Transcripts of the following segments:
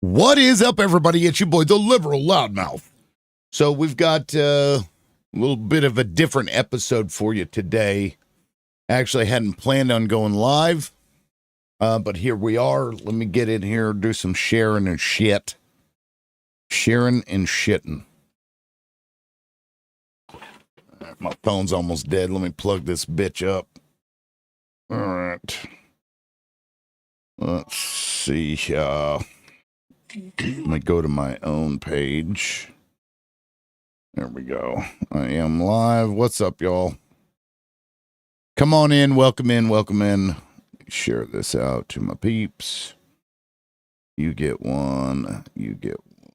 What is up, everybody? It's your boy, the Liberal Loudmouth. So we've got a little bit of a different episode for you today. Actually, hadn't planned on going live, but here we are. Let me get in here, do some sharing and shit. Sharing and shitting. My phone's almost dead. Let me plug this bitch up. All right. Let's see. Let me go to my own page. There we go. I am live. What's up, y'all? Come on in. Welcome in. Welcome in. Share this out to my peeps. You get one. You get one.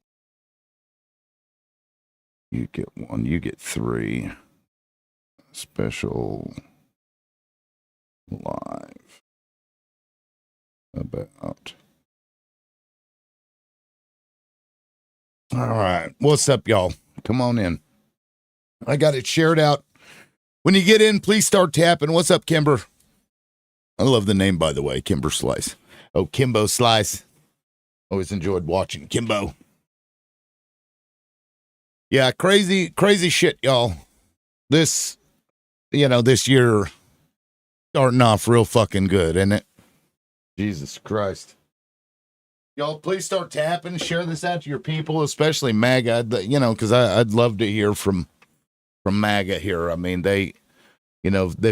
You get one. You get three. Special live about. All right. What's up, y'all? Come on in. I got it shared out. When you get in, please start tapping. What's up, Kimber? I love the name, by the way, Kimber Slice. Oh, Kimbo Slice. Always enjoyed watching Kimbo. Yeah, crazy shit, y'all. This year starting off real fucking good, isn't it? Jesus Christ. Y'all, please start tapping. Share this out to your people, especially MAGA, because I'd love to hear from MAGA here. I mean, they've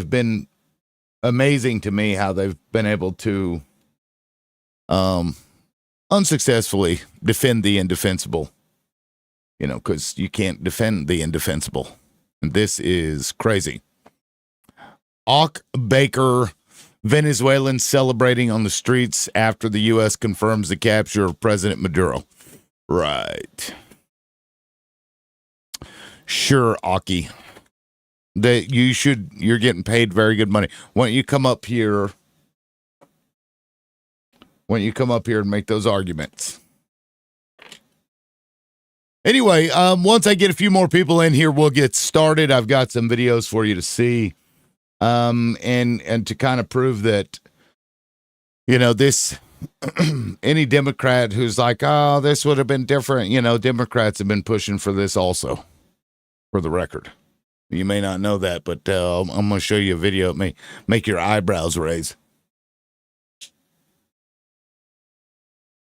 been amazing to me how they've been able to unsuccessfully defend the indefensible, because you can't defend the indefensible. And this is crazy. Auk Baker, Venezuelans celebrating on the streets after the U.S. confirms the capture of President Maduro. Right. Sure, Aki. You're getting paid very good money. Why don't you come up here? Why don't you come up here and make those arguments? Anyway, once I get a few more people in here, we'll get started. I've got some videos for you to see. And to kind of prove that, this, any Democrat who's like, oh, this would have been different. Democrats have been pushing for this also, for the record. You may not know that, but I'm going to show you a video. It may make your eyebrows raise.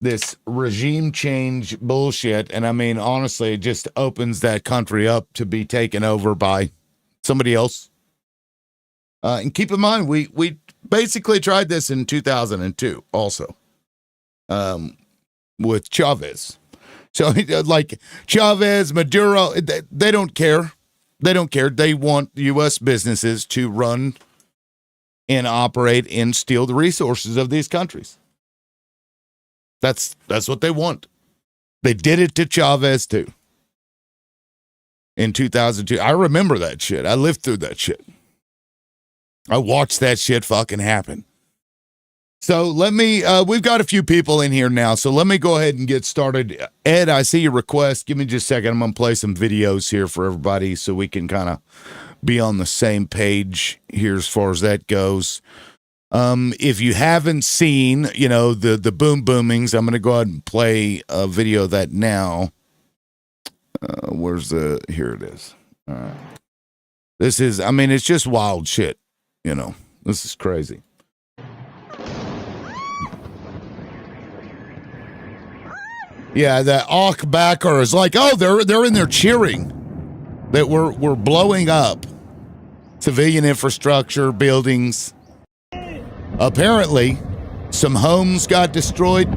This regime change bullshit. And I mean, honestly, it just opens that country up to be taken over by somebody else. And keep in mind, we basically tried this in 2002 also, with Chavez. So like Chavez, Maduro, they don't care. They don't care. They want U.S. businesses to run and operate and steal the resources of these countries. That's what they want. They did it to Chavez too. In 2002. I remember that shit. I lived through that shit. I watched that shit fucking happen. So we've got a few people in here now, so let me go ahead and get started. Ed, I see your request. Give me just a second. I'm going to play some videos here for everybody so we can kind of be on the same page here as far as that goes. If you haven't seen, the boom boomings, I'm going to go ahead and play a video of that now. Here it is. All right. This is, it's just wild shit. This is crazy. Yeah, that Auk backer is like, oh, they're in there cheering that we're blowing up civilian infrastructure, buildings. Apparently, some homes got destroyed.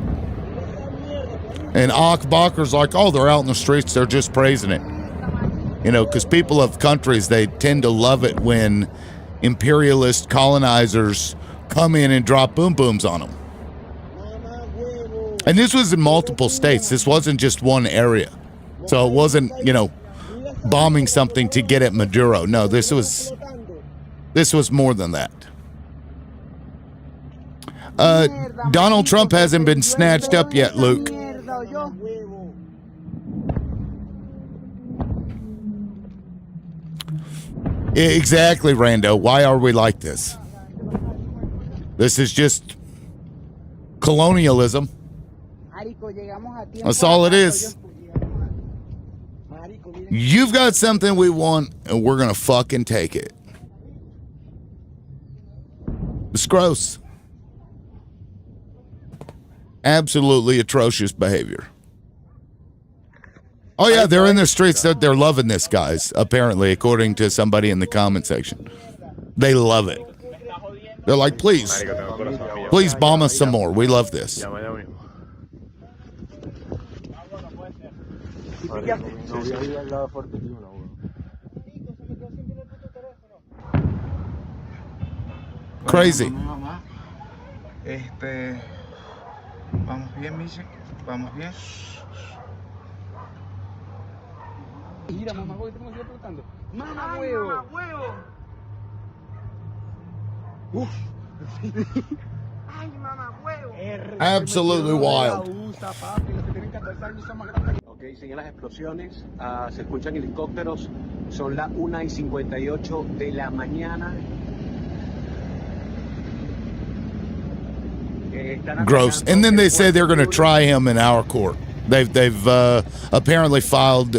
And Auk Bakker's like, oh, they're out in the streets, they're just praising it. Because people of countries, they tend to love it when imperialist colonizers come in and drop boom booms on them. And this was in multiple states. This wasn't just one area. So it wasn't, bombing something to get at Maduro. No, this was more than that. Donald Trump hasn't been snatched up yet, Luke. Exactly, Rando. Why are we like this? This is just colonialism. That's all it is. You've got something we want, and we're going to fucking take it. It's gross. Absolutely atrocious behavior. Oh, yeah, they're in the streets. They're loving this, guys, apparently, according to somebody in the comment section. They love it. They're like, please bomb us some more. We love this. Crazy. Vamos bien, Miche. Vamos bien. Mira, mamá, ¿cómo te sigue preguntando? Mamá, huevo. Mamá, huevo. Uf. Ay, mamá, huevo. Absolutely wild. Ok, siguen las explosiones. Se escuchan helicópteros. Son las 1:58 de la mañana. Gross. And then they say they're going to try him in our court. They've apparently filed,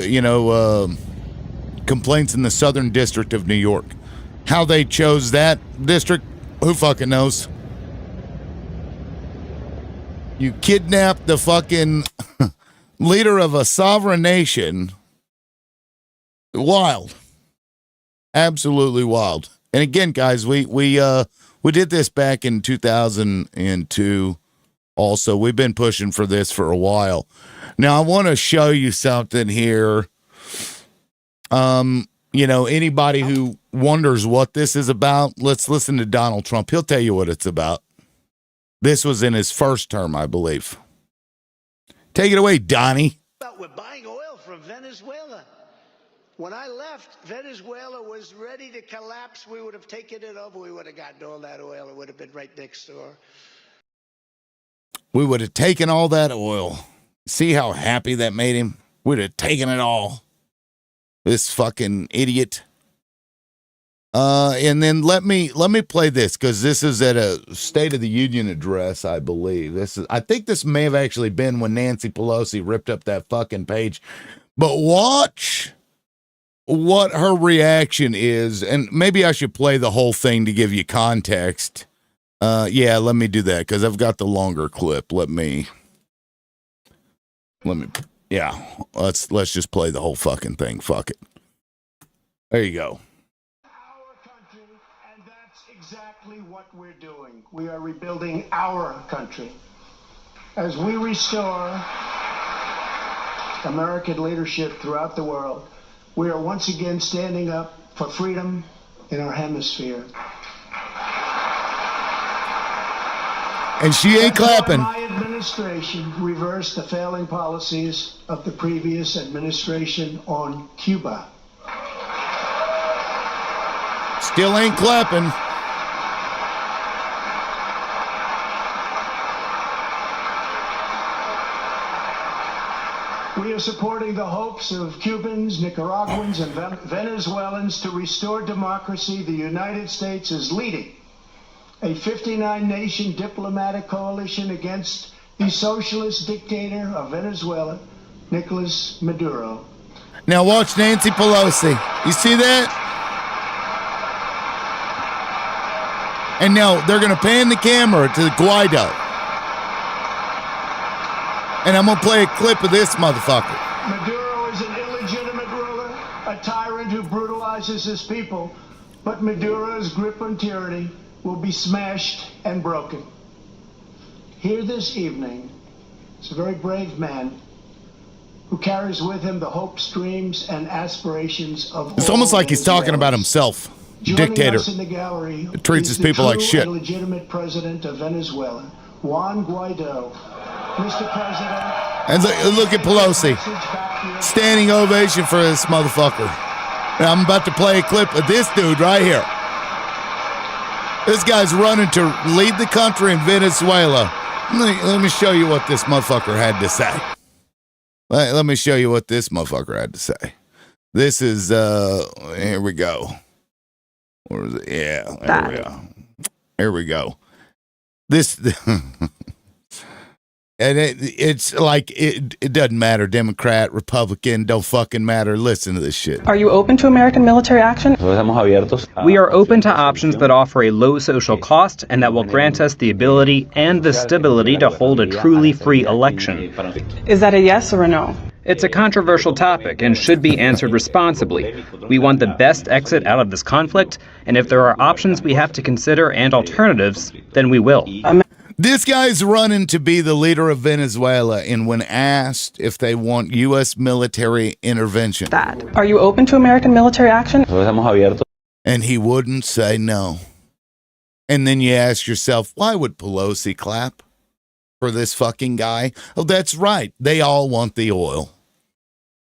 complaints in the Southern District of New York. How they chose that district, who fucking knows? You kidnapped the fucking leader of a sovereign nation. Wild. Absolutely wild. And again, guys, we did this back in 2002. Also, we've been pushing for this for a while. Now, I want to show you something here. Anybody who wonders what this is about, let's listen to Donald Trump. He'll tell you what it's about. This was in his first term, I believe. Take it away, Donnie. We're buying oil from Venezuela. When I left, Venezuela was ready to collapse. We would have taken it over. We would have gotten all that oil. It would have been right next door. We would have taken all that oil. See how happy that made him? We'd have taken it all. This fucking idiot. And then let me play this, because this is at a State of the Union address, I believe. I think this may have actually been when Nancy Pelosi ripped up that fucking page. But watch what her reaction is, and maybe I should play the whole thing to give you context. Yeah, let me do that, because I've got the longer clip. Let's just play the whole fucking thing. Fuck it. There you go. Our country, and that's exactly what we're doing. We are rebuilding our country. As we restore American leadership throughout the world, we are once again standing up for freedom in our hemisphere. And she ain't clapping. My administration reversed the failing policies of the previous administration on Cuba. Still ain't clapping. We are supporting the hopes of Cubans, Nicaraguans, and Venezuelans to restore democracy. The United States is leading a 59-nation diplomatic coalition against the socialist dictator of Venezuela, Nicolas Maduro. Now watch Nancy Pelosi. You see that? And now they're going to pan the camera to Guaido. And I'm going to play a clip of this motherfucker. Maduro is an illegitimate ruler, a tyrant who brutalizes his people. But Maduro's grip on tyranny will be smashed and broken. Here this evening is a very brave man who carries with him the hopes, dreams, and aspirations of It's almost like he's talking about himself. Dictator. Us in the gallery treats his people like shit. Legitimate president of Venezuela, Juan Guaido. Mr. President. And look at Pelosi. Standing ovation for this motherfucker. And I'm about to play a clip of this dude right here. This guy's running to lead the country in Venezuela. Let me show you what this motherfucker had to say. Let me show you what this motherfucker had to say. This is, here we go. Where is it? Yeah, there we go. Here we go. This, And it's like, it doesn't matter. Democrat, Republican, don't fucking matter. Listen to this shit. Are you open to American military action? We are open to options that offer a low social cost and that will grant us the ability and the stability to hold a truly free election. Is that a yes or a no? It's a controversial topic and should be answered responsibly. We want the best exit out of this conflict, and if there are options we have to consider and alternatives, then we will. This guy's running to be the leader of Venezuela, and when asked if they want U.S. military intervention, Are you open to American military action? and he wouldn't say no. And then you ask yourself, why would Pelosi clap for this fucking guy? Oh, that's right. They all want the oil.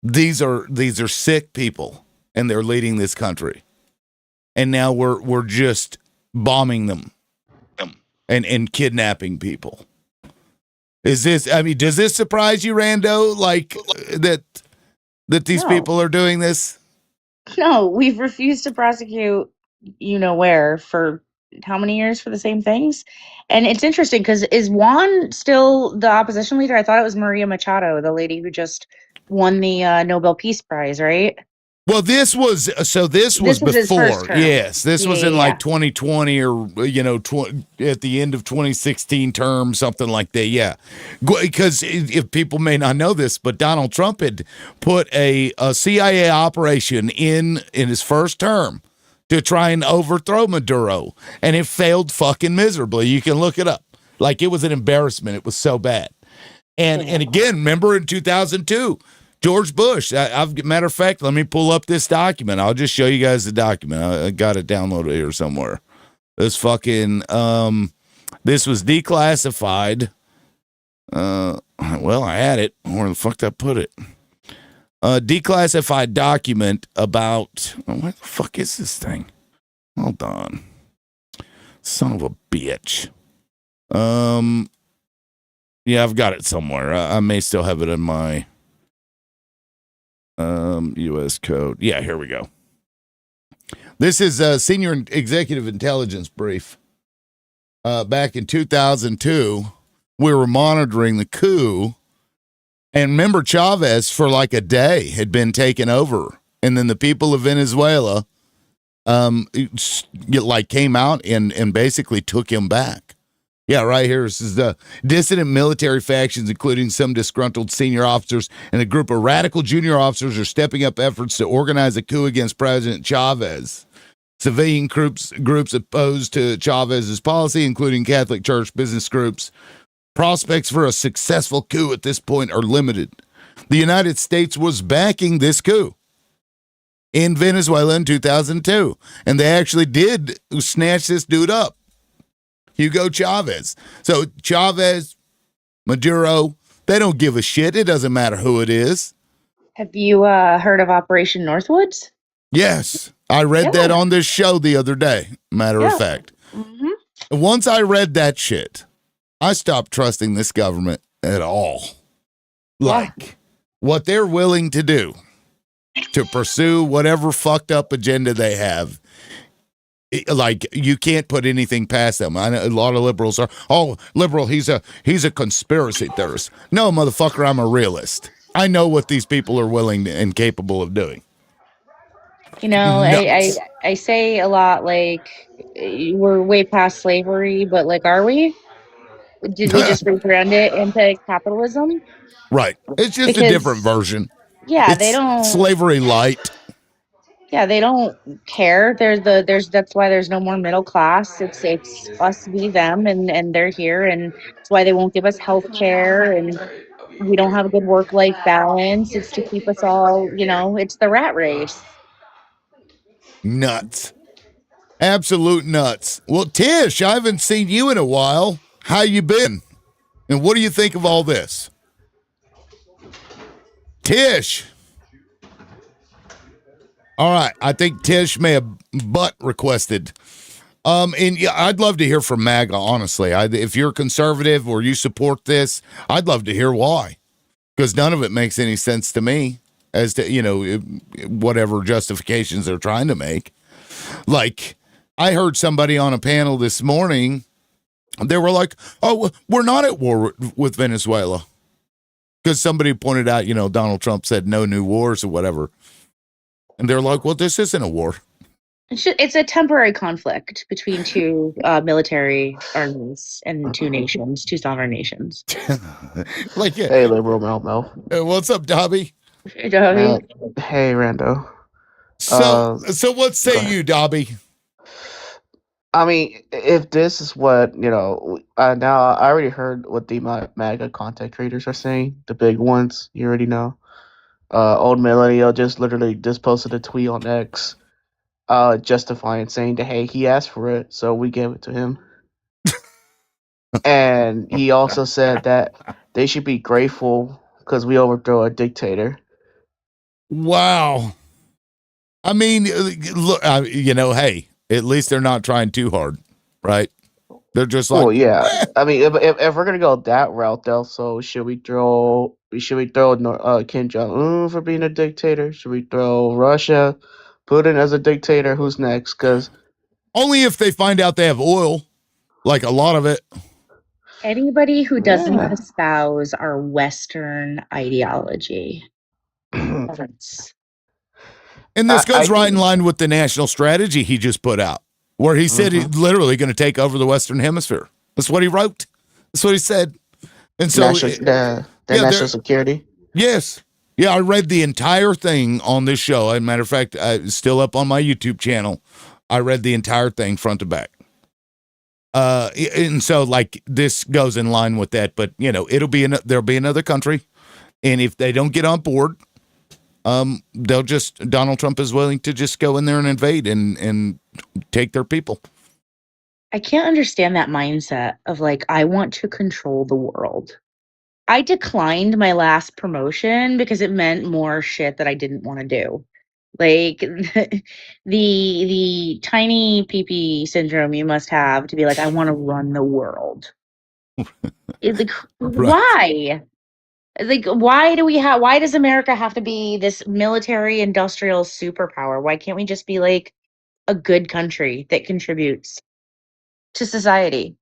These are sick people, and they're leading this country. And now we're just bombing them. And kidnapping people. Does this surprise you, Rando? Like that these people are doing this? No, we've refused to prosecute where for how many years for the same things? And it's interesting because is Juan still the opposition leader? I thought it was Maria Machado, the lady who just won the Nobel Peace Prize, right? Well, this was was before. his first term. Yes, this was in like Yeah. 2020 or at the end of 2016 term, something like that. Yeah, because if people may not know this, but Donald Trump had put a CIA operation in his first term to try and overthrow Maduro, and it failed fucking miserably. You can look it up. Like, it was an embarrassment. It was so bad. And again, remember in 2002. George Bush. Matter of fact, let me pull up this document. I'll just show you guys the document. I got it downloaded here somewhere. This fucking this was declassified. Well, I had it. Where the fuck did I put it? Declassified document about what the fuck is this thing? Hold on. Son of a bitch. Yeah, I've got it somewhere. I may still have it in my U.S. code. Yeah, here we go. This is a senior executive intelligence brief. Back in 2002, we were monitoring the coup, and remember, Chavez for like a day had been taken over, and then the people of Venezuela came out and basically took him back. Yeah, right here. This is the dissident military factions, including some disgruntled senior officers and a group of radical junior officers, are stepping up efforts to organize a coup against President Chavez. Civilian groups opposed to Chavez's policy, including Catholic Church business groups. Prospects for a successful coup at this point are limited. The United States was backing this coup in Venezuela in 2002, and they actually did snatch this dude up. Hugo Chavez. So Chavez, Maduro, they don't give a shit. It doesn't matter who it is. Have you heard of Operation Northwoods? Yes, I read that on this show the other day, matter of fact. Mm-hmm. Once I read that shit, I stopped trusting this government at all. Like, what they're willing to do to pursue whatever fucked up agenda they have. Like, you can't put anything past them. I know a lot of liberals are, liberal, he's a conspiracy theorist. No, motherfucker, I'm a realist. I know what these people are willing and capable of doing. I say a lot, like, we're way past slavery, but like, are we? Did we just rebrand it into capitalism? Right. It's just a different version. Yeah, it's they don't slavery light. Yeah, they don't care. That's why there's no more middle class. It's us v them, and they're here, and that's why they won't give us health care, and we don't have a good work-life balance. It's to keep us all, it's the rat race. Nuts. Absolute nuts. Well, Tish, I haven't seen you in a while. How you been? And what do you think of all this? Tish. All right. I think Tish may have butt requested. And yeah, I'd love to hear from MAGA, honestly. If you're conservative or you support this, I'd love to hear why. Because none of it makes any sense to me as to, whatever justifications they're trying to make. Like, I heard somebody on a panel this morning They were like, "Oh, we're not at war with Venezuela," because somebody pointed out, Donald Trump said no new wars or whatever, and they're like, "Well, this isn't a war." It's a temporary conflict between two military armies and two nations, two sovereign nations. Like, yeah. Hey, liberal Mel. What's up, Dobby? You know what I mean? Hey, Rando. So what say you, Dobby? I mean, if this is what, now I already heard what the MAGA content creators are saying, the big ones, you already know. Old Millennial just literally just posted a tweet on X justifying, saying that, hey, he asked for it, so we gave it to him. And he also said that they should be grateful because we overthrow a dictator. Wow. I mean, look, hey, at least they're not trying too hard, right? They're just like, well, yeah. I mean, if we're gonna go that route, though, so should we throw Kim Jong Un for being a dictator? Should we throw Russia, Putin as a dictator? Who's next? Because only if they find out they have oil, like a lot of it. Anybody who doesn't espouse our Western ideology. And this goes right in line with the national strategy he just put out, where he said he's literally going to take over the Western Hemisphere. That's what he wrote. That's what he said. And so national security. Yes. Yeah, I read the entire thing on this show. As a matter of fact, it's still up on my YouTube channel. I read the entire thing front to back. And so like this goes in line with that, but there'll be another country, and if they don't get on board, Donald Trump is willing to just go in there and invade and take their people. I can't understand that mindset of like, I want to control the world. I declined my last promotion because it meant more shit that I didn't want to do. Like the tiny PP syndrome you must have to be like, I want to run the world. It's like, why? Like, why does America have to be this military industrial superpower? Why can't we just be like a good country that contributes to society?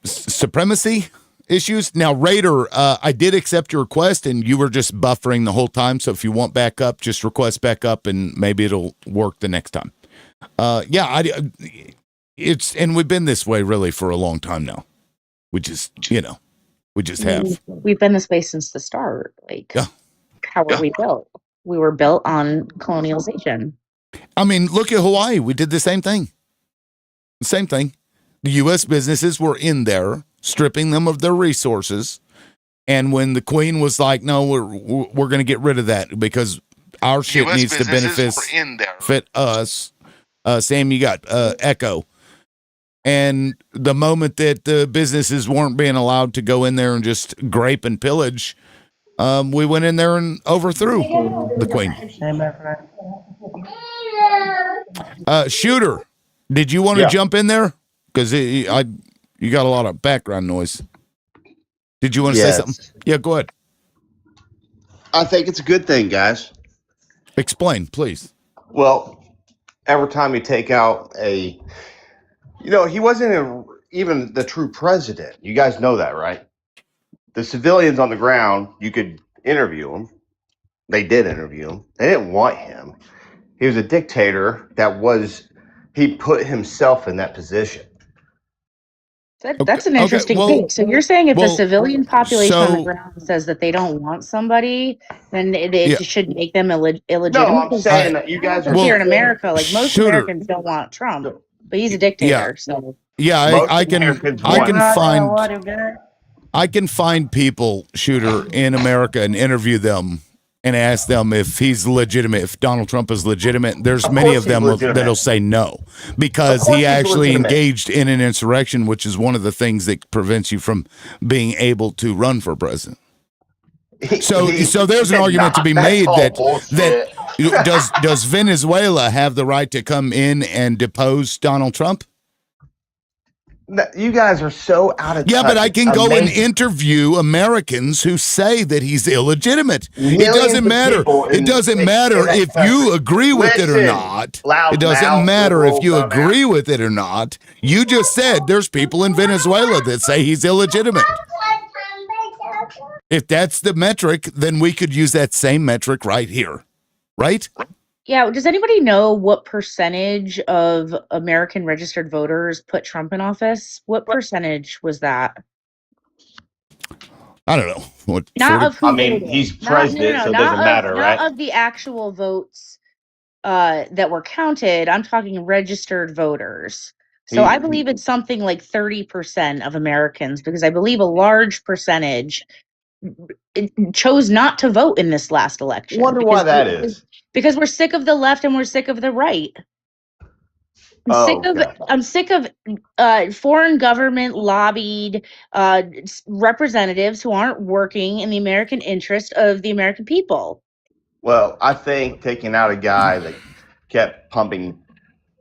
Supremacy issues. Now, Raider, I did accept your request, and you were just buffering the whole time. So if you want backup, just request backup, and maybe it'll work the next time. And we've been this way really for a long time now. We just have. We've been this way since the start. Like, how were we built? We were built on colonialization. I mean, look at Hawaii. We did the same thing. Same thing. The U.S. businesses were in there, stripping them of their resources. And when the Queen was like, no, we're going to get rid of that because our shit needs to benefit us. Sam, you got Echo. And the moment that the businesses weren't being allowed to go in there and just grape and pillage, we went in there and overthrew the Queen. Shooter, did you want to jump in there? Because you got a lot of background noise. Did you want to say something? Yeah, go ahead. I think it's a good thing, guys. Explain, please. Well, every time you take out he wasn't even the true president. You guys know that, right? The civilians on the ground, you could interview them. They did interview him. They didn't want him. He was a dictator he put himself in that position. That's an interesting thing. So you're saying if the civilian population on the ground says that they don't want somebody, then it should make them illegitimate? No, I'm saying that you guys are here in America. Like most Americans don't want Trump, but he's a dictator. So I can find people, Shooter, in America and interview them and ask them if he's legitimate, if Donald Trump is legitimate. There's many of them that'll say no, because he actually engaged in an insurrection, which is one of the things that prevents you from being able to run for president. So there's an argument to be made that does Venezuela have the right to come in and depose Donald Trump? You guys are so out of touch. Yeah, but I can It's go and amazing. interview Americans who say that he's illegitimate. Millions It doesn't of matter. people It doesn't matter that if you country. agree with it or Listen, not. loud It doesn't mouth, matter if liberal you dumbass. agree with it or not. You just said there's people in Venezuela that say he's illegitimate. If that's the metric, then we could use that same metric right here, right? Yeah, does anybody know what percentage of American registered voters put Trump in office? What percentage was that? I don't know. What, Not 40? of who I mean, voted. he's Not, no, president, no, so it not doesn't of matter, not right? of the actual votes that were counted. I'm talking registered voters. So I believe it's something like 30% of Americans, because I believe a large percentage chose not to vote in this last election. Wonder why that is. Because we're sick of the left and we're sick of the right. I'm sick of foreign government lobbied representatives who aren't working in the American interest of the American people. Well, I think taking out a guy that kept pumping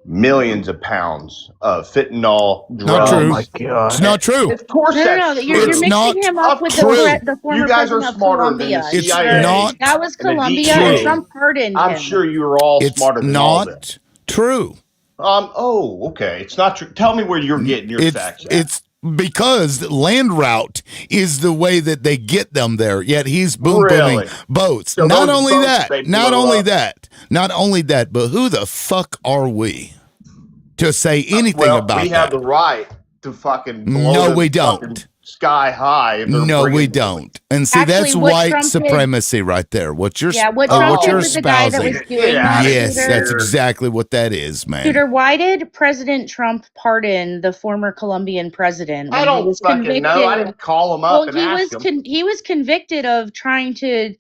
millions of pounds of fentanyl drugs. Not true. Oh my God. It's not true. Of course, No, that's true. you're It's mixing not him up with true. the former You guys are president of smarter than the Colombia. It's CIA. not That was and the Colombia, true. and DEA. Trump pardoned I'm him. sure you're all It's smarter than all this. not true. Oh, okay. It's not true. Tell me where you're getting your facts at. It's because land route is the way that they get them there. Yet he's booming Really? boats. So not those only boats that, they not blow only up. that, but who the fuck are we to say anything about we that? have the right to fucking blow No, them we fucking don't. sky high. If they're No, we bringing- don't. And see, Actually, that's what white Trump did- supremacy right there. What you're what Oh, Trump what did you're with the guy that was espousing. doing that. Yes, Shooter, that's exactly what that is, man. Shooter, why did President Trump pardon the former Colombian president? I when he don't was fucking convicted? know. I didn't call him up Well, and he ask was him. he was convicted of trying to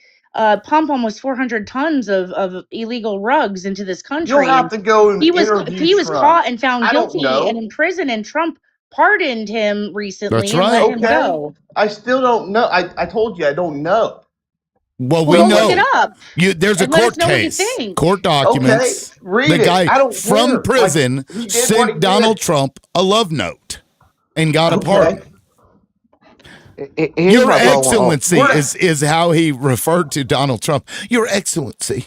pump almost 400 tons of illegal rugs into this country. You'll have to go and he was interview Trump. caught and found I don't guilty know. and in prison, and Trump pardoned him recently That's and right. let him Okay. go. I still don't know. I told you I don't know. Well, Well, we know. look it up. There's a and let court us know what you case, think. court documents. Okay, read the it. guy I don't from care. prison Like, he did what sent he Donald did. Trump a love note and got a pardon. Here's Your my problem. Excellency We're- is how he referred to Donald Trump. Your Excellency.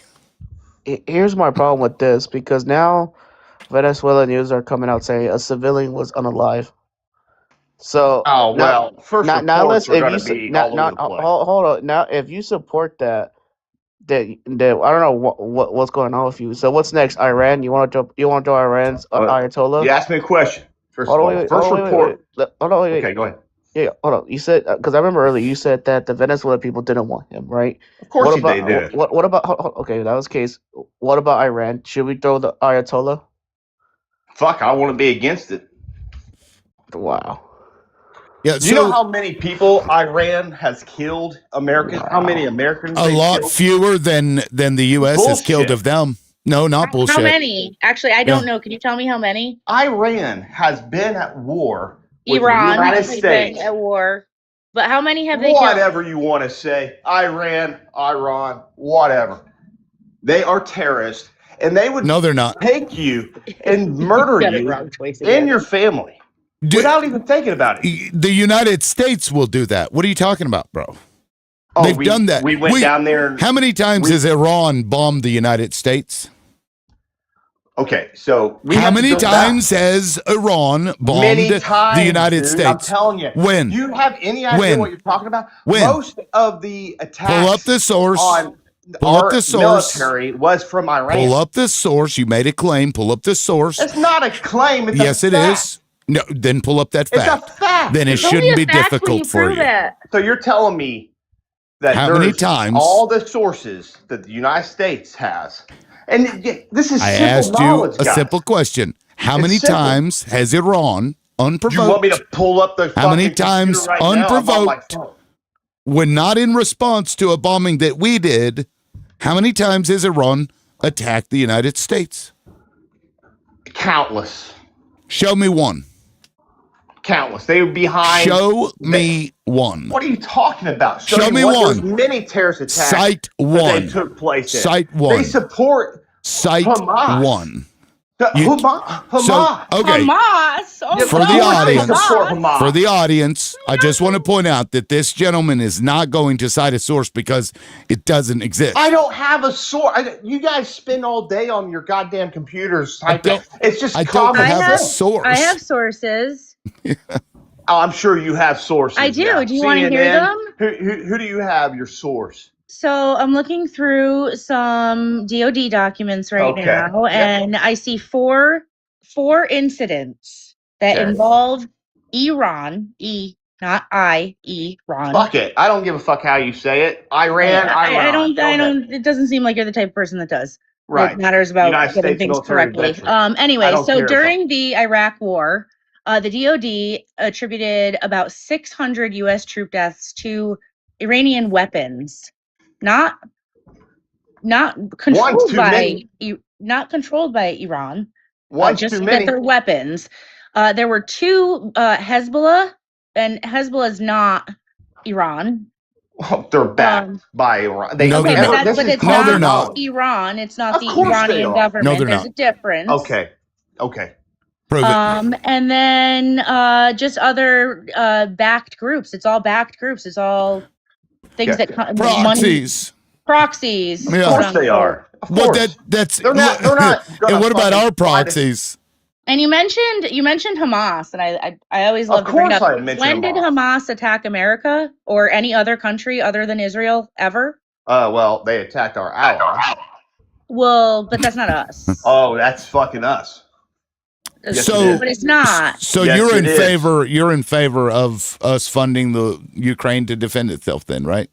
Here's my problem with this, because now Venezuela news are coming out saying a civilian was unalive. So Oh well, first now reports let's are if going you to su- be now, all now over the place. hold on now if you support that I don't know what's going on with you. So what's next? Iran? You want to join Iran's Ayatollah? You asked me a question. First Hold of on, all, wait, first hold on, report. hold on, wait. Okay, go ahead. Yeah, hold on. You said because I remember earlier you said that the Venezuelan people didn't want him, right? Of course What they about did. what about? Okay, that was the case. What about Iran? Should we throw the Ayatollah? Fuck, I want to be against it. Wow. Yeah, Do you know how many people Iran has killed? How many Americans? a they've lot killed? fewer than the U.S. has killed Bullshit. of them. No, not bullshit. How many? Actually, I don't know. Can you tell me how many? Iran has been at war with Iran the United has been States. at war, but how many have they killed? Whatever you want to say, Iran, whatever. They are terrorists, and they would No, they're not. take you and murder Got it you wrong twice and again. your family without even thinking about it. The United States will do that. What are you talking about, bro? Oh, They've done that. We went down there. And, How many times has Iran bombed the United States? okay, so How many times has Iran bombed the United dude, States? I'm telling you. When? Do you have any idea When? what you're talking about? When? Most of the attacks Pull up the source. on Pull our up the source. military was from Iran. Pull up the source. You made a claim. Pull up the source. It's not a claim. It's Yes, a it fact. is. No, then pull up that It's a fact. fact. Then it It's only shouldn't a be fact when difficult for prove you. it. So you're telling me that How many there's times- all the sources that the United States has, and this is I simple asked you knowledge, a guys. simple question. How It's many simple. times has Iran, Do you want me unprovoked, to pull up the How many fucking computer times right now? I'm on my unprovoked? phone. when not in response to a bombing that we did, how many times has Iran attacked the United States? Countless. Show me one. Countless. They were behind. Show me one. What are you talking about? Show me what? one. There's many terrorist attacks Cite that one. they took place in. Cite one. They support Cite Hamas. one. Hamas. Okay. Hamas. Oh, For God, the audience, support Hamas. Hamas. For the audience, I just want to point out that this gentleman is not going to cite a source because it doesn't exist. I don't have a source. You guys spend all day on your goddamn computers typing. It's just I don't common have a sense. source. I have sources. Oh, I'm sure you have sources. I do. Yeah. Do you want to hear them? Who do you have your source? So I'm looking through some DoD documents right now, and I see four incidents that involve Iran. Not Iran. Fuck it. I don't give a fuck how you say it. Iran. I don't. It doesn't seem like you're the type of person that does. Right. It matters about United getting States things military correctly. veteran. Anyway, so during the Iraq War, the DoD attributed about 600 U.S. troop deaths to Iranian weapons, not controlled by Iran. Just that they're weapons. There were two Hezbollah, and Hezbollah is not Iran. Well, they're backed by Iran. No, they're not. But it's No, they're not not. Iran. It's not Of the course they Iranian are. government. No, they're There's not. a difference. Okay. Prove it. And then just other backed groups. It's all backed groups. It's all things that Proxies. Proxies. Yeah. Of course they are. Of course. Well, that's They're not. And what about our proxies? And you mentioned Hamas, and I always love to bring it up. When did Hamas attack America or any other country other than Israel ever? Well, they attacked our allies. Well, but that's not us. Oh, that's fucking us. Yes, but it's not. So yes, you're in favor of us funding the Ukraine to defend itself then, right?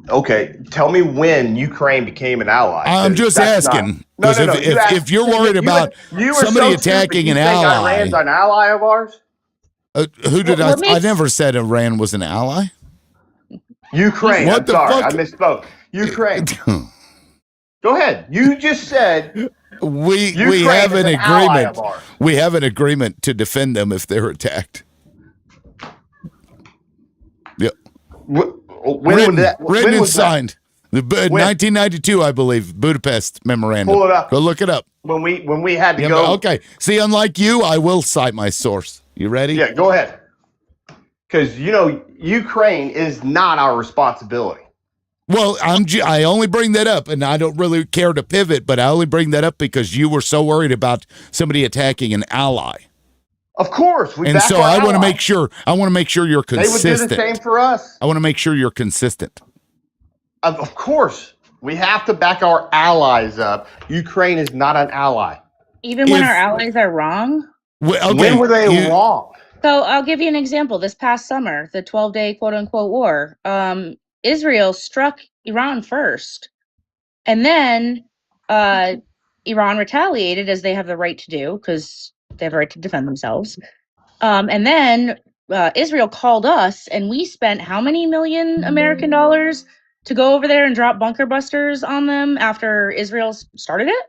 Okay, tell me when Ukraine became an ally. I'm just asking. Because if you're worried about somebody attacking an ally. Iran's an ally of ours? Who did I never said Iran was an ally. Ukraine. What the fuck? I misspoke. Ukraine. Go ahead. You just said we have an agreement. We have an agreement to defend them if they're attacked. Yep. When written and signed. 1992, I believe, Budapest Memorandum. Pull it up. Go look it up. When we had to go. Okay. See, unlike you, I will cite my source. You ready? Yeah, go ahead. Because Ukraine is not our responsibility. Well, I only bring that up, and I don't really care to pivot, but I only bring that up because you were so worried about somebody attacking an ally. Of course, and so I want to make sure. I want to make sure you're consistent. They would do the same for us. I want to make sure you're consistent. Of course, we have to back our allies up. Ukraine is not an ally, even when our allies are wrong. When were they wrong? So I'll give you an example. This past summer, the 12-day quote-unquote war, Israel struck Iran first, and then Iran retaliated, as they have the right to do because they have the right to defend themselves. And then Israel called us, and we spent how many million American dollars to go over there and drop bunker busters on them after Israel started it?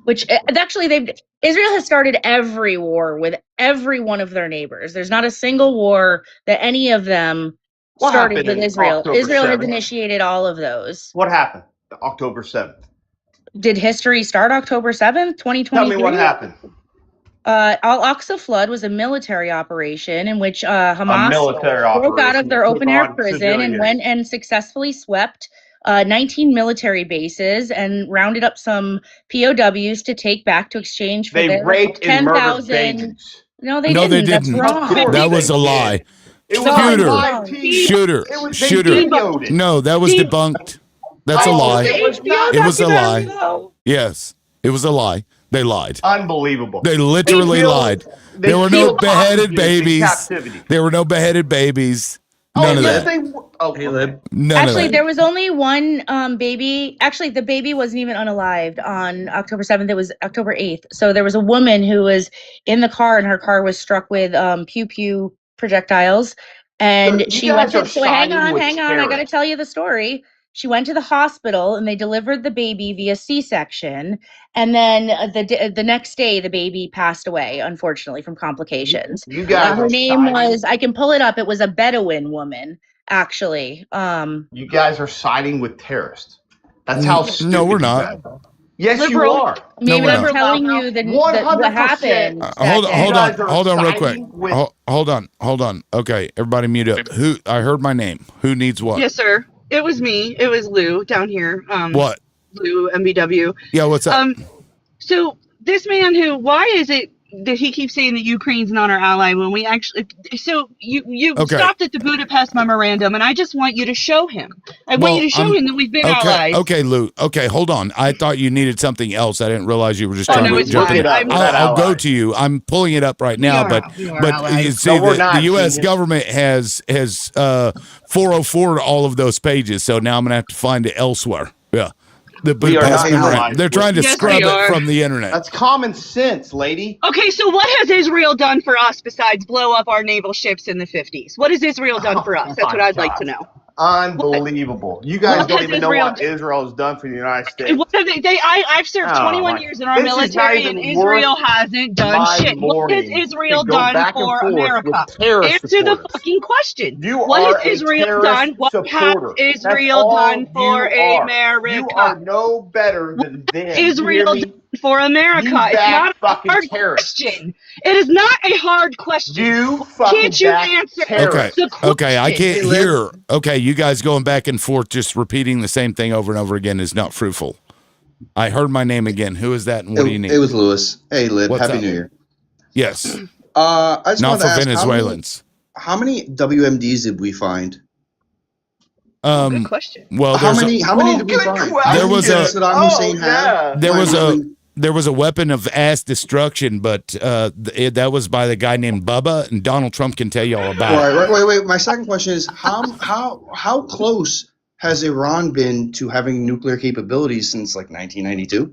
Which actually, Israel has started every war with every one of their neighbors. There's not a single war that any of them started with Israel. Israel has initiated all of those. What happened October 7th? Did history start October 7th, 2023? Tell me what happened. Al-Aqsa flood was a military operation in which Hamas broke out of their open-air prison and went and successfully swept 19 military bases and rounded up some POWs to take back to exchange for their raped 10,000. No, they didn't. That's wrong. That was a lie. Shooter. No, that was debunked. That's a lie. It was a lie. Yes, it was a lie. They lied. Unbelievable. They literally lied. There were no beheaded babies. There were no beheaded babies. None of that. Actually, there was only one baby. Actually, the baby wasn't even unalived on October 7th. It was October 8th. So there was a woman who was in the car, and her car was struck with pew-pew projectiles. And she went to, so hang on. I got to tell you the story. She went to the hospital, and they delivered the baby via C-section. And then the next day, the baby passed away, unfortunately, from complications. You guys her name was, I can pull it up. It was a Bedouin woman, actually. You guys are siding with terrorists. That's how stupid. No, we're not. Yes, liberal. you are. Maybe we're I'm not. telling you that 100%. what happened. Hold that on, day. hold on, real quick. siding with- Hold on. Okay, everybody, mute up. Who? I heard my name. Who needs what? Yes, sir. It was me. It was Lou down here. What? Lou, MBW. Yeah, what's up? So this man why is it that he keeps saying that Ukraine's not our ally when we actually, so you Okay. stopped at the Budapest memorandum, and I just want you to show him. I want you to show him that we've been allies. Okay, Lou. Okay, hold on. I thought you needed something else. I didn't realize you were just Oh, trying no, to it's jump fine. in. I'm- I'll go to you. I'm pulling it up right now, but we are you allies. see, No, we're the not, U.S. genius. government has 404 to all of those pages, so now I'm gonna have to find it elsewhere. Yeah, the We are Budapest not memorandum. allies They're with- trying to Yes, scrub we it are. from the internet. That's common sense, lady. Okay, so what has Israel done for us besides blow up our naval ships in the 50s? What has Israel done for us? That's what I'd like to know. Unbelievable. You guys What don't has even know Israel what Israel has done for the United States. What have I've served Oh, 21 my- years in our this is military, not and even Israel worth hasn't done my shit. What has morning Israel to go done back and for forth America? with terrorist Answer the supporters. fucking question. You What are has a Israel terrorist done? What supporter. has That's Israel all done for you are. America? You are no better than them. You hear Israel me? done for America? You It's back not a fucking hard terrorists. question. It is not a hard question. You fucking Can't you back answer Okay, terrorists. the question? okay, I can't Hey, Liz. hear. Okay, you guys going back and forth, just repeating the same thing over and over again is not fruitful. I heard my name again. Who is that, and what do you need? It was Lewis. Hey, Lib, What's Happy up? New Year. Yes, I just not wanted for to ask, Venezuelans. how many WMDs did we find? Good question. Well, How there's many did we good find? question. There was a- Saddam Hussein have? there was a weapon of mass destruction, but that was by the guy named Bubba, and Donald Trump can tell you all about it. Wait. My second question is how close has Iran been to having nuclear capabilities since like 1992?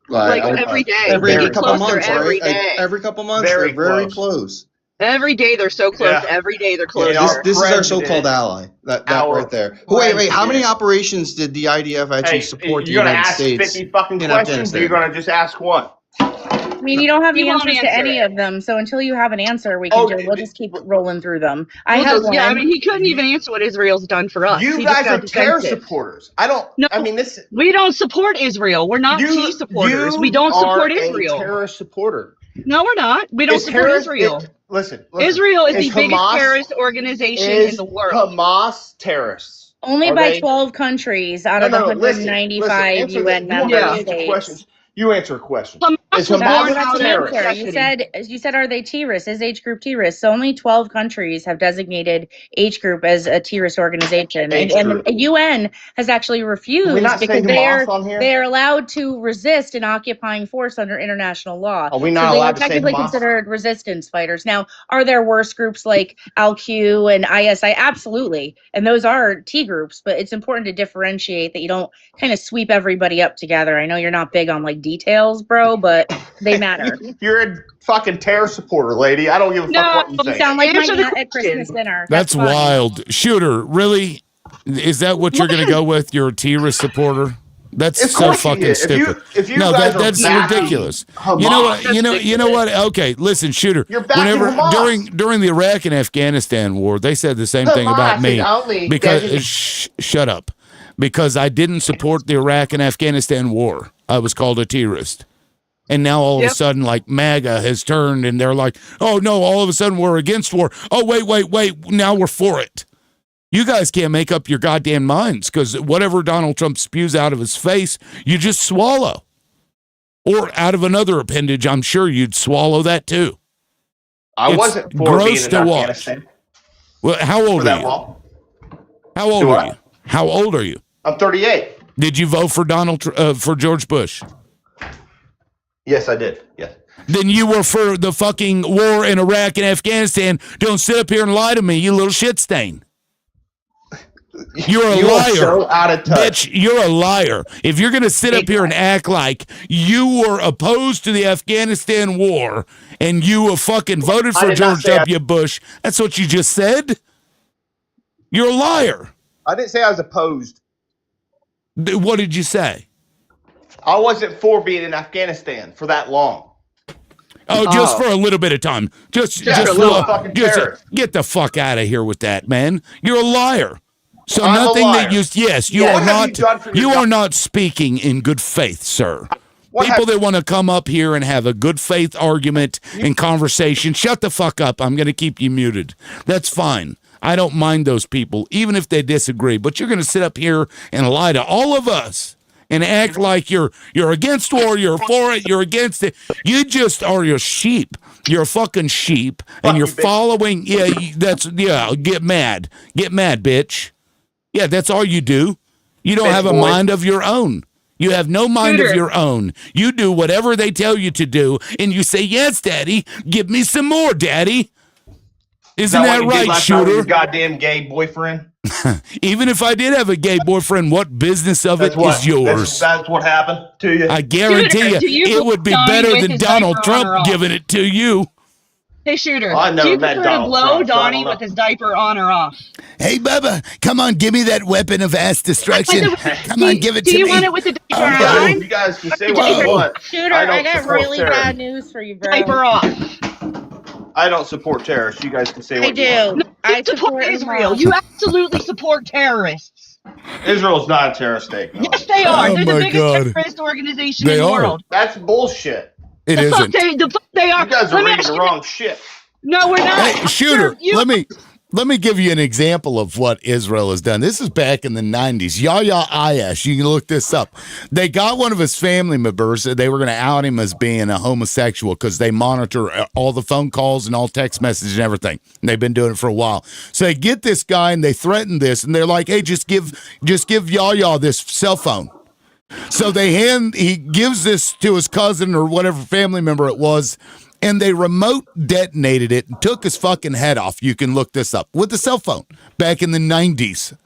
Like every day. Every They get couple closer months, every right? day. Like, every couple months, Very they're very close. close. Every day they're so close. Yeah. Every day they're And closer. our This is our president- so-called ally. That our right there. Wait. How many president- operations did the IDF actually Hey, support the you're gonna United ask States 50 fucking in questions, or Afghanistan? you're gonna just ask one? I mean, you don't have He the won't answers to answer any it. of them, so until you have an answer, we'll just keep rolling through them. I We'll have just- one. yeah, I mean, he couldn't even answer what Israel's done for us. You He just guys got are terror defensive. supporters. I don't. No, I mean, this. We don't support Israel. We're not T supporters. We don't support Israel. A terrorist supporter. No, we're not. We don't Is support terrorist- Israel. Listen. Israel is the biggest Hamas- terrorist organization is in the world. Hamas terrorists. Only Are by they- 12 countries out No, of the no, listen, 195 answer UN the- you want member me to answer states. questions? You answer a question. Hamas Is was Hamas born That's out the of terrorist? answer. You said, are they terrorists? Is H group terrorists? So only 12 countries have designated H group as a terrorist organization, H and group. the UN has actually Did we refused not say because Hamas on here? they are allowed to resist an occupying force under international law. Are we not so they allowed are to say technically Hamas? considered resistance fighters. Now, are there worse groups like Al-Q and ISI? Absolutely, and those are T groups. But it's important to differentiate that you don't kind of sweep everybody up together. I know you're not big on like details, bro, but they matter. You're a fucking terror supporter, lady. I don't give a No, fuck what you You think. sound like my Answer the aunt at Christmas question. dinner. That's fine. wild. Shooter, really? Is that what you're going to go with? You're a terrorist supporter? That's Of so course he fucking is. stupid. If you No, guys are that's backing ridiculous. Hamas, You know what? That's You know ridiculous. what? Okay, listen, Shooter. You're backing Hamas. during the Iraq and Afghanistan war, they said the same thing about Hamas me is only because designated- shut up. Because I didn't support the Iraq and Afghanistan war. I was called a terrorist. And now all of a sudden, like MAGA has turned and they're like, oh no, all of a sudden we're against war. Oh, wait. Now we're for it. You guys can't make up your goddamn minds because whatever Donald Trump spews out of his face, you just swallow. Or out of another appendage, I'm sure you'd swallow that too. I It's wasn't for gross being in to watch. Afghanistan Well, how for old are that you? long. How old Do are I? you? How old are you? I'm 38. Did you vote for for George Bush? Yes, I did. Yes. Then you were for the fucking war in Iraq and Afghanistan. Don't sit up here and lie to me, you little shit stain. You're a You liar. are so out of touch. Bitch, you're a liar. If you're going to sit up here and act like you were opposed to the Afghanistan war and you fucking voted I for did not George say I- W. Bush, that's what you just said? You're a liar. I didn't say I was opposed. What did you say? I wasn't for being in Afghanistan for that long. Oh, just for a little bit of time. Just for a little fucking terrorist. get the fuck out of here with that, man. You're a liar. So I'm a nothing liar. that you yes, you Yeah, are what have you not done for your you job? are not speaking in good faith, sir. People that want to come up here and have a good faith argument and conversation, shut the fuck up. I'm going to keep you muted. That's fine. I don't mind those people, even if they disagree. But you're going to sit up here and lie to all of us and act like you're against war, you're for it, you're against it. You just are a sheep. You're a fucking sheep, and you're following. Yeah, get mad, bitch. Yeah, that's all you do. You don't have a mind of your own. You have no mind of your own. You do whatever they tell you to do, and you say, yes, Daddy, give me some more, Daddy. Isn't that right, Shooter? Your goddamn gay boyfriend. Even if I did have a gay boyfriend, what business of it is yours? That's what happened to you. I guarantee you, it would be better than Donald Trump giving it to you. Hey, Shooter, I never do you met prefer to Donald blow Trump, so I Donnie don't know. with his diaper on or off? Hey, Bubba, come on, give me that weapon of ass destruction. Come on, give it to me. Do you want it with the diaper on? You guys can say what you want. Shooter, I I don't got support really terror. bad news for you, bro. Diaper off. I don't support terrorists. You guys can say what you want. I support support Israel. Hamas. You absolutely support terrorists. Israel's not a terrorist state. No. Yes, they are. Oh They're the my biggest God. terrorist organization They in the are. world. That's bullshit. It isn't. The fuck they are. You guys are Let me reading ask the you- wrong shit. No, we're not. Hey, Shooter, You- let me give you an example of what Israel has done. This is back in the 90s. Yahya Ayash, you can look this up. They got one of his family members. They were going to out him as being a homosexual because they monitor all the phone calls and all text messages and everything. And they've been doing it for a while. So they get this guy and they threaten this, and they're like, hey, just give Yahya this cell phone. So he gives this to his cousin or whatever family member it was, and they remote detonated it and took his fucking head off. You can look this up with the cell phone back in the 90s.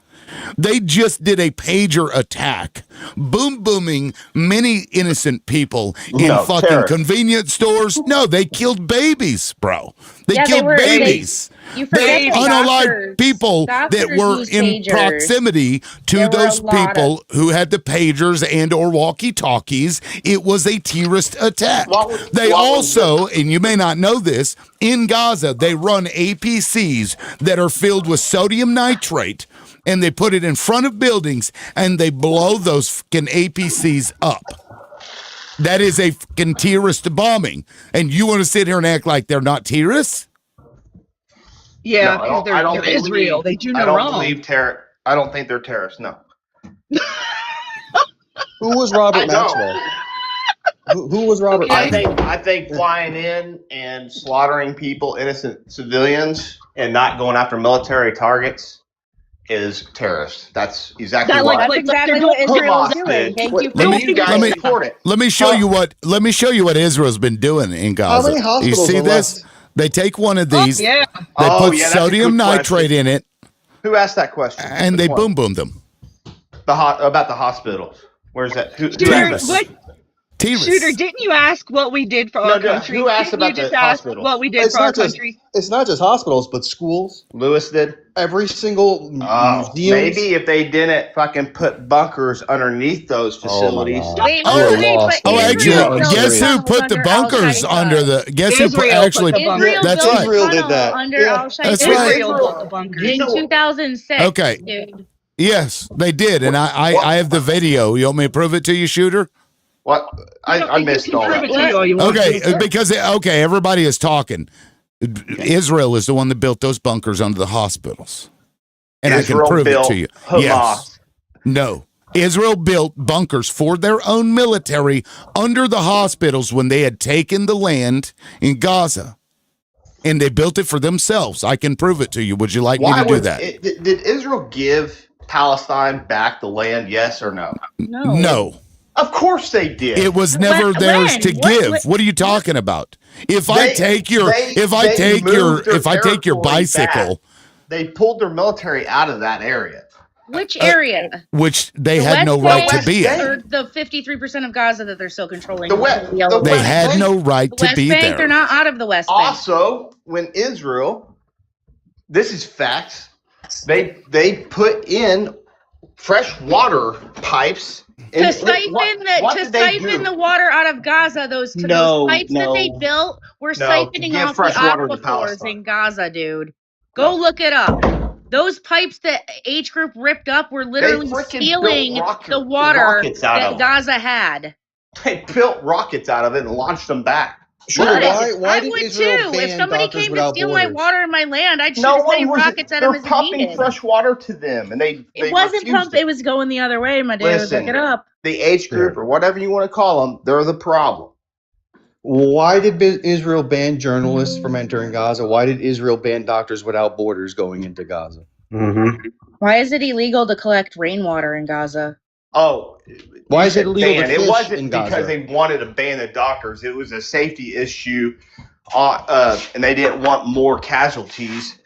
They just did a pager attack, booming many innocent people in fucking terror. convenience stores. No, they killed babies, bro. They Yeah, killed babies. You forget They that unalived doctors- people that doctors were use in pagers. proximity to There were those a lot people who had the pagers and or walkie-talkies. It was a terrorist attack. They also, and you may not know this, in Gaza, they run APCs that are filled with sodium nitrate, and they put it in front of buildings, and they blow those fucking APCs up. That is a fucking terrorist bombing. And you want to sit here and act like they're not terrorists? Yeah, No, because they're Israel. They do no I don't wrong. believe terror. I don't think they're terrorists. No. Who was Robert I know. Maxwell? Who was Robert I Maxwell? think flying in and slaughtering people, innocent civilians, and not going after military targets is terrorist. That's exactly That, what That's exactly what Israel is Hamas doing. did. Thank you for Let me- You guys support it. Let me show you what Israel's been doing in Gaza. many You hospitals see are this? left? They take one of these, Yeah. they Oh, put yeah, that's a sodium good nitrate question. in it, Who asked that question? and they Which one? boom them. About the hospitals. Where's that? Who Shooter, asked that? what? Terrorists. Shooter, didn't you ask what we did for our No, country? who asked Didn't about you just the ask hospitals? what we did It's for our not just country? it's not just hospitals, but schools. Lewis did. Every single Oh, museum. maybe if they didn't fucking put bunkers underneath those facilities. God. Wait, Oh, wait, wait, but Oh, Israel actually, built guess a who tunnel put the under bunkers Al-Qaeda. under the? Guess who put Israel actually? put the bunkers. Israel That's built right. a Israel did tunnel that. under Yeah. Al-Qaeda That's right. Israel built the bunkers. in 2006. Okay. Dude. Yes, they did, and I have the video. You want me to prove it to you, Shooter? What? I missed all Prove that. it to you all you want. Okay, because everybody is talking. Israel is the one that built those bunkers under the hospitals, and I can Israel prove it built to you. Hamas. Yes, no. Israel built bunkers for their own military under the hospitals when they had taken the land in Gaza, and they built it for themselves. I can prove it to you. Would you like me to do that? Did Israel give Palestine back the land? Yes or no? No. Of course they did. It was never theirs to give. What are you talking about? If I take your bicycle, they pulled their military out of that area. Which area? which they The had no West right to Bank be in. or the 53% of Gaza that they're still controlling? The West- The yellow the They West had Bank- no right The to West be Bank, there. they're not out of the West Bank. Also, when Israel, this is facts, they put in fresh water pipes To siphon the water out of Gaza, those pipes that they built were siphoning give off the fresh water to aquifers Palestine. in Gaza, dude. Go look it up. Those pipes that H Group ripped up were literally freaking stealing built the water rockets out that of them. Gaza had. They built rockets out of it and launched them back. Shooter, Good. why I did would Israel too. If ban somebody Doctors came to Without steal my Borders? water and my land, I'd shoot No as many one was. rockets at They're them as pumping needed. fresh water to them, and It they wasn't refused pump. It it. was going the other way, my dude. Listen, Look it up. the H group or whatever you want to call them, they're the problem. Why did Israel ban journalists from entering Gaza? Why did Israel ban Doctors Without Borders going into Gaza? Mm-hmm. Why is it illegal to collect rainwater in Gaza? Oh, Why you is it said illegal to ban. It fish wasn't in because Gaza? they wanted to ban the doctors. It was a safety issue, and they didn't want more casualties.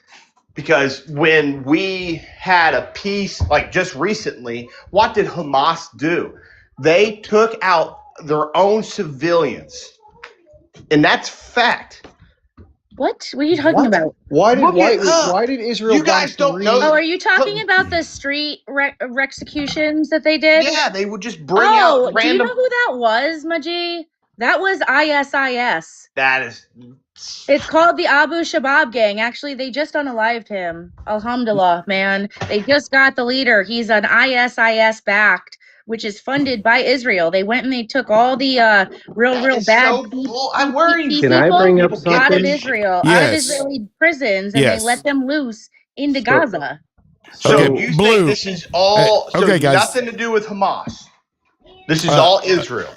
Because when we had a peace, like just recently, what did Hamas do? They took out their own civilians, and that's fact. What are you talking about? Why Look it up. did Israel You guys bomb don't know. Oh, are you talking about the street executions that they did? Yeah, they would just bring out do you know random. who that was, Maji? That was ISIS. That is. It's called the Abu Shabab gang. Actually, they just unalived him. Alhamdulillah, man. They just got the leader. He's an ISIS backed, which is funded by Israel. They went and they took all the real That is bad so bull. Where are you Can I people bring up people get out of something? this shit? Israel, out of Yes. Israeli prisons, and they Yes. let them loose into So- Gaza. So Okay, you Blue. think this is all? Okay, so guys. nothing to do with Hamas. This is all Israel.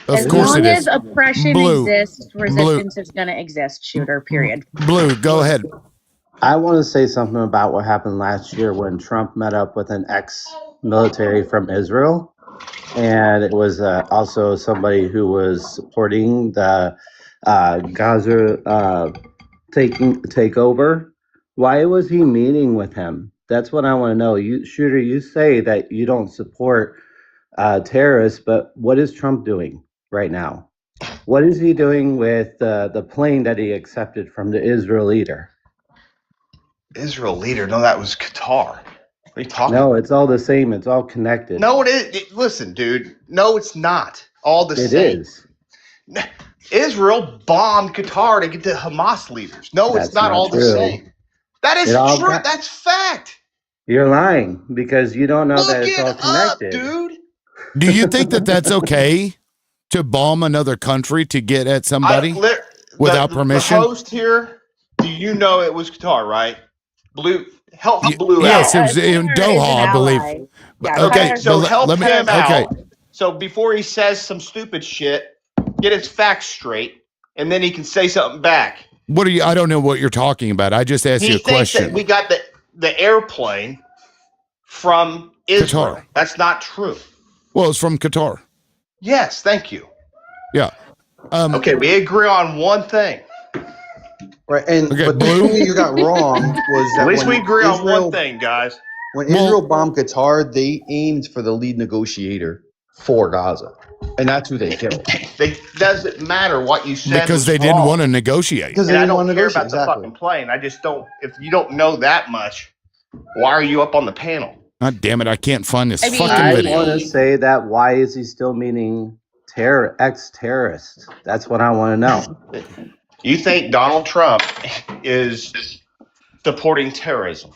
Of As course long it as is. oppression Blue. exists, resistance is going to exist. Shooter. Period. Blue, go ahead. I want to say something about what happened last year when Trump met up with an ex-military from Israel, and it was also somebody who was supporting the Gaza takeover. Why was he meeting with him? That's what I want to know. You, Shooter, you say that you don't support terrorists, but what is Trump doing right now? What is he doing with the plane that he accepted from the Israel leader? Israel leader? No, that was Qatar. What are you talking No, about? it's all the same. It's all connected. No, it is. Listen, dude. No, it's not. All the It same. is. Israel bombed Qatar to get the Hamas leaders. No, That's it's not all true. the same. That is It all true. got- That's fact. You're lying because you don't know Look that it's it all up, connected. dude. Do you think that that's okay to bomb another country to get at somebody without permission? The host here, do you know it was Qatar, right? Blue, help Blue Yes, out. it was in Qatar is Doha, an I believe. ally. But- Yeah, okay, Qatar's So but help let me. him Okay, out. So before he says some stupid shit, get his facts straight, and then he can say something back. what are you? I don't know what you're talking about. I just asked you He a thinks that question. we got the airplane from Israel. Qatar. That's not true. Well, it's from Qatar. Yes, thank you. Yeah. Okay, we agree on one thing. Right, and Okay, but the Blue? thing that you got wrong was that At least we when agree on Israel, one thing, guys. when Well- Israel bombed Qatar, they aimed for the lead negotiator for Gaza, and that's who they killed. It doesn't matter what you said Because was they didn't wrong. want to negotiate. Because they And I didn't don't want to care negotiate. about the Exactly. fucking plane. I just don't. If you don't know that much, why are you up on the panel? God damn it! I can't find this I mean, fucking I video. want to say that why is he still meeting ex-terrorists? That's what I want to know. You think Donald Trump is supporting terrorism?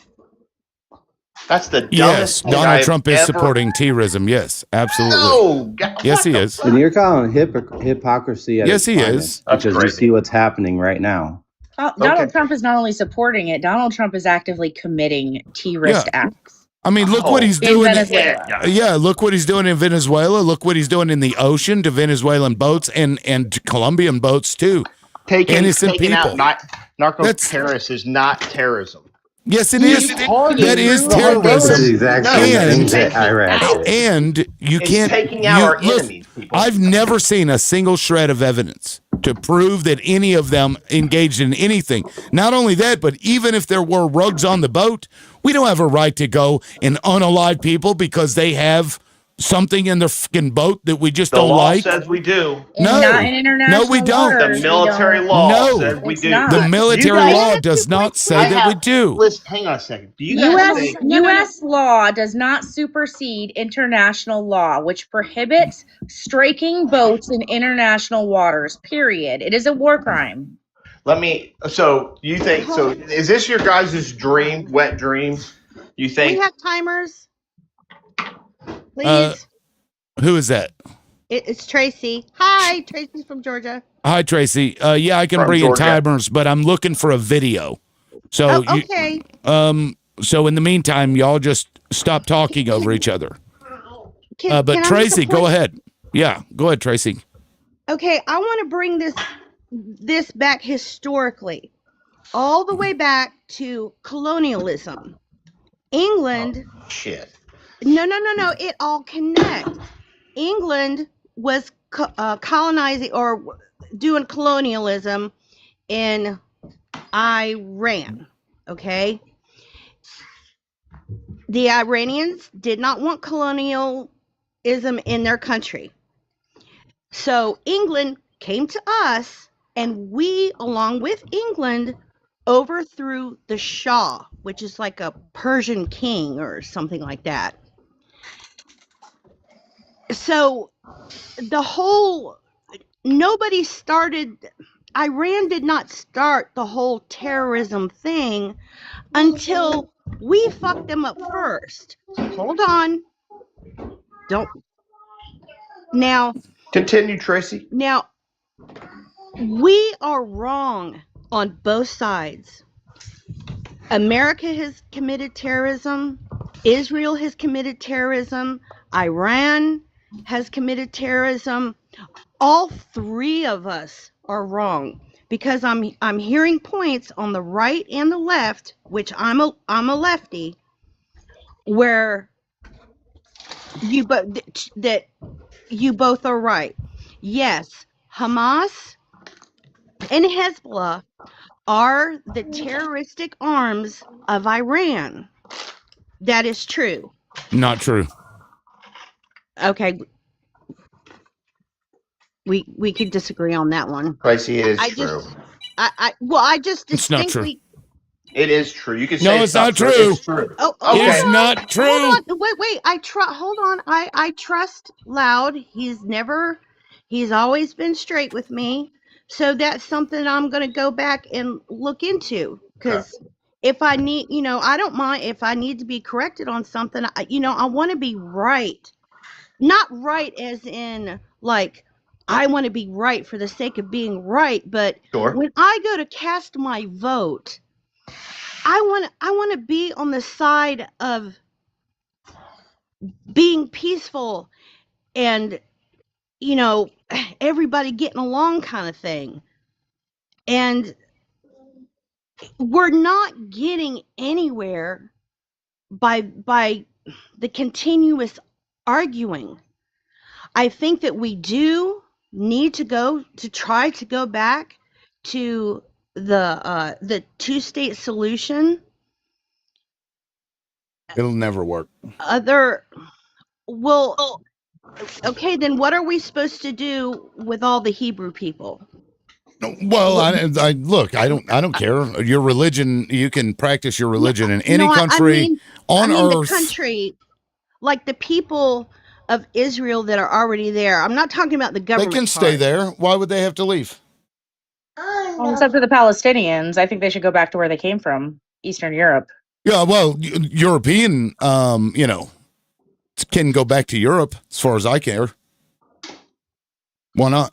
That's the Yes, dumbest thing Donald I've Trump is ever. supporting terrorism. Yes, absolutely. No, God, Yes, what he the is. fuck? And you're calling hypocrisy at Yes, its he finest is. That's because you crazy. see what's happening right now. Donald Okay. Trump is not only supporting it, Donald Trump is actively committing terrorist acts I mean, look what he's in doing. Venezuela. Yeah, look what he's doing in Venezuela. Look what he's doing in the ocean to Venezuelan boats and Colombian boats too. Innocent Taking people. out narco That's- terrorists is not terrorism. Yes, it He's is. targeting That is the whole It's the terrorism. exact No, same thing and- that Iraq out. did. And you It's can't. taking out our look, enemies, people. I've never seen a single shred of evidence to prove that any of them engaged in anything. Not only that, but even if there were rugs on the boat, we don't have a right to go and unalive people because they have something in their fucking boat that we just The don't law like. says we do. No. Not in international No, we don't. The waters, we military don't. law No. says we It's do. not. The You military guys- law does not say that we do. Listen, hang on a second. Do you guys think? U.S. law does not supersede international law, which prohibits striking boats in international waters. Period. It is a war crime. So you think? So is this your guys' dream? Wet dreams? You We think? have timers. Please. Who is that? It's Tracy. Hi, Tracy's from Georgia. Hi, Tracy. Yeah, I can From bring in Georgia. timers, but I'm looking for a video. So Okay. so in the meantime, y'all just stop talking over each other. But can I make a Tracy, go point? ahead. Yeah, go ahead, Tracy. Okay, I want to bring this back historically, all the way back to colonialism. England. Shit. No. It all connects. England was colonizing or doing colonialism in Iran. Okay. The Iranians did not want colonialism in their country. So England came to us, and we, along with England, overthrew the Shah, which is like a Persian king or something like that. So nobody started, Iran did not start the whole terrorism thing until we fucked them up first. Hold on. Don't. Now, Continue, Tracy. Now, we are wrong on both sides. America has committed terrorism. Israel has committed terrorism. Iran has committed terrorism. All three of us are wrong because I'm hearing points on the right and the left, which I'm a lefty, where you both are right. Yes, Hamas and Hezbollah are the terroristic arms of Iran. That is true. Not true. Okay. We could disagree on that one. Tracy, it is true. I just It's not true. distinctly. It is true. You can say No, it's not true. It's true. Oh, Okay. It's not true. Hold on. Wait. Hold on. I trust Loud. He's always been straight with me. So that's something I'm going to go back and look into, because if I need, I don't mind if I need to be corrected on something. I want to be right. Not right as in like I want to be right for the sake of being right, but Sure. when I go to cast my vote, I want to be on the side of being peaceful and everybody getting along kind of thing. And we're not getting anywhere by the continuous arguing. I think that we do need to try to go back to the two-state solution. It'll never work. Okay, then what are we supposed to do with all the Hebrew people? Well, I look. I don't care. Your religion. You can practice your religion in any country on earth. The country, like the people of Israel that are already there. I'm not talking about the government. They can stay there. Why would they have to leave? Well, except for the Palestinians, I think they should go back to where they came from, Eastern Europe. Yeah, well, European, can go back to Europe as far as I care. Why not?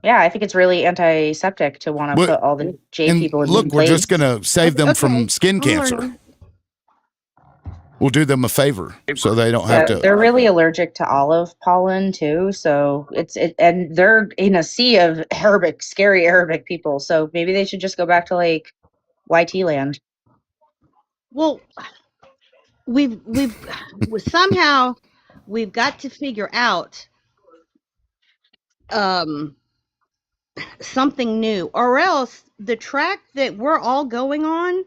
Yeah, I think it's really antiseptic to want to put all the J people in place. Look, we're just going to save them from skin cancer. We'll do them a favor so they don't have to. They're really allergic to olive pollen too, so and they're in a sea of scary Arabic people. So maybe they should just go back to like YT land. Well, we've somehow we've got to figure out something new, or else the track that we're all going on,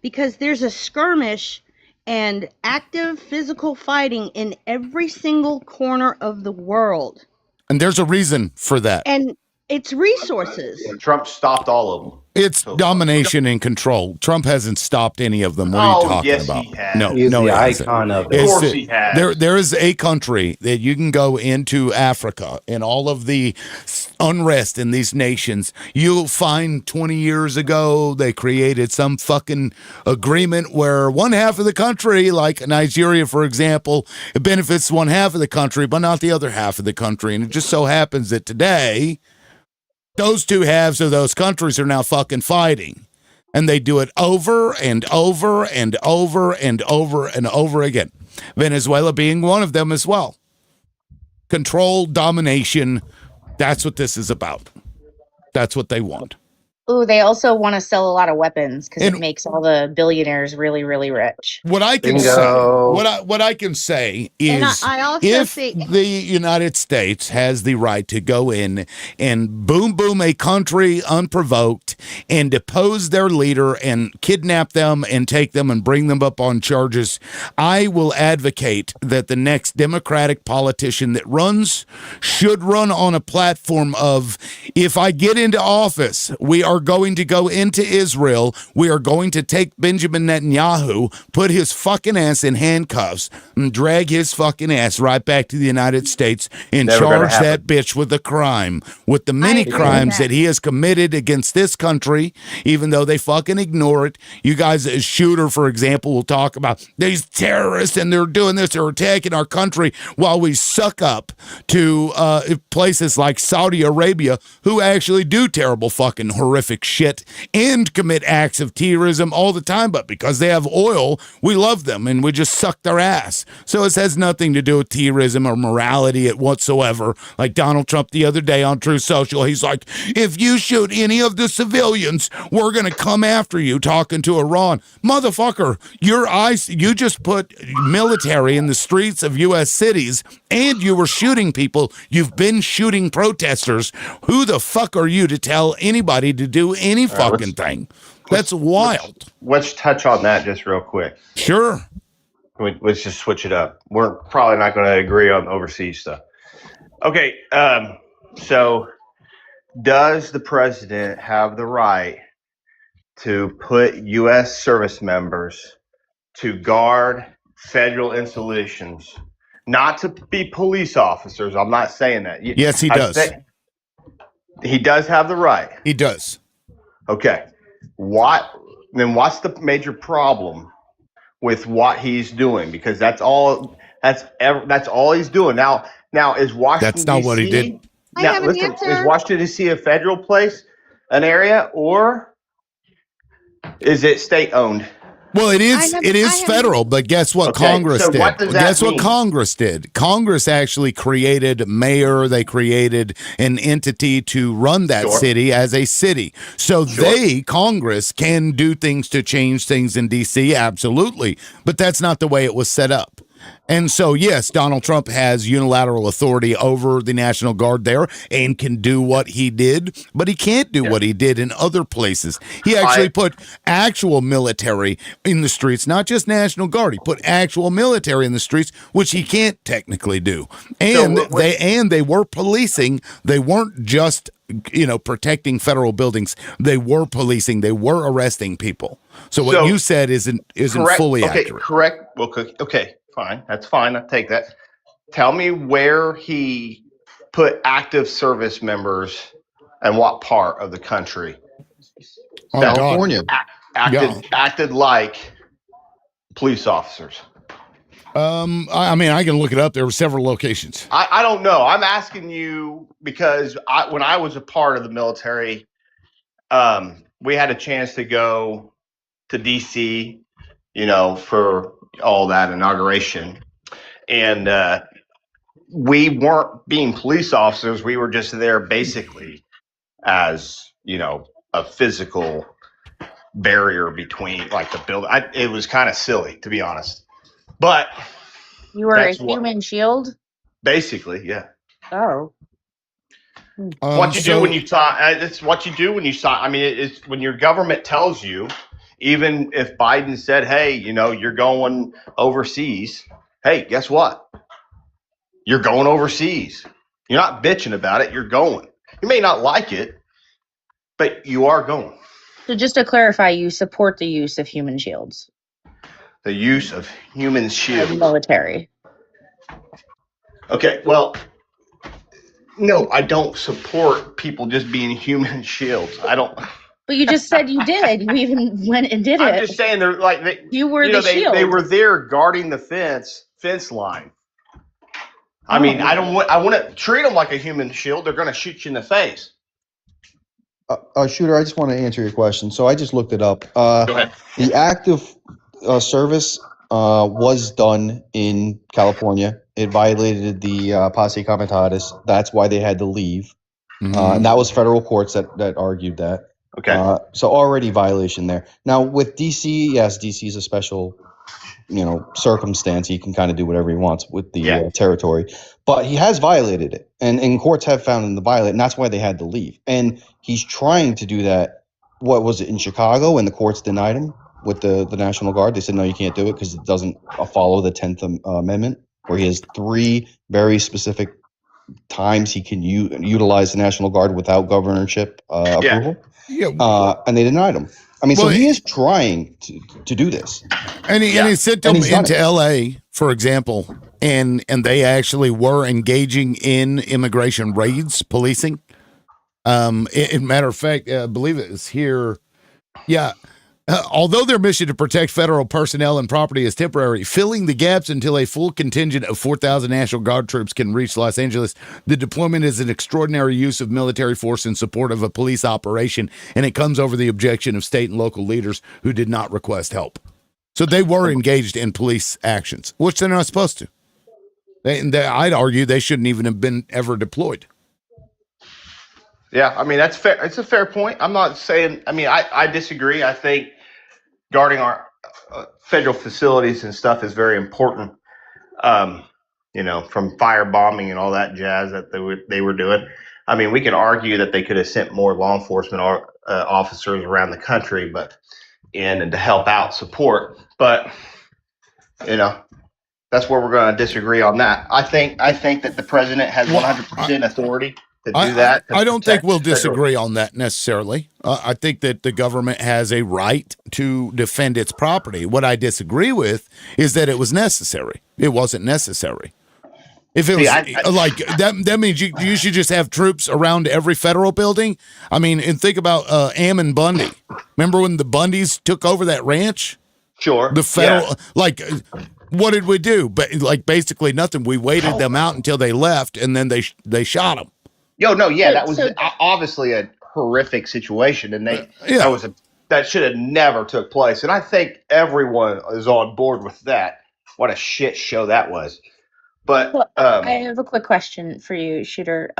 because there's a skirmish and active physical fighting in every single corner of the world. And there's a reason for that. And It's resources. Trump stopped all of them. It's domination and control. Trump hasn't stopped any of them. What are you talking yes, about? he has. No, He's no, the he hasn't. icon of Of it. course he has. There is a country that you can go into Africa and all of the unrest in these nations. You'll find 20 years ago they created some fucking agreement where one half of the country, like Nigeria, for example, it benefits one half of the country, but not the other half of the country. And it just so happens that today, those two halves of those countries are now fucking fighting. And they do it over and over and over and over and over again. Venezuela being one of them as well. Control, domination, that's what this is about. That's what they want. Ooh, they also want to sell a lot of weapons because And- it makes all the billionaires really, really rich. What I can Bingo. say, what I can say And is, I also if think the United States has the right to go in and boom a country unprovoked and depose their leader and kidnap them and take them and bring them up on charges, I will advocate that the next Democratic politician that runs should run on a platform of, if I get into office, we are going to go into Israel. We are going to take Benjamin Netanyahu, put his fucking ass in handcuffs, and drag his fucking ass right back to the United States and Never gonna charge happen. that bitch with a crime, with the many agree with crimes that. that he has committed against this country, even though they fucking ignore it. You guys, as Shooter, for example, will talk about these terrorists and they're doing this, they're attacking our country, while we suck up to places like Saudi Arabia, who actually do terrible fucking horrific shit and commit acts of terrorism all the time, but because they have oil, we love them and we just suck their ass. So it has nothing to do with terrorism or morality whatsoever. Like Donald Trump the other day on True Social, he's like, if you shoot any of the civilians, we're going to come after you, talking to Iran. Motherfucker, you just put military in the streets of U.S. cities and you were shooting people. You've been shooting protesters. Who the fuck are you to tell anybody to do any fucking thing? That's wild. Let's touch on that just real quick. Sure. Let's just switch it up. We're probably not going to agree on overseas stuff. Okay, so does the president have the right to put U.S. service members to guard federal installations, not to be police officers? I'm not saying that. Yes, he does. He does have the right. He does. Okay. What's the major problem with what he's doing? Because that's all he's doing. Now is Washington That's not DC, what he did. I now have an listen, answer. is Washington DC a federal place, an area, or is it state owned? Well, it I is have- federal, but guess what Okay, Congress so did? what does that Guess what mean? Congress did? Congress actually created a mayor. They created an entity to run that Sure. city as a city. So Congress, can do things to change things in D.C., absolutely. But that's not the way it was set up. And so, yes, Donald Trump has unilateral authority over the National Guard there and can do what he did, but he can't do what he did in other places. He actually put actual military in the streets, not just National Guard. He put actual military in the streets, which he can't technically do. And they were policing. They weren't just protecting federal buildings. They were policing. They were arresting people. So what you said isn't Correct. fully okay, accurate. Correct. Well, okay, fine. That's fine. I'll take that. Tell me where he put active service members and what part of the country Oh, that California. acted like police officers. I mean, I can look it up. There were several locations. I don't know. I'm asking you because when I was a part of the military, we had a chance to go to DC, for all that inauguration. And we weren't being police officers. We were just there basically as, a physical barrier between like the building. It was kind of silly, to be honest. But You were a that's what- human shield? basically, yeah. Oh. What you do when you sign, it's what you do when you sign. I mean, it's when your government tells you, even if Biden said, hey, you're going overseas. Hey, guess what? You're going overseas. You're not bitching about it. You're going. You may not like it, but you are going. So just to clarify, you support the use of human shields? The use of human shields. Military. Okay, well, no, I don't support people just being human shields. I don't. But you just said you did. You even went and did it. I'm just saying they're like you were the shield. They were there guarding the fence line. I mean, I want to treat them like a human shield. They're going to shoot you in the face. Shooter, I just want to answer your question. So I just looked it up. Go ahead. The active service was done in California. It violated the Posse Comitatus. That's why they had to leave. And that was federal courts that argued that. Okay. So already violation there. Now with DC, yes, DC is a special, circumstance. He can kind of do whatever he wants with the territory, but he has violated it, and courts have found him to violate, and that's why they had to leave. And he's trying to do that. What was it in Chicago? And the courts denied him with the National Guard. They said no, you can't do it because it doesn't follow the 10th Amendment, where he has 3 very specific times he can utilize the National Guard without governorship approval. And they denied him. I mean, so he is trying to do this. And he sent them into L.A., for example, and they actually were engaging in immigration raids, policing. Matter of fact, I believe it is here. Yeah. Although their mission to protect federal personnel and property is temporary, filling the gaps until a full contingent of 4,000 National Guard troops can reach Los Angeles, the deployment is an extraordinary use of military force in support of a police operation, and it comes over the objection of state and local leaders who did not request help. So they were engaged in police actions, which they're not supposed to. I'd argue they shouldn't even have been ever deployed. Yeah, I mean, that's fair. It's a fair point. I'm not saying, I disagree. I think guarding our federal facilities and stuff is very important. From firebombing and all that jazz that they were doing. I mean, we could argue that they could have sent more law enforcement officers around the country, and to help out support. But, that's where we're going to disagree on that. I think that the president has 100% authority to do that. I don't think we'll disagree on that necessarily. I think that the government has a right to defend its property. What I disagree with is that it was necessary. It wasn't necessary. If it was that means you should just have troops around every federal building. I mean, and think about Ammon Bundy. Remember when the Bundys took over that ranch? Sure. The federal, what did we do? But basically nothing. We waited them out until they left, and then they shot them. That was obviously a horrific situation, and that should have never took place. And I think everyone is on board with that. What a shit show that was. But I have a quick question for you, Shooter.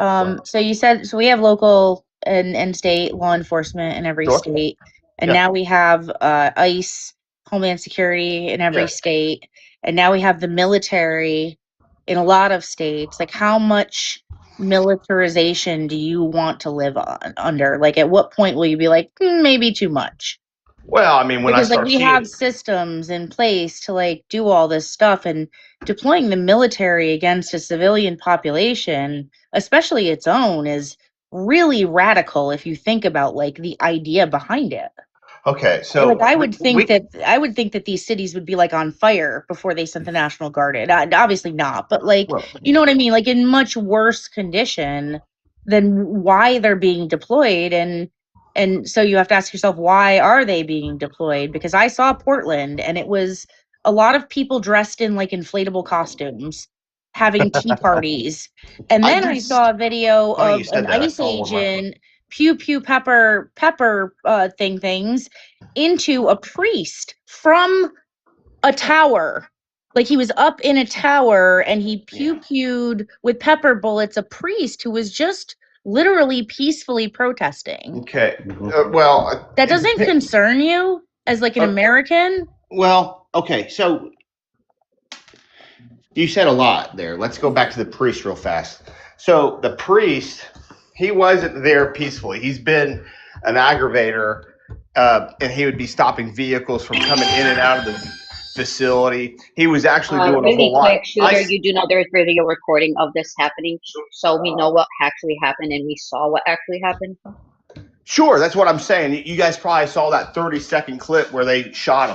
So you said we have local and state law enforcement in every state, and now we have ICE, Homeland Security in every state, and now we have the military in a lot of states. Like, how much militarization do you want to live under? Like, at what point will you be like, maybe too much? Well, I mean, because we have systems in place to do all this stuff, and deploying the military against a civilian population, especially its own, is really radical if you think about the idea behind it. Okay, so I would think that these cities would be on fire before they sent the National Guard in. Obviously not, but you know what I mean? In much worse condition than why they're being deployed, and so you have to ask yourself, why are they being deployed? Because I saw Portland, and it was a lot of people dressed in inflatable costumes having tea parties, and then I saw a video of an ICE agent pew pew pepper things into a priest from a tower. He was up in a tower, and he pew pewed with pepper bullets a priest who was just literally peacefully protesting. Okay. That doesn't concern you as an American? Well, okay. So you said a lot there. Let's go back to the priest real fast. So the priest, he wasn't there peacefully. He's been an aggravator, and he would be stopping vehicles from coming in and out of facility. He was actually doing a Really whole lot. quick, Shooter, you do know there's video recording of this happening, so we know what actually happened and we saw what actually happened. Sure, that's what I'm saying. You guys probably saw that 30-second clip where they shot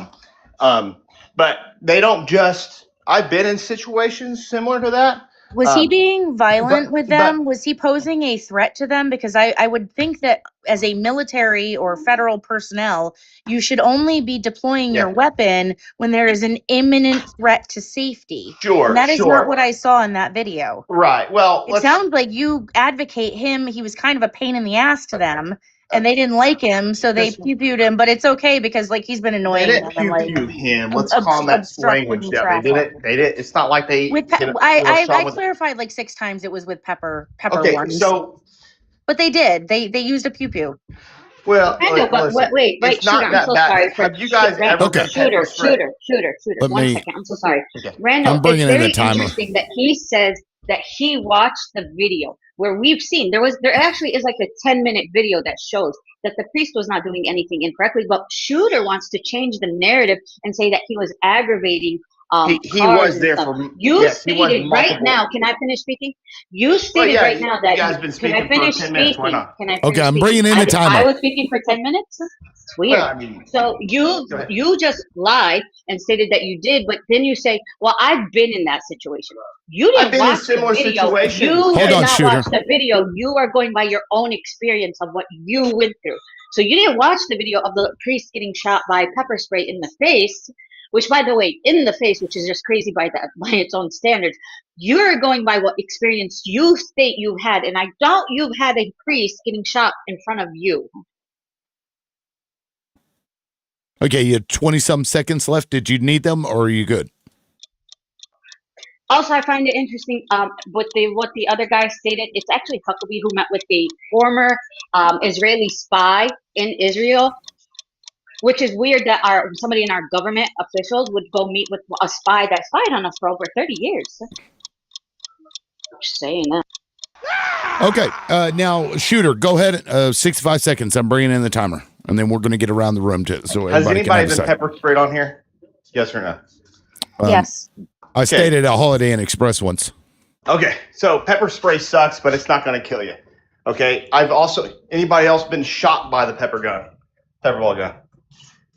him. But they don't just. I've been in situations similar to that. Was he being violent with them? but- Was he posing a threat to them? Because I would think that as a military or federal personnel, you should only be deploying your weapon when there is an imminent threat to safety. Sure, And that is sure. not what I saw in that video. Right. Well, It sounds like you advocate him. He was kind of a pain in the ass to them, and they didn't like him, so they pew-pewed him. But it's okay because like he's been annoying They didn't them. And, like, pew him. Let's calm that obstructing language down. They traffic. didn't. It's not like they. With I clarified like 6 times it was with pepper Okay, ones. so but they did. They used a pew pew. Well, I know, but wait, it's Shooter, not I'm that so bad. sorry. Have you guys ever been pepper sprayed? Shooter. Let One me- second, I'm so sorry. Randall, I'm bringing it's in very the timer. interesting that he says that he watched the video where we've seen there actually is like a 10-minute video that shows that the priest was not doing anything incorrectly, but Shooter wants to change the narrative and say that he was aggravating He cars was and there stuff. for. You Yes, he was stated right multiple- now, can I finish speaking? You stated yeah, right you- now that you guys been can speaking I for finish 10 speaking? minutes, why not? Can I Okay, I'm finish bringing speaking? in the timer. I was speaking for 10 minutes? It's weird. Well, I mean, So you just lied and stated that you did, but then you say, "Well, I've been in that situation." You I've didn't been in watch the similar video. situations. You Hold did on, not Shooter. watch the video. You are going by your own experience of what you went through. So you didn't watch the video of the priest getting shot by pepper spray in the face, which, by the way, in the face, which is just crazy by its own standards. You're going by what experience you state you've had, and I doubt you've had a priest getting shot in front of you. Okay, you had 20-some seconds left. Did you need them, or are you good? Also, I find it interesting what the other guy stated. It's actually Huckabee who met with the former Israeli spy in Israel, which is weird that somebody in our government officials would go meet with a spy that spied on us for over 30 years. Just saying that. Okay, now, Shooter, go ahead. 65 seconds. I'm bringing in the timer, and then we're going to get around the room too. So Has everybody can anybody have a been say. pepper sprayed on here? Yes or no? Yes. I stayed at a Holiday Inn Express once. Okay, so pepper spray sucks, but it's not going to kill you. Okay, anybody else been shot by the pepperball gun?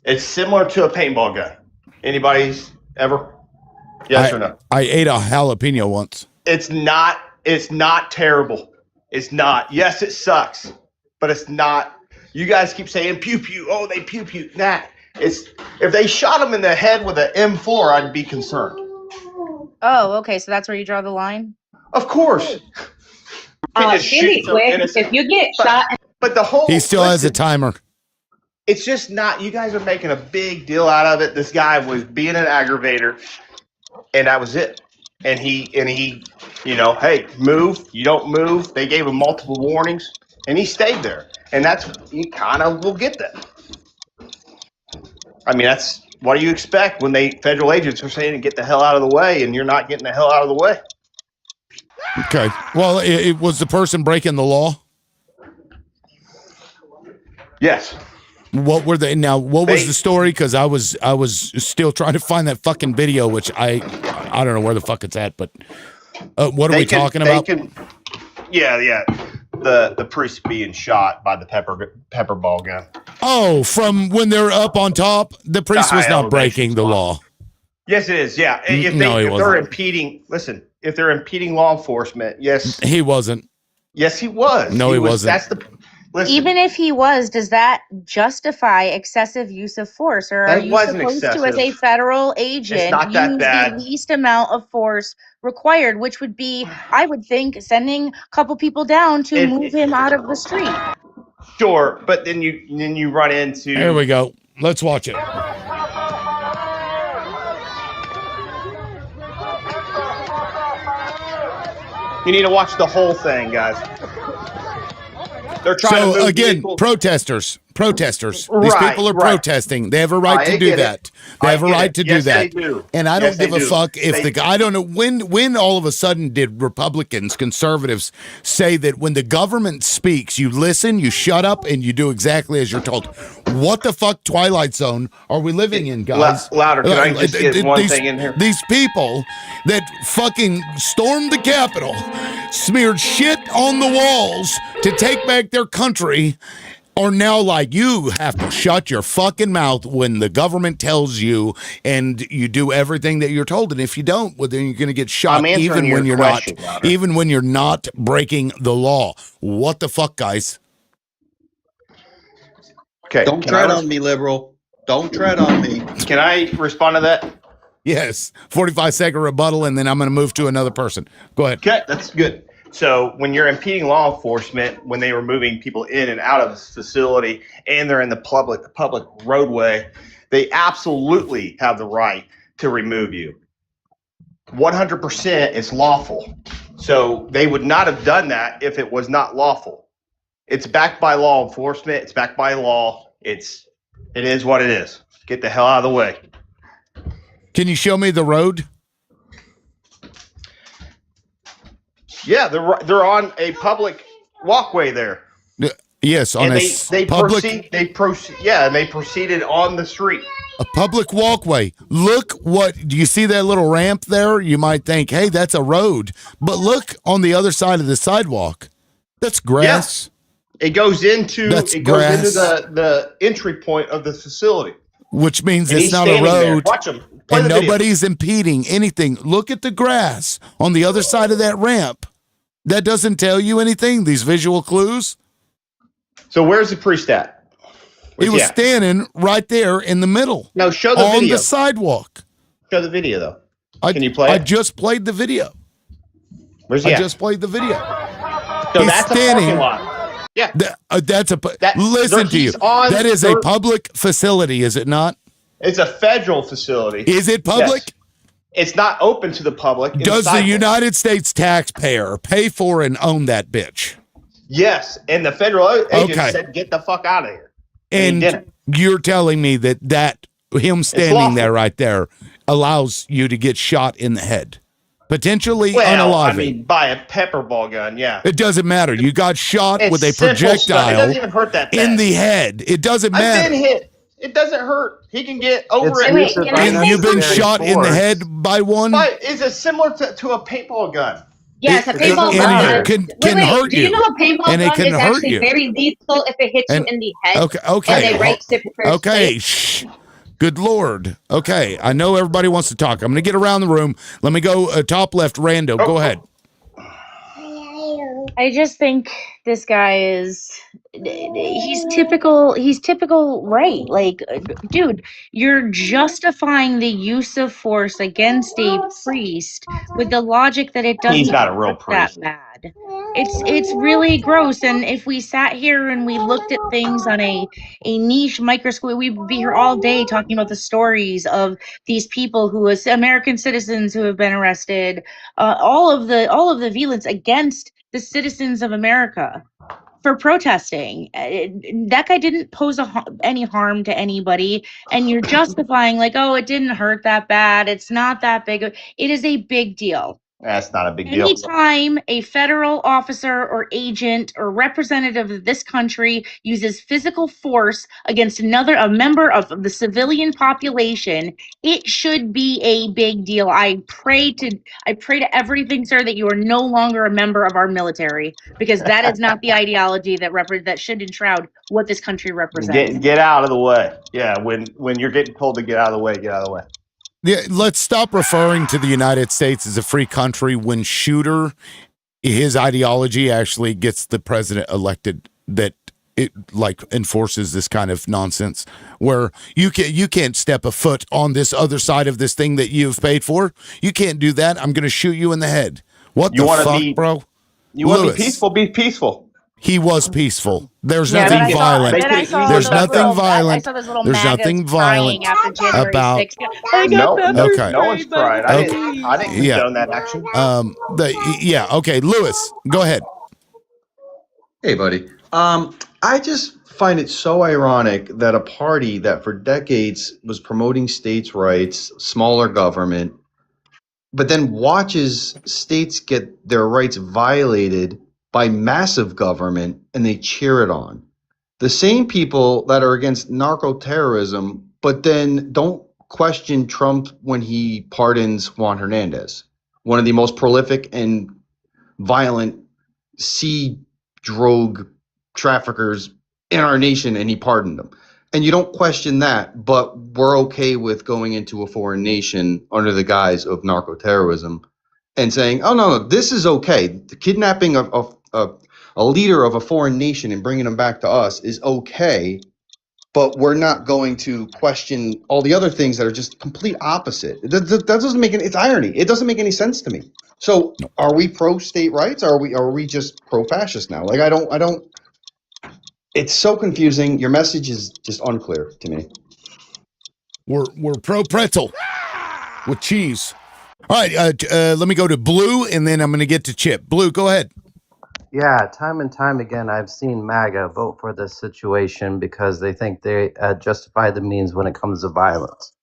It's similar to a paintball gun. Anybody's ever? Yes or no? I ate a jalapeno once. It's not terrible. It's not. Yes, it sucks, but it's not. You guys keep saying pew pew. Oh, they pew pew. Nah, if they shot him in the head with an M4, I'd be concerned. Oh, okay. So that's where you draw the line? Of course. Really quick, if you get shot, but the whole He still has a timer. It's just not. You guys are making a big deal out of it. This guy was being an aggravator, and that was it. And he, hey, move. You don't move. They gave him multiple warnings, and he stayed there. And you kind of will get that. I mean, that's what do you expect when federal agents are saying to get the hell out of the way, and you're not getting the hell out of the way. Okay. Well, it was the person breaking the law. Yes. What were they? Now, what was the story? Because I was still trying to find that fucking video, which I don't know where the fuck it's at. But what are we talking about? Yeah. The priest being shot by the pepper ball gun. Oh, from when they're up on top, the priest was not breaking the law. Yes, it is. Yeah, if they're impeding, listen. If they're impeding law enforcement, yes, he wasn't. Yes, he was. No, he wasn't. That's the. Listen, Even if he was, does that justify excessive use of force, or are you supposed to, as a federal agent, use the least amount of force required, which would be, I would think, sending a couple people down to move him out of the street? Sure, but then you run into. Here we go. Let's watch it. You need to watch the whole thing, guys. They're trying to move again, vehicles. protesters. These people are protesting. They have a right to do that. They have a right to do that. And I don't give a fuck if I don't know when all of a sudden did Republicans, conservatives say that when the government speaks, you listen, you shut up, and you do exactly as you're told. What the fuck Twilight Zone are we living in, guys? Louder, can I just get one thing in here? These people that fucking stormed the Capitol, smeared shit on the walls to take back their country, are now like, you have to shut your fucking mouth when the government tells you, and you do everything that you're told. And if you don't, well, then you're going to get shot, even when you're not breaking the law. What the fuck, guys? Okay, don't tread on me, liberal. Don't tread on me. Can I respond to that? Yes, 45-second rebuttal, and then I'm going to move to another person. Go ahead. Okay, that's good. So when you're impeding law enforcement, when they were moving people in and out of this facility, and they're in the public roadway, they absolutely have the right to remove you. 100% it's lawful. So they would not have done that if it was not lawful. It's backed by law enforcement. It's backed by law. It is what it is. Get the hell out of the way. Can you show me the road? Yeah, they're on a public walkway there. Yes, on and they proceeded on the street. A public walkway. Look do you see that little ramp there? You might think, hey, that's a road. But look on the other side of the sidewalk. That's grass. Yeah. It goes into the entry point of the facility. Which means it's not a road. There. Watch him. And nobody's impeding anything. Look at the grass on the other side of that ramp. That doesn't tell you anything, these visual clues. So where's the priest at? He was standing right there in the middle. No, show the video. On the sidewalk. Show the video, though. Can you play it? I just played the video. Where's he at? I just played the video. So that's standing, a parking lot. Yeah. Listen to you. That is a public facility, is it not? It's a federal facility. Is it public? Yes. It's not open to the public. Does the United States taxpayer pay for and own that bitch? Yes. And the federal agent said, get the fuck out of here. And you're telling me that him standing there right there allows you to get shot in the head. Potentially unalive. I mean, by a pepper ball gun, yeah. It doesn't matter. You got shot with a projectile it doesn't even hurt that bad. in the head. It doesn't matter. I've been hit. It doesn't hurt. He can get over it. And you've been shot in the head by one? Is it similar to a paintball gun? Yes, a paintball gun can hurt you. Do you know a paintball gun is actually very lethal if it hits you in the head? Okay. And they right tip first. Okay. Shh. Good Lord. Okay. I know everybody wants to talk. I'm going to get around the room. Let me go top left, Rando. Go ahead. I just think this guy he's typical right. Like, dude, you're justifying the use of force against a priest with the logic that it doesn't He's not a real priest. that bad. It's really gross. And if we sat here and we looked at things on a niche microscope, we'd be here all day talking about the stories of these people who are American citizens who have been arrested, all of the violence against the citizens of America for protesting. That guy didn't pose any harm to anybody, and you're justifying like, oh, it didn't hurt that bad. It's not that big. It is a big deal. That's not a big deal. Anytime a federal officer or agent or representative of this country uses physical force against a member of the civilian population, it should be a big deal. I pray to everything, sir, that you are no longer a member of our military, because that is not the ideology that should enshroud what this country represents. Get out of the way. Yeah, when you're getting told to get out of the way, get out of the way. Yeah, let's stop referring to the United States as a free country when Shooter, his ideology actually gets the president elected that it like enforces this kind of nonsense where you can't step a foot on this other side of this thing that you've paid for. You can't do that. I'm going to shoot you in the head. What the fuck, bro? You want to be peaceful? Be peaceful. He was peaceful. There's nothing violent. There's nothing violent. There's nothing violent about. No one's crying. I didn't condone that action. Okay, Lewis, go ahead. Hey, buddy. I just find it so ironic that a party that for decades was promoting states' rights, smaller government, but then watches states get their rights violated by massive government and they cheer it on. The same people that are against narco terrorism, but then don't question Trump when he pardons Juan Hernandez, one of the most prolific and violent sea drogue traffickers in our nation, and he pardoned them. And you don't question that, but we're okay with going into a foreign nation under the guise of narco terrorism and saying, oh, no, this is okay. The kidnapping of a leader of a foreign nation and bringing them back to us is okay, but we're not going to question all the other things that are just complete opposite. That doesn't make any, it's irony. It doesn't make any sense to me. So are we pro state rights? Or are we just pro fascist now? Like, I don't, it's so confusing. Your message is just unclear to me. We're pro pretzel with cheese. All right, let me go to Blue, and then I'm going to get to Chip. Blue, go ahead. Yeah, time and time again, I've seen MAGA vote for this situation because they think they justify the means when it comes to violence.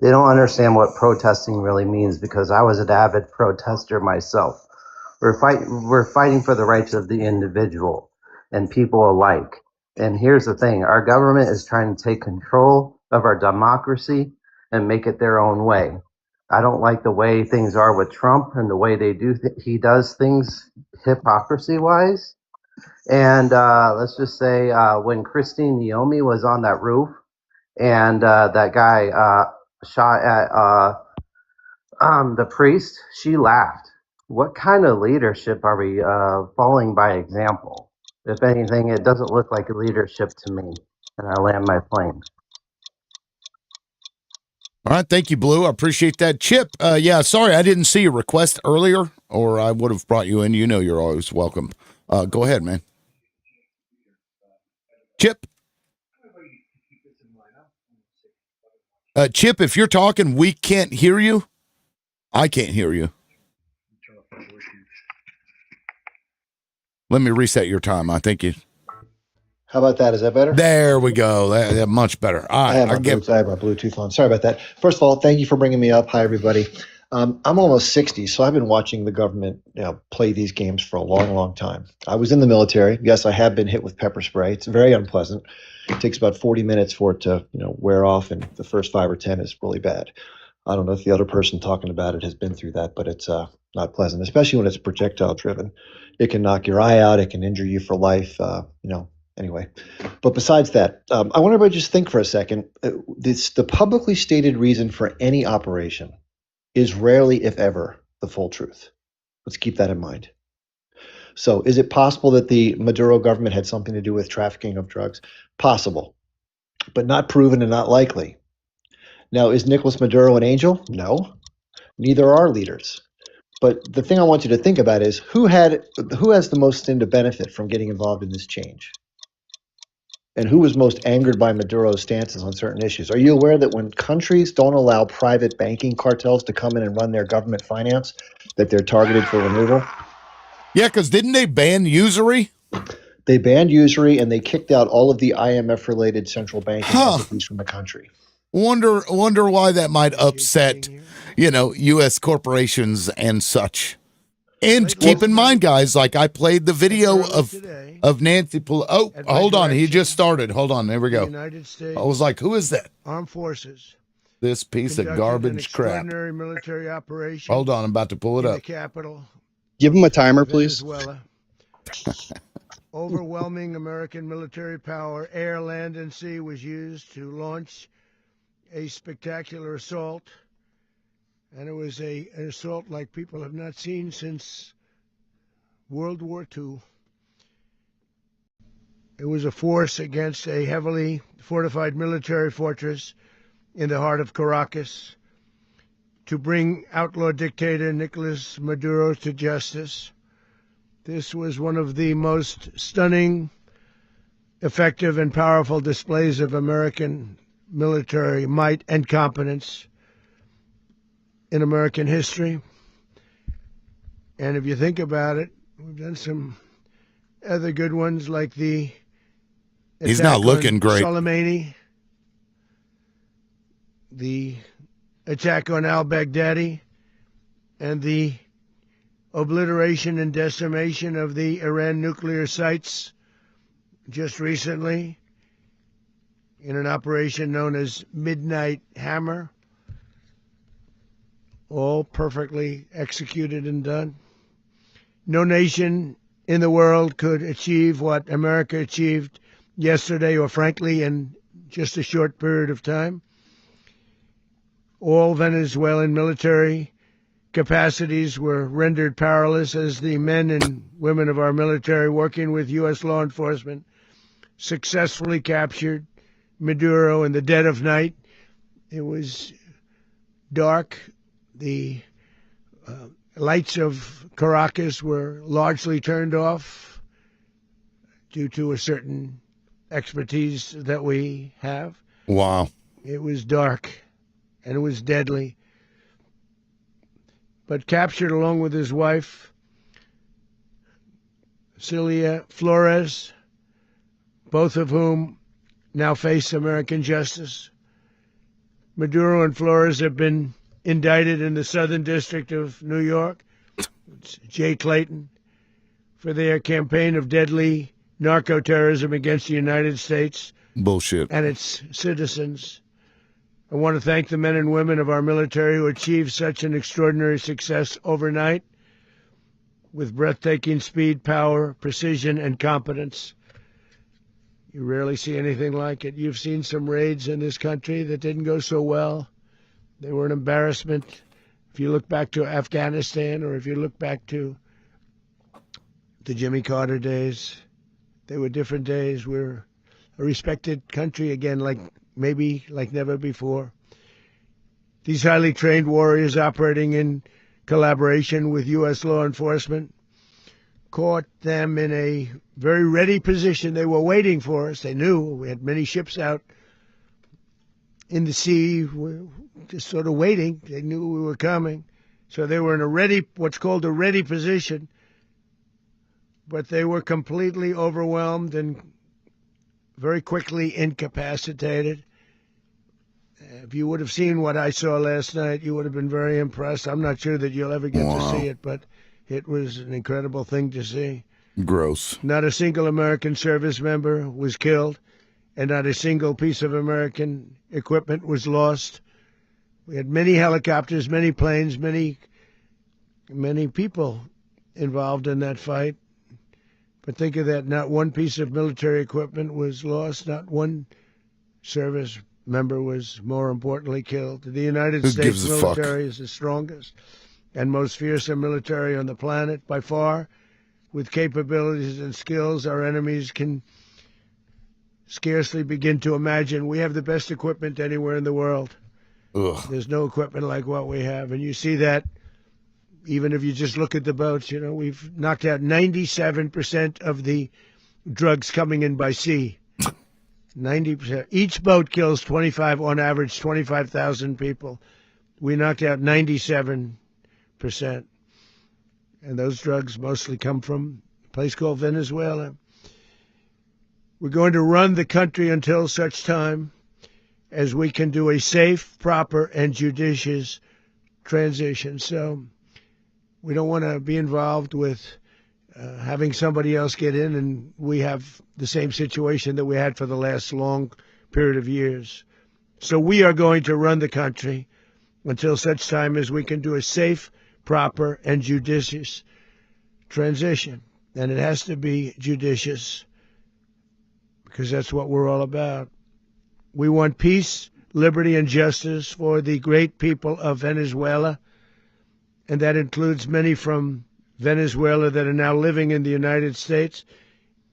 They don't understand what protesting really means because I was an avid protester myself. We're fighting for the rights of the individual and people alike. And here's the thing, our government is trying to take control of our democracy and make it their own way. I don't like the way things are with Trump and the way they he does things hypocrisy wise. And let's just say when Christine Naomi was on that roof and that guy shot at the priest, she laughed. What kind of leadership are we following by example? If anything, it doesn't look like leadership to me. And I land my plane. All right, thank you, Blue. I appreciate that. Chip, yeah, sorry I didn't see your request earlier, or I would have brought you in. You know you're always welcome. Go ahead, man. Chip? Chip, if you're talking, we can't hear you. I can't hear you. Let me reset your time. I think you... How about that? Is that better? There we go. That much better. All right. I have my Bluetooth on. Sorry about that. First of all, thank you for bringing me up. Hi, everybody. I'm almost 60, so I've been watching the government play these games for a long, long time. I was in the military. Yes, I have been hit with pepper spray. It's very unpleasant. It takes about 40 minutes for it to wear off, and the first 5 or 10 is really bad. I don't know if the other person talking about it has been through that, but it's not pleasant, especially when it's projectile driven. It can knock your eye out. It can injure you for life. Anyway, but besides that, I want everybody to just think for a second. The publicly stated reason for any operation is rarely, if ever, the full truth. Let's keep that in mind. So is it possible that the Maduro government had something to do with trafficking of drugs? Possible, but not proven and not likely. Now, is Nicolas Maduro an angel? No, neither are leaders. But the thing I want you to think about is who has the most stand to benefit from getting involved in this change? And who was most angered by Maduro's stances on certain issues? Are you aware that when countries don't allow private banking cartels to come in and run their government finance, that they're targeted for removal? Yeah, because didn't they ban usury? They banned usury and they kicked out all of the IMF-related central banking entities from the country. Wonder why that might upset, U.S. corporations and such. And keep in mind, guys, like I played the video of Nancy Pelosi. Oh, hold on. He just started. Hold on. There we go. I was like, who is that? Armed Forces. This piece of garbage crap. Extraordinary military operation. Hold on. I'm about to pull it in up. The capital. Give him a timer, please. Venezuela. Overwhelming American military power, air, land, and sea, was used to launch a spectacular assault. And it was an assault like people have not seen since World War II. It was a force against a heavily fortified military fortress in the heart of Caracas to bring outlaw dictator Nicolas Maduro to justice. This was one of the most stunning, effective, and powerful displays of American military might and competence in American history. And if you think about it, we've done some other good ones like the He's not looking great. Soleimani, the attack on al-Baghdadi, and the obliteration and decimation of the Iran nuclear sites just recently in an operation known as Midnight Hammer, all perfectly executed and done. No nation in the world could achieve what America achieved yesterday, or frankly, in just a short period of time. All Venezuelan military capacities were rendered powerless as the men and women of our military, working with U.S. law enforcement, successfully captured Maduro in the dead of night. It was dark. The lights of Caracas were largely turned off due to a certain expertise that we have. Wow. It was dark and it was deadly. But captured along with his wife, Celia Flores, both of whom now face American justice. Maduro and Flores have been indicted in the Southern District of New York, Jay Clayton, for their campaign of deadly narco-terrorism against the United States Bullshit. and its citizens. I want to thank the men and women of our military who achieved such an extraordinary success overnight with breathtaking speed, power, precision, and competence. You rarely see anything like it. You've seen some raids in this country that didn't go so well. They were an embarrassment. If you look back to Afghanistan, or if you look back to the Jimmy Carter days, they were different days. We're a respected country again, like never before. These highly trained warriors operating in collaboration with U.S. law enforcement caught them in a very ready position. They were waiting for us. They knew we had many ships out in the sea, just sort of waiting. They knew we were coming. So they were in what's called a ready position, but they were completely overwhelmed and very quickly incapacitated. If you would have seen what I saw last night, you would have been very impressed. I'm not sure that you'll ever get to see it, but it was an incredible thing to see. Gross. Not a single American service member was killed, and not a single piece of American equipment was lost. We had many helicopters, many planes, many people involved in that fight. But think of that, not one piece of military equipment was lost, not one service member was, more importantly, killed. The United States military is the strongest and most fearsome military on the planet by far, with capabilities and skills our enemies can scarcely begin to imagine. We have the best equipment anywhere in the world. Ugh. There's no equipment like what we have, and you see that even if you just look at the boats. You know, we've knocked out 97% of the drugs coming in by sea. 90%. Each boat kills on average 25,000 people. We knocked out 97%. And those drugs mostly come from a place called Venezuela. We're going to run the country until such time as we can do a safe, proper, and judicious transition. So we don't want to be involved with having somebody else get in, and we have the same situation that we had for the last long period of years. So we are going to run the country until such time as we can do a safe, proper, and judicious transition. And it has to be judicious, because that's what we're all about. We want peace, liberty, and justice for the great people of Venezuela, and that includes many from Venezuela that are now living in the United States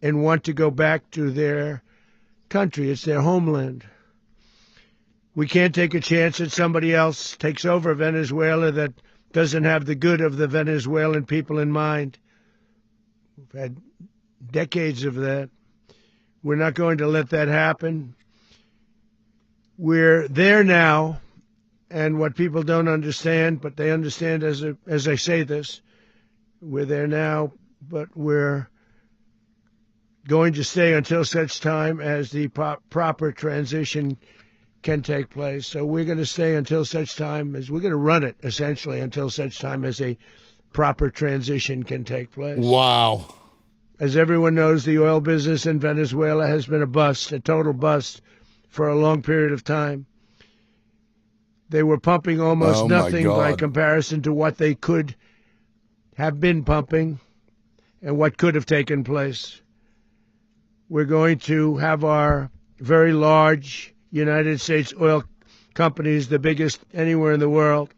and want to go back to their country. It's their homeland. We can't take a chance that somebody else takes over Venezuela that doesn't have the good of the Venezuelan people in mind. We've had decades of that. We're not going to let that happen. We're there now, and what people don't understand, but they understand as I say this, we're there now, but we're going to stay until such time as the proper transition can take place. So we're going to stay until such time as we're going to run it, essentially, until such time as a proper transition can take place. Wow. As everyone knows, the oil business in Venezuela has been a bust, a total bust, for a long period of time. They were pumping almost nothing by comparison to what they could have been pumping and what could have taken place. We're going to have our very large United States oil companies, the biggest anywhere in the world,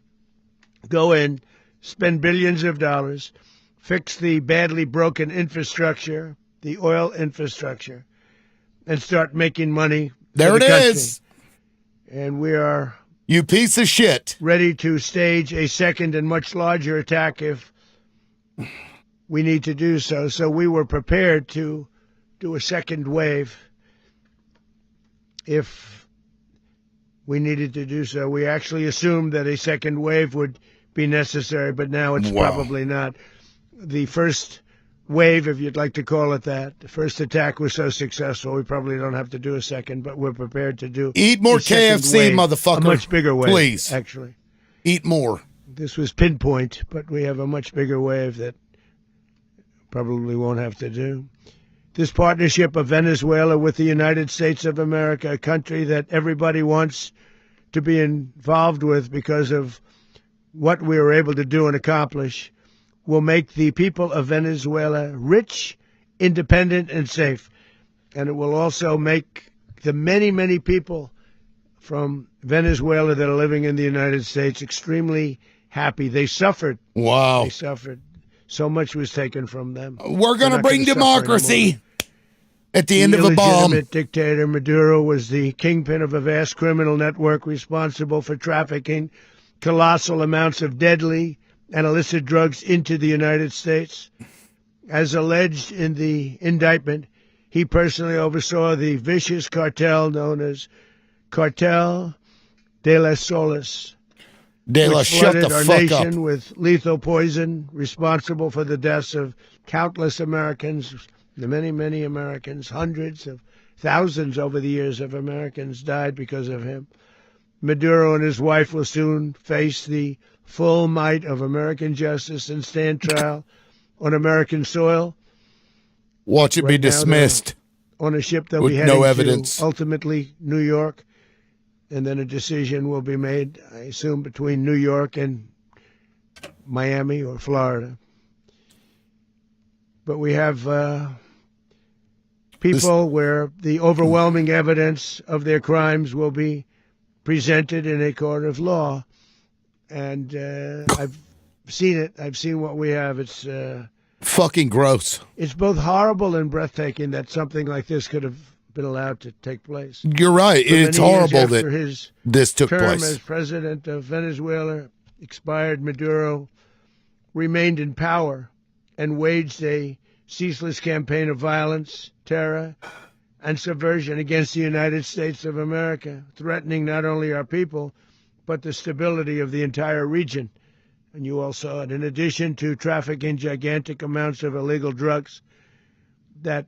go in, spend billions of dollars, fix the badly broken infrastructure, the oil infrastructure, and start making money. There it is. And we are, you piece of shit, ready to stage a second and much larger attack if we need to do so. So we were prepared to do a second wave if we needed to do so. We actually assumed that a second wave would be necessary, but now it's probably not. The first wave, if you'd like to call it that, the first attack was so successful, we probably don't have to do a second, but we're prepared to do. Eat more KFC, wave, motherfucker. A much bigger wave, please. Actually, eat more. This was pinpoint, but we have a much bigger wave that probably won't have to do. This partnership of Venezuela with the United States of America, a country that everybody wants to be involved with because of what we were able to do and accomplish, will make the people of Venezuela rich, independent, and safe. And it will also make the many, many people from Venezuela that are living in the United States extremely happy. They suffered. Wow. They suffered. So much was taken from them. We're going to bring democracy at the end of a bomb. The illegitimate dictator Maduro was the kingpin of a vast criminal network responsible for trafficking colossal amounts of deadly and illicit drugs into the United States. As alleged in the indictment, he personally oversaw the vicious cartel known as Cartel de las Solas, which flooded our nation with lethal poison, responsible for the deaths of countless Americans, many, many Americans. Hundreds of thousands over the years of Americans died because of him. Maduro and his wife will soon face the full might of American justice and stand trial on American soil. Watch it be dismissed. On a ship that with we heading no evidence. To ultimately New York, and then a decision will be made, I assume, between New York and Miami or Florida. But we have people where the overwhelming evidence of their crimes will be presented in a court of law. And I've seen it. I've seen what we have. It's fucking gross. It's both horrible and breathtaking that something like this could have been allowed to take place. You're right. It's horrible that his this took term place. As president of Venezuela expired, Maduro remained in power and waged a ceaseless campaign of violence, terror, and subversion against the United States of America, threatening not only our people, but the stability of the entire region. And you all saw it. In addition to trafficking gigantic amounts of illegal drugs that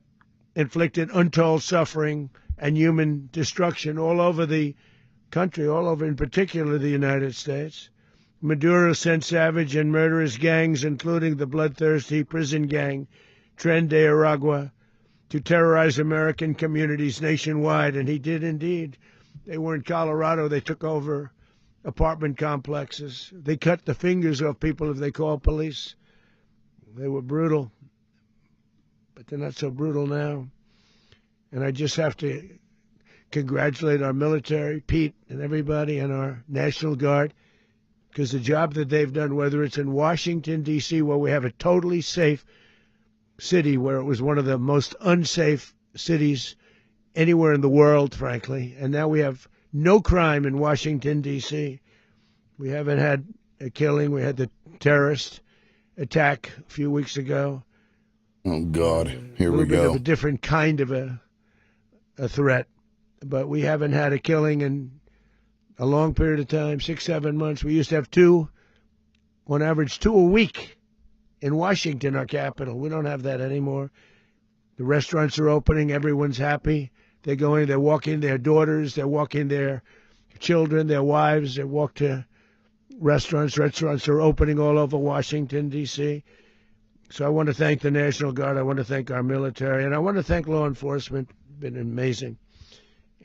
inflicted untold suffering and human destruction all over the country, all over in particular the United States, Maduro sent savage and murderous gangs, including the bloodthirsty prison gang Tren de Aragua, to terrorize American communities nationwide. And he did indeed. They were in Colorado. They took over apartment complexes. They cut the fingers off people if they called police. They were brutal, but they're not so brutal now. And I just have to congratulate our military, Pete and everybody, and our National Guard, because the job that they've done, whether it's in Washington, D.C., where we have a totally safe city, where it was one of the most unsafe cities anywhere in the world, frankly, and now we have no crime in Washington, D.C. We haven't had a killing. We had the terrorist attack a few weeks ago. Oh, God. Here we A little bit go. of a different kind of a threat. But we haven't had a killing in a long period of time, 6-7 months. We used to have on average two a week in Washington, our capital. We don't have that anymore. The restaurants are opening. Everyone's happy. They're going. They're walking their daughters. They're walking their children, their wives. They walk to restaurants. Restaurants are opening all over Washington, D.C. So I want to thank the National Guard. I want to thank our military. And I want to thank law enforcement. Been amazing.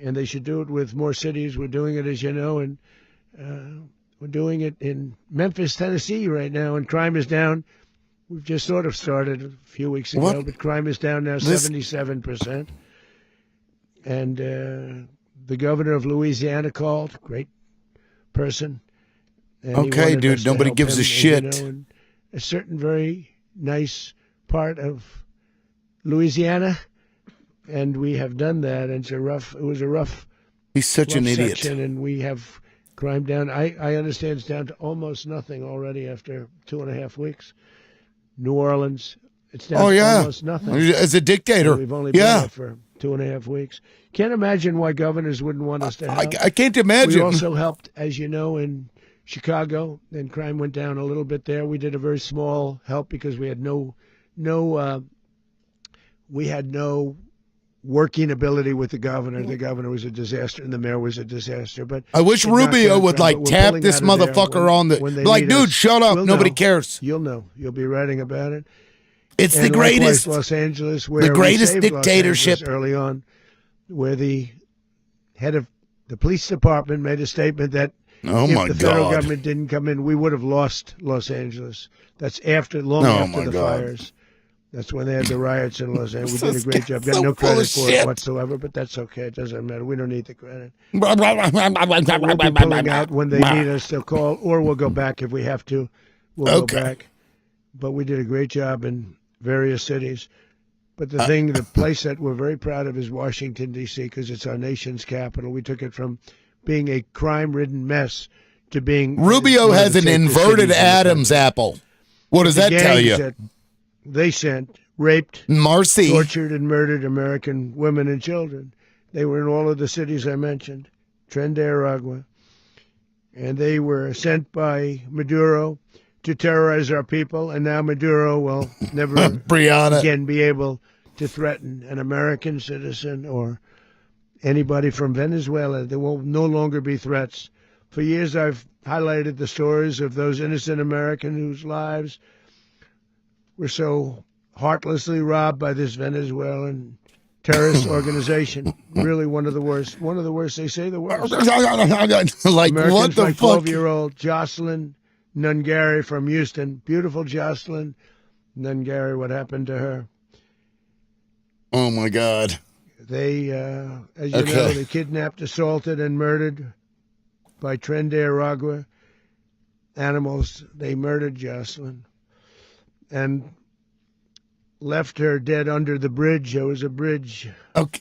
And they should do it with more cities. We're doing it, as you know, and we're doing it in Memphis, Tennessee right now, and crime is down. We've just sort of started a few weeks ago, but crime is down now 77%. And the governor of Louisiana called, great person. And okay, dude, nobody gives a shit. In a certain very nice part of Louisiana, and we have done that. And it was a rough. He's such an idiot. Section, and we have crime down. I understand it's down to almost nothing already after 2.5 weeks. New Orleans, it's down to almost nothing. As a dictator. And we've only been there for 2.5 weeks. Can't imagine why governors wouldn't want us to help. I can't imagine. We also helped, as you know, in Chicago, and crime went down a little bit there. We did a very small help because we had no working ability with the governor. The governor was a disaster, and the mayor was a disaster. But I wish Rubio would tap this motherfucker on the like, dude, shut up. Nobody cares. You'll know. You'll be writing about it. It's the greatest. Los Angeles, where the greatest dictatorship early on, where the head of the police department made a statement that if the federal government didn't come in, we would have lost Los Angeles. That's long after the fires. That's when they had the riots in Los Angeles. We did a great job. Got no credit for it whatsoever, but that's okay. It doesn't matter. We don't need the credit. We'll be pulling out when they need us. They'll call, or we'll go back if we have to. We'll go back. But we did a great job in various cities. But the place that we're very proud of is Washington, D.C., because it's our nation's capital. We took it from being a crime-ridden mess to being... Rubio has an inverted Adam's apple. What does that tell you? They sent, raped, tortured, and murdered American women and children. They were in all of the cities I mentioned, Tren de Aragua. And they were sent by Maduro to terrorize our people. And now Maduro will never again be able to threaten an American citizen or anybody from Venezuela. There will no longer be threats. For years I've highlighted the stories of those innocent Americans whose lives were so heartlessly robbed by this Venezuelan terrorist organization. Really one of the worst. One of the worst, they say the worst. Like, Americans what the like fuck? 12-year-old Jocelyn Nungary from Houston. Beautiful Jocelyn Nungary, what happened to her? Oh, my God. They, as you know, they kidnapped, assaulted, and murdered by Tren de Aragua animals. They murdered Jocelyn and left her dead under the bridge. There was a bridge. Okay.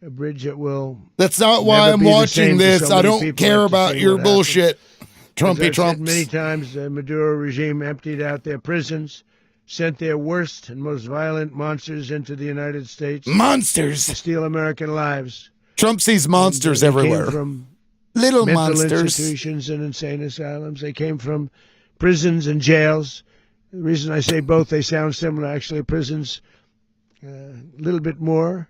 A bridge that will... That's not why I'm watching this. I don't care about your bullshit. Trumpy Trumps. Many times, the Maduro regime emptied out their prisons, sent their worst and most violent monsters into the United States. Monsters! To steal American lives. Trump sees monsters everywhere. Came from little mental monsters. Institutions and insane asylums. They came from prisons and jails. The reason I say both, they sound similar. Actually, prisons, a little bit more.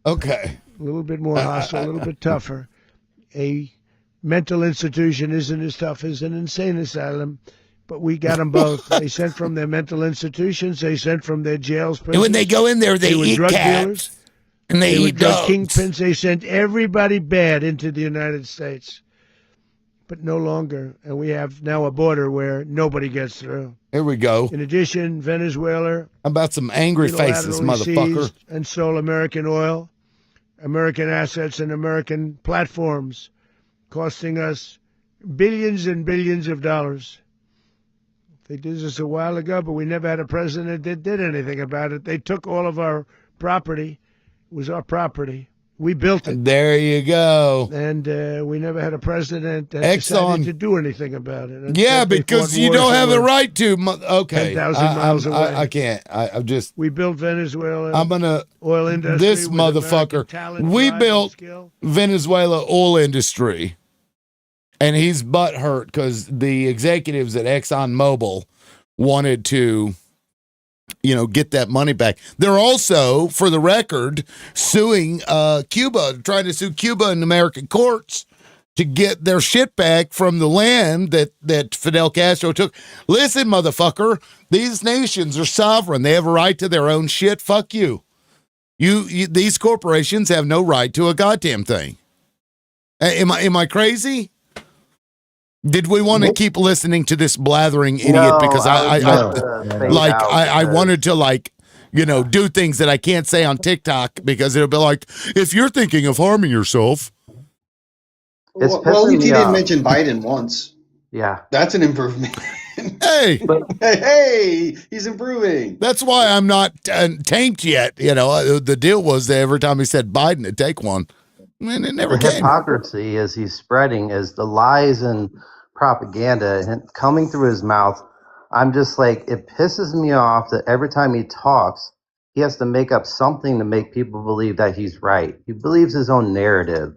Okay. A little bit more hostile, a little bit tougher. A mental institution isn't as tough as an insane asylum, but we got them both. They sent from their mental institutions. They sent from their jails. Prisons. And when they go in there, they eat drug cats. Dealers. And they eat drug dogs. kingpins. They sent everybody bad into the United States. But no longer. And we have now a border where nobody gets through. Here we go. In addition, Venezuela. How about some angry faces, motherfucker? And stole American oil, American assets, and American platforms, costing us billions and billions of dollars. They did this a while ago, but we never had a president that did anything about it. They took all of our property. It was our property. We built it. There you go. And we never had a president that decided to do anything about it. Yeah, because you don't have the right to. Okay. 10,000 miles away. I can't. I'm just. We built Venezuela. I'm going to. Oil industry. This motherfucker. We built Venezuela oil industry. And he's butthurt because the executives at ExxonMobil wanted to get that money back. They're also, for the record, suing Cuba, trying to sue Cuba in American courts to get their shit back from the land that Fidel Castro took. Listen, motherfucker, these nations are sovereign. They have a right to their own shit. Fuck you. These corporations have no right to a goddamn thing. Am I crazy? Did we want to keep listening to this blathering idiot? No, Because I was about to fade out I because- wanted to do things that I can't say on TikTok because it'll be like, if you're thinking of harming yourself. Well, at least he didn't mention Biden once. Yeah. That's an improvement. Hey, hey, he's improving. That's why I'm not tanked yet. The deal was that every time he said Biden, it'd take one. Man, it never The came. hypocrisy as he's spreading is the lies and propaganda and coming through his mouth. I'm just like, it pisses me off that every time he talks, he has to make up something to make people believe that he's right. He believes his own narrative,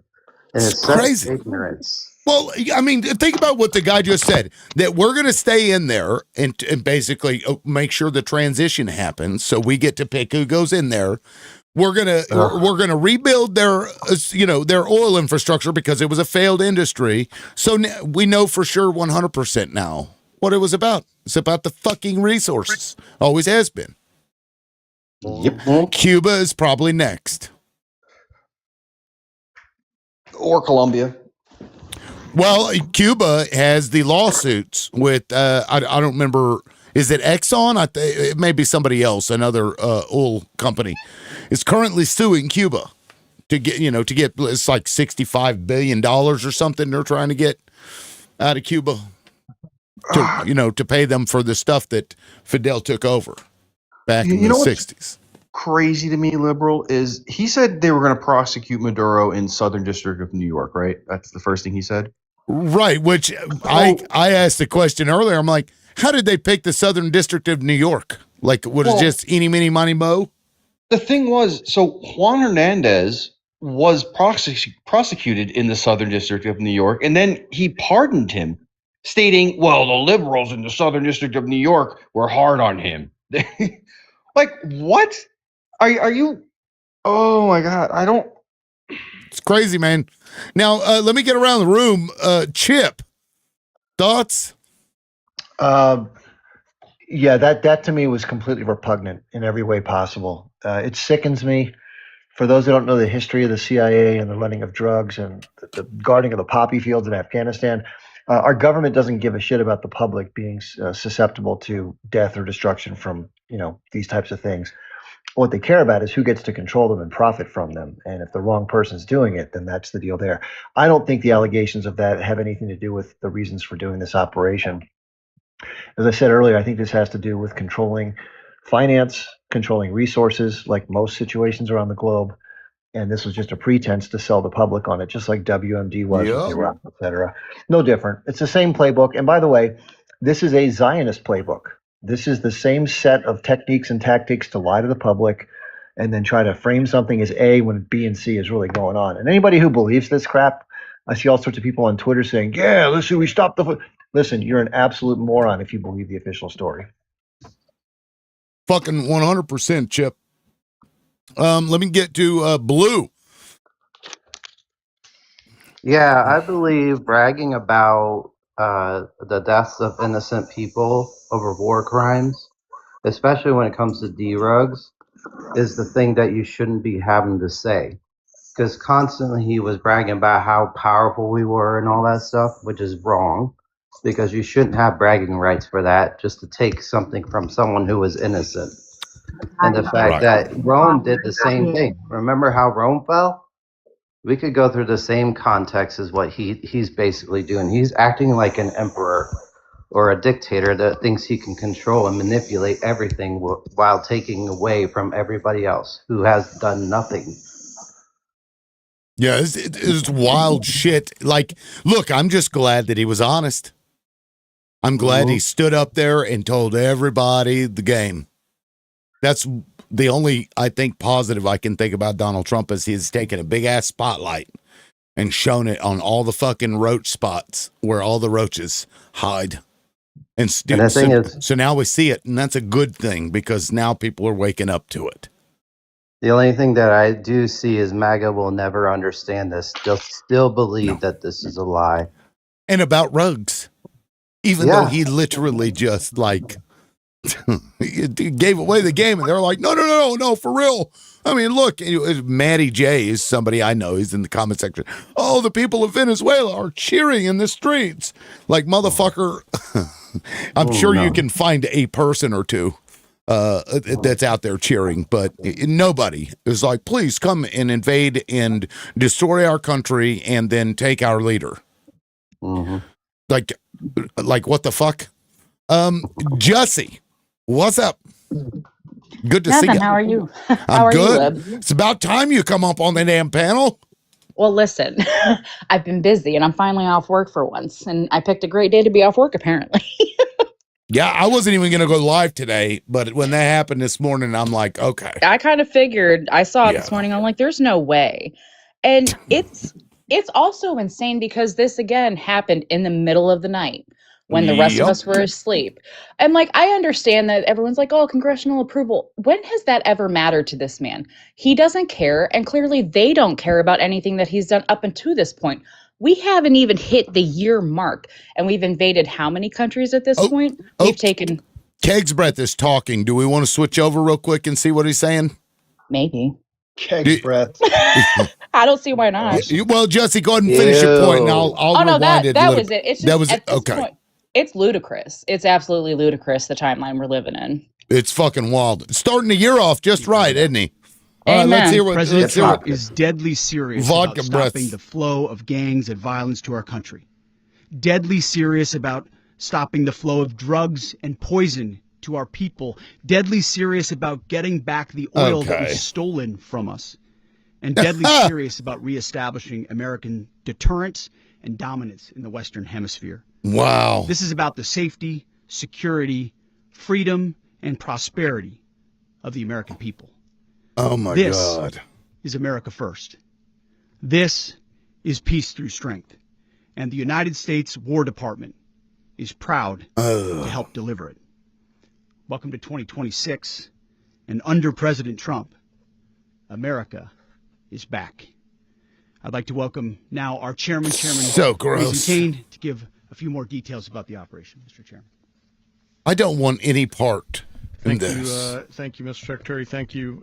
and it's crazy. such ignorance. Well, I mean, think about what the guy just said, that we're going to stay in there and basically make sure the transition happens so we get to pick who goes in there. We're gonna rebuild their their oil infrastructure because it was a failed industry. So we know for sure 100% now what it was about. It's about the fucking resources. Always has been. Yep. Cuba is probably next. Or Colombia. Well, Cuba has the lawsuits with I don't remember. Is it Exxon? It may be somebody else, another oil company, is currently suing Cuba to get it's like $65 billion or something they're trying to get out of Cuba to pay them for the stuff that Fidel took over back in the 60s. Crazy to me, liberal, is he said they were going to prosecute Maduro in Southern District of New York, right? That's the first thing he said. Right, which I asked the question earlier. I'm like, how did they pick the Southern District of New York? Like, what is just eeny, meeny, miny, mo? The thing was, so Juan Hernandez was prosecuted in the Southern District of New York, and then he pardoned him, stating, well, the liberals in the Southern District of New York were hard on him. Like, what? Are you? Oh, my God. I don't. It's crazy, man. Now, let me get around the room. Chip, thoughts? Yeah, that to me was completely repugnant in every way possible. It sickens me. For those who don't know the history of the CIA and the running of drugs and the guarding of the poppy fields in Afghanistan, our government doesn't give a shit about the public being susceptible to death or destruction from these types of things. What they care about is who gets to control them and profit from them. And if the wrong person's doing it, then that's the deal there. I don't think the allegations of that have anything to do with the reasons for doing this operation. As I said earlier, I think this has to do with controlling finance, controlling resources, like most situations around the globe. And this was just a pretense to sell the public on it, just like WMD was with Iraq, et cetera. No different. It's the same playbook. And by the way, this is a Zionist playbook. This is the same set of techniques and tactics to lie to the public and then try to frame something as A when B and C is really going on. And anybody who believes this crap, I see all sorts of people on Twitter saying, yeah, listen, we stopped the... Listen, you're an absolute moron if you believe the official story. Fucking 100%, Chip. Let me get to Blue. Yeah, I believe bragging about the deaths of innocent people over war crimes, especially when it comes to drugs, is the thing that you shouldn't be having to say. Because constantly he was bragging about how powerful we were and all that stuff, which is wrong. Because you shouldn't have bragging rights for that, just to take something from someone who was innocent. And the fact that Rome did the same thing. Remember how Rome fell? We could go through the same context as what he's basically doing. He's acting like an emperor or a dictator that thinks he can control and manipulate everything while taking away from everybody else who has done nothing. Yeah, it's wild shit. Like, look, I'm just glad that he was honest. I'm glad he stood up there and told everybody the game. That's the only, I think, positive I can think about Donald Trump is he's taken a big ass spotlight and shown it on all the fucking roach spots where all the roaches hide And the thing is, so now we see it, and that's a good thing because now people are waking up to it. the only thing that I do see is MAGA will never understand this. They'll still believe that this is a lie. And about Ruggs, even though he literally just like he gave away the game, and they're like, no, for real. I mean, look, Matty J is somebody I know. He's in the comment section. Oh, the people of Venezuela are cheering in the streets. Like, motherfucker, I'm sure you can find a person or two that's out there cheering, but nobody is like, please come and invade and destroy our country and then take our leader. Like what the fuck? Jesse, what's up? Good to see you. How are you? I'm are good. you, Lib? It's about time you come up on the damn panel. Well, listen, I've been busy and I'm finally off work for once, and I picked a great day to be off work, apparently. Yeah, I wasn't even going to go live today, but when that happened this morning, I'm like, okay. I kind of figured, I saw it this morning. I'm like, there's no way. And it's also insane because this again happened in the middle of the night when the rest of us were asleep. And like, I understand that everyone's like, oh, congressional approval. When has that ever mattered to this man? He doesn't care. And clearly they don't care about anything that he's done up until this point. We haven't even hit the year mark, and we've invaded how many countries at this point? We've taken... Keg's Breath is talking. Do we want to switch over real quick and see what he's saying? Maybe. Keg's Breath. I don't see why not. Well, Jesse, go ahead and finish your point, and I'll rewind it. That was it. It's just, that was at this okay. point, it's ludicrous. It's absolutely ludicrous, the timeline we're living in. It's fucking wild. Starting the year off just right, isn't he? All right, Amen. let's hear what President Trump is deadly serious about stopping breath. the flow of gangs and violence to our country. Deadly serious about stopping the flow of drugs and poison to our people. Deadly serious about getting back the oil that was stolen from us. And deadly serious about reestablishing American deterrence and dominance in the Western Hemisphere. Wow. This is about the safety, security, freedom, and prosperity of the American people. Oh, my God. This is America first. This is peace through strength. And the United States War Department is proud to help deliver it. Welcome to 2026. And under President Trump, America is back. I'd like to welcome now our Chairman so gross. Kane, to give a few more details about the operation, Mr. Chairman. I don't want any part in this. Thank you, Mr. Secretary. Thank you,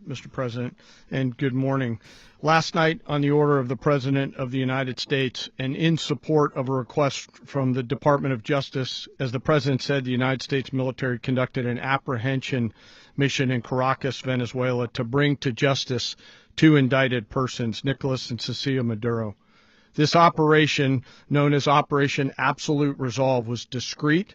Mr. President, and good morning. Last night, on the order of the President of the United States and in support of a request from the Department of Justice, as the President said, the United States military conducted an apprehension mission in Caracas, Venezuela, to bring to justice two indicted persons, Nicolas and Cecilia Maduro. This operation, known as Operation Absolute Resolve, was discreet,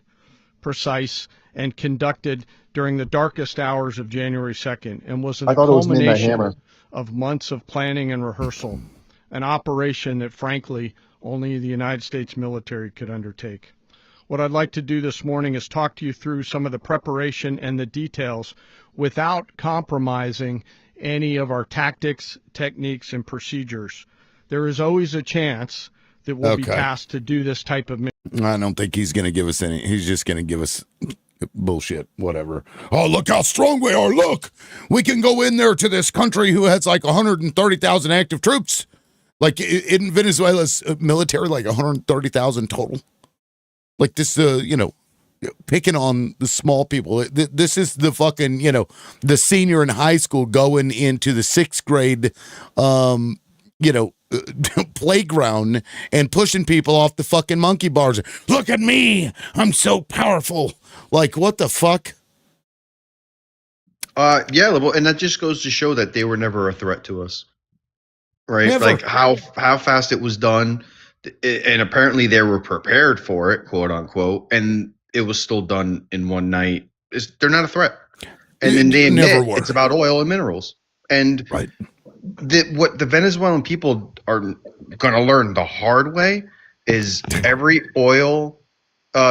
precise, and conducted during the darkest hours of January 2nd and was the culmination of months of planning and rehearsal, an operation that, frankly, only the United States military could undertake. What I'd like to do this morning is talk to you through some of the preparation and the details without compromising any of our tactics, techniques, and procedures. There is always a chance that we'll be tasked to do this type of mission. I don't think he's going to give us any. He's just going to give us bullshit, whatever. Oh, look how strong we are. Look, we can go in there to this country who has like 130,000 active troops. Like in Venezuela's military, like 130,000 total. Like this, picking on the small people. This is the fucking, the senior in high school going into the sixth grade, playground and pushing people off the fucking monkey bars. Look at me. I'm so powerful. Like, what the fuck? Yeah, well, and that just goes to show that they were never a threat to us. Right? Never. Like how fast it was done. And apparently they were prepared for it, quote unquote, and it was still done in one night. They're not a threat. And then they admit it's about oil and minerals. And what the Venezuelan people are going to learn the hard way is every oil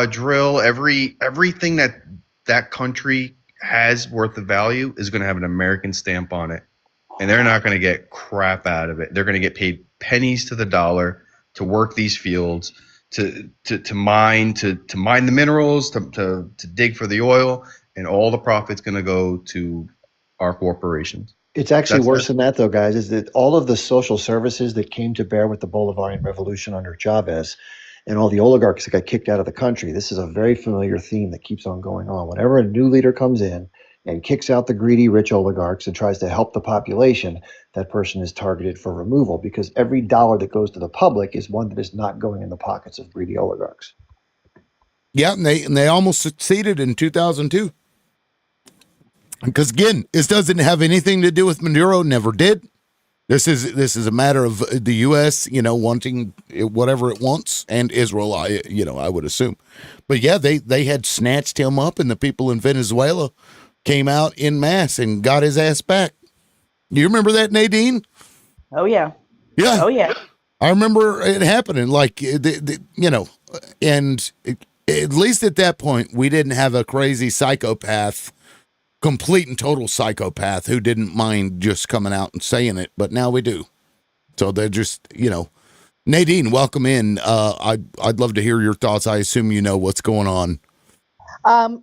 drill, everything that country has worth of value is going to have an American stamp on it. And they're not going to get crap out of it. They're going to get paid pennies to the dollar to work these fields, to mine the minerals, to dig for the oil, and all the profit's going to go to our corporations. It's actually worse than that, though, guys, is that all of the social services that came to bear with the Bolivarian Revolution under Chavez and all the oligarchs that got kicked out of the country, this is a very familiar theme that keeps on going on. Whenever a new leader comes in and kicks out the greedy, rich oligarchs and tries to help the population, that person is targeted for removal because every dollar that goes to the public is one that is not going in the pockets of greedy oligarchs. Yeah, and they almost succeeded in 2002. Because again, this doesn't have anything to do with Maduro. Never did. This is a matter of the U.S. Wanting whatever it wants, and Israel. I would assume, but yeah, they had snatched him up, and the people in Venezuela came out en masse and got his ass back. You remember that, Nadine? Oh yeah. Yeah. Oh yeah. I remember it happening. And at least at that point, we didn't have a crazy psychopath. Complete and total psychopath who didn't mind just coming out and saying it, but now we do. So they're just, Nadine, welcome in. I'd love to hear your thoughts. I assume you know what's going on. I'm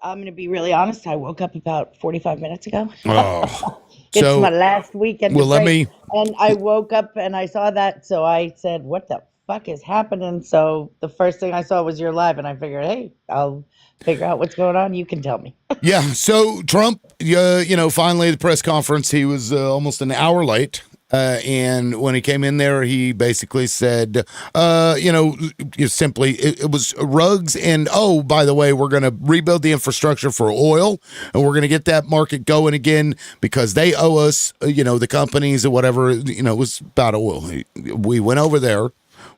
going to be really honest. I woke up about 45 minutes ago. Oh, It's my last weekend. Well, and I woke up and I saw that, so I said, "What the fuck is happening?" So the first thing I saw was your live, and I figured, hey, I'll figure out what's going on. You can tell me. Yeah. So Trump, finally the press conference, he was almost an hour late. And when he came in there, he basically said, simply, it was rugs. And, oh, by the way, we're going to rebuild the infrastructure for oil, and we're going to get that market going again because they owe us, the companies or whatever, it was about oil. We went over there.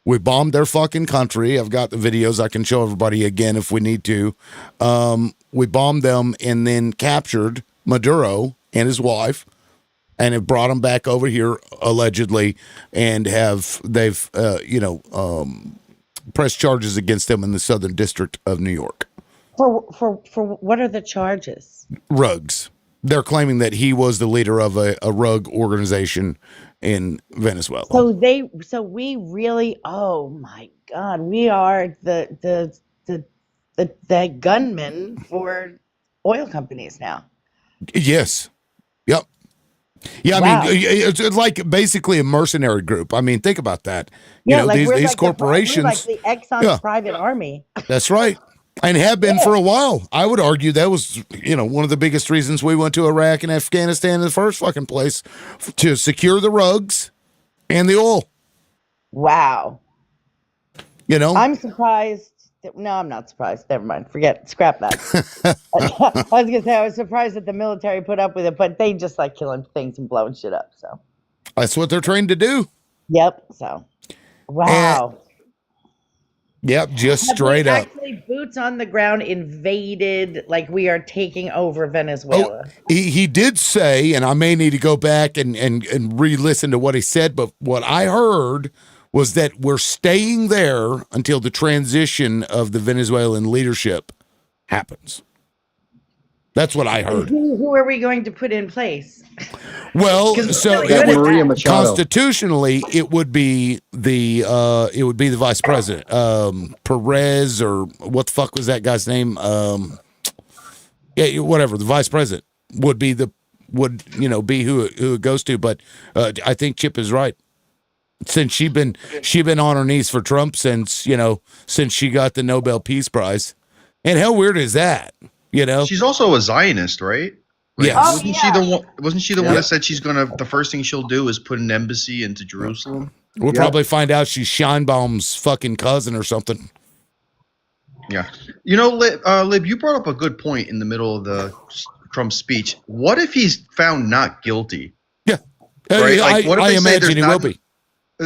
We bombed their fucking country. I've got the videos I can show everybody again if we need to. We bombed them and then captured Maduro and his wife and have brought them back over here allegedly and they've pressed charges against them in the Southern District of New York. For what are the charges? Rugs. They're claiming that he was the leader of a rug organization in Venezuela. So we really, oh my God, we are the gunmen for oil companies now. Yes. Yep. Yeah, Wow. I mean, it's like basically a mercenary group. I mean, think about that. These corporations. We're like the Exxon's private army. That's right. And have been for a while. I would argue that was, one of the biggest reasons we went to Iraq and Afghanistan in the first fucking place, to secure the rugs and the oil. Wow. I'm surprised. No, I'm not surprised. Never mind. Scrap that. I was going to say, I was surprised that the military put up with it, but they just like killing things and blowing shit up. So that's what they're trained to do. Yep. So, wow. Yep, just straight up. Actually, boots on the ground invaded, like we are taking over Venezuela. Oh, he did say, and I may need to go back and re-listen to what he said, but what I heard was that we're staying there until the transition of the Venezuelan leadership happens. That's what I heard. Who are we going to put in place? Well, so constitutionally, it would be the vice president, Perez, or what the fuck was that guy's name? Whatever. The vice president would be be who it goes to. But I think Chip is right. Since she been on her knees for Trump since she got the Nobel Peace Prize, and how weird is that? She's also a Zionist, right? Yeah. Wasn't she the one that said the first thing she'll do is put an embassy into Jerusalem? We'll probably find out she's Scheinbaum's fucking cousin or something. Yeah. Lib, you brought up a good point in the middle of the Trump speech. What if he's found not guilty? Yeah. Right? I imagine he will be.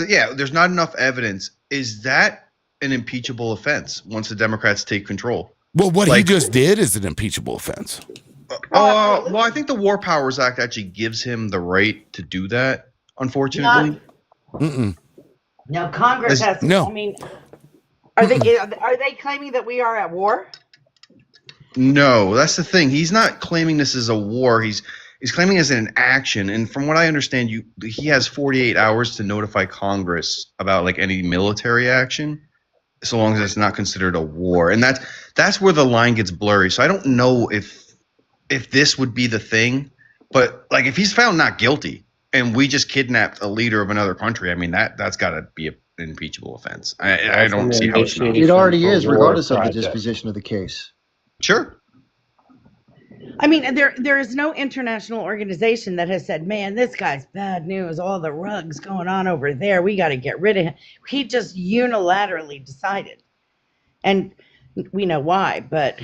Yeah, there's not enough evidence. Is that an impeachable offense once the Democrats take control? Well, what he just did is an impeachable offense. Well, I think the War Powers Act actually gives him the right to do that, unfortunately. Now, Congress has to, no. I mean, are they claiming that we are at war? No, that's the thing. He's not claiming this is a war. He's claiming it's an action. And from what I understand, he has 48 hours to notify Congress about any military action. so long as it's not considered a war. And that's where the line gets blurry. So I don't know if this would be the thing, but like if he's found not guilty and we just kidnapped a leader of another country, I mean that's got to be an impeachable offense. I don't see how it's not. It already is, regardless of the disposition of the case. Sure. I mean, there is no international organization that has said, man, this guy's bad news, all the rugs going on over there, we got to get rid of him. He just unilaterally decided. And we know why, but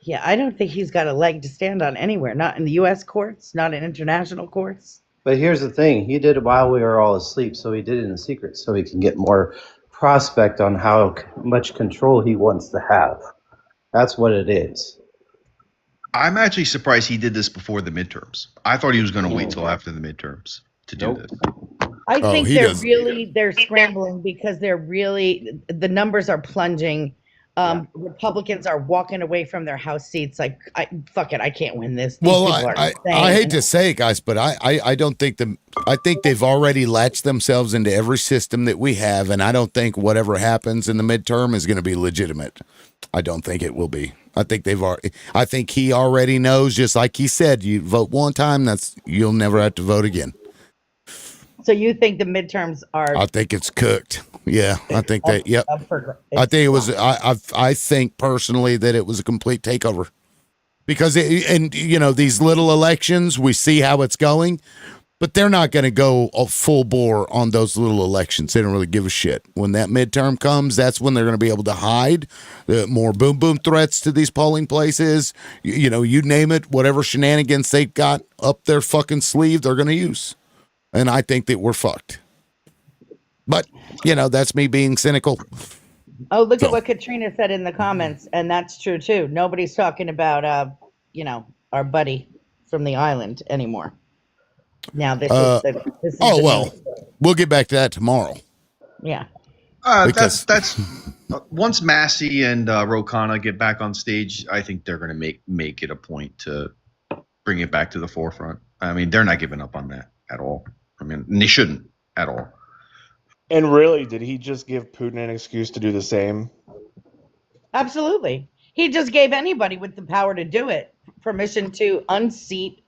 yeah, I don't think he's got a leg to stand on anywhere, not in the U.S. courts, not in international courts. But here's the thing. He did it while we were all asleep, so he did it in secret so he can get more prospect on how much control he wants to have. That's what it is. I'm actually surprised he did this before the midterms. I thought he was going to wait till after the midterms to do this. I think they're scrambling because the numbers are plunging. Republicans are walking away from their House seats like, fuck it, I can't win this. These Well, people are I insane. hate to say it, guys, but I don't think I think they've already latched themselves into every system that we have, and I don't think whatever happens in the midterm is going to be legitimate. I don't think it will be. I think I think he already knows, just like he said, you vote one time, you'll never have to vote again. So you think the midterms are? I think it's cooked. Yeah, I think that. Yep. I think it was. I think personally that it was a complete takeover, because these little elections, we see how it's going, but they're not going to go full bore on those little elections. They don't really give a shit. When that midterm comes, that's when they're going to be able to hide more boom boom threats to these polling places. You name it, whatever shenanigans they've got up their fucking sleeve, they're going to use. And I think that we're fucked. But, that's me being cynical. Oh, look at what Katrina said in the comments, and that's true too. Nobody's talking about our buddy from the island anymore. Now this is we'll get back to that tomorrow. Yeah. That's once Massey and Ro Khanna get back on stage, I think they're going to make it a point to bring it back to the forefront. I mean, they're not giving up on that at all. I mean, they shouldn't at all. And really, did he just give Putin an excuse to do the same? Absolutely. He just gave anybody with the power to do it permission to unseat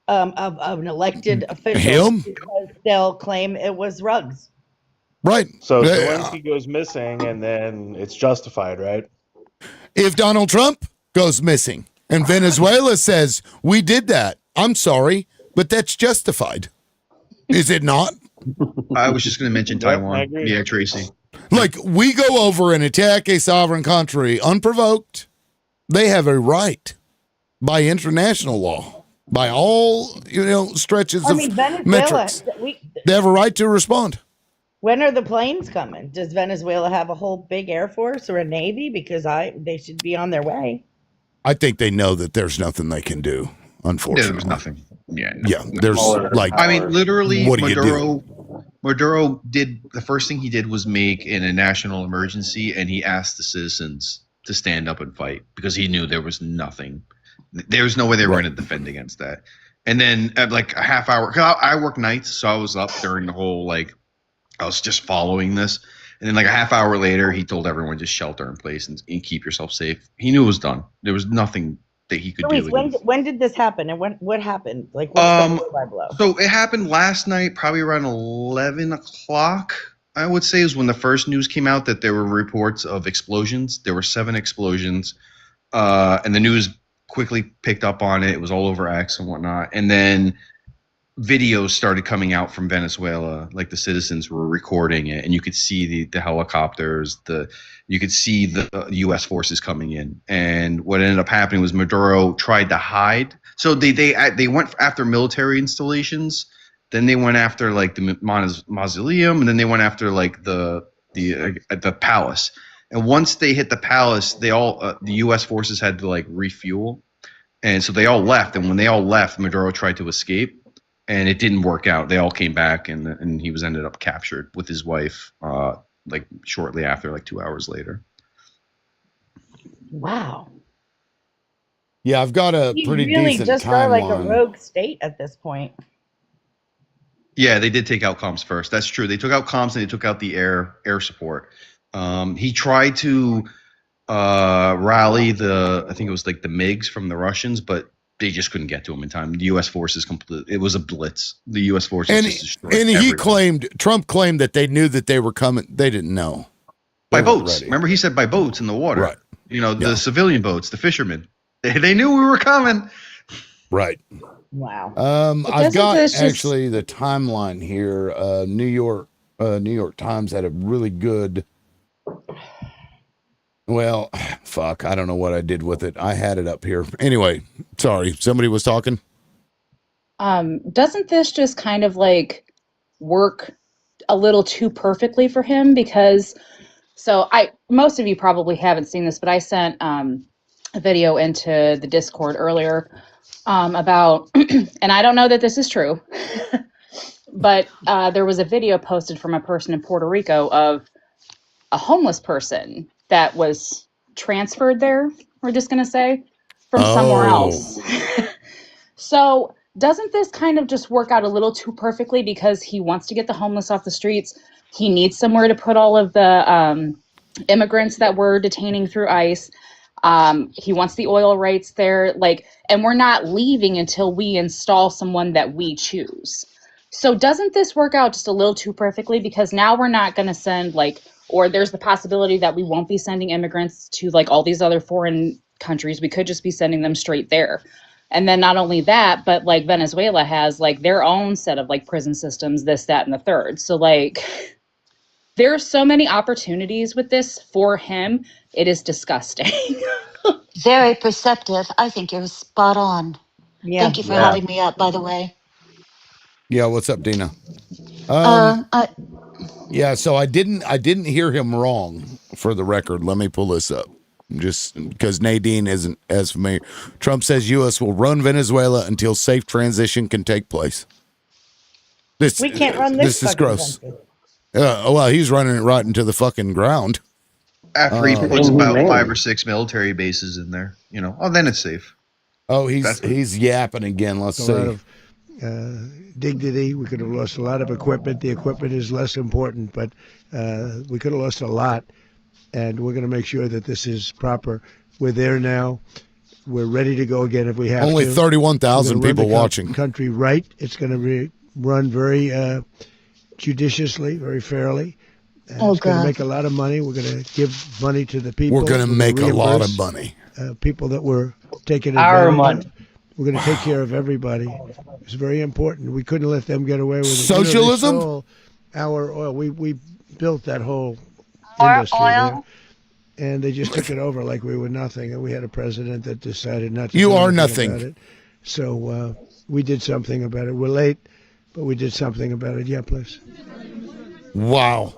of an elected official because they'll claim it was rugs. Right. So Zelensky goes missing, and then it's justified, right? If Donald Trump goes missing and Venezuela says, we did that, I'm sorry, but that's justified. Is it not? I was just going to mention Taiwan. Yeah, Tracy. Like, we go over and attack a sovereign country unprovoked. They have a right by international law, by all, stretches of metrics. They have a right to respond. When are the planes coming? Does Venezuela have a whole big air force or a navy? Because they should be on their way. I think they know that there's nothing they can do, unfortunately. There's nothing. Yeah. Yeah. There's literally, what do you do? Maduro did the first thing he did was make it a national emergency, and he asked the citizens to stand up and fight because he knew there was nothing. There was no way they were going to defend against that. And then at like a half hour, cause I work nights, so I was up during the whole I was just following this. And then like a half hour later, he told everyone just shelter in place and keep yourself safe. He knew it was done. There was nothing that he could do. When did this happen, and what happened? Like, what's the blow? So it happened last night, probably around 11 o'clock. I would say is when the first news came out that there were reports of explosions. There were 7 explosions, and the news quickly picked up on it. It was all over X and whatnot, and then videos started coming out from Venezuela, like the citizens were recording it, and you could see the helicopters, you could see the U.S. forces coming in. And what ended up happening was Maduro tried to hide. So they went after military installations, then they went after like the mausoleum, and then they went after like the palace. And once they hit the palace, they all the U.S. forces had to like refuel, and so they all left. And when they all left, Maduro tried to escape. And it didn't work out. They all came back, and he was ended up captured with his wife, like shortly after, like 2 hours later. Wow. Yeah, I've got a pretty decent just timeline. are like a rogue state at this point. Yeah, they did take out comms first. That's true. They took out comms and they took out the air support. He tried to rally I think it was like the MiGs from the Russians, but they just couldn't get to him in time. The U.S. forces it was a blitz. The U.S. forces just destroyed everyone. Trump claimed that they knew that they were coming. They didn't know. By boats. Remember, he said by boats in the water. Right. The civilian boats, the fishermen. They knew we were coming. Right. Wow. I've got actually the timeline here. New York Times had a really good. Well, fuck, I don't know what I did with it. I had it up here. Anyway, sorry. Somebody was talking. Doesn't this just kind of like work a little too perfectly for him? Because most of you probably haven't seen this, but I sent a video into the Discord earlier about, and I don't know that this is true, but there was a video posted from a person in Puerto Rico of a homeless person that was transferred there, we're just going to say, from somewhere else. So doesn't this kind of just work out a little too perfectly because he wants to get the homeless off the streets? He needs somewhere to put all of the immigrants that we're detaining through ICE. He wants the oil rights there, and we're not leaving until we install someone that we choose. So doesn't this work out just a little too perfectly? Because now we're not going to send or there's the possibility that we won't be sending immigrants to all these other foreign countries. We could just be sending them straight there. And then not only that, but Venezuela has their own set of prison systems, this, that, and the third. So there are so many opportunities with this for him. It is disgusting. Very perceptive. I think you're spot on. Yeah. Thank you for having me up, by the way. Yeah, what's up, Dina? Yeah, so I didn't hear him wrong, for the record. Let me pull this up. Just because Nadine isn't as familiar. Trump says U.S. will run Venezuela until safe transition can take place. We can't run this is gross. Well, he's running it right into the fucking ground. After he puts about 5 or 6 military bases in there, then it's safe. Oh, he's yapping again. Let's see. A lot of dignity. We could have lost a lot of equipment. The equipment is less important, but we could have lost a lot. And we're going to make sure that this is proper. We're there now. We're ready to go again if we have Only to. 31,000 people watching. Country right. It's going to be run very judiciously, very fairly. It's going to make a lot of money. We're going to give money to the people. We're going to make a lot of money. People that were taking our advantage money. of. We're going to take care of everybody. It's very important. We couldn't let them get away with it. Socialism? They stole our oil. We built that whole industry there, and they just took it over like we were nothing. And we had a president that decided not to. You do are anything nothing. about it. So we did something about it. We're late, but we did something about it. Yeah, please. Wow.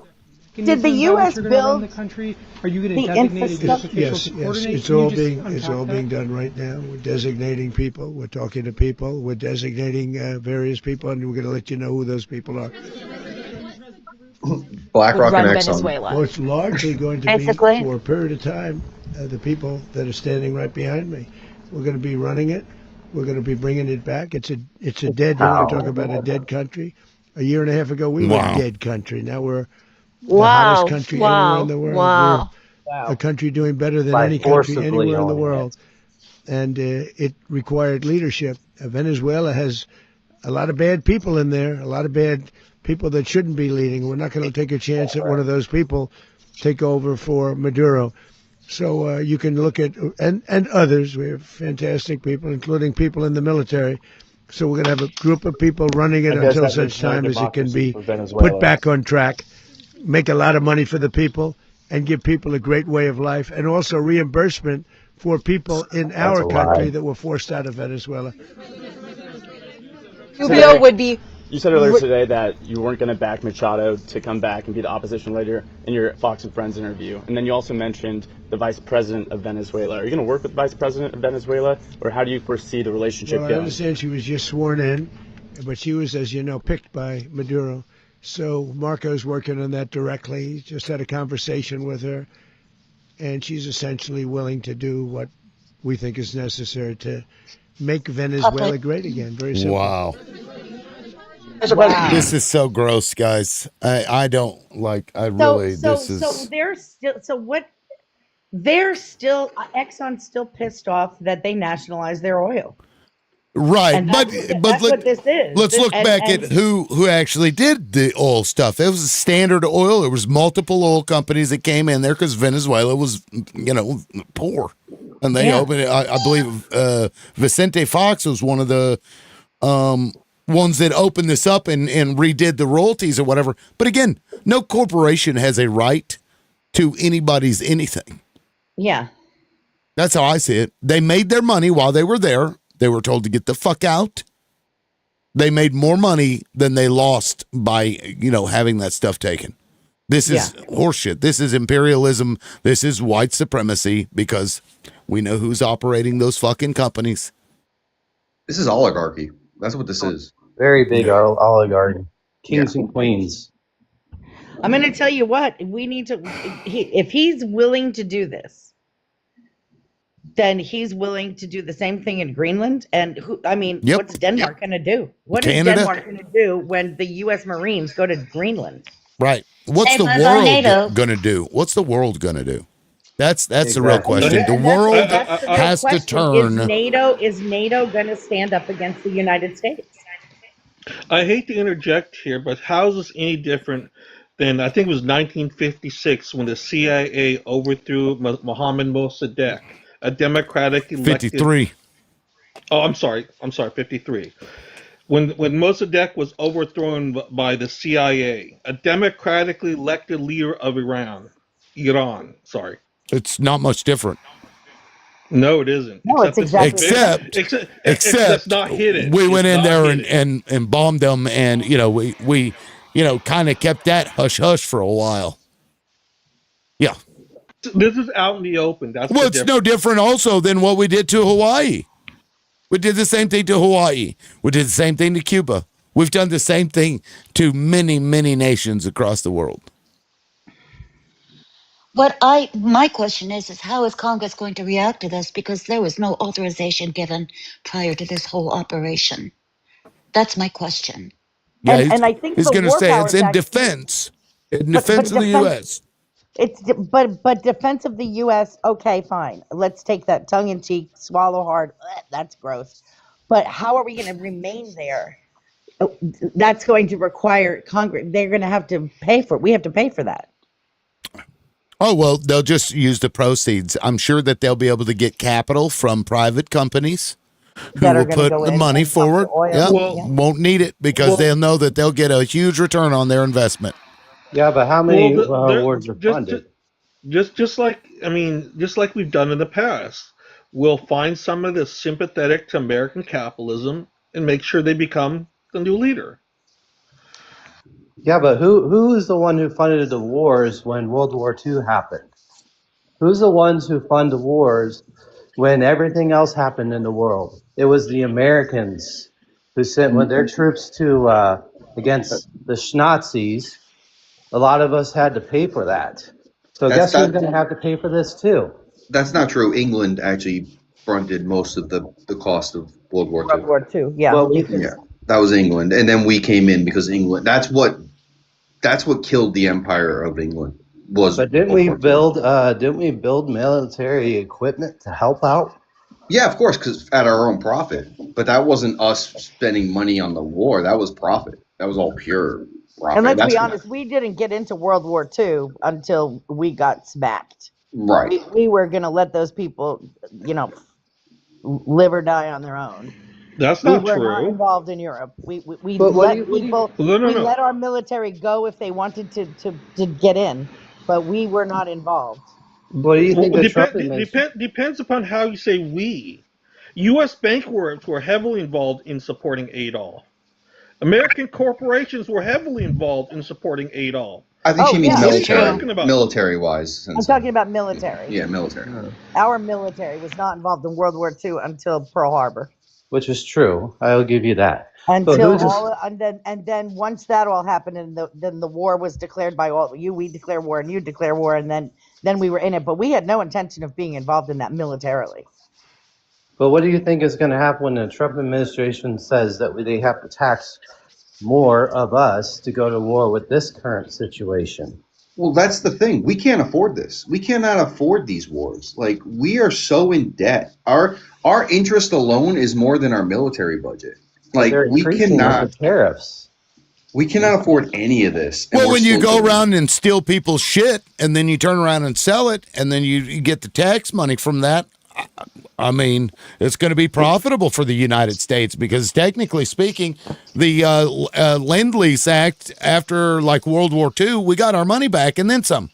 Did the U.S. build the country? Are you going the to designate infrastructure? Yes. It's all being done right now. We're designating people. We're talking to people. We're designating various people, and we're going to let you know who those people are. BlackRock and Exxon. Venezuela. Well, it's largely going to Basically. be for a period of time. The people that are standing right behind me. We're going to be running it. We're going to be bringing it back. It's a dead. You want to talk about a dead country? A year and a half ago, we were a dead country. Now we're the hottest country anywhere in the world. We're a country doing better than any country anywhere in the world. And it required leadership. Venezuela has a lot of bad people in there, a lot of bad people that shouldn't be leading. We're not going to take a chance that one of those people take over for Maduro. So you can look at, and others, we have fantastic people, including people in the military. So we're going to have a group of people running it until such time as it can be put back on track, make a lot of money for the people, and give people a great way of life, and also reimbursement for people in our country that were forced out of Venezuela. Rubio would be. You said earlier today that you weren't going to back Machado to come back and be the opposition leader in your Fox and Friends interview. And then you also mentioned the vice president of Venezuela. Are you going to work with the vice president of Venezuela, or how do you foresee the relationship Well, I going? understand she was just sworn in, but she was, as you know, picked by Maduro. So Marco's working on that directly. He just had a conversation with her, and she's essentially willing to do what we think is necessary to make Venezuela great again. Very simple. Wow. Wow. This is so gross, guys. I don't like. I really. This So is they're still. So what? They're still. Exxon's still pissed off that they nationalized their oil, right. and But that's what this is. let's look back at And who actually did the oil stuff. It was Standard Oil. There was multiple oil companies that came in there because Venezuela was, poor, and they opened it. I believe Vicente Fox was one of the ones that opened this up and redid the royalties or whatever. But again, no corporation has a right to anybody's anything. yeah, That's how I see it. They made their money while they were there. They were told to get the fuck out. They made more money than they lost by, having that stuff taken. This is horseshit. This is imperialism. This is white supremacy because we know who's operating those fucking companies. This is oligarchy. That's what this is. Very big oligarchy. Kings and queens. I'm going to tell you what we need to. If he's willing to do this, then he's willing to do the same thing in Greenland. And what's Denmark going to do? What is Canada? Denmark going to do when the U.S. Marines go to Greenland? Right. What's the world going to do? What's the world going to do? That's the real question. The world has to turn. Is NATO going to stand up against the United States? I hate to interject here, but how is this any different than, I think it was 1956 when the CIA overthrew Mohammed Mossadegh, a democratic elected... 53. Oh, I'm sorry, 53. When Mossadegh was overthrown by the CIA, a democratically elected leader of Iran, sorry. It's not much different. No, it isn't. No, it's exactly Except that's not hidden. We went in there and bombed them, and we kind of kept that hush hush for a while. Yeah. This is out in the open. It's no different also than what we did to Hawaii. We did the same thing to Hawaii. We did the same thing to Cuba. We've done the same thing to many, many nations across the world. My question is how is Congress going to react to this? Because there was no authorization given prior to this whole operation. That's my question. Yeah, and I think he's going to say it's in defense. In defense of the U.S. But defense of the U.S. Okay, fine. Let's take that tongue in cheek, swallow hard. That's gross. But how are we going to remain there? That's going to require Congress. They're going to have to pay for it. We have to pay for that. Oh, well, they'll just use the proceeds. I'm sure that they'll be able to get capital from private companies who will put the money forward. Won't need it because they'll know that they'll get a huge return on their investment. Yeah, but how many awards are funded? Just like we've done in the past, we'll find someone that's sympathetic to American capitalism and make sure they become the new leader. Yeah, but who is the one who funded the wars when World War II happened? Who's the ones who fund the wars when everything else happened in the world? It was the Americans who sent their troops to against the Nazis. A lot of us had to pay for that. So guess who's going to have to pay for this too? That's not true. England actually fronted most of the cost of World War II. World War II, yeah. Well, yeah, that was England, and then we came in because England. That's what killed the empire of England. But didn't we build military equipment to help out? Yeah, of course, because at our own profit. But that wasn't us spending money on the war. That was profit. That was all pure profit. And let's be honest, we didn't get into World War II until we got smacked. Right. We were going to let those people, live or die on their own. That's not true. We were not involved in Europe. We let our military go if they wanted to get in, but we were not involved. What do you think? Depends upon how you say we. U.S. bankers were heavily involved in supporting Adolf. American corporations were heavily involved in supporting Adolf. I think she means military-wise. I'm talking about military. Yeah, military. Our military was not involved in World War II until Pearl Harbor. Which is true. I'll give you that. And then once that all happened, and then the war was declared by all you. We declare war, and you declare war, and then we were in it. But we had no intention of being involved in that militarily. But what do you think is going to happen when the Trump administration says that they have to tax more of us to go to war with this current situation. Well, that's the thing. We can't afford this. We cannot afford these wars. Like, we are so in debt. Our interest alone is more than our military budget. Like, They're increasing with the tariffs. We cannot afford any of this. And Well, we're when you still go doing it. around and steal people's shit and then you turn around and sell it and then you get the tax money from that, I mean, it's going to be profitable for the United States because technically speaking, the Lend-Lease Act after like World War II, we got our money back and then some.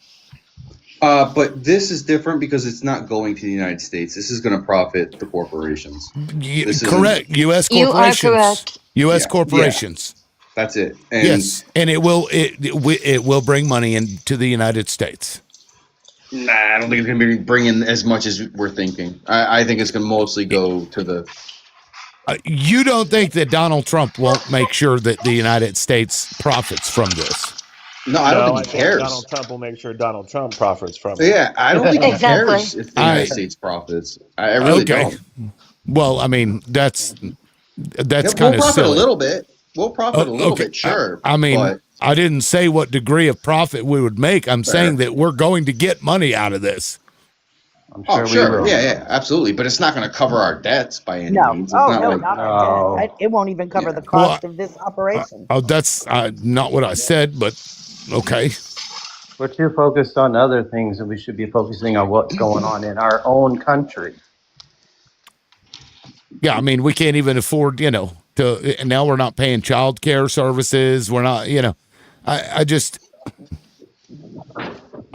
But this is different because it's not going to the United States. This is going to profit the corporations. This Correct. U.S. You are corporations. correct. U.S. Yeah, corporations. That's it. And Yes, and it will bring money into the United States. Nah, I don't think it's going to be bringing as much as we're thinking. I think it's going to mostly go to the. You don't think that Donald Trump won't make sure that the United States profits from this? No, I don't think he cares. Donald Trump will make sure Donald Trump profits from it. Yeah, I don't think he Exactly. cares if the United States profits. I really don't. Well, I mean, that's Yeah, kind of we'll profit silly. a little bit. We'll profit a little bit, sure. I mean, but I didn't say what degree of profit we would make. I'm saying that we're going to get money out of this. sure. Yeah, absolutely. But it's not going to cover our debts by any No. means. It's Oh, not no, like not our debt. It won't even cover the cost of this operation. Oh, that's not what I said, but okay. We're too focused on other things, and we should be focusing on what's going on in our own country. Yeah, I mean, we can't even afford, and now we're not paying child care services. We're not, I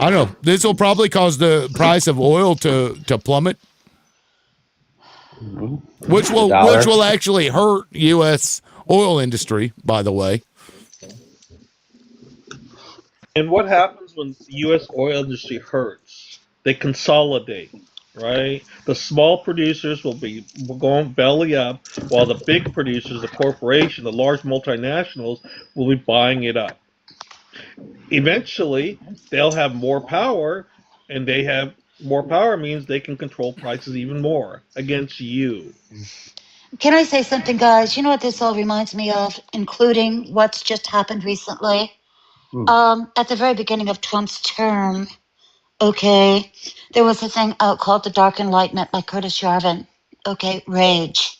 don't know. This will probably cause the price of oil to plummet, which will actually hurt U.S. oil industry, by the way. And what happens when the U.S. oil industry hurts? They consolidate, right? The small producers will be going belly up, while the big producers, the corporation, the large multinationals, will be buying it up. Eventually, they'll have more power, and they have more power means they can control prices even more against you. Can I say something, guys? You know what this all reminds me of, including what's just happened recently? At the very beginning of Trump's term, okay, there was a thing out called The Dark Enlightenment by Curtis Yarvin. Okay, Rage.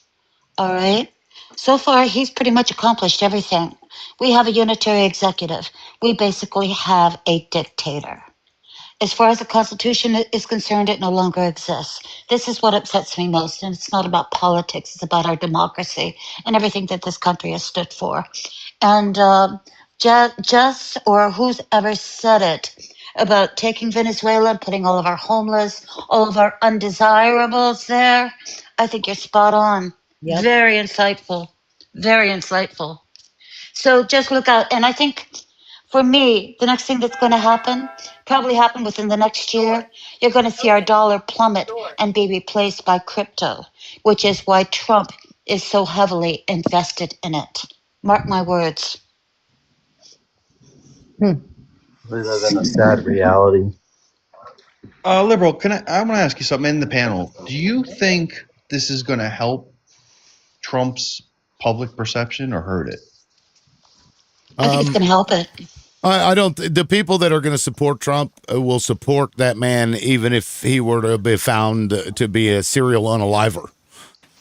All right. So far, he's pretty much accomplished everything. We have a unitary executive. We basically have a dictator. As far as the Constitution is concerned, it no longer exists. This is what upsets me most, and it's not about politics. It's about our democracy and everything that this country has stood for. And just or who's ever said it about taking Venezuela and putting all of our homeless, all of our undesirables there, I think you're spot on. Yep. Very insightful. Very insightful. So just look out. And I think for me, the next thing that's going to happen, probably happen within the next year, you're going to see our dollar plummet and be replaced by crypto, which is why Trump is so heavily invested in it. Mark my words. We live in a sad reality. Liberal, I want to ask you something in the panel. Do you think this is going to help Trump's public perception or hurt it? I think it's going to help it. I don't. The people that are going to support Trump will support that man, even if he were to be found to be a serial unaliver.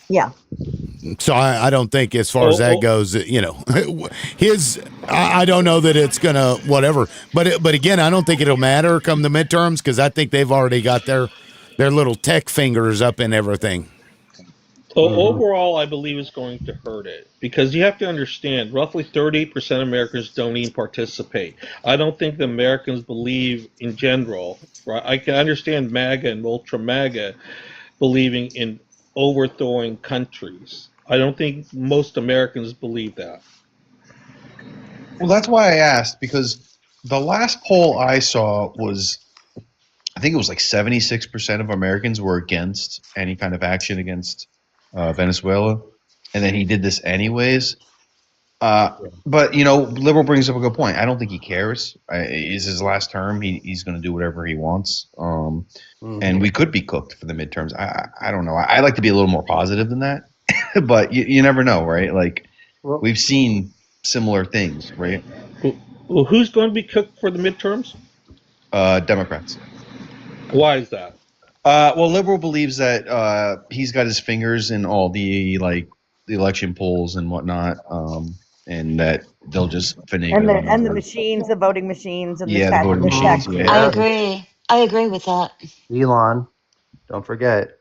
Yeah. So I don't think, as far as that goes, I don't know that it's gonna whatever. But again, I don't think it'll matter come the midterms because I think they've already got their little tech fingers up in everything. So overall, I believe it's going to hurt it because you have to understand, roughly 38% of Americans don't even participate. I don't think the Americans believe in general. Right? I can understand MAGA and ultra MAGA believing in overthrowing countries. I don't think most Americans believe that. Well, that's why I asked, because the last poll I saw was, I think it was like 76% of Americans were against any kind of action against Venezuela, and then he did this anyways. But Liberal brings up a good point. I don't think he cares. It's his last term. He's going to do whatever he wants. And we could be cooked for the midterms. I don't know. I like to be a little more positive than that, but you never know, right? Like we've seen similar things, right? Well, who's going to be cooked for the midterms? Democrats. Why is that? Well, liberal believes that he's got his fingers in all the the election polls and whatnot, and that they'll just finagle them. And the machines, the voting machines, and Yeah, the voting machines. Yeah. I agree. I agree with that. Elon, don't forget.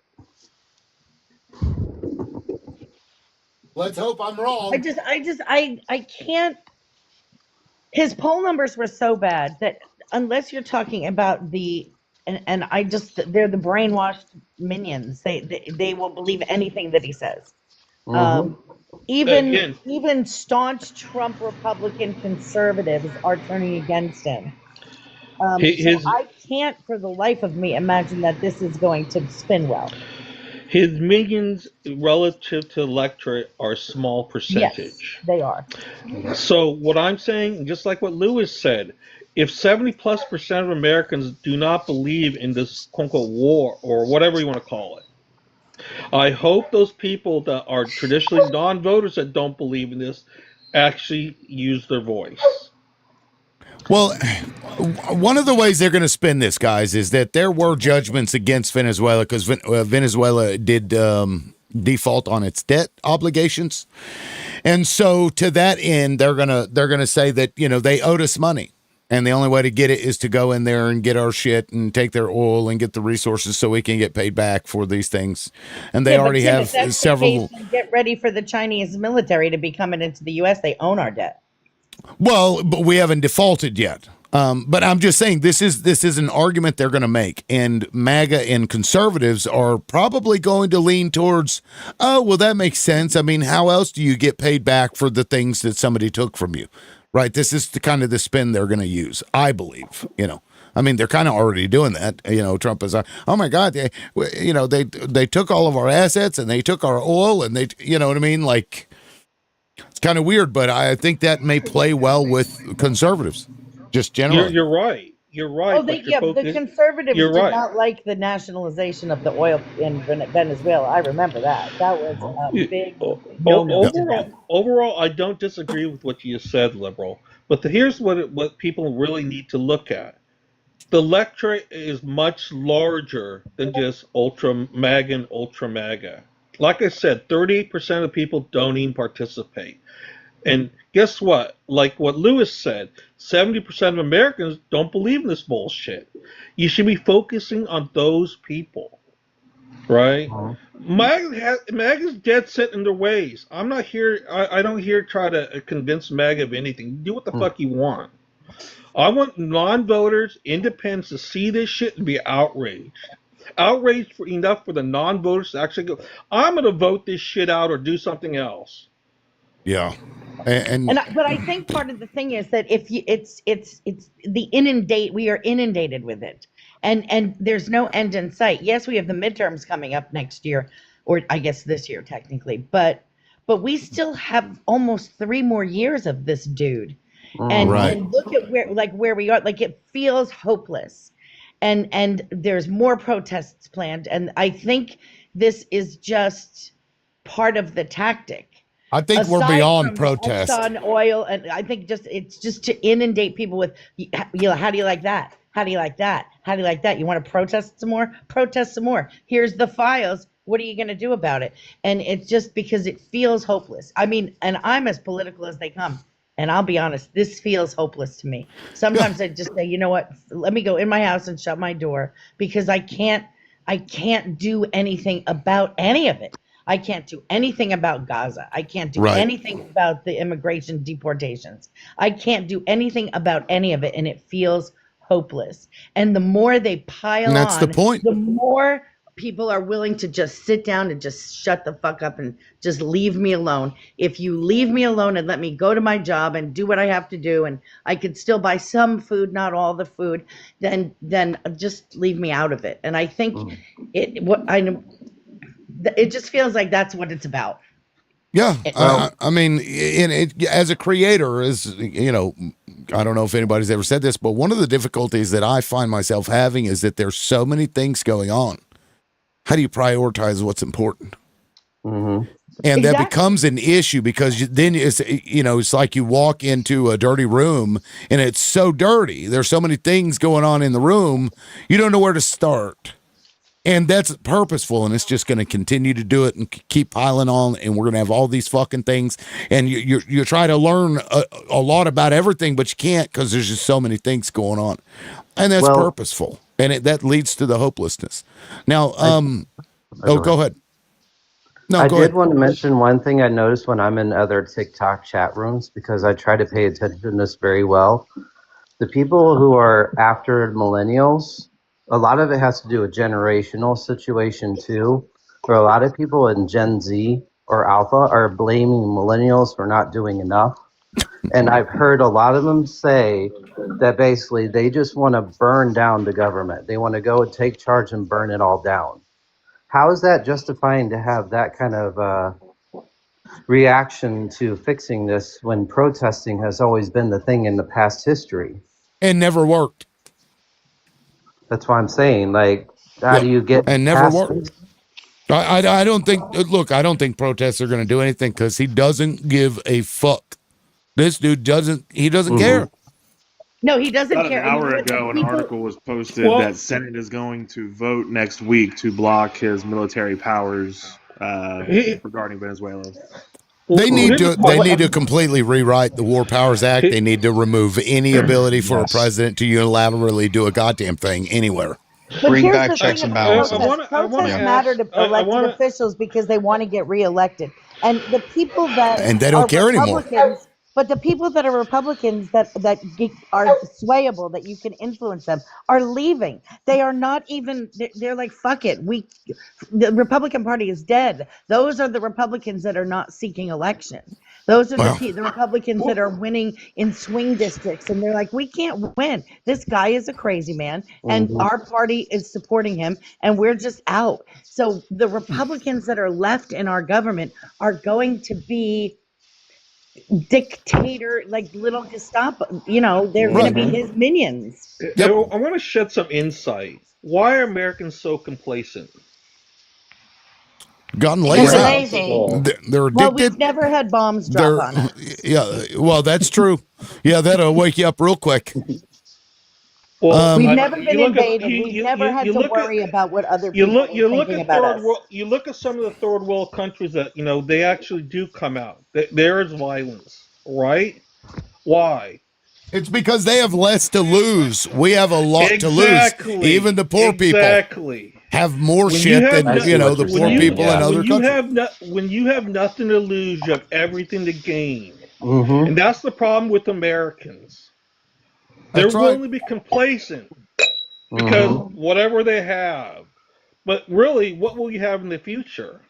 Let's hope I'm wrong. I can't. His poll numbers were so bad that unless you're talking about and I just, they're the brainwashed minions. They will believe anything that he says. Even staunch Trump Republican conservatives are turning against him. So I can't for the life of me imagine that this is going to spin well. His minions relative to the electorate are a small percentage. Yes, they are. So what I'm saying, just like what Lewis said, if 70+% of Americans do not believe in this quote-unquote war or whatever you want to call it, I hope those people that are traditionally non-voters that don't believe in this actually use their voice. Well, one of the ways they're going to spin this, guys, is that there were judgments against Venezuela because Venezuela did default on its debt obligations, and so to that end, they're gonna say that they owed us money, and the only way to get it is to go in there and get our shit and take their oil and get the resources so we can get paid back for these things, and they already have several. Get ready for the Chinese military to be coming into the U.S. They own our debt. Well, but we haven't defaulted yet. But I'm just saying this is an argument they're going to make, and MAGA and conservatives are probably going to lean towards, oh, well, that makes sense. I mean, how else do you get paid back for the things that somebody took from you, right? This is the kind of the spin they're going to use, I believe. I mean, they're kind of already doing that. Trump is, oh my God, they took all of our assets and they took our oil and they, you know what I mean, like. It's kind of weird, but I think that may play well with conservatives, just generally. You're right. You're right. Oh, the conservatives did not like the nationalization of the oil in Venezuela. I remember that. That was a big overall, I don't disagree with what you said, liberal. But here's what people really need to look at. The electorate is much larger than just ultra MAGA and ultra MAGA. Like I said, 38% of people don't even participate. And guess what? Like what Lewis said, 70% of Americans don't believe in this bullshit. You should be focusing on those people, right? MAGA's dead set in their ways. I'm not here. I don't here try to convince MAGA of anything. Do what the fuck you want. I want non-voters, independents to see this shit and be outraged. Outraged enough for the non-voters to actually go, I'm going to vote this shit out or do something else. Yeah. But I think part of the thing is that if you, it's the we are inundated with it, and there's no end in sight. Yes, we have the midterms coming up next year, or I guess this year technically, but we still have almost 3 more years of this dude, and look at where we are. Like, it feels hopeless, and there's more protests planned, and I think this is just part of the tactic. I think we're beyond protest. On oil, and I think it's just to inundate people with, how do you like that? How do you like that? How do you like that? You want to protest some more? Protest some more. Here's the files. What are you going to do about it? And it's just because it feels hopeless. I mean, and I'm as political as they come. And I'll be honest, this feels hopeless to me. Sometimes I just say, you know what? Let me go in my house and shut my door, because I can't do anything about any of it. I can't do anything about Gaza. I can't do anything about the immigration deportations. I can't do anything about any of it, and it feels hopeless. And the more they pile on, that's the point. The more people are willing to just sit down and just shut the fuck up and just leave me alone. If you leave me alone and let me go to my job and do what I have to do, and I could still buy some food, not all the food, then just leave me out of it. And I think it just feels like that's what it's about. Yeah, I mean, as a creator, I don't know if anybody's ever said this, but one of the difficulties that I find myself having is that there's so many things going on. How do you prioritize what's important? Mm-hmm. And that Exactly. becomes an issue because then it's like you walk into a dirty room and it's so dirty. There's so many things going on in the room, you don't know where to start. And that's purposeful, and it's just going to continue to do it and keep piling on, and we're going to have all these fucking things. And you try to learn a lot about everything, but you can't because there's just so many things going on. And that's purposeful, and that leads to the hopelessness. Now, go ahead. No, I go did ahead. want to mention one thing I noticed when I'm in other TikTok chat rooms, because I try to pay attention to this very well. The people who are after millennials, a lot of it has to do with generational situation too, where a lot of people in Gen Z or Alpha are blaming millennials for not doing enough. And I've heard a lot of them say that basically they just want to burn down the government. They want to go and take charge and burn it all down. How is that justifying to have that kind of reaction to fixing this when protesting has always been the thing in the past history? And never worked. That's why I'm saying, like, how do you get and never past worked? this? I don't think. Look, I don't think protests are going to do anything because he doesn't give a fuck. This dude doesn't. He doesn't care. No, he doesn't About care. an hour And ago, an people, article was posted that Senate is going to vote next week to block his military powers regarding Venezuela. They need to completely rewrite the War Powers Act. They need to remove any ability for a president to unilaterally do a goddamn thing anywhere. But Bring here's back the checks thing and about balances. protests matter to elected officials because they want to get reelected. And the people that And they don't are care anymore. Republicans, but the people that are Republicans that are swayable, that you can influence them, are leaving. They are not even. They're like, fuck it. The Republican Party is dead. Those are the Republicans that are not seeking election. Those are the Republicans that are winning in swing districts, and they're like, we can't win. This guy is a crazy man, and our party is supporting him, and we're just out. So the Republicans that are left in our government are going to be dictator, like little Gestapo. They're going to be his minions. I want to shed some insight. Why are Americans so complacent? Gotten Because lazy. they're lazy. They're Well, addicted. we've never had bombs drop on us. Yeah. Well, that's true. Yeah, that'll wake you up real quick. Well, we've never been invaded. We've never had to worry about what other people are thinking about us. You look at some of the third world countries that they actually do come out. There is violence, right? Why? It's because they have less to lose. We have a lot to lose. Even the poor people have more shit than the poor people in other countries. When you have nothing to lose, you have everything to gain, and that's the problem with Americans. They're willing to be complacent because whatever they have, but really, what will you have in the future?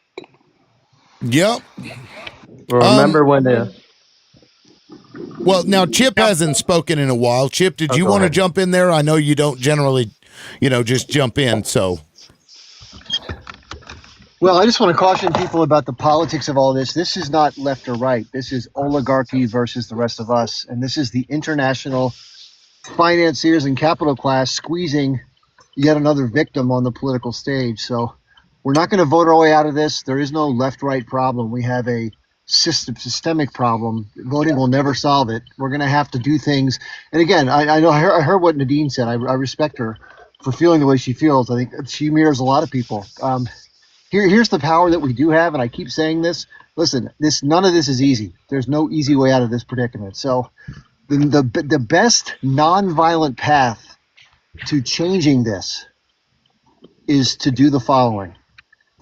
Yep. Remember when Well, now Chip hasn't spoken in a while. Chip, did you go want to ahead. jump in there? I know you don't generally, just jump in. So, Well, I just want to caution people about the politics of all this. This is not left or right. This is oligarchy versus the rest of us. And this is the international financiers and capital class squeezing yet another victim on the political stage. So we're not going to vote our way out of this. There is no left-right problem. We have a systemic problem. Voting will never solve it. We're going to have to do things. And again, I know I heard what Nadine said. I respect her for feeling the way she feels. I think she mirrors a lot of people. Here's the power that we do have, and I keep saying this. Listen, none of this is easy. There's no easy way out of this predicament. So the best nonviolent path to changing this is to do the following.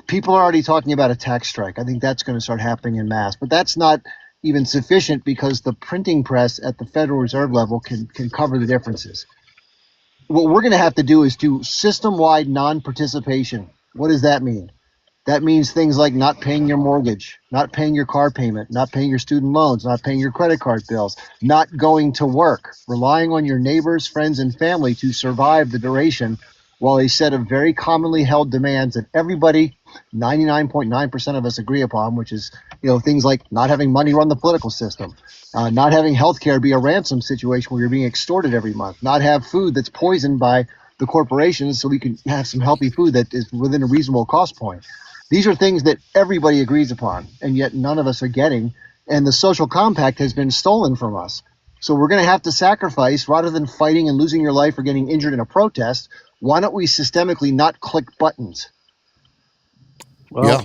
People are already talking about a tax strike. I think that's going to start happening in mass, but that's not even sufficient because the printing press at the Federal Reserve level can cover the differences. What we're going to have to do is do system-wide non-participation. What does that mean? That means things like not paying your mortgage, not paying your car payment, not paying your student loans, not paying your credit card bills, not going to work, relying on your neighbors, friends, and family to survive the duration while a set of very commonly held demands that everybody, 99.9% of us agree upon, which is, things like not having money run the political system, not having healthcare be a ransom situation where you're being extorted every month, not have food that's poisoned by the corporations so we can have some healthy food that is within a reasonable cost point. These are things that everybody agrees upon, and yet none of us are getting. And the social compact has been stolen from us. So we're going to have to sacrifice rather than fighting and losing your life or getting injured in a protest. Why don't we systemically not click buttons? Yeah.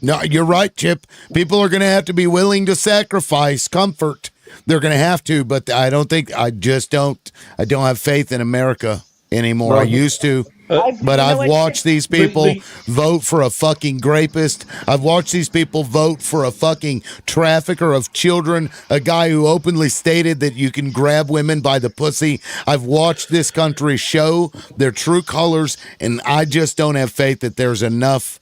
No, you're right, Chip. People are going to have to be willing to sacrifice comfort. They're going to have to, but I don't have faith in America anymore. I Well, used to. I've, But you know I've what, watched these people vote for a fucking rapist. I've watched these people vote for a fucking trafficker of children, a guy who openly stated that you can grab women by the pussy. I've watched this country show their true colors, and I just don't have faith that there's enough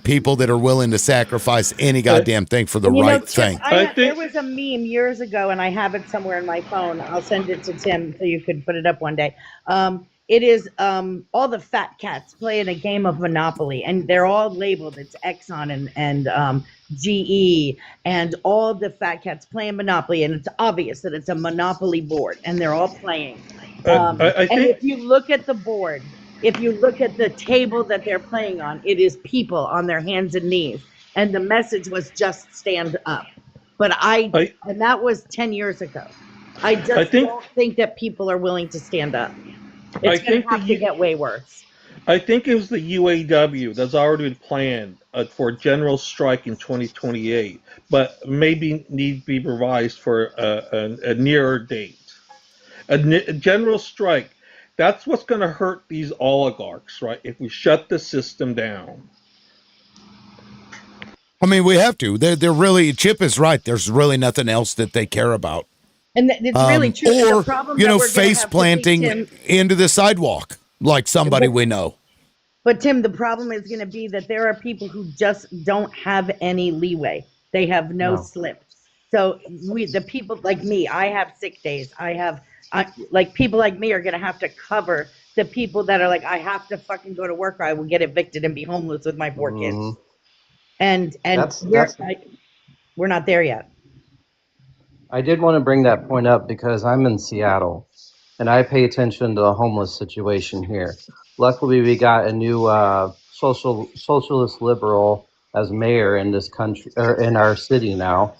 people that are willing to sacrifice any goddamn thing for the And you know, right Chip, thing. there was a meme years ago, and I have it somewhere in my phone. I'll send it to Tim so you could put it up one day. It is all the fat cats playing a game of Monopoly, and they're all labeled. It's Exxon and GE, and all the fat cats playing Monopoly, and it's obvious that it's a Monopoly board, and they're all playing. And if you look at the board, if you look at the table that they're playing on, it is people on their hands and knees. And the message was just stand up. But and that was 10 years ago. I just don't think that people are willing to stand up. It's going to have to get way worse. I think it was the UAW that's already been planned for a general strike in 2028, but maybe need to be revised for a nearer date. A general strike. That's what's going to hurt these oligarchs, right? If we shut the system down. I mean, we have to. They're really, Chip is right. There's really nothing else that they care about. And it's really true. Or, the problem that we're gonna face have to planting see, Tim, into the sidewalk like somebody we know. But Tim, the problem is going to be that there are people who just don't have any leeway. They have no slip. So the people like me, I have sick days. Like people like me are going to have to cover the people that are like, I have to fucking go to work or I will get evicted and be homeless with my 4 kids. And we're not there yet. I did want to bring that point up because I'm in Seattle and I pay attention to the homeless situation here. Luckily, we got a new socialist liberal as mayor in this country or in our city now.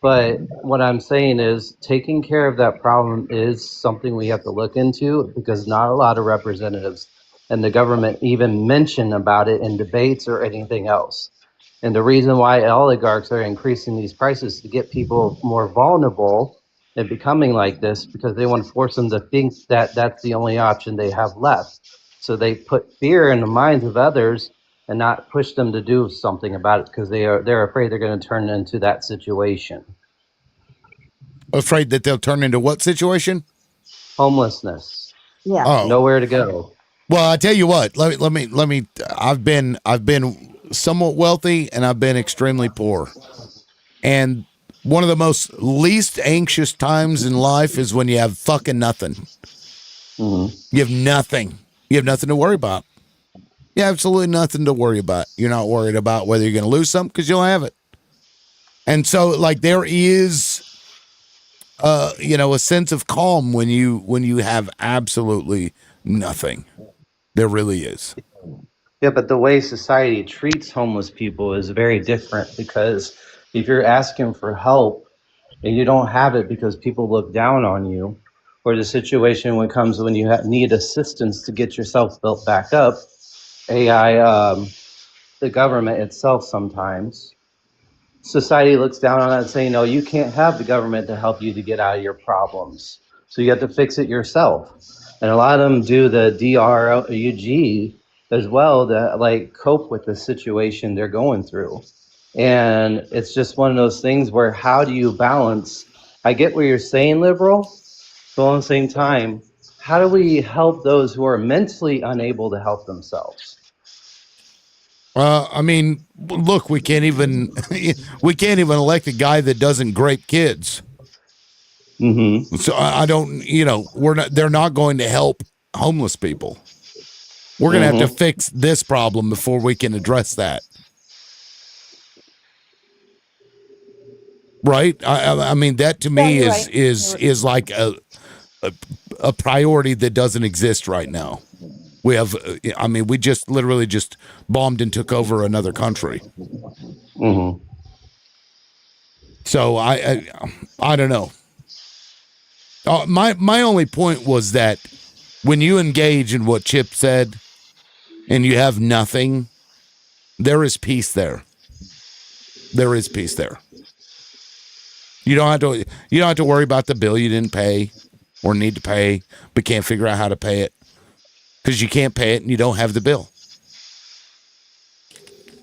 But what I'm saying is taking care of that problem is something we have to look into because not a lot of representatives and the government even mention about it in debates or anything else. And the reason why oligarchs are increasing these prices to get people more vulnerable and becoming like this because they want to force them to think that that's the only option they have left. So they put fear in the minds of others and not push them to do something about it because they're afraid they're going to turn into that situation. Afraid that they'll turn into what situation? Homelessness. Yeah. Oh. Nowhere to go. Well, I tell you what. Let me. I've been somewhat wealthy and I've been extremely poor, and one of the most least anxious times in life is when you have fucking nothing. Mm-hmm. You have nothing. You have nothing to worry about. You have absolutely nothing to worry about. You're not worried about whether you're going to lose something because you'll have it. And so, like, there is, a sense of calm when you have absolutely nothing. There really is. Yeah, but the way society treats homeless people is very different because if you're asking for help and you don't have it because people look down on you, or the situation when it comes when you need assistance to get yourself built back up, the government itself sometimes, society looks down on it saying, no, you can't have the government to help you to get out of your problems. So you have to fix it yourself. And a lot of them do the DRUG as well to like cope with the situation they're going through. And it's just one of those things where how do you balance? I get what you're saying, liberal, but at the same time, how do we help those who are mentally unable to help themselves? I mean, look, we can't even elect a guy that doesn't grape kids. Mm-hmm. So I don't, they're not going to help homeless people. We're going to have to fix this problem before we can address that. Right? I mean, that to me is like a priority that doesn't exist right now. We have, I mean, we just literally just bombed and took over another country. Mm-hmm. So I don't know. My only point was that when you engage in what Chip said and you have nothing, there is peace there. There is peace there. You don't have to worry about the bill you didn't pay or need to pay, but can't figure out how to pay it because you can't pay it and you don't have the bill.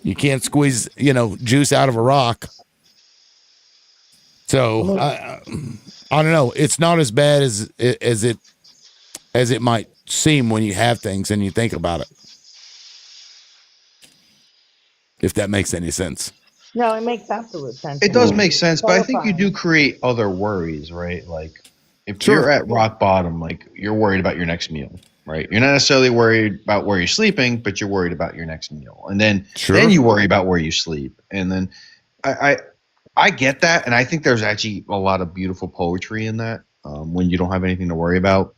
You can't squeeze, juice out of a rock. So I don't know. It's not as bad as it might seem when you have things and you think about it. If that makes any sense. No, it makes absolute sense. It does make sense, but I think you do create other worries, right? Like if you're at rock bottom, like you're worried about your next meal, right? You're not necessarily worried about where you're sleeping, but you're worried about your next meal. And then you worry about where you sleep. And then I get that, and I think there's actually a lot of beautiful poetry in that. When you don't have anything to worry about,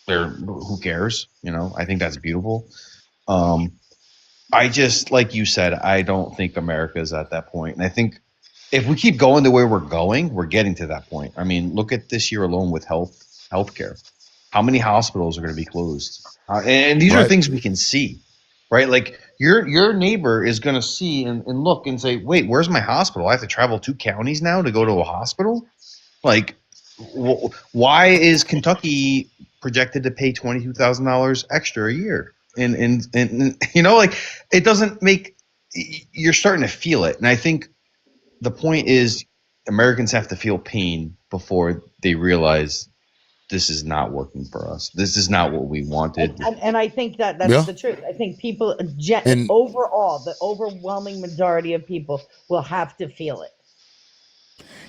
who cares? I think that's beautiful. I just, like you said, I don't think America is at that point. And I think if we keep going the way we're going, we're getting to that point. I mean, look at this year alone with healthcare. How many hospitals are going to be closed? And these are things we can see, right? Like your neighbor is going to see and look and say, wait, where's my hospital? I have to travel 2 counties now to go to a hospital? Like, why is Kentucky projected to pay $22,000 extra a year? And like it doesn't make, you're starting to feel it. And I think the point is Americans have to feel pain before they realize this is not working for us. This is not what we wanted. And I think that's the truth. I think people, overall, the overwhelming majority of people will have to feel it.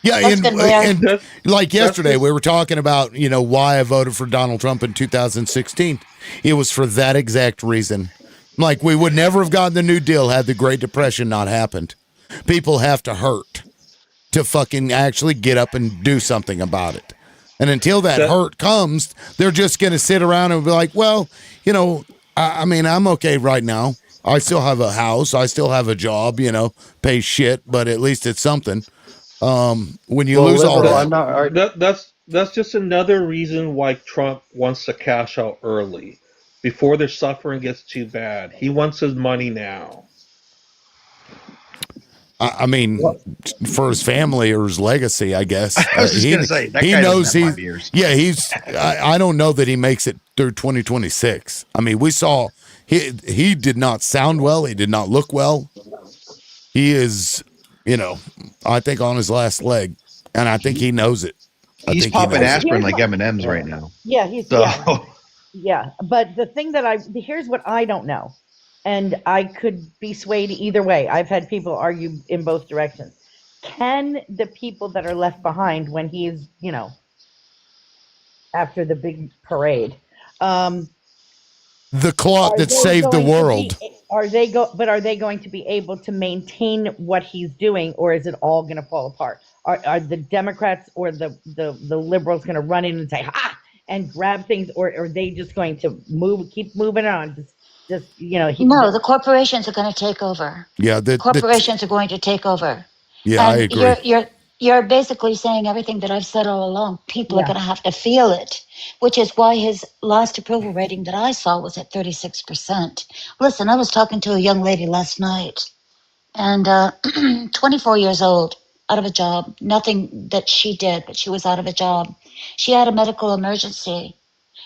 Yeah, and like yesterday, we were talking about, why I voted for Donald Trump in 2016. It was for that exact reason. Like, we would never have gotten the New Deal had the Great Depression not happened. People have to hurt to fucking actually get up and do something about it. And until that hurt comes, they're just going to sit around and be like, well, I mean, I'm okay right now. I still have a house. I still have a job, pay shit, but at least it's something. When you lose all that. That's just another reason why Trump wants to cash out early, before their suffering gets too bad. He wants his money now. I mean, for his family or his legacy, I guess. I was just gonna say, that guy knows doesn't have 5 years. Yeah, I don't know that he makes it through 2026. I mean, we saw he did not sound well. He did not look well. He is, I think on his last leg, and I think he knows it. He's popping aspirin like M&M's right now. Yeah, So. Yeah. But the thing here's what I don't know. And I could be swayed either way. I've had people argue in both directions. Can the people that are left behind when he's, after the big parade, the clock that saved the world, are they going to be able to maintain what he's doing, or is it all going to fall apart? Are the Democrats or the liberals going to run in and say, ha, and grab things, or are they just going to keep moving on? No, the corporations are going to take over. Yeah, corporations are going to take over. Yeah, I agree. You're basically saying everything that I've said all along. People are going to have to feel it, which is why his last approval rating that I saw was at 36%. Listen, I was talking to a young lady last night, and 24 years old, out of a job. Nothing that she did, but she was out of a job. She had a medical emergency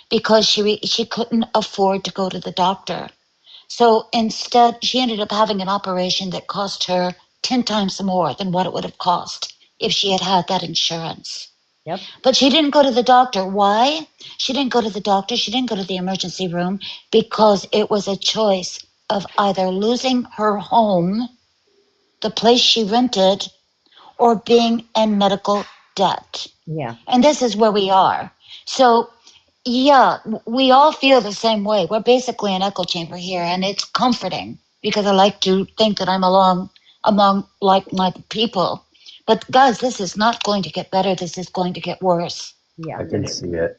because she couldn't afford to go to the doctor. So instead, she ended up having an operation that cost her 10 times more than what it would have cost if she had had that insurance. Yep. But she didn't go to the doctor. Why? She didn't go to the doctor. She didn't go to the emergency room because it was a choice of either losing her home, the place she rented, or being in medical debt. Yeah. And this is where we are. So, yeah, we all feel the same way. We're basically an echo chamber here, and it's comforting because I like to think that I'm among like-minded people. But guys, this is not going to get better. This is going to get worse. Yeah, I can see it.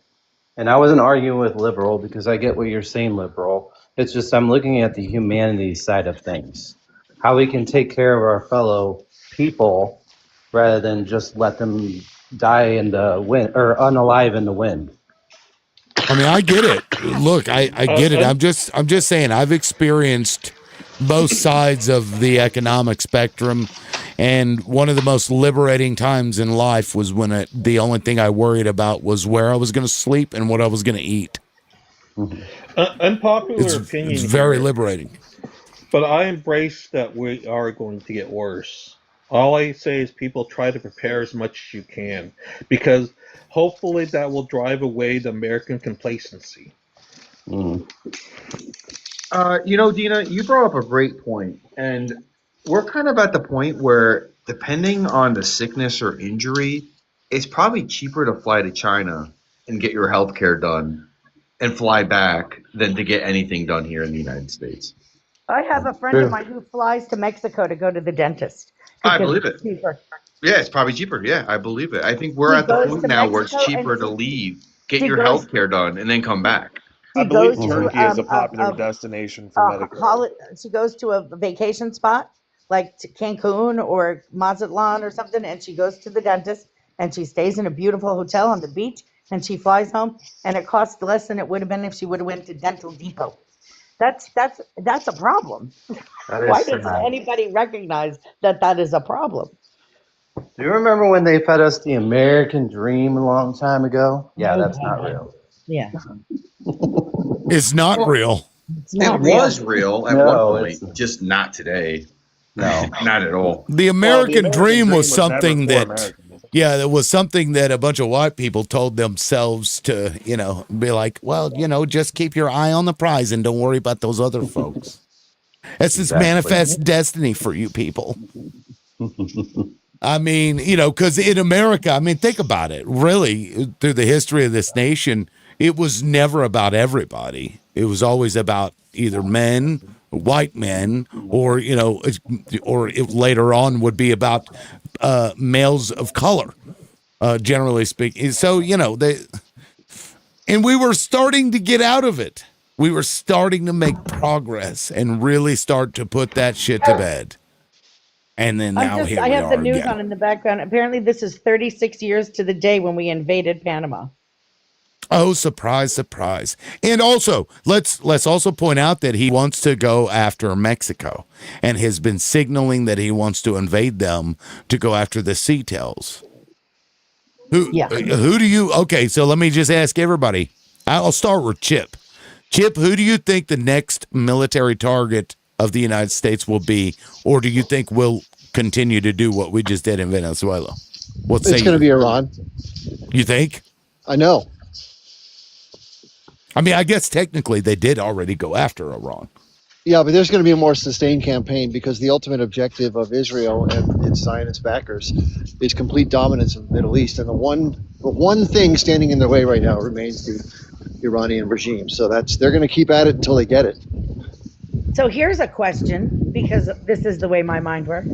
And I wasn't arguing with liberal because I get what you're saying, liberal. It's just I'm looking at the humanity side of things. How we can take care of our fellow people rather than just let them die in the wind or unalive in the wind. I mean, I get it. Look, I get it. I'm just saying I've experienced both sides of the economic spectrum, and one of the most liberating times in life was when the only thing I worried about was where I was going to sleep and what I was going to eat. Unpopular It's opinion very here, liberating. but I embrace that we are going to get worse. All I say is people try to prepare as much as you can, because hopefully that will drive away the American complacency. Dina, you brought up a great point, and we're kind of at the point where, depending on the sickness or injury, it's probably cheaper to fly to China and get your health care done and fly back than to get anything done here in the United States. I have a friend of mine who flies to Mexico to go to the dentist. I believe it. It's cheaper. Yeah, it's probably cheaper. Yeah, I believe it. I think we're She at the goes point to now where it's Mexico cheaper and to leave, get she your goes health care done, and then come back. I she believe goes Turkey to is a popular destination for medical. she goes to a vacation spot like to Cancun or Mazatlan or something, and she goes to the dentist and she stays in a beautiful hotel on the beach and she flies home, and it costs less than it would have been if she would have went to Dental Depot. That's a problem. That is Why doesn't sad. anybody recognize that that is a problem? Do you remember when they fed us the American dream a long time ago? Yeah, that's not real. Yeah. It's not Well, real. It's not It real. was real at one point, just not today. No, not at all. The American, dream was never something for that, Americans. yeah, that was something that a bunch of white people told themselves to, be like, well, just keep your eye on the prize and don't worry about those other folks. That's this manifest destiny for you people. I mean, because in America, I mean, think about it. Really, through the history of this nation, it was never about everybody. It was always about either men, white men, or later on would be about males of color, generally speaking. So and we were starting to get out of it. We were starting to make progress and really start to put that shit to bed. And then now here I we have the are news again. on in the background. Apparently, this is 36 years to the day when we invaded Panama. Oh, surprise, surprise. And also, let's also point out that he wants to go after Mexico and has been signaling that he wants to invade them to go after the Seatels. Who do you, okay, so let me just ask everybody. I'll start with Chip. Chip, who do you think the next military target of the United States will be, or do you think we'll continue to do what we just did in Venezuela? It's going to be Iran. You think? I know. I mean, I guess technically they did already go after Iran. Yeah, but there's going to be a more sustained campaign because the ultimate objective of Israel and its Zionist backers is complete dominance of the Middle East. And the one thing standing in their way right now remains the Iranian regime. So they're going to keep at it until they get it. So here's a question, because this is the way my mind works.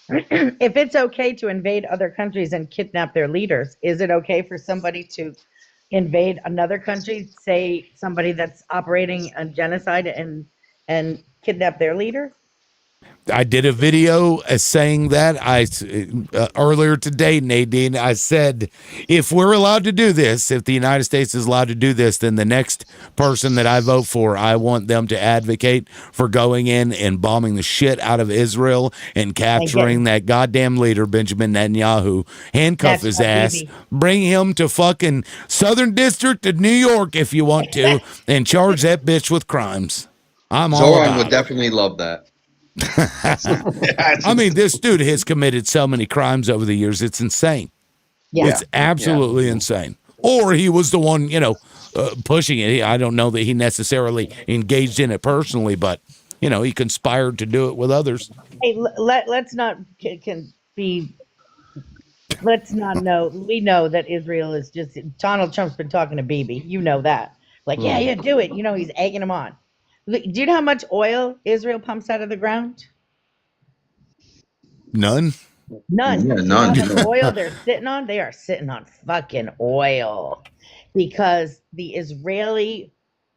If it's okay to invade other countries and kidnap their leaders, is it okay for somebody to invade another country, say somebody that's operating a genocide and kidnap their leader? I did a video saying that earlier today, Nadine. I said, if we're allowed to do this, if the United States is allowed to do this, then the next person that I vote for, I want them to advocate for going in and bombing the shit out of Israel and capturing that goddamn leader, Benjamin Netanyahu, handcuff his ass, bring him to fucking Southern District of New York if you want to, and charge that bitch with crimes. I'm all Zoran about would it. definitely love that. I mean, this dude has committed so many crimes over the years. It's insane. Yeah. It's absolutely insane. Or he was the one, pushing it. I don't know that he necessarily engaged in it personally, but, he conspired to do it with others. Hey, let's not let's not know. We know that Israel is just, Donald Trump's been talking to Bibi. You know that. Like, yeah, do it. He's egging him on. Do you know how much oil Israel pumps out of the ground? None. None. Yeah, Do you none. know how much oil they're sitting on? They are sitting on fucking oil because the Israeli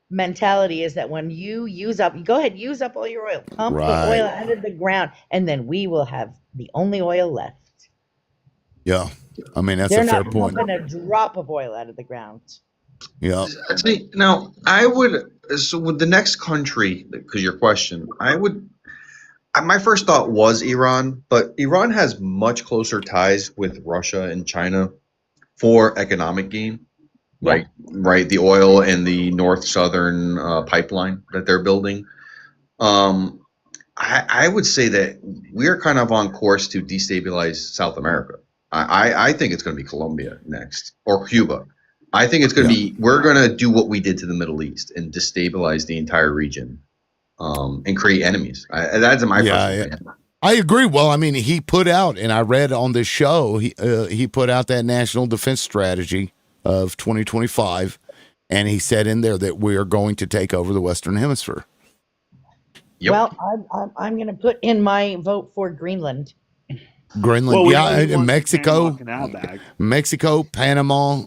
mentality is that when you use up, go ahead, use up all your oil, pump the Right. oil out of the ground, and then we will have the only oil left. Yeah. I mean, that's They're a fair not point. pumping a drop of oil out of the ground. Yeah. See, now I would. So with the next country, because your question, my first thought was Iran, but Iran has much closer ties with Russia and China for economic gain. Yeah. Right. The oil and the north-southern pipeline that they're building. I would say that we're kind of on course to destabilize South America. I think it's going to be Colombia next or Cuba. I think it's going to be we're going to do what we did to the Middle East and destabilize the entire region and create enemies. That's my personal opinion. I agree. Well, I mean, he put out, and I read on this show, he put out that National Defense Strategy of 2025, and he said in there that we are going to take over the Western Hemisphere. Yep. Well, I'm going to put in my vote for Greenland. Greenland, Well, and Mexico, Canal back. Mexico, Panama,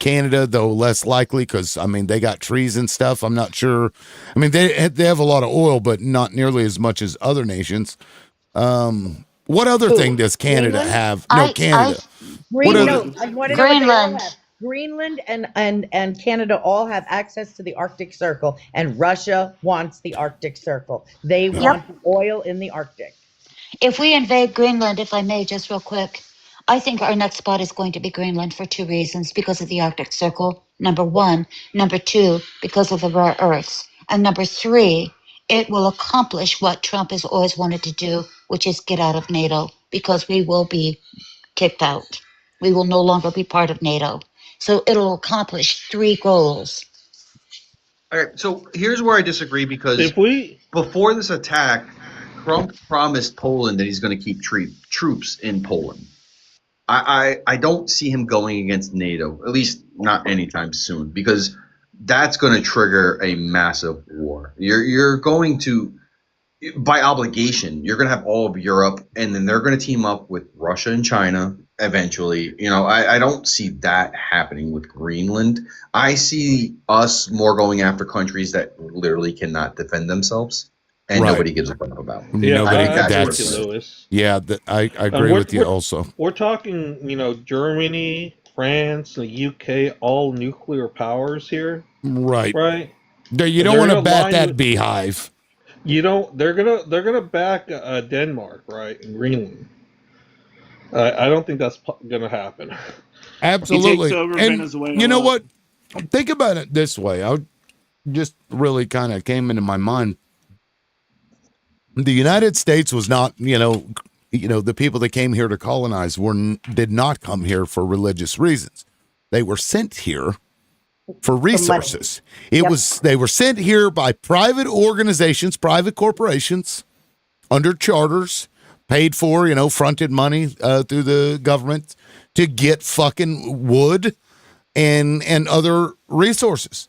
Canada, though less likely because, I mean, they got trees and stuff. I'm not sure. I mean, they have a lot of oil, but not nearly as much as other nations. What other thing does Canada Greenland? have? No, Canada. Greenland. Greenland and Canada all have access to the Arctic Circle, and Russia wants the Arctic Circle. They want oil in the Arctic. If we invade Greenland, if I may, just real quick, I think our next spot is going to be Greenland for two reasons. Because of the Arctic Circle, number one. Number two, because of the rare earths. And number three, it will accomplish what Trump has always wanted to do, which is get out of NATO, because we will be kicked out. We will no longer be part of NATO. So it'll accomplish three goals. All right, so here's where I disagree because before this attack, Trump promised Poland that he's going to keep troops in Poland. I don't see him going against NATO, at least not anytime soon, because that's going to trigger a massive war. You're going to, by obligation, you're going to have all of Europe, and then they're going to team up with Russia and China eventually. I don't see that happening with Greenland. I see us more going after countries that literally cannot defend themselves. And nobody gives a fuck about. Yeah, Nobody. I agree with you, Lewis. Yeah, I agree with you also. We're talking, Germany, France, the UK, all nuclear powers here. Right. Right. You don't want to bat that beehive. You don't. They're gonna back Denmark, right, and Greenland. I don't think that's gonna happen. Absolutely. He takes over Venezuela. You know what? Think about it this way. I just really kind of came into my mind. The United States was not, the people that came here to colonize did not come here for religious reasons. They were sent here for resources. They were sent here by private organizations, private corporations, under charters, paid for, fronted money through the government to get fucking wood and other resources.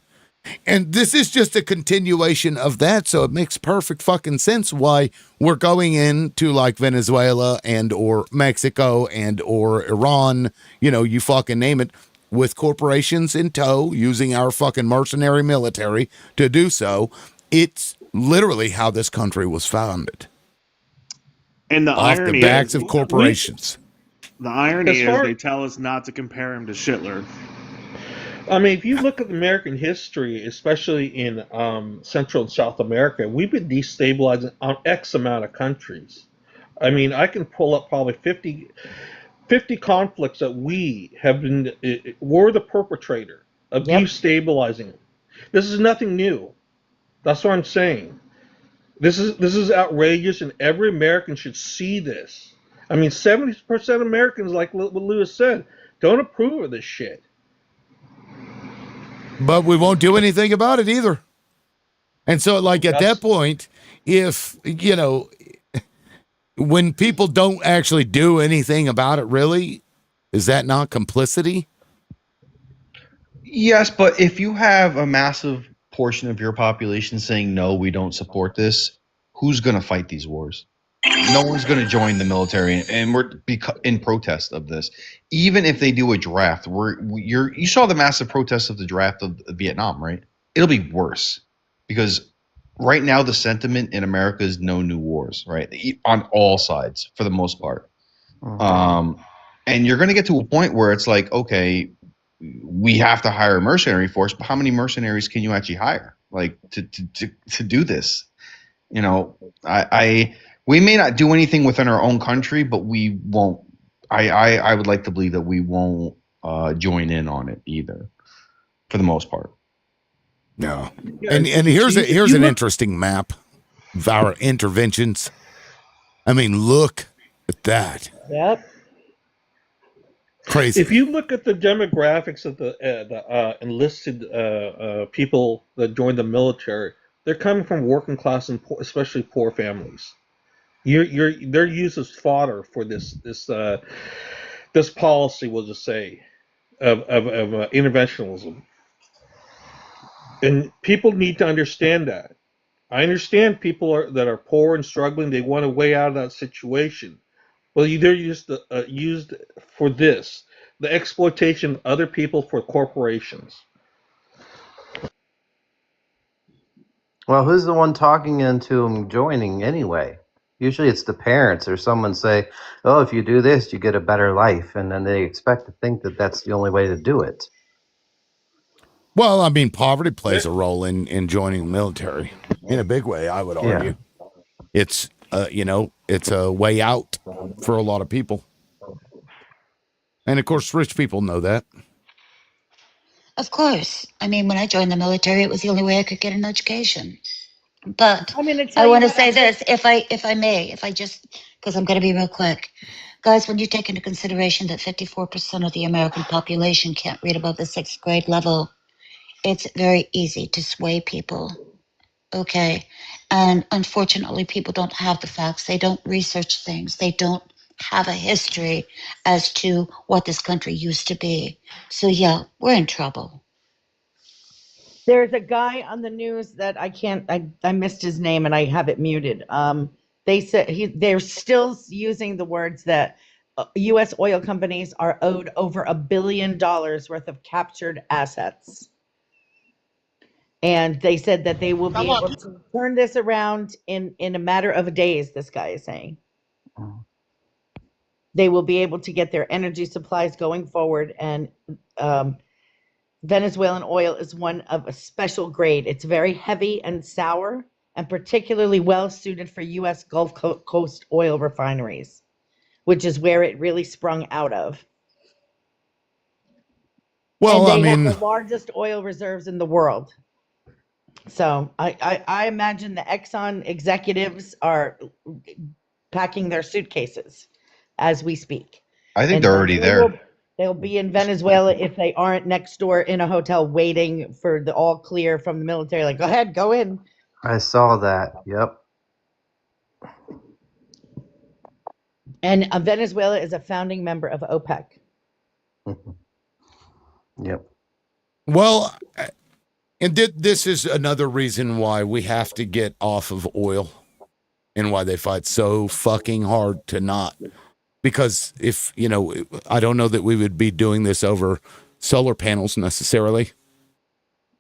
And this is just a continuation of that, so it makes perfect fucking sense why we're going into like Venezuela and or Mexico and or Iran, you fucking name it, with corporations in tow, using our fucking mercenary military to do so. It's literally how this country was founded. And the off irony the backs is, of corporations. The irony is they tell us not to compare him to Hitler. I mean, if you look at American history, especially in Central and South America, we've been destabilizing on X amount of countries. I mean, I can pull up probably 50 conflicts that we have been, we're the perpetrator of destabilizing. This is nothing new. That's what I'm saying. This is outrageous, and every American should see this. I mean, 70% of Americans, like what Lewis said, don't approve of this shit. But we won't do anything about it either. And so, like, at that point, if, when people don't actually do anything about it, really, is that not complicity? Yes, but if you have a massive portion of your population saying, no, we don't support this, who's going to fight these wars? No one's going to join the military, and we're in protest of this. Even if they do a draft, you saw the massive protest of the draft of Vietnam, right? it'll be worse because right now the sentiment in America is no new wars, right? On all sides for the most part. And you're going to get to a point where it's like, okay, we have to hire a mercenary force, but how many mercenaries can you actually hire, like to do this? You know, we may not do anything within our own country, but we won't. I would like to believe that we won't join in on it either, for the most part. No. And here's an interesting map of our interventions. I mean, look at that. Yep. Crazy. If you look at the demographics of the enlisted people that joined the military, they're coming from working class and poor, especially poor families. They're used as fodder for this policy, we'll just say, of interventionism. And people need to understand that. I understand people that are poor and struggling. They want a way out of that situation. Well, they're used for this, the exploitation of other people for corporations. Well, who's the one talking into them joining anyway? Usually it's the parents or someone say, oh, if you do this, you get a better life. And then they expect to think that that's the only way to do it. Well, I mean, poverty plays a role in joining the military in a big way, I would argue. It's, it's a way out for a lot of people. And of course, rich people know that. Of course. I mean, when I joined the military, it was the only way I could get an education. But I want to say this, if I may, because I'm going to be real quick. Guys, when you take into consideration that 54% of the American population can't read above the 6th grade level, it's very easy to sway people. Okay. And unfortunately, people don't have the facts. They don't research things. They don't have a history as to what this country used to be. So, yeah, we're in trouble. There's a guy on the news that I missed his name and I have it muted. They said they're still using the words that U.S. oil companies are owed over $1 billion worth of captured assets. And they said that they will be able to turn this around in a matter of days, this guy is saying. They will be able to get their energy supplies going forward, and Venezuelan oil is one of a special grade. It's very heavy and sour and particularly well suited for U.S. Gulf Coast oil refineries, which is where it really sprung out of. Well, and they have the largest oil reserves in the world. So I imagine the Exxon executives are packing their suitcases as we speak. I think they're already there. They'll be in Venezuela if they aren't next door in a hotel waiting for the all clear from the military. Like, go ahead, go in. I saw that. Yep. And Venezuela is a founding member of OPEC. Yep. Well, and this is another reason why we have to get off of oil and why they fight so fucking hard to not. Because if, I don't know that we would be doing this over solar panels necessarily.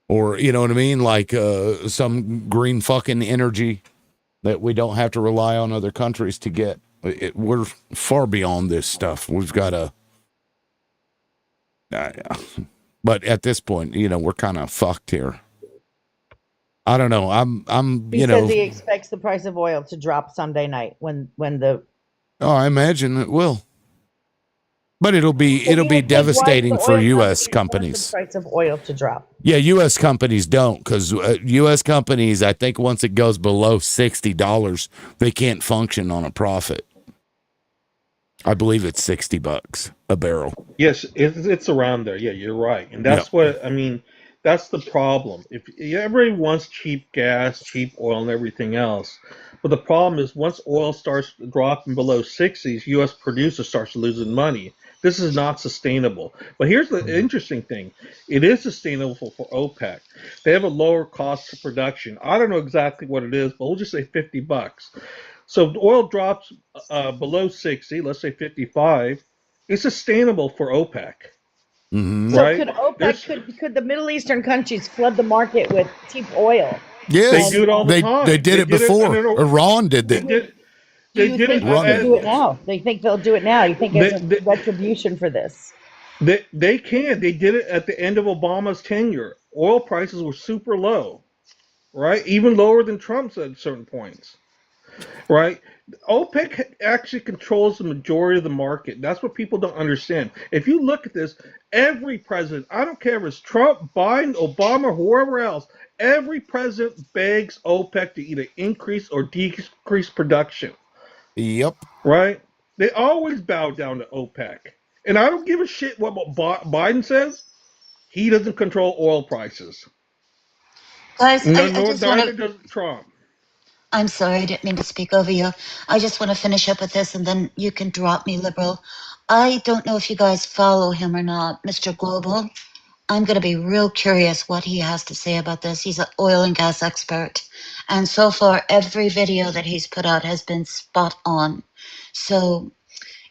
Or, you know what I mean? Like some green fucking energy that we don't have to rely on other countries to get. We're far beyond this stuff. We've got to. But at this point, we're kind of fucked here. I don't know. He says he expects the price of oil to drop Sunday night when the. Oh, I imagine it will. But it'll be devastating for U.S. companies. The price of oil to drop. Yeah, U.S. companies don't, because U.S. companies, I think once it goes below $60, they can't function on a profit. I believe it's $60 a barrel. Yes, it's around there. Yeah, you're right, and that's what I mean. That's the problem. If everybody wants cheap gas, cheap oil, and everything else, but the problem is once oil starts dropping below 60s, U.S. producers starts losing money. This is not sustainable. But here's the interesting thing: it is sustainable for OPEC. They have a lower cost of production. I don't know exactly what it is, but we'll just say $50. So if oil drops below 60, let's say 55, it's sustainable for OPEC. Mm-hmm. So right? could OPEC, There's, could the Middle Eastern countries flood the market with cheap oil? Yes, they do it all the they time. did it before. And Iran did they it. did. Do They you did it. think they're Iran going to did do it it. now? They think they'll do it now? You think it's They, a they, retribution for this? they can. They did it at the end of Obama's tenure. Oil prices were super low, right? Even lower than Trump's at certain points, right? OPEC actually controls the majority of the market. That's what people don't understand. If you look at this, every president, I don't care if it's Trump, Biden, Obama, whoever else, every president begs OPEC to either increase or decrease production, Yep. right? They always bow down to OPEC. And I don't give a shit what Biden says. He doesn't control oil prices. Guys, I just want Neither to. does Trump. I'm sorry, I didn't mean to speak over you. I just want to finish up with this and then you can drop me, liberal. I don't know if you guys follow him or not, Mr. Global. I'm going to be real curious what he has to say about this. He's an oil and gas expert. And so far, every video that he's put out has been spot on. So,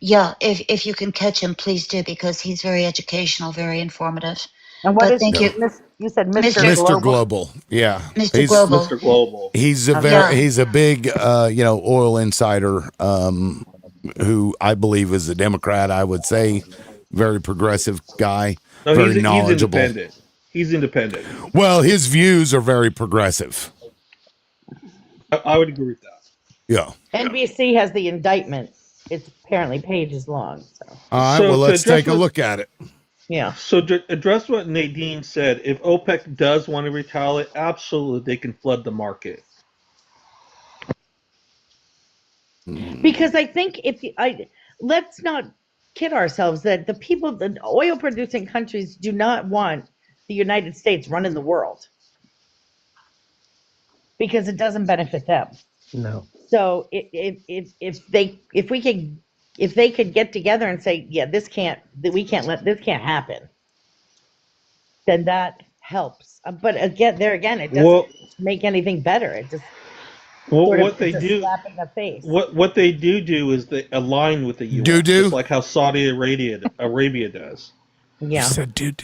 yeah, if you can catch him, please do, because he's very educational, very informative. And what But is thank Yeah. you, you said Mr. Mr. Global. Yeah. Mr. Global. Mr. Global. He's a Okay. very Yeah. he's a big oil insider who I believe is a Democrat, I would say. Very progressive guy, No, very he's knowledgeable. independent. He's independent. Well, his views are very progressive. I would agree with that. Yeah. NBC has the indictment. It's apparently pages long. So All right, So well, to let's address take a what- look at it. yeah, So to address what Nadine said, if OPEC does want to retaliate, absolutely they can flood the market. because I think let's not kid ourselves that the oil producing countries do not want the United States running the world because it doesn't benefit them. No. So if they could get together and say, yeah, we can't let this can't happen, then that helps. But again, it doesn't Well- make anything better. It just Well, sort of, what they it's a do, slap in the face. what they do is they align with the U.S. Do-do? Just like how Saudi Arabia does. You Yeah. said do.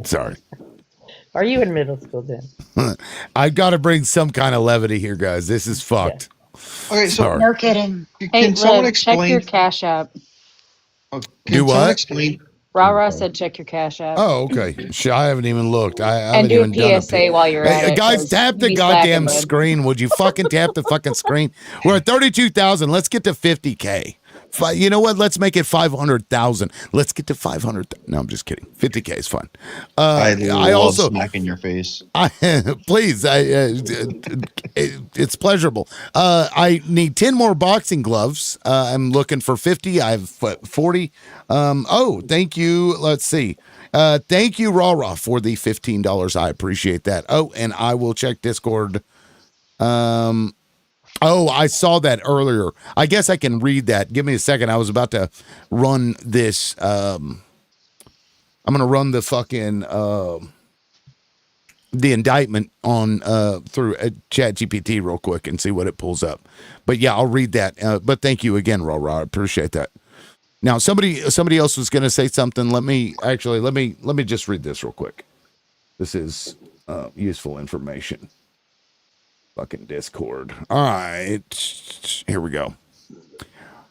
Sorry. Are you in middle school, Dan? I've got to bring some kind of levity here, guys. This is fucked. Okay, so Sorry. No kidding. Hey, can someone Liv, check explain? your Cash App. Can Do someone what? explain? Rah said check your Cash App. Oh, okay. I haven't even looked. I And haven't do even done a PSA while you're at it. guys, 'cause tap the you be goddamn slacking, bud. screen. Would you fucking tap the fucking screen? We're at 32,000. Let's get to 50K. You know what? Let's make it 500,000. Let's get to 500. No, I'm just kidding. 50K is fine. I love also smacking your face. please, it's pleasurable. I need 10 more boxing gloves. I'm looking for 50. I have 40. Thank you. Let's see. Thank you, Raw, for the $15. I appreciate that. Oh, and I will check Discord. I saw that earlier. I guess I can read that. Give me a second. I was about to run this. I'm going to run the fucking the indictment on through ChatGPT real quick and see what it pulls up. But yeah, I'll read that. But thank you again, Raw. I appreciate that. Now, somebody else was going to say something. Let me just read this real quick. This is useful information. Fucking Discord. All right. Here we go.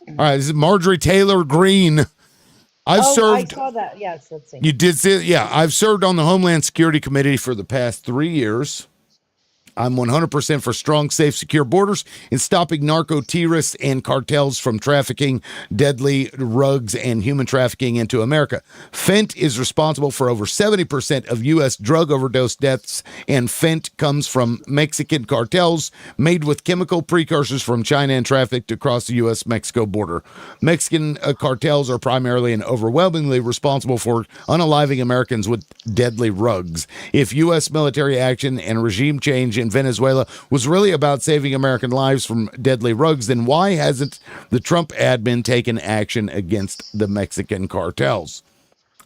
All right. This is Marjorie Taylor Greene. I saw that. Yes, let's see. You did see it? Yeah. I've served on the Homeland Security Committee for the past 3 years. I'm 100% for strong, safe, secure borders and stopping narco-terrorists and cartels from trafficking deadly drugs and human trafficking into America. Fent is responsible for over 70% of U.S. drug overdose deaths, and Fent comes from Mexican cartels made with chemical precursors from China and trafficked across the U.S.-Mexico border. Mexican cartels are primarily and overwhelmingly responsible for unaliving Americans with deadly drugs. If U.S. military action and regime change in Venezuela was really about saving American lives from deadly drugs, then why hasn't the Trump admin taken action against the Mexican cartels?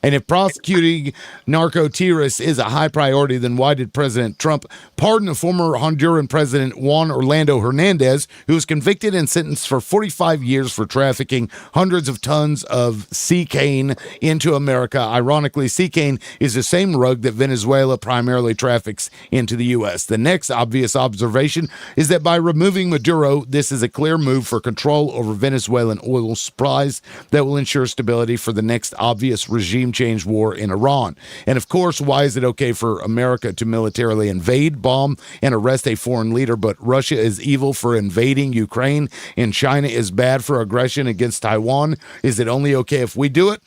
And if prosecuting narco terrorists is a high priority, then why did President Trump pardon the former Honduran President Juan Orlando Hernandez, who was convicted and sentenced for 45 years for trafficking hundreds of tons of cocaine into America? Ironically, cocaine is the same drug that Venezuela primarily traffics into the U.S. The next obvious observation is that by removing Maduro, this is a clear move for control over Venezuelan oil supplies that will ensure stability for the next obvious regime change war in Iran. And of course, why is it okay for America to militarily invade, bomb, and arrest a foreign leader, but Russia is evil for invading Ukraine and China is bad for aggression against Taiwan? Is it only okay if we do it?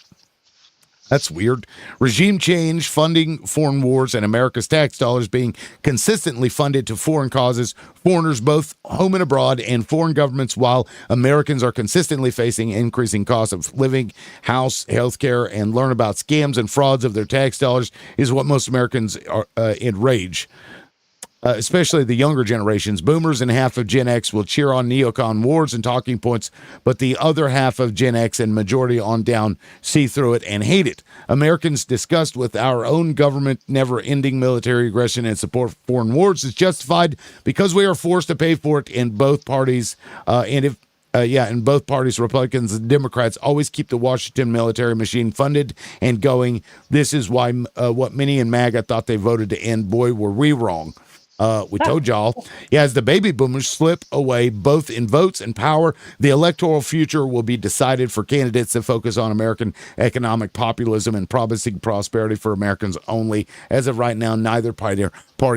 That's weird. Regime change, funding foreign wars, and America's tax dollars being consistently funded to foreign causes, foreigners both home and abroad, and foreign governments, while Americans are consistently facing increasing costs of living, house, healthcare, and learn about scams and frauds of their tax dollars is what most Americans are enrage. Especially the younger generations. Boomers and half of Gen X will cheer on neocon wars and talking points, but the other half of Gen X and majority on down see through it and hate it. Americans disgust with our own government never-ending military aggression and support for foreign wars is justified because we are forced to pay for it in both parties. In both parties, Republicans and Democrats always keep the Washington military machine funded and going. This is why what many in MAGA thought they voted to end. Boy, were we wrong. We told y'all. Yeah, as the baby boomers slip away both in votes and power, the electoral future will be decided for candidates that focus on American economic populism and promising prosperity for Americans only. As of right now, neither party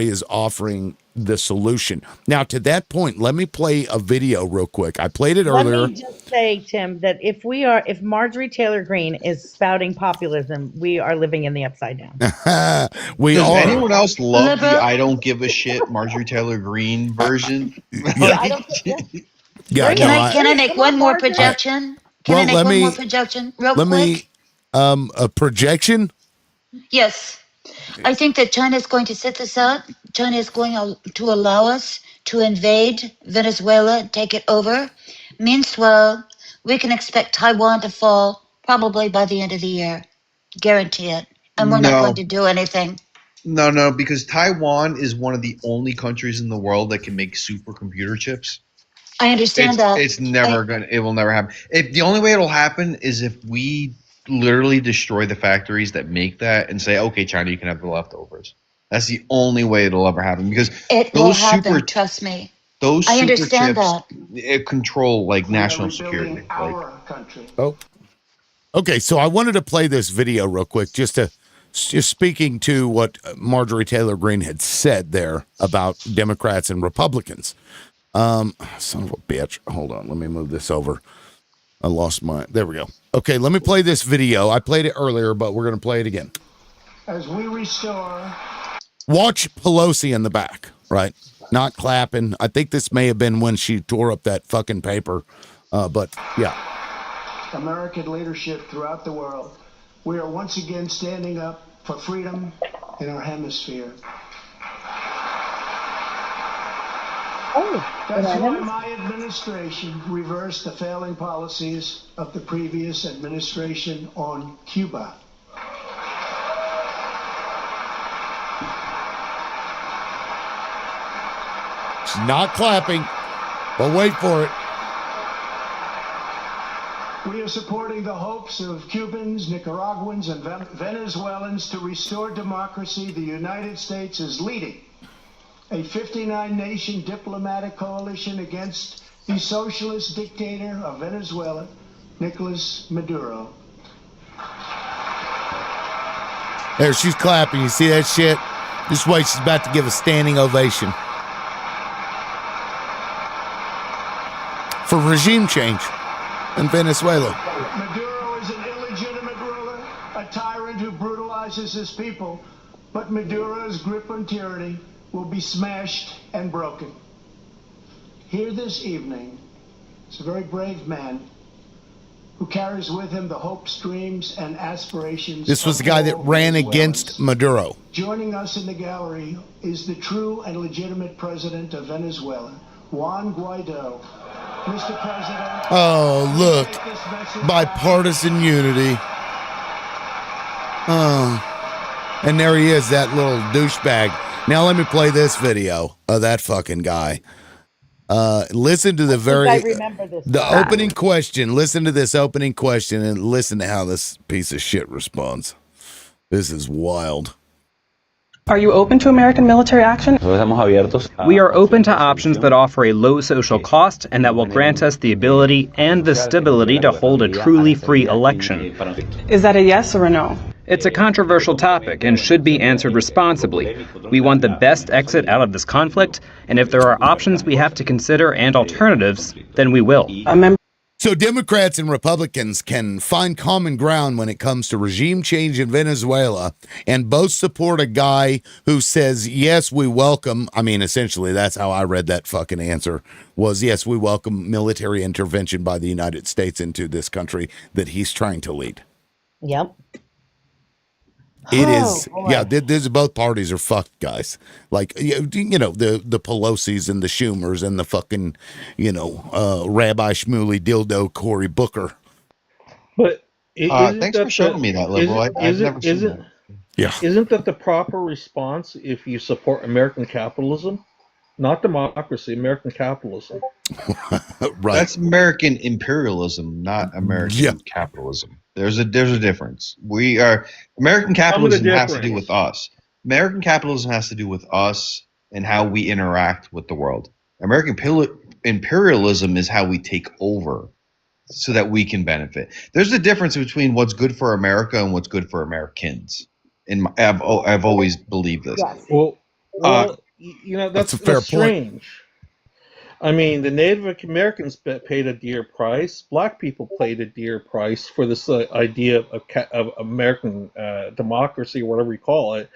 is offering the solution. Now, to that point, let me play a video real quick. I played it earlier. Let me just say, Tim, that if Marjorie Taylor Greene is spouting populism, we are living in the upside down. Does anyone else love the I don't give a shit Marjorie Taylor Greene version? Can I make one more projection? Can I make one more projection real quick? A projection? Yes. I think that China is going to sit this out. China is going to allow us to invade Venezuela, take it over. Meanwhile, we can expect Taiwan to fall probably by the end of the year. Guarantee it. And we're not going to do anything. No, because Taiwan is one of the only countries in the world that can make supercomputer chips. I understand that. It will never happen. The only way it'll happen is if we literally destroy the factories that make that and say, okay, China, you can have the leftovers. That's the only way it'll ever happen, because it will happen, trust me. Those I super understand chips that. Control like national security. Okay, so I wanted to play this video real quick, just speaking to what Marjorie Taylor Greene had said there about Democrats and Republicans. Son of a bitch. Hold on, let me move this over. I lost there we go. Okay, let me play this video. I played it earlier, but we're going to play it again. As we restore. Watch Pelosi in the back, right? Not clapping. I think this may have been when she tore up that fucking paper. But yeah. American leadership throughout the world. We are once again standing up for freedom in our hemisphere. That's why my administration reversed the failing policies of the previous administration on Cuba. She's not clapping, but wait for it. We are supporting the hopes of Cubans, Nicaraguans, and Venezuelans to restore democracy. The United States is leading a 59-nation diplomatic coalition against the socialist dictator of Venezuela, Nicolas Maduro. There, she's clapping. You see that shit? This way she's about to give a standing ovation. For regime change in Venezuela. Maduro is an illegitimate ruler, a tyrant who brutalizes his people, but Maduro's grip on tyranny will be smashed and broken. Here this evening is a very brave man who carries with him the hopes, dreams, and aspirations. This was the guy that ran against Maduro. Joining us in the gallery is the true and legitimate president of Venezuela, Juan Guaido. Mr. President. Oh, look. Bipartisan unity. And there he is, that little douchebag. Now let me play this video of that fucking guy. Listen to I remember this the guy. opening question. Listen to this opening question and listen to how this piece of shit responds. This is wild. Are you open to American military action? We are open to options that offer a low social cost and that will grant us the ability and the stability to hold a truly free election. Is that a yes or a no? It's a controversial topic and should be answered responsibly. We want the best exit out of this conflict, and if there are options we have to consider and alternatives, then we will. So Democrats and Republicans can find common ground when it comes to regime change in Venezuela and both support a guy who says, yes, we welcome. I mean, essentially, that's how I read that fucking answer was, yes, we welcome military intervention by the United States into this country that he's trying to lead. Yep. It is, yeah. This both parties are fucked, guys. Like you know the Pelosi's and the Schumers and the fucking Rabbi Shmuley Dildo Cory Booker. But thanks for showing me that, Liberal. I've never seen that. Yeah. Isn't that the proper response if you support American capitalism? Not democracy, American capitalism. Right. That's American imperialism, not American capitalism. There's a difference. American capitalism has to do with us. American capitalism has to do with us and how we interact with the world. American imperialism is how we take over so that we can benefit. There's a difference between what's good for America and what's good for Americans. And I've always believed this. Yes. Well, that's a fair strange. point. I mean, the Native Americans paid a dear price. Black people paid a dear price for this idea of American democracy, or whatever you call it.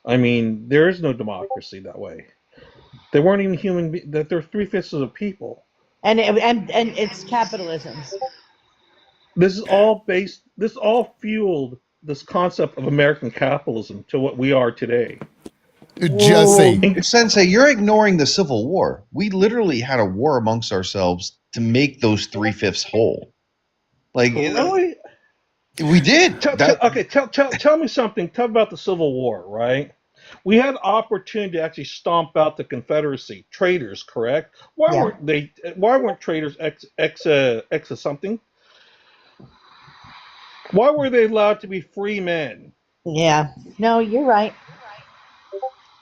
I mean, there is no democracy that way. They weren't even human. That they're 3/5 of the people. And it's capitalism. This is all based. This all fueled this concept of American capitalism to what we are today. Jesse. Sensei, you're ignoring the Civil War. We literally had a war amongst ourselves to make those 3/5 whole. Like, really? We did. Tell me something. Tell me about the Civil War, right? We had opportunity to actually stomp out the Confederacy. Traitors, correct? Why weren't traitors ex of something? Why were they allowed to be free men? Yeah. No, you're right.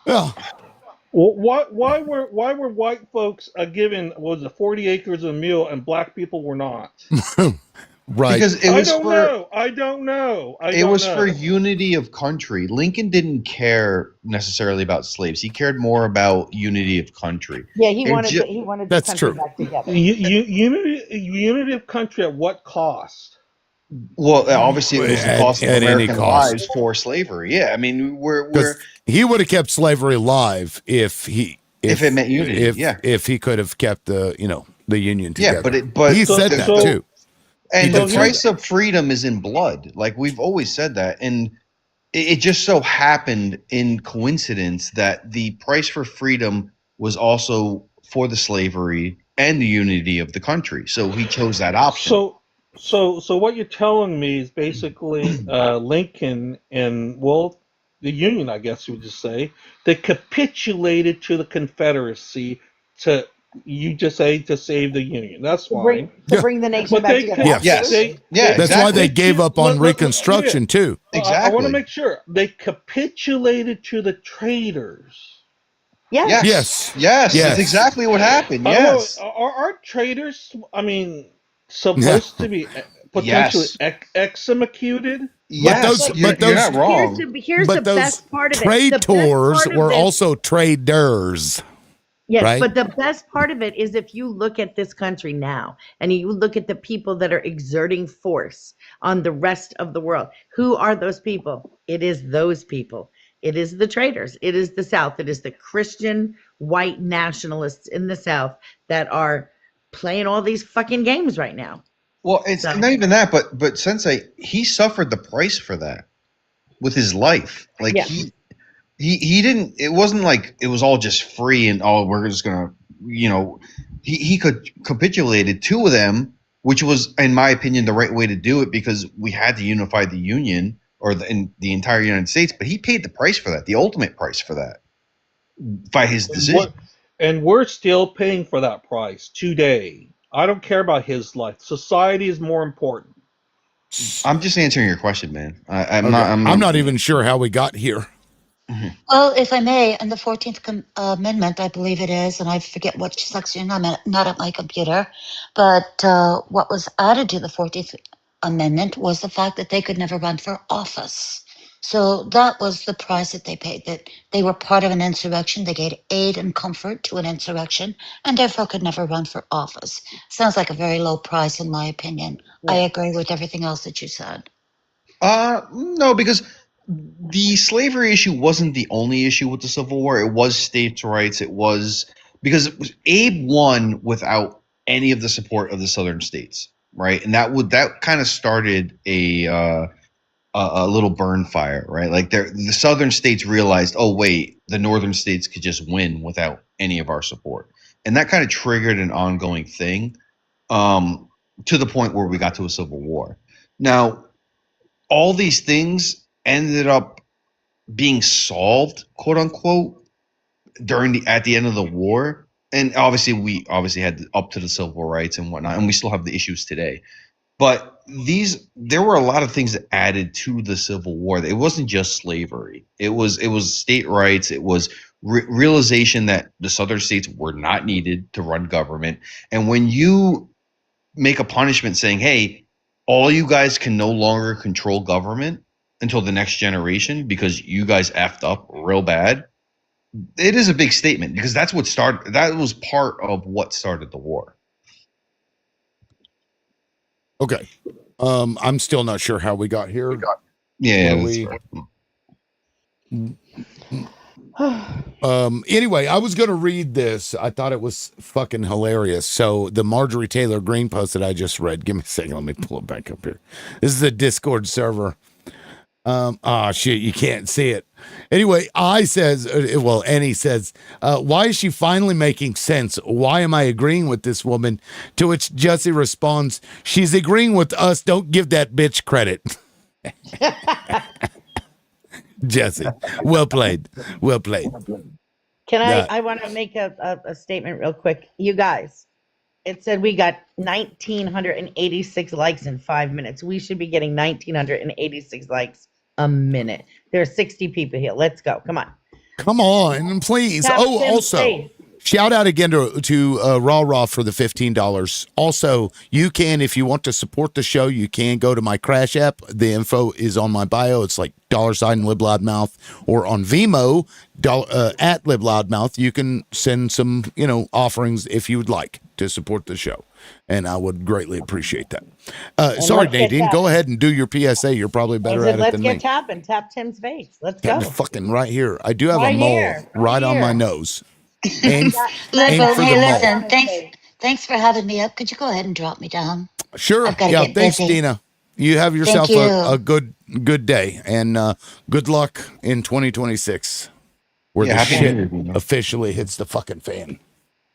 Yeah. Well, why were white folks given 40 acres of mule and black people were not? Right. Because it was I don't know. It was for unity of country. Lincoln didn't care necessarily about slaves. He cared more about unity of country. Yeah, he wanted That's the country true. back together. Unity of country at what cost? Well, obviously, it was the cost of at any American cost. lives for slavery. Yeah, I mean, he would have kept slavery alive if it meant unity. If he could have kept the Union together. Yeah, but he said that too. And the price of freedom is in blood. Like we've always said that, and it just so happened in coincidence that the price for freedom was also for the slavery and the unity of the country. So he chose that option. So what you're telling me is basically Lincoln and the Union, I guess you would just say, they capitulated to the Confederacy to save the Union. That's fine. To bring the nation back together. Yes. That's why they gave up on Reconstruction too. Exactly. I want to make sure they capitulated to the traitors. Yes. Yes. That's exactly what happened. Yes. Are traitors? I mean, supposed to be potentially executed? Yes, but you're not wrong. Here's the best part of it. Traitors were also traders. Yes, right? But the best part of it is if you look at this country now and you look at the people that are exerting force on the rest of the world, who are those people? It is those people. It is the traitors. It is the South. It is the Christian white nationalists in the South that are playing all these fucking games right now. Well, it's not even that, but Sensei, he suffered the price for that with his life. Like he didn't. It wasn't like it was all just free and we're just gonna, he could capitulated two of them, which was, in my opinion, the right way to do it because we had to unify the Union. or in the entire United States, but he paid the price for that, the ultimate price for that, by his decision. And we're still paying for that price today. I don't care about his life. Society is more important. I'm just answering your question, man. I'm Okay. not. I'm not even sure how we got here. Well, if I may, in the 14th Amendment, I believe it is, and I forget what section, I'm not at my computer, but what was added to the 14th Amendment was the fact that they could never run for office. So that was the price that they paid, that they were part of an insurrection. They gave aid and comfort to an insurrection and therefore could never run for office. Sounds like a very low price, in my opinion. Yeah. I agree with everything else that you said. No, because the slavery issue wasn't the only issue with the Civil War. It was states' rights. It was because Abe won without any of the support of the Southern states, right? And that kind of started a little burn fire, right? Like the Southern states realized, oh wait, the Northern states could just win without any of our support, and that kind of triggered an ongoing thing, to the point where we got to a Civil War. Now, all these things ended up being solved, quote unquote, at the end of the war. And we had up to the civil rights and whatnot, and we still have the issues today. But there were a lot of things that added to the Civil War. It wasn't just slavery. It was state rights. It was realization that the Southern states were not needed to run government. And when you make a punishment saying, hey, all you guys can no longer control government until the next generation because you guys effed up real bad, it is a big statement, because that was part of what started the war. Okay. I'm still not sure how we got here. Anyway, I was going to read this. I thought it was fucking hilarious. So the Marjorie Taylor Greene post that I just read, give me a second. Let me pull it back up here. This is a Discord server. Shit, you can't see it. Anyway, Annie says, why is she finally making sense? Why am I agreeing with this woman? To which Jesse responds, she's agreeing with us. Don't give that bitch credit. Jesse, well played. Well played. Can I want to make a statement real quick. You guys, it said we got 1,986 likes in 5 minutes. We should be getting 1,986 likes a minute. There are 60 people here. Let's go. Come on, please. Captain Also, Faith. shout out again to Raw for the $15. Also, you can, if you want to support the show, you can go to my Crash app. The info is on my bio. It's like $LibLoudMouth, or on Vimo at LibLoudMouth. You can send some, offerings if you would like to support the show, and I would greatly appreciate that. Sorry, Nadine, go ahead and do your PSA. You're probably better at it Let's than get me. tapping. Tap Tim's face. Let's go. Fucking right here. I do have Right a mole here. Right on my here. nose. Aim for Hey, the mole. listen, thanks for having me up. Could you go ahead and drop me down? Sure. I've got to Yeah. get Thanks, busy. Dina. You have yourself Thank a you. good day, and good luck in 2026, where the Happy shit New Year, Dina. officially hits the fucking fan.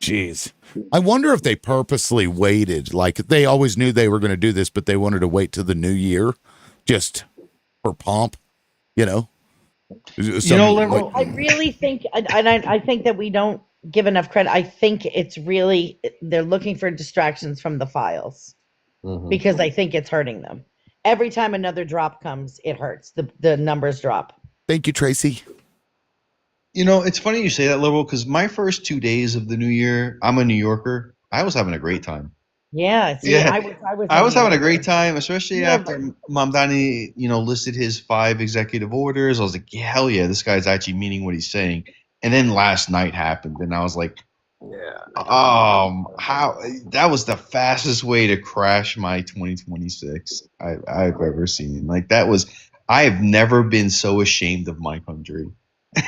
Jeez. I wonder if they purposely waited. Like, they always knew they were going to do this, but they wanted to wait till the new year just for pomp, I really think, and I think that we don't give enough credit. I think it's really, they're looking for distractions from the files, because I think it's hurting them. Every time another drop comes, it hurts. The numbers drop. Thank you, Tracy. It's funny you say that, Liberal, because my first 2 days of the new year, I'm a New Yorker. I was having a great time. Yeah. See, Yeah. I was having a great time, especially after Mamdani, listed his 5 executive orders. I was like, yeah, hell yeah, this guy's actually meaning what he's saying. And then last night happened, and I was like, how that was the fastest way to crash my 2026 I've ever seen. Like, I have never been so ashamed of my country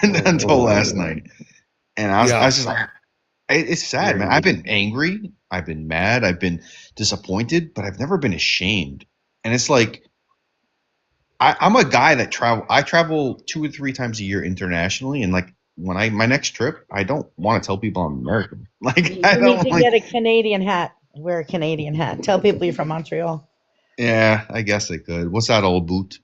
until last night. And I was just like, it's sad, man. I've been angry, I've been mad, I've been disappointed, but I've never been ashamed. And it's like, I'm a guy that I travel 2 or 3 times a year internationally, and like when my next trip, I don't want to tell people I'm American. Like, You need to get a Canadian hat. Wear a Canadian hat. Tell people you're from Montreal. Yeah, I guess I could. What's that old boot?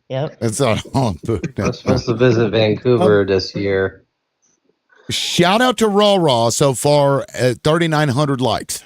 Yep. It's on Putin. I'm supposed to visit Vancouver this year. Shout out to Raw so far at 3,900 likes.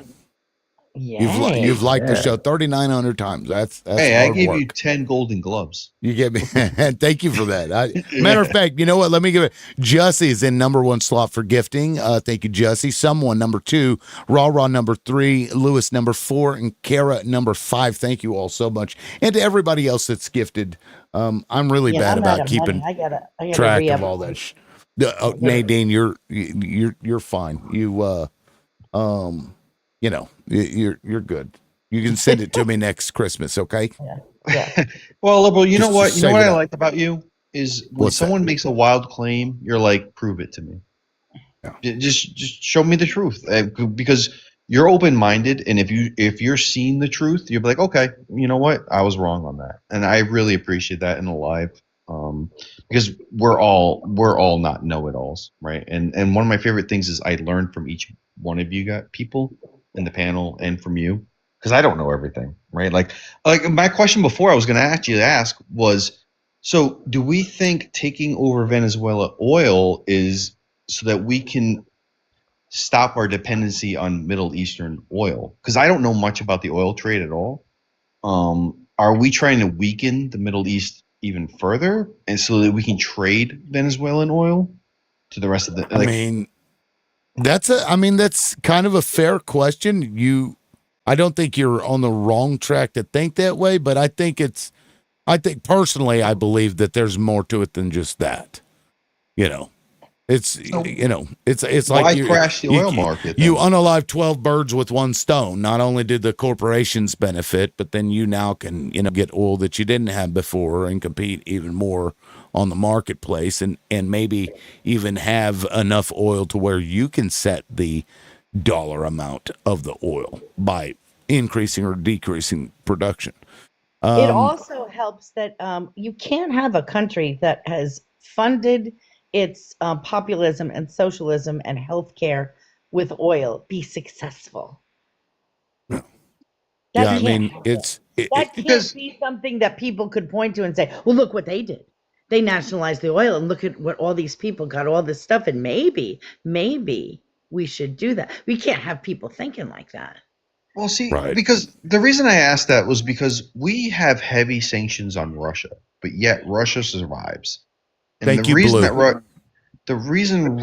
You've liked the show 3,900 times. That's Hey, I hard gave work. you 10 Golden Gloves. You get me. Thank you for that. Matter of fact, you know what? Let me give it. Jussie's in number 1 slot for gifting. Thank you, Jussie. Someone number 2, Raw number 3, Lewis number 4, and Kara number 5. Thank you all so much, and to everybody else that's gifted. I'm really bad I'm out about of keeping money. I gotta track re-up. of all that. Nadine, you're fine. You're good. You can send it to me next Christmas, okay? Yeah. Well, Liberal, you know what? You know save what it I up. like about you is when What's that? someone makes a wild claim, you're like, prove it to me. Just show me the truth, because you're open-minded, and if you're seeing the truth, you'll be like, okay, you know what? I was wrong on that, and I really appreciate that in a live, because we're all not know-it-alls, right? And one of my favorite things is I learn from each one of you people in the panel and from you, because I don't know everything, right? Like my question before I was going to ask was, so do we think taking over Venezuela oil is so that we can stop our dependency on Middle Eastern oil? Because I don't know much about the oil trade at all. Are we trying to weaken the Middle East even further, and so that we can trade Venezuelan oil to the rest of the? That's kind of a fair question. I don't think you're on the wrong track to think that way, but I think personally, I believe that there's more to it than just that. It's why like crash the oil market? You unalive 12 birds with one stone. Not only did the corporations benefit, but then you now can get oil that you didn't have before and compete even more on the marketplace, and maybe even have enough oil to where you can set the dollar amount of the oil by increasing or decreasing production. It also helps that you can't have a country that has funded its populism and socialism and healthcare with oil be successful. That can't be something that people could point to and say, well, look what they did. They nationalized the oil, and look at what all these people got all this stuff, and maybe we should do that. We can't have people thinking like that. Well, see, because the reason I asked that was because we have heavy sanctions on Russia, but yet Russia survives. And the reason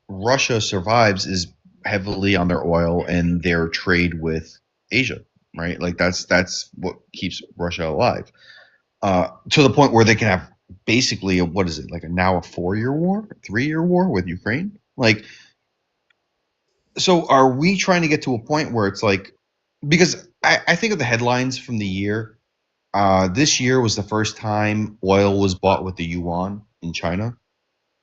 Russia survives is heavily on their oil and their trade with Asia, right? Like that's what keeps Russia alive. To the point where they can have basically a 4-year war, 3-year war with Ukraine? Like, so are we trying to get to a point where it's like, because I think of the headlines from the year. This year was the first time oil was bought with the yuan in China,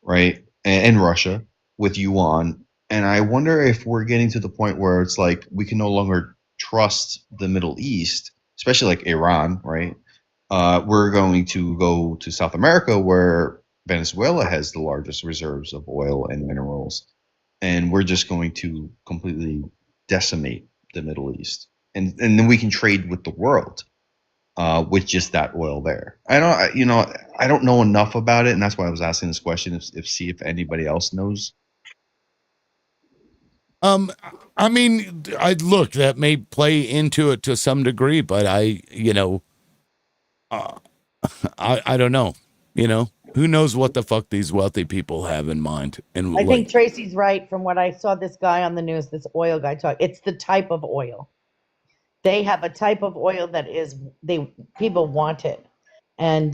right? And Russia with yuan. And I wonder if we're getting to the point where it's like we can no longer trust the Middle East, especially like Iran, right? We're going to go to South America, where Venezuela has the largest reserves of oil and minerals. And we're just going to completely decimate the Middle East. And then we can trade with the world with just that oil there. I don't know enough about it, and that's why I was asking this question, see if anybody else knows. Look, that may play into it to some degree, but I don't know. Who knows what the fuck these wealthy people have in mind? And I think Tracy's right. From what I saw, this guy on the news, this oil guy talk, it's the type of oil. They have a type of oil that people want it, and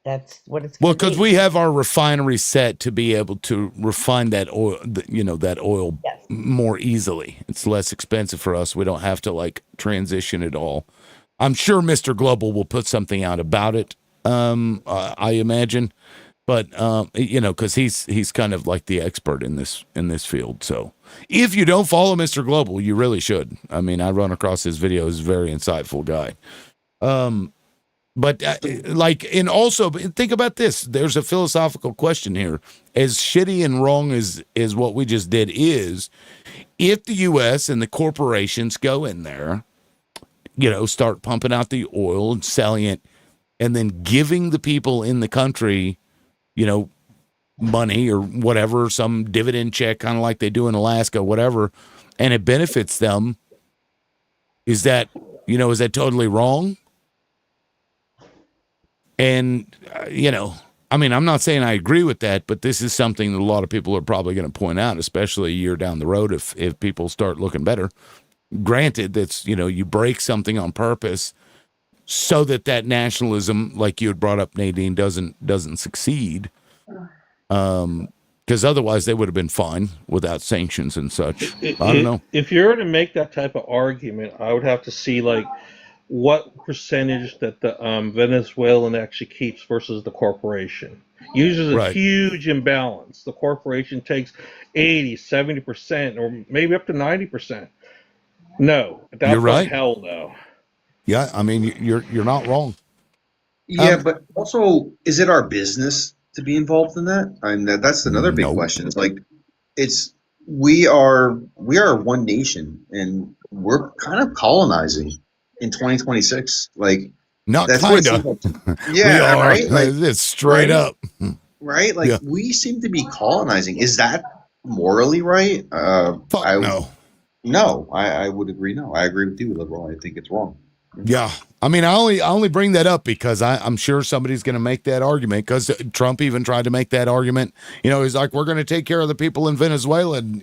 that's what it's. Well, because we have our refinery set to be able to refine that oil, that oil more easily. It's less expensive for us. We don't have to transition it all. I'm sure Mr. Global will put something out about it. I imagine, but because he's kind of like the expert in this field. So if you don't follow Mr. Global, you really should. I mean, I run across his videos; he's a very insightful guy. But and also think about this. There's a philosophical question here. As shitty and wrong as what we just did is, if the U.S. and the corporations go in there, start pumping out the oil and selling it and then giving the people in the country, money or whatever, some dividend check, kind of like they do in Alaska, whatever, and it benefits them. Is that totally wrong? And, I'm not saying I agree with that, but this is something that a lot of people are probably going to point out, especially a year down the road if people start looking better. Granted, that's, you break something on purpose so that nationalism, like you had brought up, Nadine, doesn't succeed. Because otherwise they would have been fine without sanctions and such. I don't know. If you were to make that type of argument, I would have to see like what percentage that the Venezuelan actually keeps versus the corporation. Usually there's a huge imbalance. The corporation takes 80, 70%, or maybe up to 90%. No, that's You're right. Hell no. Yeah, I mean, you're not wrong. Yeah, but also, is it our business to be involved in that? I mean, that's another big Nope. question. It's like, we are one nation, and we're kind of colonizing in 2026. Like, Not that's kind what it of. seems like. Yeah, We are. right. Like, It's straight up. right? Like, Yeah. we seem to be colonizing. Is that morally right? Fuck no. No, I would agree. No, I agree with you, liberal. I think it's wrong. Yeah. I mean, I only bring that up because I'm sure somebody's going to make that argument, because Trump even tried to make that argument. He's like, we're going to take care of the people in Venezuela. And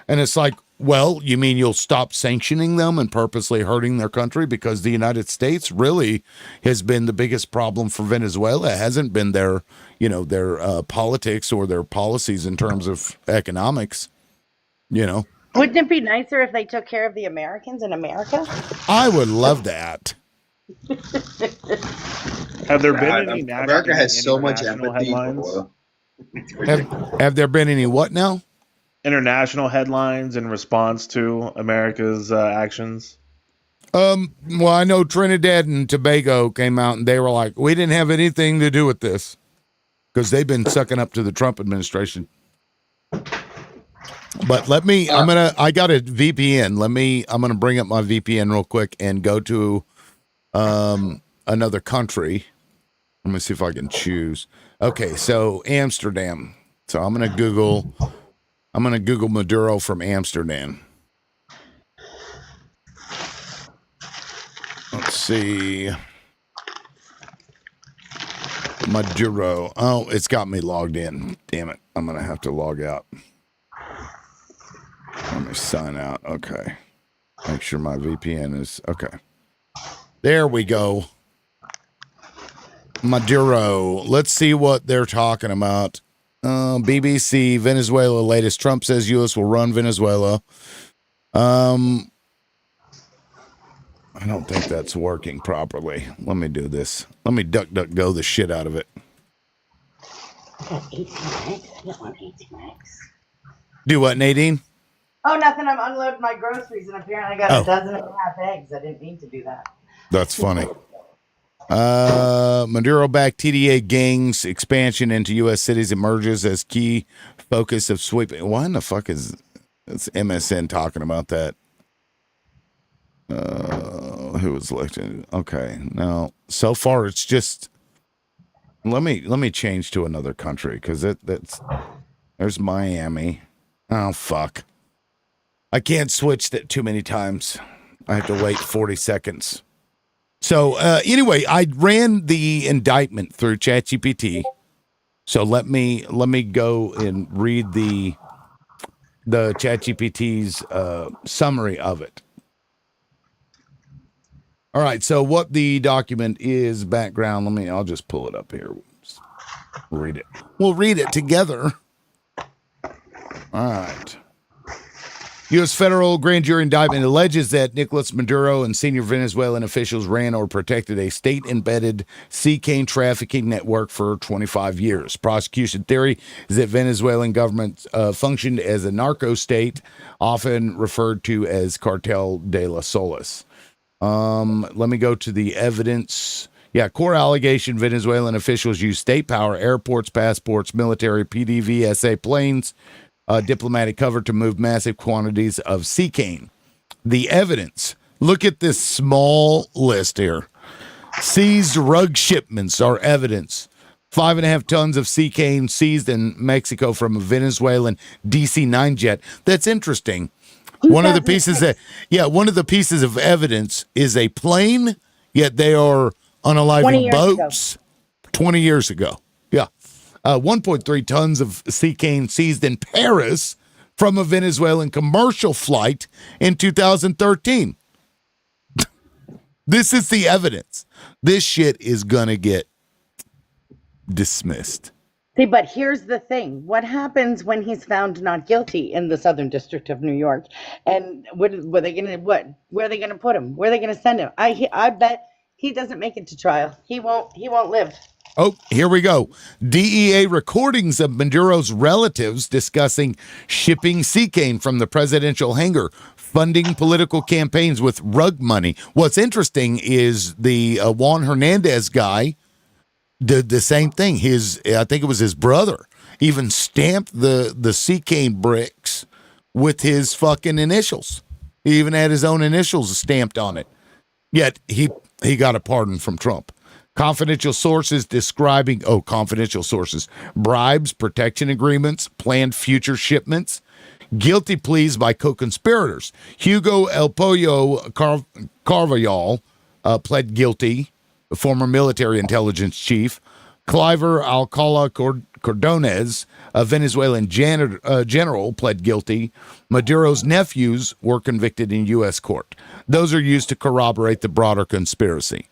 it's like, well, you mean you'll stop sanctioning them and purposely hurting their country? Because the United States really has been the biggest problem for Venezuela. It hasn't been their politics or their policies in terms of economics, Wouldn't it be nicer if they took care of the Americans in America? I would love that. Have there been any America has so much international empathy. headlines? Have there been any what now? International headlines in response to America's actions? Well, I know Trinidad and Tobago came out and they were like, we didn't have anything to do with this, because they've been sucking up to the Trump administration. But I got a VPN. I'm going to bring up my VPN real quick and go to another country. Let me see if I can choose. Okay, so Amsterdam. So I'm going to Google Maduro from Amsterdam. Let's see. Maduro. Oh, it's got me logged in. Damn it. I'm going to have to log out. Let me sign out. Okay. Make sure my VPN is okay. There we go. Maduro. Let's see what they're talking about. BBC, Venezuela latest. Trump says U.S. will run Venezuela. I don't think that's working properly. Let me do this. Let me DuckDuckGo the shit out of it. I got 18 eggs. I don't want 18 eggs. Do what, Nadine? Oh, nothing. I'm unloading my groceries, and apparently I got a dozen and a half eggs. I didn't mean to do that. That's funny. Maduro-backed TDA gangs expansion into U.S. cities emerges as key focus of sweeping. Why in the fuck is MSN talking about that? Who was elected? Okay, now so far it's just. Let me change to another country, because there's Miami. Oh fuck! I can't switch that too many times. I have to wait 40 seconds. So anyway, I ran the indictment through ChatGPT. So let me go and read the ChatGPT's summary of it. All right. So what the document is, background. I'll just pull it up here. Just read it. We'll read it together. All right. U.S. federal grand jury indictment alleges that Nicolas Maduro and senior Venezuelan officials ran or protected a state-embedded cocaine trafficking network for 25 years. Prosecution theory is that Venezuelan government functioned as a narco state, often referred to as Cartel de las Solas. Let me go to the evidence. Yeah, core allegation: Venezuelan officials use state power, airports, passports, military, PDVSA planes, diplomatic cover to move massive quantities of cocaine. The evidence. Look at this small list here. Seized rug shipments are evidence. 5.5 tons of cocaine seized in Mexico from a Venezuelan DC-9 jet. That's interesting. One of the pieces of evidence is a plane, yet they are 20 unaliving years ago. boats 20 years ago. Yeah. 1.3 tons of cocaine seized in Paris from a Venezuelan commercial flight in 2013. This is the evidence. This shit is going to get dismissed. See, but here's the thing. What happens when he's found not guilty in the Southern District of New York? And where are they going to put him? Where are they going to send him? I bet he doesn't make it to trial. He won't live. Oh, here we go. DEA recordings of Maduro's relatives discussing shipping cocaine from the presidential hangar, funding political campaigns with rug money. What's interesting is the Juan Hernandez guy did the same thing. I think it was his brother, even stamped the cocaine bricks with his fucking initials. He even had his own initials stamped on it. Yet he got a pardon from Trump. Confidential sources, bribes, protection agreements, planned future shipments, guilty pleas by co-conspirators. Hugo El Pollo Carvajal pled guilty, the former military intelligence chief. Cliver Alcala Cordones, a Venezuelan general, pled guilty. Maduro's nephews were convicted in U.S. court. Those are used to corroborate the broader conspiracy.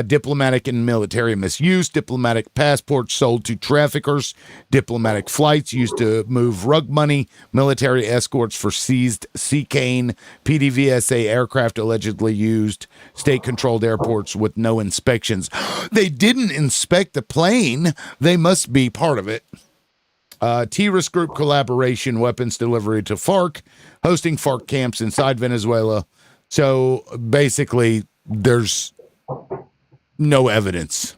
Diplomatic and military misuse, diplomatic passports sold to traffickers, diplomatic flights used to move rug money, military escorts for seized cocaine, PDVSA aircraft allegedly used, state-controlled airports with no inspections. They didn't inspect the plane. They must be part of it. Terrorist group collaboration, weapons delivery to FARC, hosting FARC camps inside Venezuela. So basically, there's no evidence.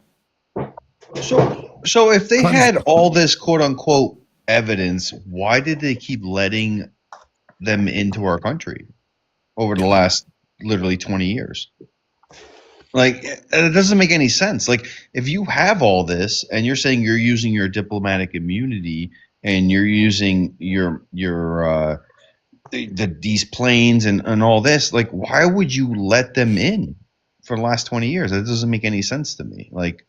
So if they had all this quote unquote evidence, why did they keep letting them into our country over the last literally 20 years? Like, it doesn't make any sense. Like, if you have all this and you're saying you're using your diplomatic immunity and you're using these planes and all this, like, why would you let them in for the last 20 years? That doesn't make any sense to me. Like,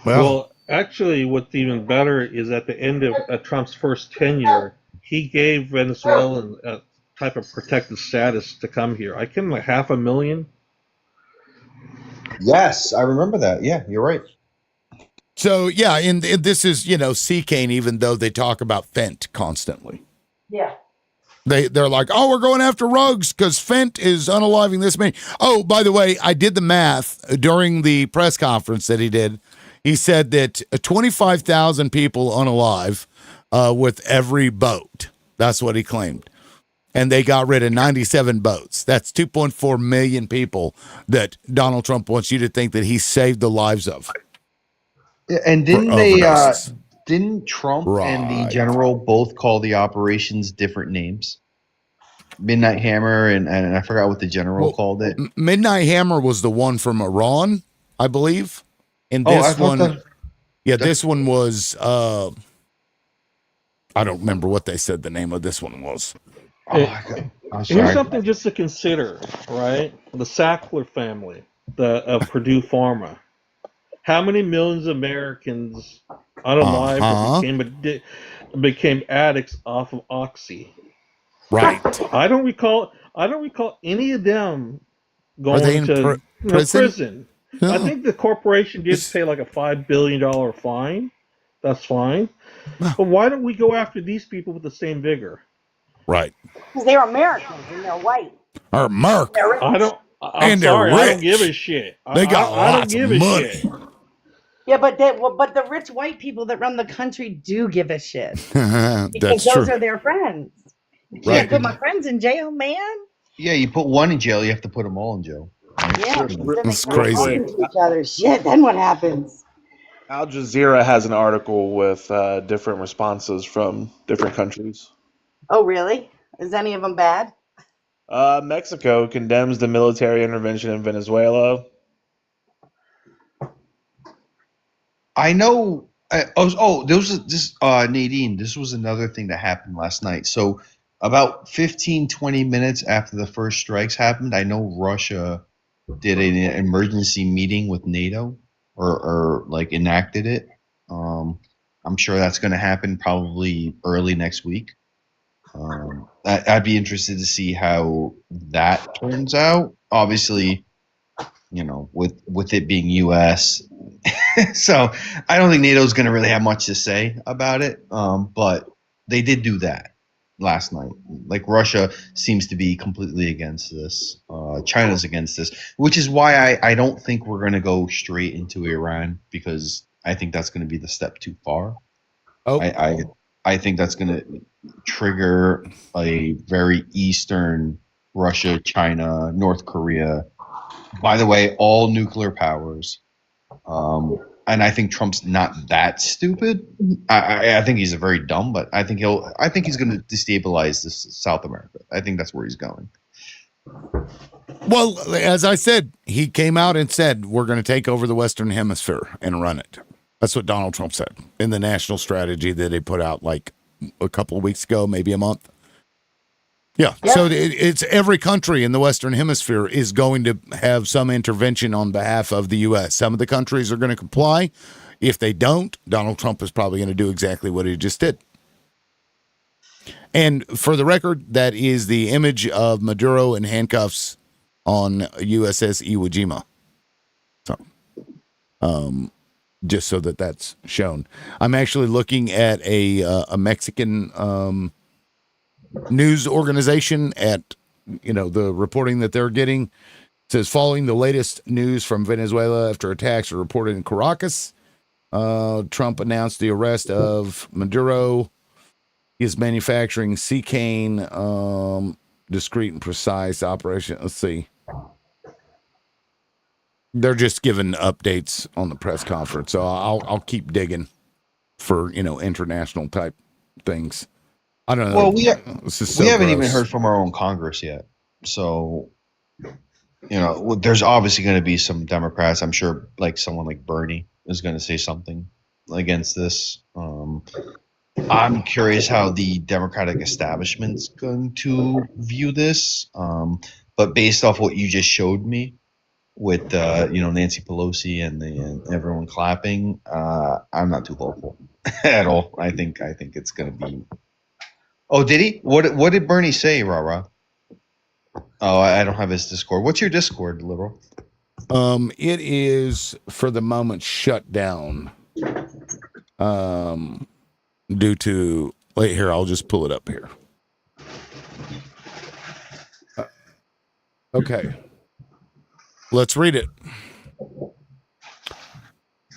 well, actually, what's even better is at the end of Trump's first tenure, he gave Venezuelan a type of protected status to come here. I give him like 500,000. yes, I remember that. Yeah, you're right. So, yeah, and this is, cocaine, even though they talk about fent constantly. Yeah. They're like, oh, we're going after rugs because fent is unaliving this many. Oh, by the way, I did the math during the press conference that he did. He said that 25,000 people unalive with every boat. That's what he claimed. And they got rid of 97 boats. That's 2.4 million people that Donald Trump wants you to think that he saved the lives of. And didn't didn't Trump and the general both call the operations different names? Midnight Hammer and I forgot what the general called it. Midnight Hammer was the one from Iran, I believe. And this this one was I don't remember what they said the name of this one was. Here's something just to consider, right? The Sackler family, of Purdue Pharma. How many millions of Americans unalive became addicts off of Oxy? Right. I don't recall any of them going to prison. No. I think the corporation did pay like a $5 billion fine. That's fine. But why don't we go after these people with the same vigor? Right. Because they're Americans and they're white. Or American. I'm sorry. I don't give a shit. They got lots of money. Shit. Yeah, but the rich white people that run the country do give a shit. That's those true. are their friends. You Right. can't put my friends in jail, man. Yeah, you put one in jail, you have to put them all in jail. Yeah, that's crazy. Each other shit. Then what happens? Al Jazeera has an article with different responses from different countries. Oh, really? Is any of them bad? Mexico condemns the military intervention in Venezuela. I know. There was this Nadine. This was another thing that happened last night. So about 15, 20 minutes after the first strikes happened, I know Russia did an emergency meeting with NATO or like enacted it. I'm sure that's going to happen probably early next week. I'd be interested to see how that turns out. Obviously, with it being U.S. So I don't think NATO's going to really have much to say about it. But they did do that last night. Like Russia seems to be completely against this. China's against this, which is why I don't think we're going to go straight into Iran, because I think that's going to be the step too far. I think that's going to trigger a very eastern Russia, China, North Korea. By the way, all nuclear powers. And I think Trump's not that stupid. I think he's very dumb, but I think he's going to destabilize this South America. I think that's where he's going. Well, as I said, he came out and said, we're going to take over the Western Hemisphere and run it. That's what Donald Trump said in the national strategy that they put out like a couple of weeks ago, maybe a month. Yeah. So it's every country in the Western Hemisphere is going to have some intervention on behalf of the U.S. Some of the countries are going to comply. If they don't, Donald Trump is probably going to do exactly what he just did. And for the record, that is the image of Maduro in handcuffs on USS Iwo Jima. So, just so that that's shown. I'm actually looking at a Mexican news organization at the reporting that they're getting. It says, following the latest news from Venezuela after attacks were reported in Caracas, Trump announced the arrest of Maduro. He is manufacturing cocaine, discreet and precise operation. Let's see. They're just giving updates on the press conference, so I'll keep digging for international type things. I don't know. Well, we haven't even gross. heard from our own Congress yet. So, there's obviously going to be some Democrats. I'm sure, like someone like Bernie is going to say something against this. I'm curious how the Democratic establishment's going to view this. But based off what you just showed me with, Nancy Pelosi and everyone clapping, I'm not too hopeful at all. I think it's going to be. Oh, did he? What did Bernie say, Rara? Oh, I don't have his Discord. What's your Discord, Liberal? It is for the moment shut down. Due to wait here, I'll just pull it up here. Okay. Let's read it.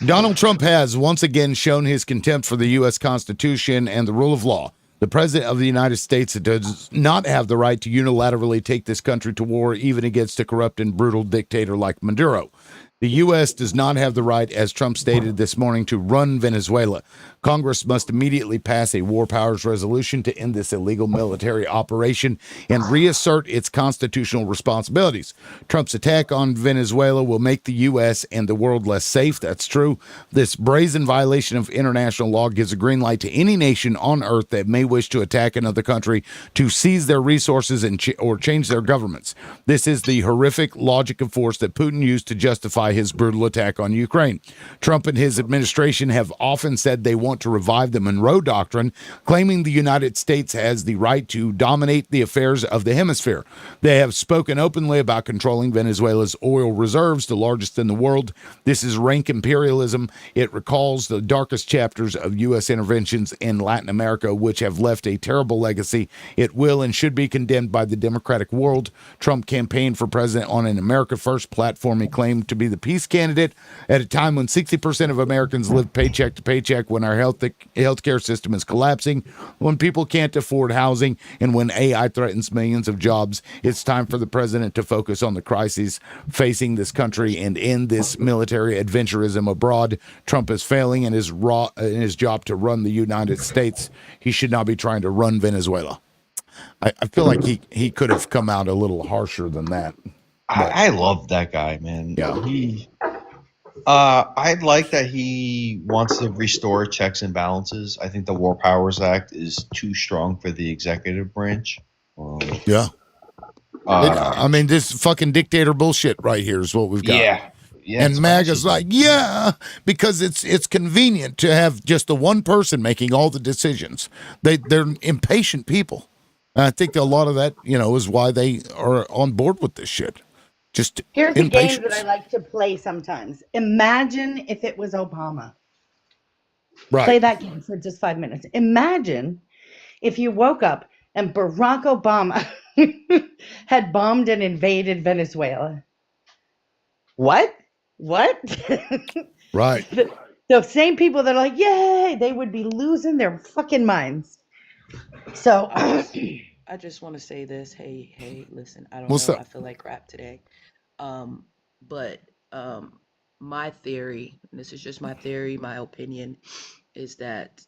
Donald Trump has once again shown his contempt for the U.S. Constitution and the rule of law. The President of the United States does not have the right to unilaterally take this country to war, even against a corrupt and brutal dictator like Maduro. The U.S. does not have the right, as Trump stated this morning, to run Venezuela. Congress must immediately pass a war powers resolution to end this illegal military operation and reassert its constitutional responsibilities. Trump's attack on Venezuela will make the U.S. and the world less safe. That's true. This brazen violation of international law gives a green light to any nation on earth that may wish to attack another country to seize their resources and or change their governments. This is the horrific logic of force that Putin used to justify his brutal attack on Ukraine. Trump and his administration have often said they want to revive the Monroe Doctrine, claiming the United States has the right to dominate the affairs of the hemisphere. They have spoken openly about controlling Venezuela's oil reserves, the largest in the world. This is rank imperialism. It recalls the darkest chapters of U.S. interventions in Latin America, which have left a terrible legacy. It will and should be condemned by the democratic world. Trump campaigned for president on an America First platform he claimed to be the peace candidate at a time when 60% of Americans live paycheck to paycheck, when our healthcare system is collapsing, when people can't afford housing, and when AI threatens millions of jobs. It's time for the president to focus on the crises facing this country and end this military adventurism abroad. Trump is failing in his job to run the United States. He should not be trying to run Venezuela. I feel like he could have come out a little harsher than that. I love that guy, man. Yeah. I like that he wants to restore checks and balances. I think the War Powers Act is too strong for the executive branch. Yeah. I mean, this fucking dictator bullshit right here is what we've got. Yeah. And it's MAGA's fascinating. like, yeah, because it's convenient to have just the one person making all the decisions. They're impatient people. And I think a lot of that, is why they are on board with this shit. Just Here's a game that I impatience. like to play sometimes. Imagine if it was Obama. Right. Play that game for just 5 minutes. Imagine if you woke up and Barack Obama had bombed and invaded Venezuela. What? Right. The same people that are like, yay, they would be losing their fucking minds. So I just want to say this. Hey, listen, I don't What's know. up? I feel like crap today. But my theory, and this is just my theory, my opinion, is that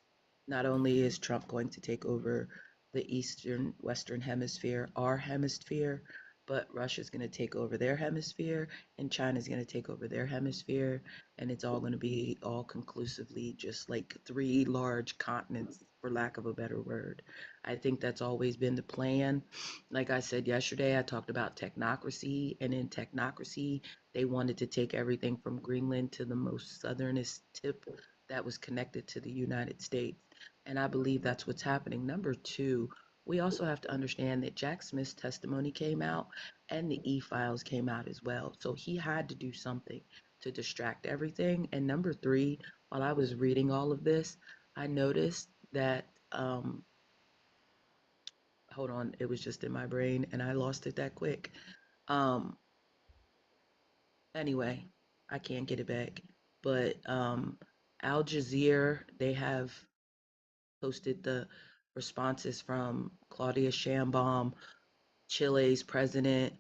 not only is Trump going to take over the Western hemisphere, our hemisphere, but Russia's going to take over their hemisphere, and China's going to take over their hemisphere, and it's all going to be all conclusively just like three large continents, for lack of a better word. I think that's always been the plan. Like I said yesterday, I talked about technocracy, and in technocracy, they wanted to take everything from Greenland to the most southernest tip that was connected to the United States. And I believe that's what's happening. Number two, we also have to understand that Jack Smith's testimony came out and the e-files came out as well. So he had to do something to distract everything. And number three, while I was reading all of this, I noticed that, hold on, it was just in my brain and I lost it that quick. Anyway, I can't get it back. But Al Jazeera, they have posted the responses from Claudia Sheinbaum, Chile's president,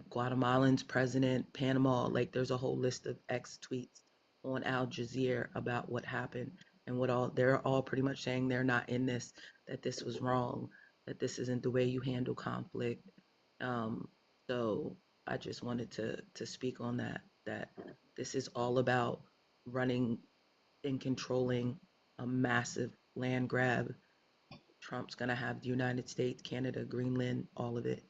Guatemalan's president, Panama. Like there's a whole list of X tweets on Al Jazeera about what happened and what all they're all pretty much saying they're not in this, that this was wrong, that this isn't the way you handle conflict. So I just wanted to speak on that this is all about running and controlling a massive land grab. Trump's going to have the United States, Canada, Greenland, all of it.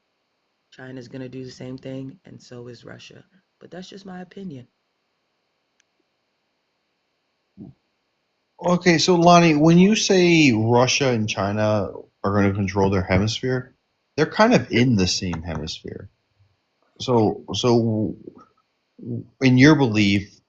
China's going to do the same thing, and so is Russia. But that's just my opinion. Okay, so Lonnie, when you say Russia and China are going to control their hemisphere, they're kind of in the same hemisphere. So in your belief,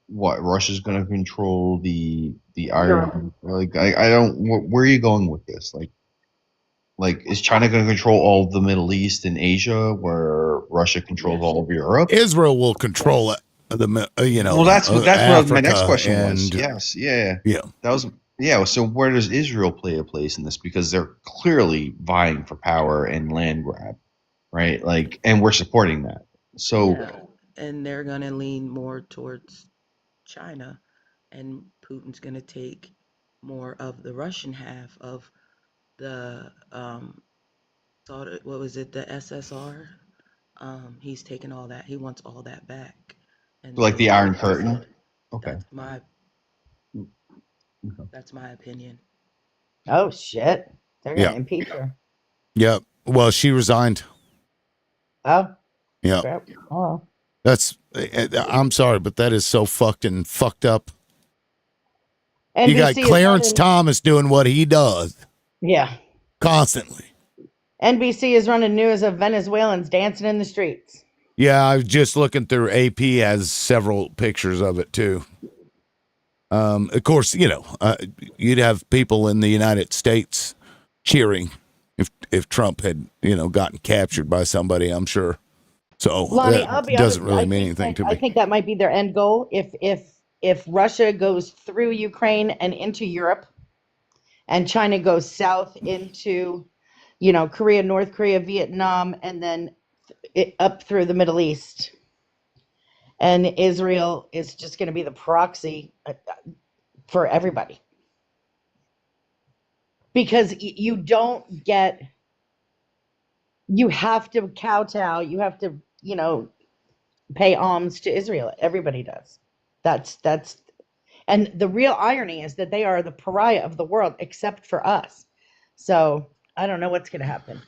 what Russia's going to control the iron? Like I don't. Where are you going with this? Like is China going to control all of the Middle East and Asia, where Russia controls all of Europe? Israel will control it. Well, that's what my next Africa question was. and Yes, yeah, yeah. that was yeah. So where does Israel play a place in this? Because they're clearly vying for power and land grab, right? Like, and we're supporting that. So Yeah, and they're going to lean more towards China, and Putin's going to take more of the Russian half of the what was it, the SSR? He's taking all that. He wants all that back. And like the so, Iron like I Curtain. said, Okay. that's my opinion. Oh shit. They're gonna Yeah. impeach her. Yeah. Well, she resigned. Oh. Yeah. Crap. Oh. That's. I'm sorry, but that is so fucked up. You got NBC is Clarence running- Thomas doing what he does Yeah. constantly. NBC is running news of Venezuelans dancing in the streets. Yeah, I was just looking through. AP has several pictures of it too. Of course, you'd have people in the United States cheering if Trump had gotten captured by somebody. I'm sure. So Lonnie, that I'll be doesn't honest, really mean anything to I me. think that might be their end goal. If Russia goes through Ukraine and into Europe, and China goes south into, Korea, North Korea, Vietnam, and then up through the Middle East. And Israel is just going to be the proxy for everybody. Because you don't get You have to kowtow. You have to, pay alms to Israel. Everybody does. That's and the real irony is that they are the pariah of the world except for us. So I don't know what's going to happen.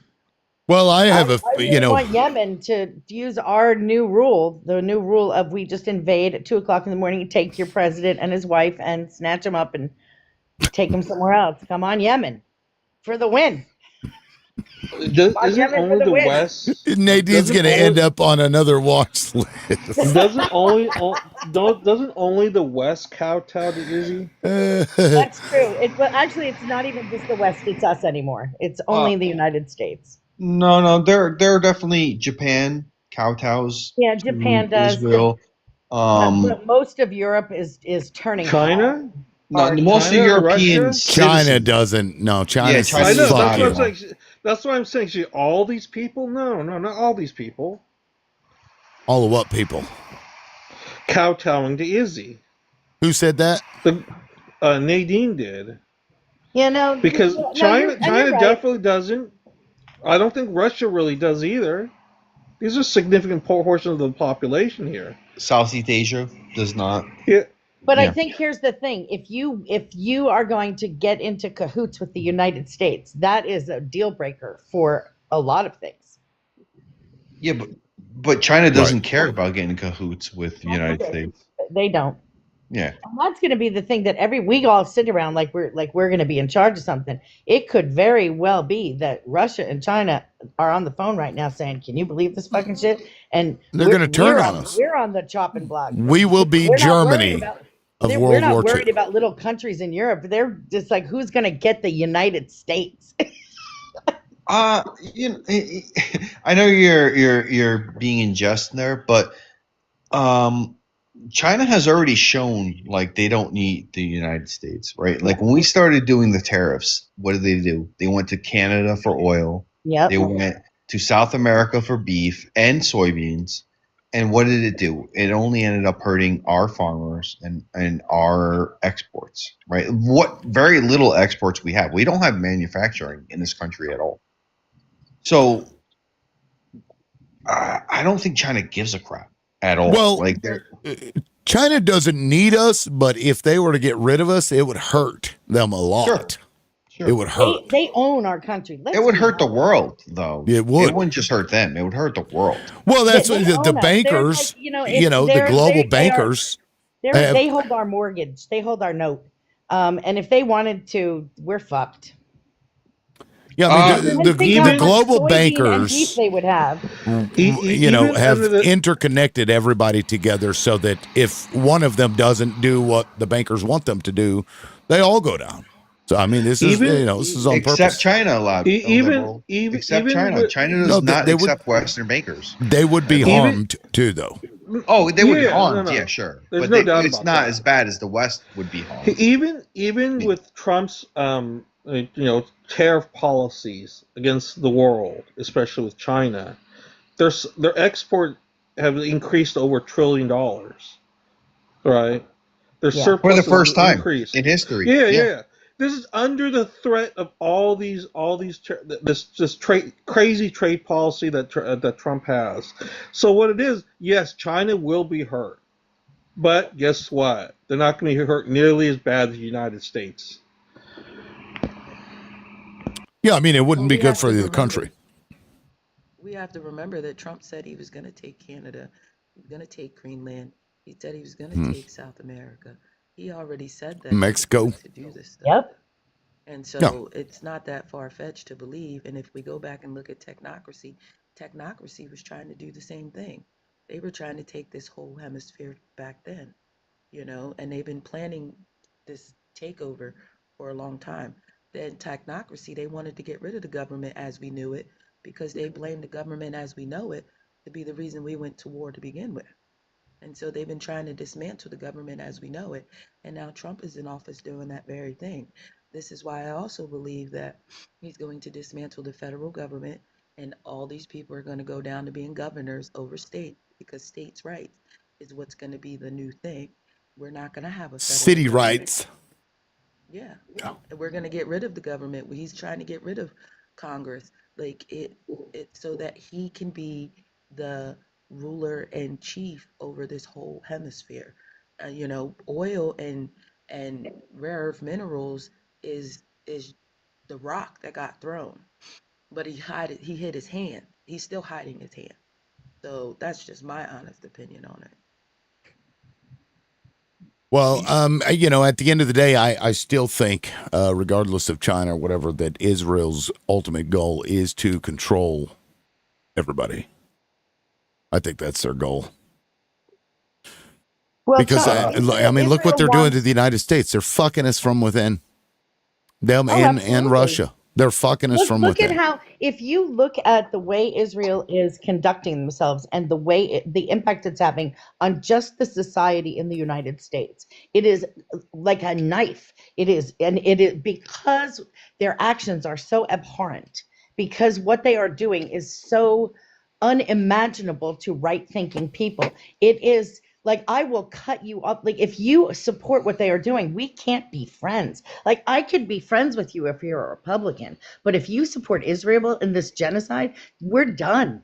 Well, I have I really want Yemen to use our new rule, the new rule of we just invade at 2 o'clock in the morning, take your president and his wife and snatch him up and take him somewhere else. Come on, Yemen, for the win. Isn't Yemen for only the the win. West Nadine's doesn't going to end up on another watch list. doesn't only the West kowtow to Izzy? That's true. Well, actually, it's not even just the West; it's us anymore. It's only the United States. No, there are definitely Japan kowtows Yeah, to Japan does. Israel. But most of Europe is turning China? hard. Most of China, European Russia? China citizens. doesn't. No, China Yeah, China I says know. does fuck That's not. what I'm you. saying. That's what I'm saying. See, all these people? No, not all these people. All of what people? Kowtowing to Izzy. Who said that? Nadine did. no, Because you're China right. definitely doesn't. I don't think Russia really does either. These are significant portions of the population here. Southeast Asia does not. Yeah. But I Yeah. think here's the thing: if you are going to get into cahoots with the United States, that is a deal breaker for a lot of things. Yeah, but China doesn't care about getting in cahoots with the United States. They don't. Yeah. And that's going to be the thing that we all sit around like we're going to be in charge of something. It could very well be that Russia and China are on the phone right now saying, "Can you believe this fucking shit?" And They're going to turn on us. We're on the chopping block. We will be We're not worried Germany about. of We're World not War worried II. about little countries in Europe. They're just like, who's going to get the United States? I know you're being in jest there, but China has already shown like they don't need the United States, right? Like when we started doing the tariffs, what did they do? They went to Canada for oil. Yep. They went to South America for beef and soybeans. And what did it do? It only ended up hurting our farmers and our exports, right? What very little exports we have. We don't have manufacturing in this country at all. So I don't think China gives a crap at all. Well, like they're China doesn't need us, but if they were to get rid of us, it would hurt them a lot. Sure. It would hurt. They own our country. It would hurt the world, though. It would. It wouldn't just hurt them. It would hurt the world. Well, that's They the own us. They're bankers. like, The global bankers. They hold our mortgage. They hold our note. And if they wanted to, we're fucked. Yeah, I mean, the global soybean and bankers, beef they would have. have interconnected everybody together so that if one of them doesn't do what the bankers want them to do, they all go down. So I mean, this is on purpose. Except China allowed. Except China. With, China does not accept Western bankers. They would be harmed too, though. Oh, they would be harmed. Yeah, sure. There's but no doubt it's about not that. as bad as the West would be harmed. Even with Trump's tariff policies against the world, especially with China, their export have increased over $1 trillion, right? Their surplus for the first time increased. in history. Yeah. This is under the threat of this crazy trade policy that Trump has. So what it is, yes, China will be hurt, but guess what? They're not going to be hurt nearly as bad as the United States. Yeah, I mean, it wouldn't be good for the country. We have to remember that Trump said he was going to take Canada, he was going to take Greenland, he said he was going to take South America. He already said that Mexico to do this stuff. Yep. And so it's not that far-fetched to believe. And if we go back and look at technocracy was trying to do the same thing. They were trying to take this whole hemisphere back then, and they've been planning this takeover for a long time. Then technocracy, they wanted to get rid of the government as we knew it because they blamed the government as we know it to be the reason we went to war to begin with. And so they've been trying to dismantle the government as we know it. And now Trump is in office doing that very thing. This is why I also believe that he's going to dismantle the federal government and all these people are going to go down to being governors over states because states' rights is what's going to be the new thing. We're not going to have a city rights. Yeah. And we're going to get rid of the government. He's trying to get rid of Congress. like it so that he can be the ruler and chief over this whole hemisphere. Oil and rare earth minerals is the rock that got thrown, but he hid his hand. He's still hiding his hand. So that's just my honest opinion on it. Well, at the end of the day, I still think, regardless of China or whatever, that Israel's ultimate goal is to control everybody. I think that's their goal. Well, Because, look what they're doing to the United States. They're fucking us from within. Them and absolutely. Russia. They're fucking us from Look within. at how, if you look at the way Israel is conducting themselves and the way the impact it's having on just the society in the United States, it is like a knife. It is because their actions are so abhorrent, because what they are doing is so unimaginable to right-thinking people. It is like, I will cut you up. Like, if you support what they are doing, we can't be friends. Like, I could be friends with you if you're a Republican, but if you support Israel in this genocide, we're done.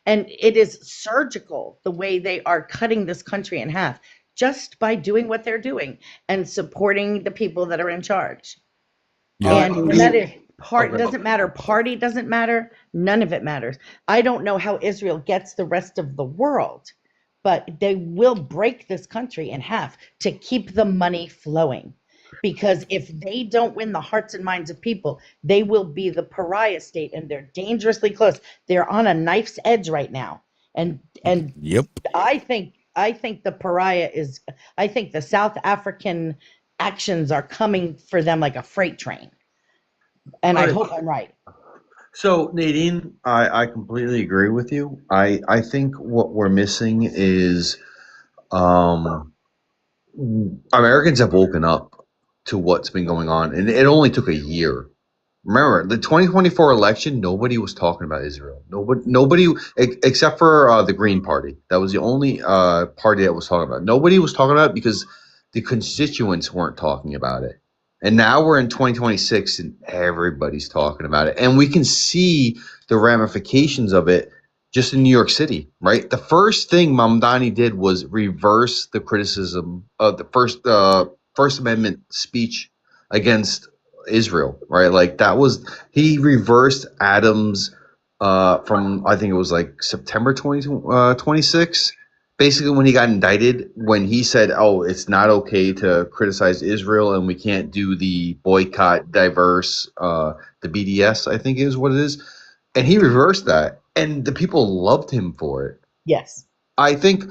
And it is surgical the way they are cutting this country in half just by doing what they're doing and supporting the people that are in charge. And that is doesn't matter. Party doesn't matter. None of it matters. I don't know how Israel gets the rest of the world, but they will break this country in half to keep the money flowing. Because if they don't win the hearts and minds of people, they will be the pariah state, and they're dangerously close. They're on a knife's edge right now. And yep. I think the pariah is, I think the South African actions are coming for them like a freight train. And I hope I'm right. So Nadine, I completely agree with you. I think what we're missing is Americans have woken up to what's been going on, and it only took a year. Remember, the 2024 election, nobody was talking about Israel. Nobody except for the Green Party. That was the only party that was talking about it. Nobody was talking about it because the constituents weren't talking about it. And now we're in 2026 and everybody's talking about it. And we can see the ramifications of it just in New York City, right? The first thing Mamdani did was reverse the criticism of the First Amendment speech against Israel, right? Like that was, he reversed Adams from, I think it was like September 26, basically when he got indicted, when he said, oh, it's not okay to criticize Israel and we can't do the boycott diverse, the BDS, I think is what it is. And he reversed that, and the people loved him for it. Yes. I think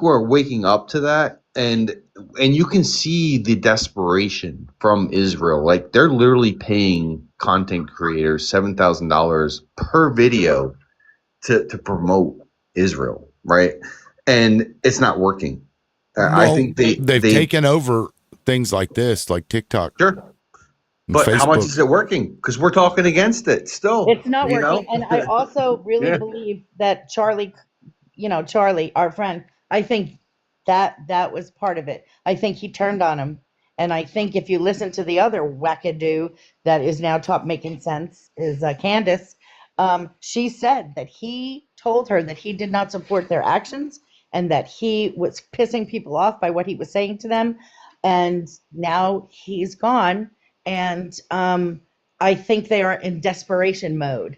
we're waking up to that, and you can see the desperation from Israel. Like they're literally paying content creators $7,000 per video to promote Israel, right? And it's not working. I think they've taken over things like this, like TikTok. Sure. But Facebook. How much is it working? Because we're talking against it still. It's not working. And I also really believe that Charlie, our friend, I think that was part of it. I think he turned on him. And I think if you listen to the other wackadoo that is now making sense, is Candace. She said that he told her that he did not support their actions and that he was pissing people off by what he was saying to them. And now he's gone. And I think they are in desperation mode.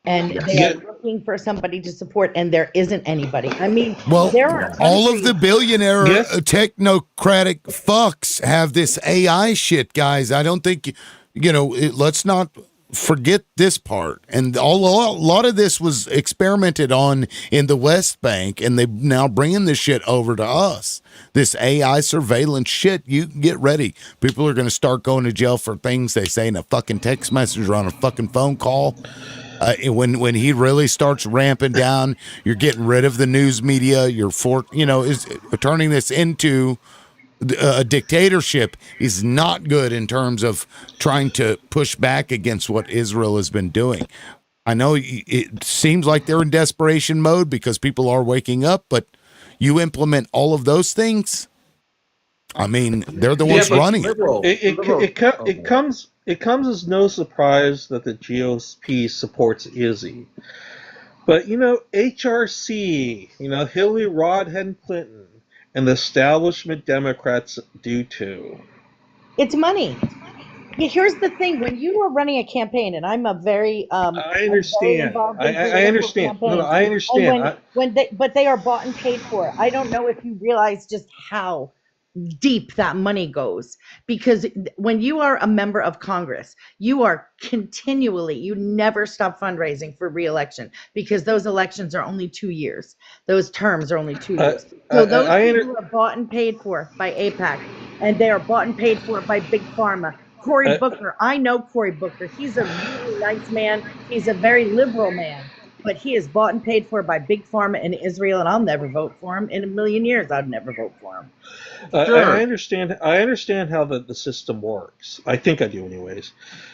And they are looking for somebody to support, and there isn't anybody. I mean, there are all of the billionaire technocratic fucks have this AI shit, guys. I don't think, let's not forget this part. And a lot of this was experimented on in the West Bank, and they're now bringing this shit over to us. This AI surveillance shit, you get ready. People are going to start going to jail for things they say in a fucking text message or on a fucking phone call. When he really starts ramping down, you're getting rid of the news media. Is turning this into a dictatorship is not good in terms of trying to push back against what Israel has been doing. I know it seems like they're in desperation mode because people are waking up, but you implement all of those things. I mean, they're the ones running it. It comes It comes as no surprise that the GOP supports Izzy. But, HRC, Hillary Rodham Clinton, and the establishment Democrats do too. It's money. Here's the thing: when you are running a campaign, and I'm I I'm very understand. involved in I political understand. No, campaigns, I and understand. but they are bought and paid for. I don't know if you realize just how deep that money goes, because when you are a member of Congress, you are continually, you never stop fundraising for reelection, because those elections are only 2 years. Those terms are only 2 years. So those people are bought and paid for by APAC, and they are bought and paid for by Big Pharma. Cory Booker, I know Cory Booker. He's a really nice man. He's a very liberal man, but he is bought and paid for by Big Pharma in Israel, and I'll never vote for him. In a million years, I'd never vote for him. I understand. I understand how the system works. I think I do, anyways.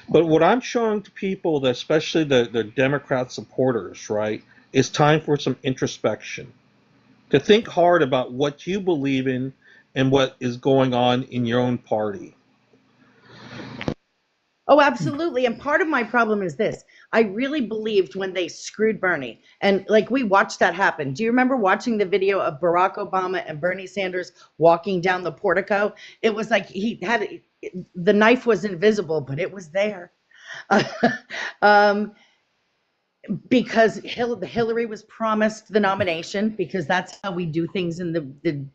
But what I'm showing to people, that especially the Democrat supporters, right, is time for some introspection, to think hard about what you believe in and what is going on in your own party. Oh, absolutely. And part of my problem is this. I really believed when they screwed Bernie, and like we watched that happen. Do you remember watching the video of Barack Obama and Bernie Sanders walking down the portico? It was like the knife was invisible, but it was there. um, because Hillary was promised the nomination, because that's how we do things in the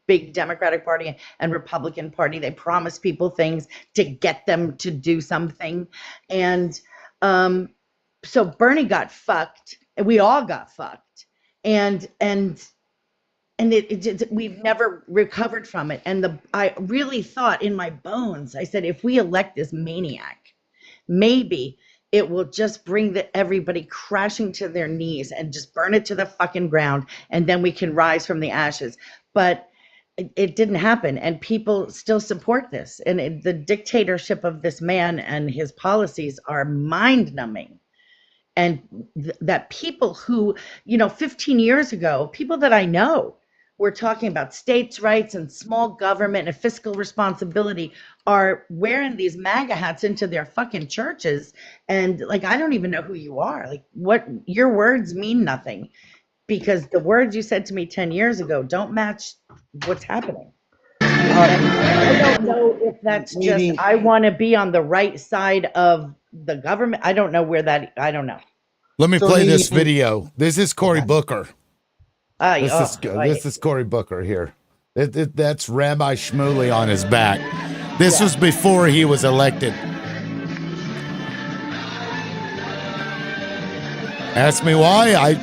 big Democratic Party and Republican Party. They promise people things to get them to do something. And so Bernie got fucked, and we all got fucked. And we've never recovered from it. And I really thought in my bones, I said, if we elect this maniac, maybe it will just bring everybody crashing to their knees and just burn it to the fucking ground, and then we can rise from the ashes. But it didn't happen, and people still support this. And the dictatorship of this man and his policies are mind-numbing. And that people who, 15 years ago, people that I know were talking about states' rights and small government and fiscal responsibility, are wearing these MAGA hats into their fucking churches. And like, I don't even know who you are. Like, what your words mean nothing, because the words you said to me 10 years ago don't match what's happening. I don't know if that's just, I want to be on the right side of the government. I don't know I don't know. Let me play this video. This is Cory Booker. This This is Cory Booker here. That's Rabbi Shmuley on his back. This was before he was elected. Ask me why.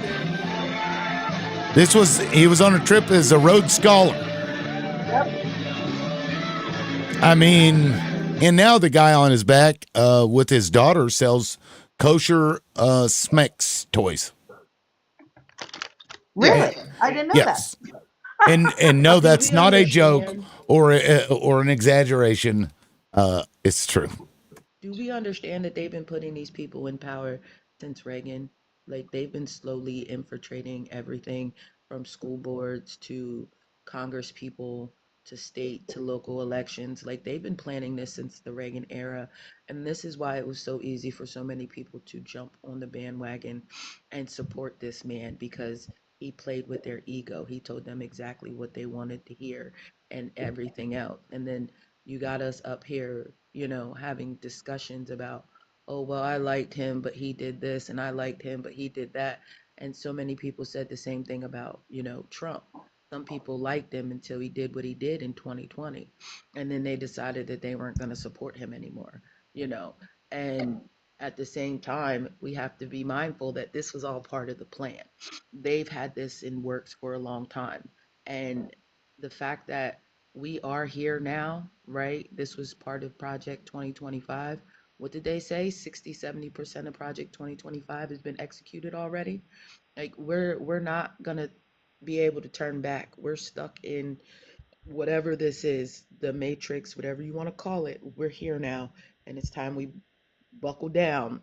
He was on a trip as a Rhodes Scholar. I mean, and now the guy on his back with his daughter sells kosher Smecks toys. Really? I didn't know that. And no, that's not a joke or an exaggeration. It's true. Do we understand that they've been putting these people in power since Reagan? Like, they've been slowly infiltrating everything from school boards to Congress people to state to local elections. Like, they've been planning this since the Reagan era. And this is why it was so easy for so many people to jump on the bandwagon and support this man, because he played with their ego. He told them exactly what they wanted to hear and everything else. And then you got us up here, having discussions about, oh, well, I liked him, but he did this, and I liked him, but he did that. And so many people said the same thing about, Trump. Some people liked him until he did what he did in 2020. And then they decided that they weren't going to support him anymore, And at the same time, we have to be mindful that this was all part of the plan. They've had this in works for a long time. And the fact that we are here now, right? This was part of Project 2025. What did they say? 60-70% of Project 2025 has been executed already. Like, we're not gonna be able to turn back. We're stuck in whatever this is, the matrix, whatever you want to call it. We're here now, and it's time we buckle down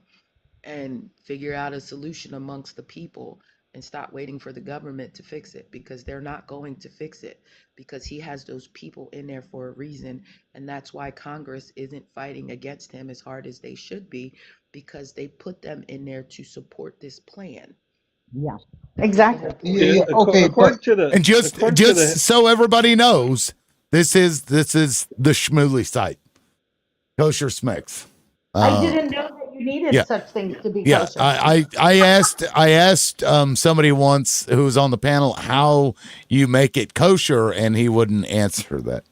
and figure out a solution amongst the people and stop waiting for the government to fix it, because they're not going to fix it, because he has those people in there for a reason. And that's why Congress isn't fighting against him as hard as they should be, because they put them in there to support this plan. Yeah, That's the exactly. whole point. According to the And just so everybody knows, this is the Schmooley site, Kosher Smicks. I didn't know that you needed yeah. such things to be Yeah, kosher. I asked somebody once who was on the panel how you make it kosher, and he wouldn't answer that.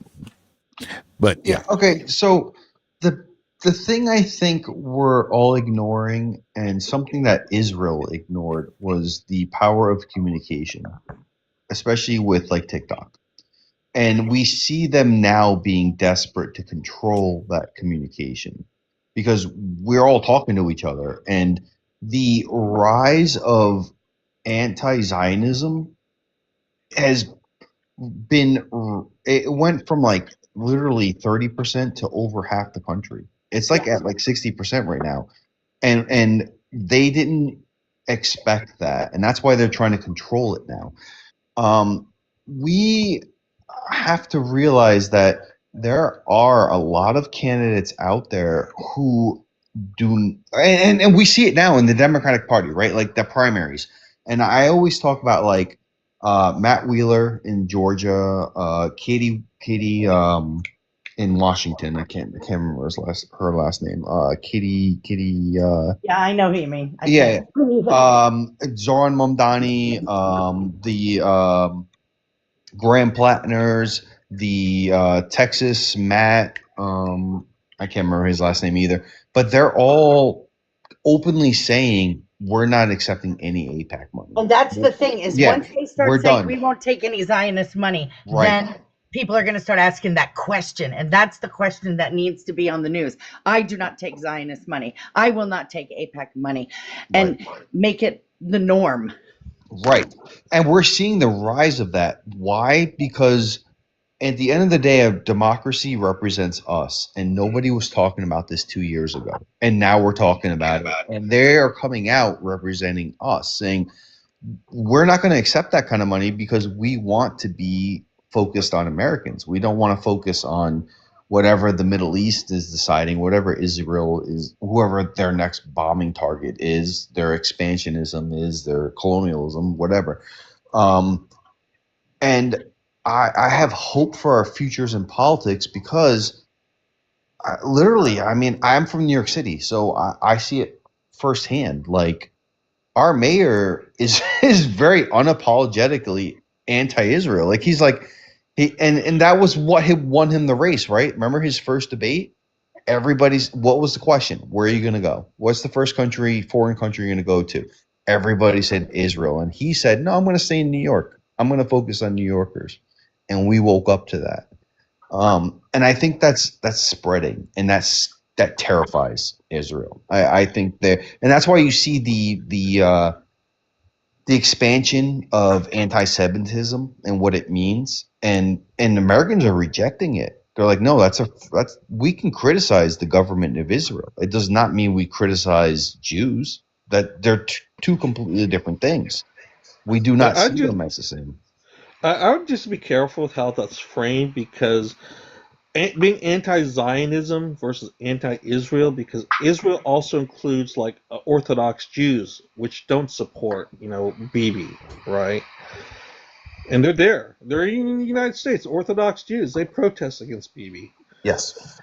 But yeah. Okay, so the thing I think we're all ignoring, and something that Israel ignored, was the power of communication, especially with like TikTok. And we see them now being desperate to control that communication because we're all talking to each other. And the rise of anti-Zionism has it went from like literally 30% to over half the country. It's like at like 60% right now. And they didn't expect that. And that's why they're trying to control it now. We have to realize that there are a lot of candidates out there who do, and we see it now in the Democratic Party, right? Like the primaries. And I always talk about like Matt Wheeler in Georgia, Katie in Washington. I can't remember her last name. Katie. Yeah, I know who you mean. Yeah. Zoran Momdani, the Graham Plattners, the Texas Matt. I can't remember his last name either. But they're all openly saying we're not accepting any AIPAC money. And that's the thing is, once they we're start saying done. we won't take any Zionist money, Right. then people are going to start asking that question. And that's the question that needs to be on the news. I do not take Zionist money. I will not take AIPAC money, and make it the norm. Right. And we're seeing the rise of that. Why? Because at the end of the day, a democracy represents us. And nobody was talking about this 2 years ago. And now we're talking about it. And they are coming out representing us, saying, we're not going to accept that kind of money because we want to be focused on Americans. We don't want to focus on whatever the Middle East is deciding, whatever Israel is, whoever their next bombing target is, their expansionism is, their colonialism, whatever. And I have hope for our futures in politics because I'm from New York City, so I see it firsthand. Like, our mayor is very unapologetically anti-Israel. Like, he's like, and that was what had won him the race, right? Remember his first debate? What was the question? Where are you going to go? What's the first foreign country you're going to go to? Everybody said Israel. And he said, no, I'm going to stay in New York. I'm going to focus on New Yorkers. And we woke up to that. And I think that's spreading, and that terrifies Israel. I think and that's why you see the expansion of anti-Semitism and what it means, and Americans are rejecting it. They're like, no, we can criticize the government of Israel. It does not mean we criticize Jews. That they're two completely different things. We do not see them as the same. I would just be careful with how that's framed, because being anti-Zionism versus anti-Israel, because Israel also includes like Orthodox Jews, which don't support, Bibi, right? And they're there. They're in the United States. Orthodox Jews, they protest against Bibi. Yes.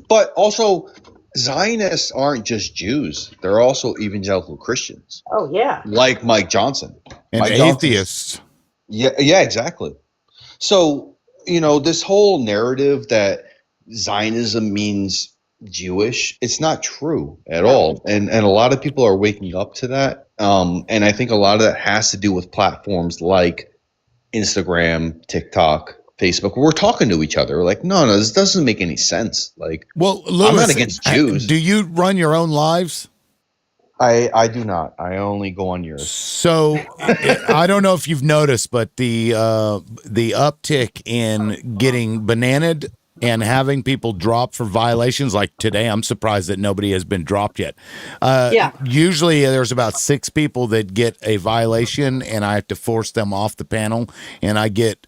But also, Zionists aren't just Jews. They're also evangelical Christians. Oh, yeah. Like Mike Johnson. And Mike atheists. Yeah, exactly. So, this whole narrative that Zionism means Jewish, it's not true at all. And a lot of people are waking up to that. And I think a lot of that has to do with platforms like Instagram, TikTok, Facebook. We're talking to each other. We're like, no, this doesn't make any sense. Like, well, Lewis, I'm not against Jews. Do you run your own lives? I do not. I only go on yours. So I don't know if you've noticed, but the uptick in getting bananaed and having people drop for violations like today. I'm surprised that nobody has been dropped yet. Usually there's about 6 people that get a violation, and I have to force them off the panel, and I get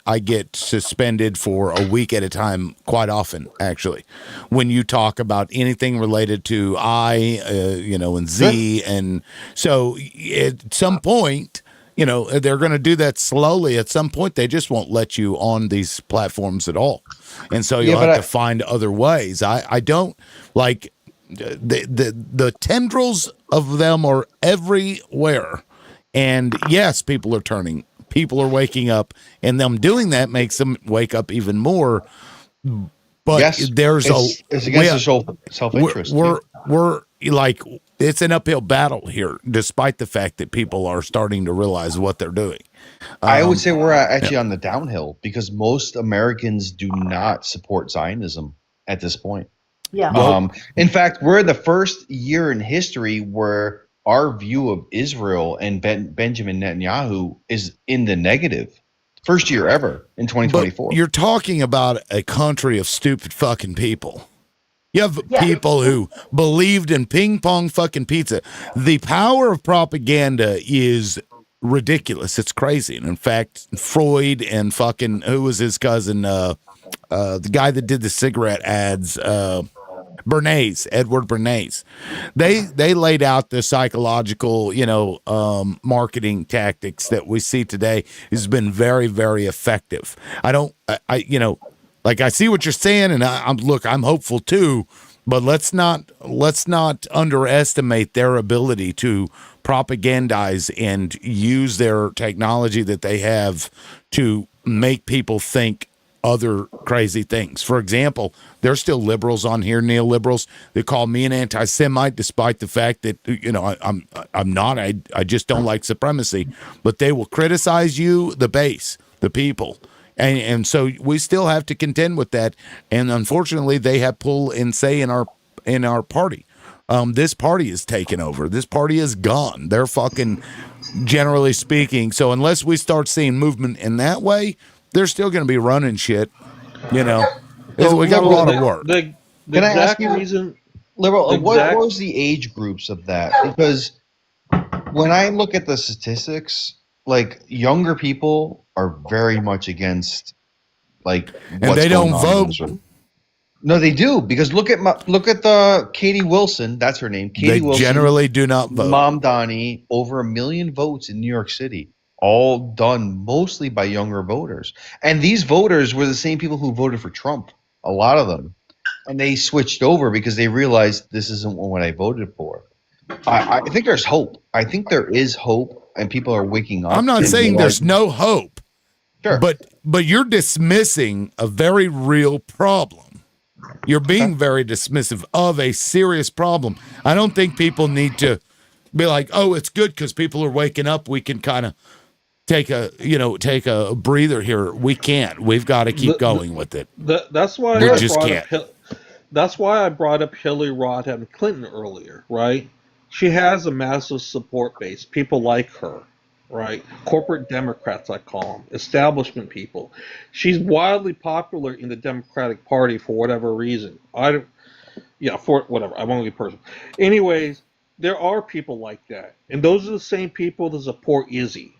suspended for a week at a time quite often, actually, when you talk about anything related to and Z. And so at some point, they're going to do that slowly. At some point, they just won't let you on these platforms at all. And so you'll have to find other ways. I don't like the tendrils of them are everywhere. And yes, people are turning. People are waking up, and them doing that makes them wake up even more. But yes, there's it's against their self-interest. We're like, it's an uphill battle here, despite the fact that people are starting to realize what they're doing. I would say we're actually on the downhill because most Americans do not support Zionism at this point. Yeah. In fact, we're the first year in history where our view of Israel and Benjamin Netanyahu is in the negative. First year ever in 2024. But you're talking about a country of stupid fucking people. You have people who believed in ping pong fucking pizza. The power of propaganda is ridiculous. It's crazy. And in fact, Freud and fucking, who was his cousin? The guy that did the cigarette ads, Edward Bernays. They laid out the psychological, marketing tactics that we see today has been very, very effective. I see what you're saying, and I'm hopeful too, but let's not underestimate their ability to propagandize and use their technology that they have to make people think other crazy things. For example, there's still liberals on here, neoliberals, that call me an anti-Semite, despite the fact that I'm not. I just don't like supremacy. But they will criticize you, the base, the people, and so we still have to contend with that. And unfortunately, they have pull and say in our party. This party is taken over. This party is gone. They're fucking, generally speaking. So unless we start seeing movement in that way, they're still going to be running shit. We got a lot of work. Can I ask you, Liberal, what was the age groups of that? Because when I look at the statistics, like younger people are very much against, like, what's and they going don't on in vote. Israel. No, they do, because look at the Katie Wilson. That's her name. Katie Wilson. Generally do not vote. Mom Donnie, over 1 million votes in New York City, all done mostly by younger voters. And these voters were the same people who voted for Trump, a lot of them. And they switched over because they realized this isn't what I voted for. I think there's hope. I think there is hope, and people are waking up. I'm not saying there's no hope. Sure. But you're dismissing a very real problem. You're being very dismissive of a serious problem. I don't think people need to be like, oh, it's good because people are waking up. We can kind of take a breather here. We can't. We've got to keep going with it. That's why we just can't. That's why I brought up Hillary Rodham Clinton earlier, right? She has a massive support base. People like her, right? Corporate Democrats, I call them, establishment people. She's wildly popular in the Democratic Party for whatever reason. For whatever. I won't be personal. Anyways, there are people like that, and those are the same people that support Izzy.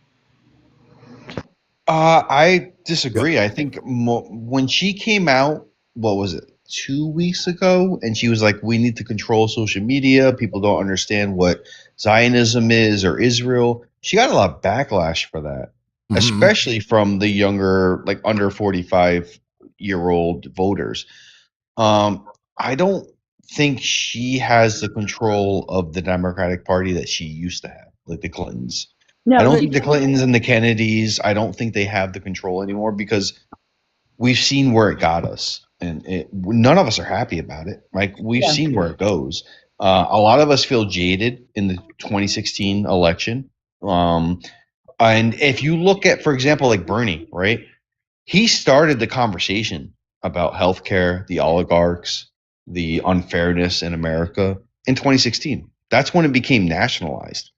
I disagree. I think when she came out, what was it, 2 weeks ago, and she was like, we need to control social media. People don't understand what Zionism is or Israel. She got a lot of backlash for that, especially from the younger, like under 45-year-old voters. I don't think she has the control of the Democratic Party that she used to have, like the Clintons. No, I don't think the Clintons and the Kennedys, I don't think they have the control anymore because we've seen where it got us. And none of us are happy about it. Like, we've seen where it goes. A lot of us feel jaded in the 2016 election. And if you look at, for example, like Bernie, right? He started the conversation about healthcare, the oligarchs, the unfairness in America in 2016. That's when it became nationalized.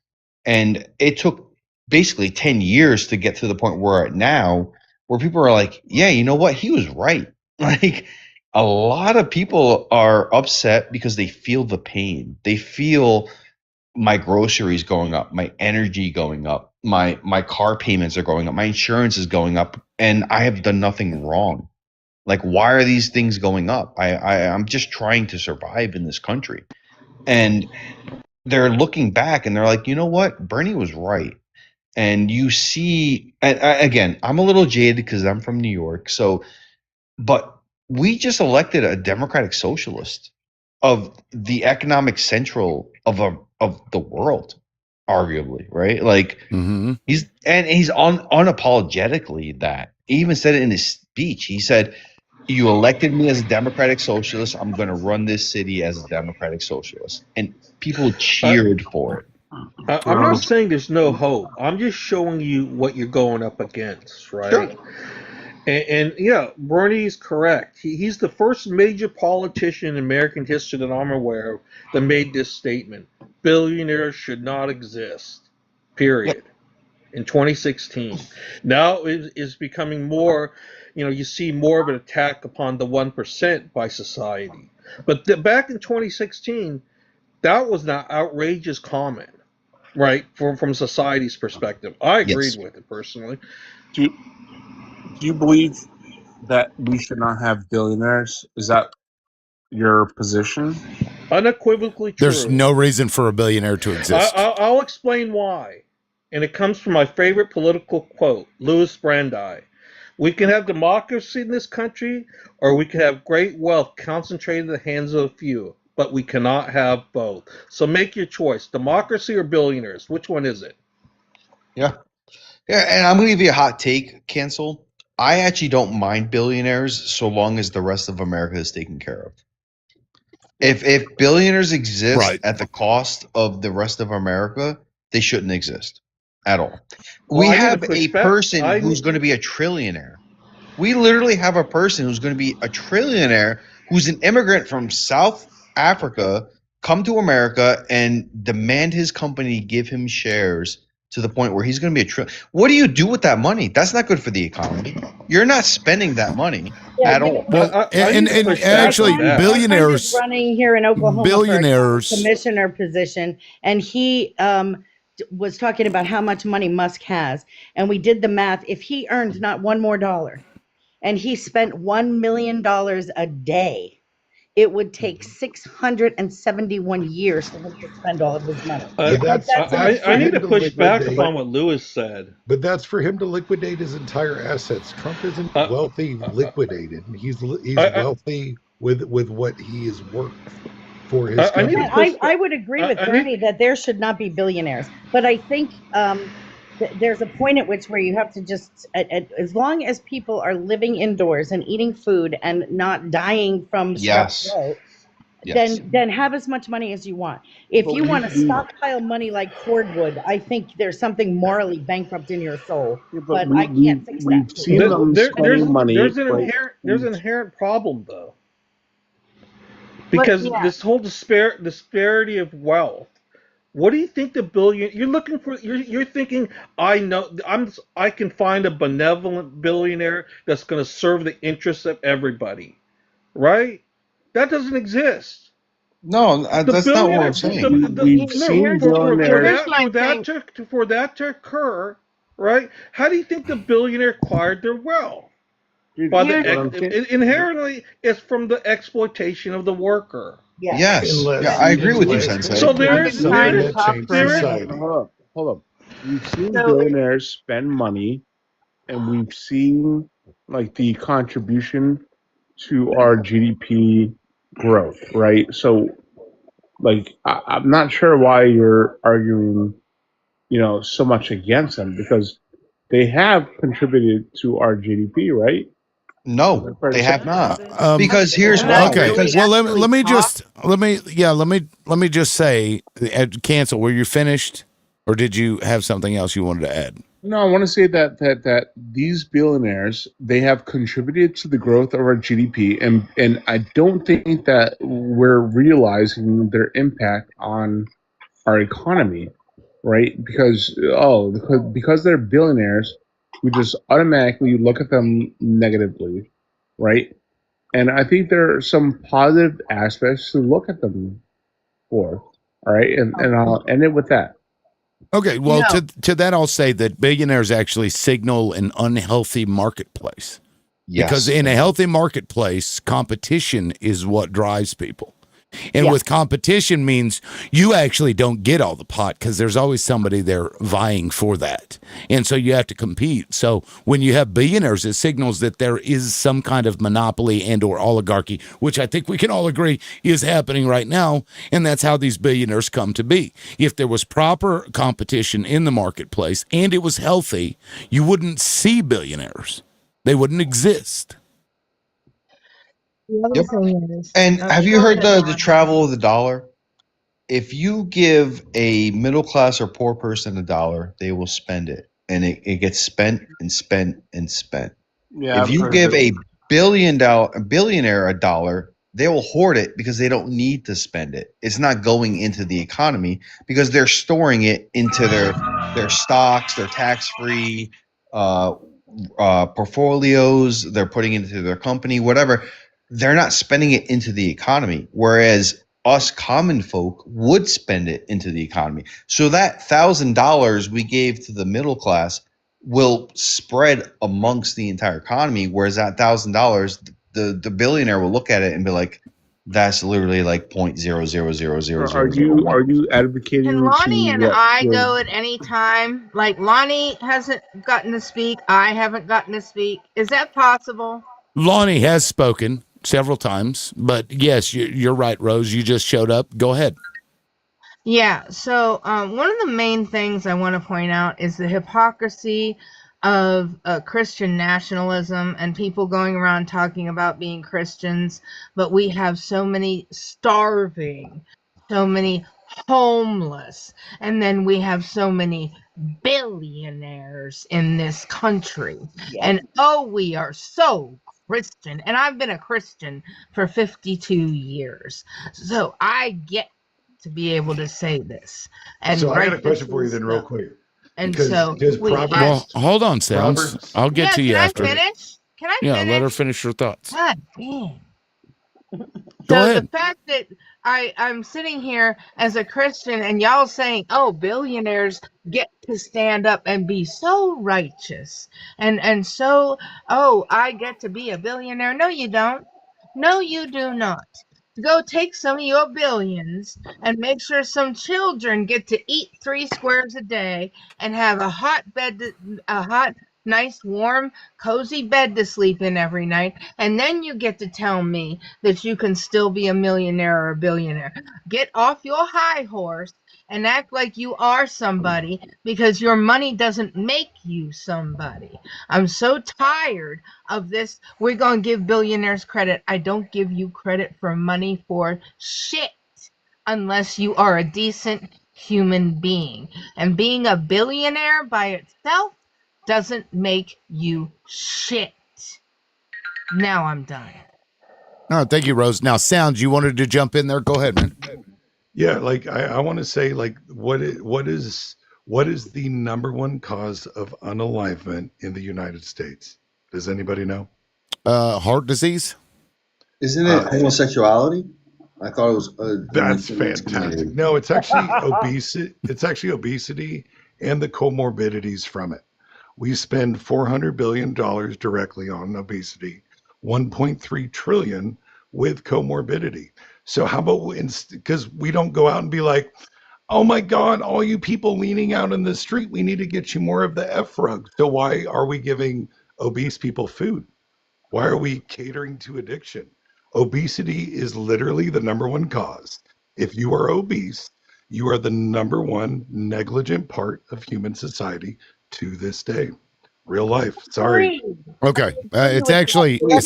And it took basically 10 years to get to the point where we're at now, where people are like, yeah, you know what? He was right. Like, a lot of people are upset because they feel the pain. They feel my groceries going up, my energy going up, my car payments are going up, my insurance is going up, and I have done nothing wrong. Like, why are these things going up? I'm just trying to survive in this country. And they're looking back and they're like, you know what? Bernie was right. And you see, and again, I'm a little jaded because I'm from New York. So, but we just elected a Democratic Socialist of the economic central of the world, arguably, right? Like he's unapologetically that. He even said it in his speech. He said, "You elected me as a Democratic Socialist. I'm going to run this city as a Democratic Socialist," and people cheered for it. I'm not saying there's no hope. I'm just showing you what you're going up against, right? Sure. And yeah, Bernie's correct. He's the first major politician in American history that I'm aware of that made this statement: billionaires should not exist. Period. In 2016. Now it is becoming more, you see more of an attack upon the 1% by society. But back in 2016, that was not outrageous comment, right? From society's perspective. I agreed with it personally. Do you believe that we should not have billionaires? Is that your position? Unequivocally true. There's no reason for a billionaire to exist. I'll explain why. And it comes from my favorite political quote, Louis Brandeis. We can have democracy in this country, or we can have great wealth concentrated in the hands of a few, but we cannot have both. So make your choice, democracy or billionaires. Which one is it? Yeah. And I'm going to give you a hot take, Cancel. I actually don't mind billionaires so long as the rest of America is taken care of. If billionaires exist at the cost of the rest of America, they shouldn't exist at all. We have a person who's going to be a trillionaire. We literally have a person who's going to be a trillionaire who's an immigrant from South Africa come to America and demand his company give him shares to the point where he's going to be a What do you do with that money? That's not good for the economy. You're not spending that money at all. Well, and actually, billionaires running here in Oklahoma billionaires for a commissioner position, and he was talking about how much money Musk has, and we did the math. If he earned not one more dollar, and he spent $1 million a day, it would take 671 years for him to spend all of his money. I need to push back upon what Lewis said. But that's for him to liquidate his entire assets. Trump isn't wealthy liquidated. He's wealthy with what he is worth for his company. I would agree with Bernie that there should not be billionaires, but I think there's a point at which where you have to just, as long as people are living indoors and eating food and not dying from strep throat, then have as much money as you want. If you want to stockpile money like cordwood, I think there's something morally bankrupt in your soul. But I can't fix that. We've seen them spending money. There's an inherent problem though, because this whole disparity of wealth. What do you think the you're looking for? You're thinking, I can find a benevolent billionaire that's going to serve the interests of everybody, right? That doesn't exist. No, that's not what I'm saying. We've seen billionaires. For that to occur, right? How do you think the billionaire acquired their wealth? Inherently, it's from the exploitation of the worker. Yes, I agree with you, Sensei. So there's hold up. We've seen billionaires spend money, and we've seen like the contribution to our GDP growth, right? So, like, I'm not sure why you're arguing, so much against them, because they have contributed to our GDP, right? No, they have not. Because here's why. Okay. Well, let me just say, Cancel. Were you finished, or did you have something else you wanted to add? No, I want to say that these billionaires, they have contributed to the growth of our GDP, and I don't think that we're realizing their impact on our economy, right? Because they're billionaires, we just automatically look at them negatively, right? And I think there are some positive aspects to look at them for. All right, and I'll end it with that. Okay, well, to that I'll say that billionaires actually signal an unhealthy marketplace. Because in a healthy marketplace, competition is what drives people. And with competition means you actually don't get all the pot because there's always somebody there vying for that. And so you have to compete. So when you have billionaires, it signals that there is some kind of monopoly and or oligarchy, which I think we can all agree is happening right now. And that's how these billionaires come to be. If there was proper competition in the marketplace and it was healthy, you wouldn't see billionaires. They wouldn't exist. The other Yep. thing is, And have you go heard ahead, the Ron. travel of the dollar? If you give a middle class or poor person $1, they will spend it, and it gets spent and spent and spent. Yeah, If you give a billionaire $1, they will hoard it because they don't need to spend it. It's not going into the economy because they're storing it into their stocks, their tax free portfolios. They're putting it into their company, whatever. They're not spending it into the economy, whereas us common folk would spend it into the economy. So that $1,000 we gave to the middle class will spread amongst the entire economy, whereas that $1,000, the billionaire will look at it and be like, "That's literally like 0.0000001." Are you advocating Can Lonnie to and what? I go at any time? Like Lonnie hasn't gotten to speak, I haven't gotten to speak. Is that possible? Lonnie has spoken several times, but yes, you're right, Rose. You just showed up. Go ahead. Yeah, so one of the main things I want to point out is the hypocrisy of Christian nationalism and people going around talking about being Christians, but we have so many starving, so many homeless, and then we have so many billionaires in this country. And oh, we are so Christian. And I've been a Christian for 52 years. So I get to be able to say this. And So I got a question righteously for you then, real so. quick. And Because so we Proverbs, Well, hold on, Sounds. Proverbs. I'll get to you can after. I finish? Can I Yeah, finish? let her finish her thoughts. God damn. Go So ahead. the fact that I'm sitting here as a Christian and y'all saying, oh, billionaires get to stand up and be so righteous and so, oh, I get to be a billionaire. No, you don't. No, you do not. Go take some of your billions and make sure some children get to eat 3 squares a day and have a hot bed, a hot, nice, warm, cozy bed to sleep in every night. And then you get to tell me that you can still be a millionaire or a billionaire. Get off your high horse and act like you are somebody because your money doesn't make you somebody. I'm so tired of this. We're going to give billionaires credit. I don't give you credit for money for shit unless you are a decent human being. And being a billionaire by itself doesn't make you shit. Now I'm done. All right, thank you, Rose. Now, Sounds, you wanted to jump in there? Go ahead, man. Yeah, like I want to say, like, what is the number one cause of unalivement in the United States? Does anybody know? Heart disease. Isn't it homosexuality? I thought it was. That's fantastic. No, it's actually obesity. It's actually obesity and the comorbidities from it. We spend $400 billion directly on obesity, 1.3 trillion with comorbidity. So how about because we don't go out and be like, oh my God, all you people leaning out in the street, we need to get you more of the F rug. So why are we giving obese people food? Why are we catering to addiction? Obesity is literally the number one cause. If you are obese, you are the number one negligent part of human society to this day. Real life. Sorry. Okay, it's actually It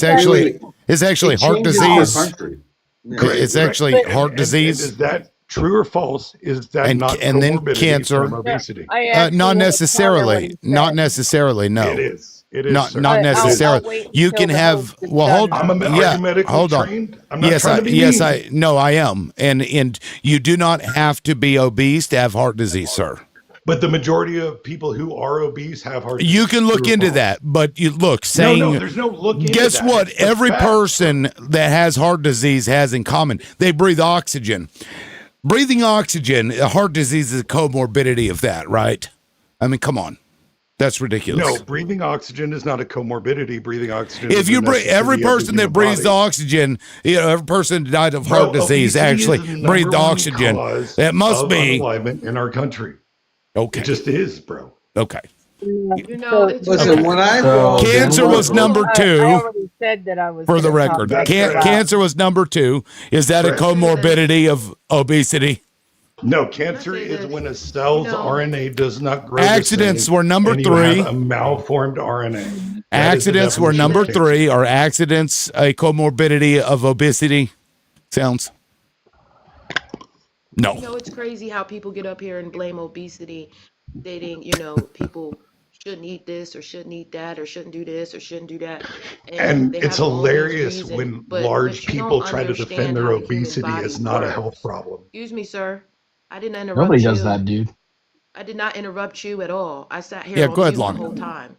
heart changes per disease. country. It's actually heart disease. And is that true or false? Is that not and then comorbidity cancer. from obesity? Not necessarily. Not necessarily. No. It is. It is. Sir. Not It is. necessarily. You can have. Well, hold. Are you medically hold on. trained? I'm not Yes, trying to be mean. I am, and you do not have to be obese to have heart disease, sir. But the majority of people who are obese have heart disease. You can look True or into false? that, but you look saying No, there's no look into guess that. what? It's the Every facts, person that has heart disease has in common. They breathe oxygen. Breathing oxygen, heart disease is a comorbidity of that, right? I mean, come on. That's ridiculous. No, breathing oxygen is not a comorbidity. Breathing oxygen If is you a breathe, every necessity of the person that human breathes body. oxygen, every person that died of Bro, heart disease obesity actually is the breathed number one oxygen. cause That must of be unalignment in our country. okay. It just is, bro. Okay. You know, it's Listen, crazy. when I So fall, Cancer was number I 2. already said that I was For the gonna talk record, That's extra correct. loud. cancer was number 2. Is that a Correct. comorbidity of obesity? No, cancer is when a cell's RNA does not grow Accidents the same, were number and you have 3. a malformed RNA. That is the Accidents were definition of number cancer. 3. Are accidents a comorbidity of obesity? Sounds. No. You know, it's crazy how people get up here and blame obesity, stating, people shouldn't eat this or shouldn't eat that or shouldn't do this or shouldn't do that. And They it's have all these hilarious reasons, when but large you don't people try to defend understand their how the human obesity body as not a health works. problem. Excuse me, sir. I didn't interrupt Nobody you. does that, dude. I did not interrupt you at all. I sat here Yeah, on go ahead, mute the Lonnie. whole time.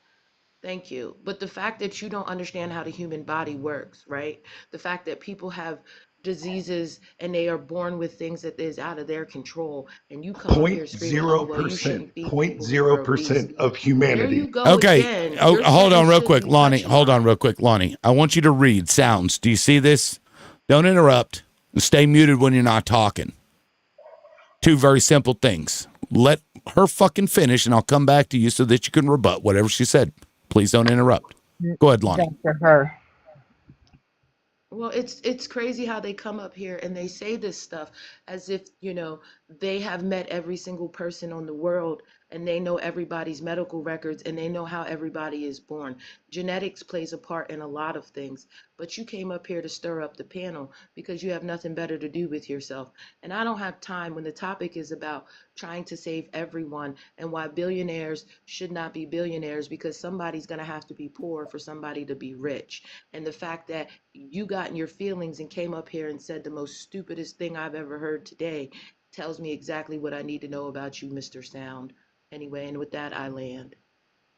Thank you. But the fact that you don't understand how the human body works, right? The fact that people have diseases and they are born with things that is out of their control, and you come up here screaming, "Oh, well, you 0.0%, shouldn't feed people who are obese." 0.0% of There humanity. you go Okay. again. Oh, You're hold saying on real shouldn't quick, be Lonnie. touching Hold on mine. real quick, Lonnie. I want you to read sounds. Do you see this? Don't interrupt. Stay muted when you're not talking. 2 very simple things. Let her fucking finish, and I'll come back to you so that you can rebut whatever she said. Please don't interrupt. Go ahead, Lonnie. Dr. Her. Well, it's crazy how they come up here and they say this stuff as if, they have met every single person on the world and they know everybody's medical records and they know how everybody is born. Genetics plays a part in a lot of things, but you came up here to stir up the panel because you have nothing better to do with yourself. And I don't have time when the topic is about trying to save everyone and why billionaires should not be billionaires because somebody's going to have to be poor for somebody to be rich. And the fact that you got in your feelings and came up here and said the most stupidest thing I've ever heard today tells me exactly what I need to know about you, Mr. Sound. Anyway, and with that, I land.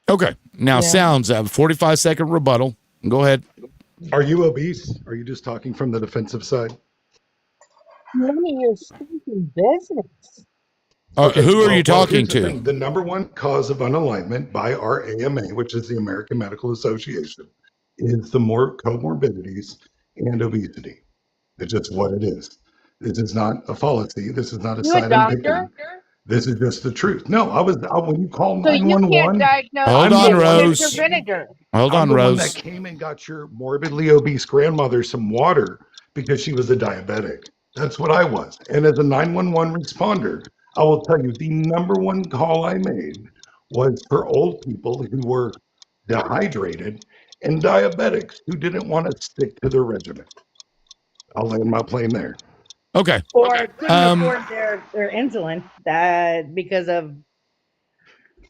Okay. Now, Yeah. sounds. 45-second rebuttal. Go ahead. Are you obese? Are you just talking from the defensive side? None of your stinking business. Who are you talking here's the to? thing. The number one cause of unalignment by our AMA, which is the American Medical Association, is the more comorbidities and obesity. It's just what it is. This is not a fallacy. This is not a You a side I'm picking. doctor? This is just the truth. No, when you call So you can't 911, diaggnose Hold I'm on, the one that Rose. Mr. Vinegar. Hold I'm on, the one Rose. that came and got your morbidly obese grandmother some water because she was a diabetic. That's what I was. And as a 911 responder, I will tell you the number one call I made was for old people who were dehydrated and diabetics who didn't want to stick to their regimen. I'll land my plane there. Okay. Or couldn't afford their insulin because of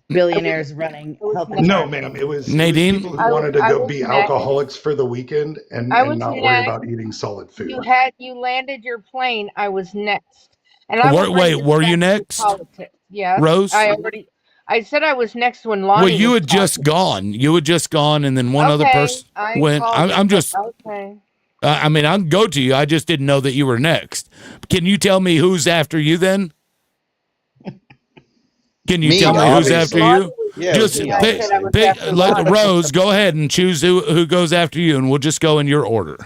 billionaires running health No, insurance. ma'am. It was Nadine? people who wanted to I go was be next. alcoholics for the weekend and I was not worry next. about eating solid food. You landed your plane. I was next. And I won't bring Wait, this were you back to next, politics. Yes. Rose? I said I was next when Well, Lonnie you was had just gone. You had just gone, and then one other Okay, person I went. called I'm it, just. okay. I mean, I can go to you. I just didn't know that you were next. Can you tell me who's after you then? Can you Me, tell me who's after obviously. you? Yeah, it was Just me, I said I was pick after let Lonnie. Rose go ahead and choose who goes after you, and we'll just go in your order.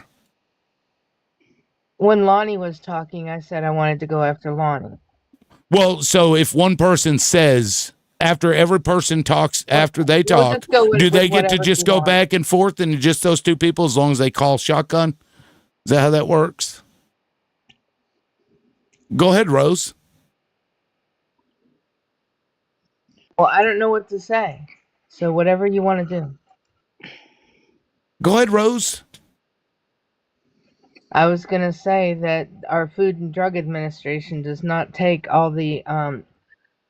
When Lonnie was talking, I said I wanted to go after Lonnie. Well, so if one person says after every person talks, after they We'll talk, just go do with they get to whatever just you go want. back and forth and just those 2 people as long as they call shotgun? Is that how that works? Go ahead, Rose. Well, I don't know what to say. So whatever you want to do. Go ahead, Rose. I was going to say that our Food and Drug Administration does not take all the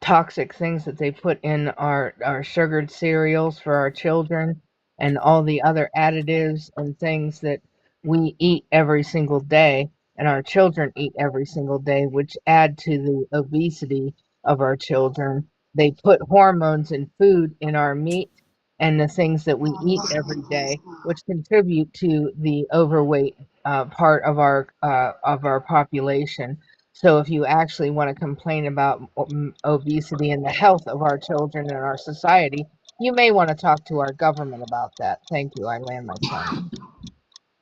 toxic things that they put in our sugared cereals for our children and all the other additives and things that we eat every single day and our children eat every single day, which add to the obesity of our children. they put hormones in food, in our meat, and the things that we eat every day, which contribute to the overweight part of our population. So if you actually want to complain about obesity and the health of our children and our society, you may want to talk to our government about that. Thank you. I land my plane.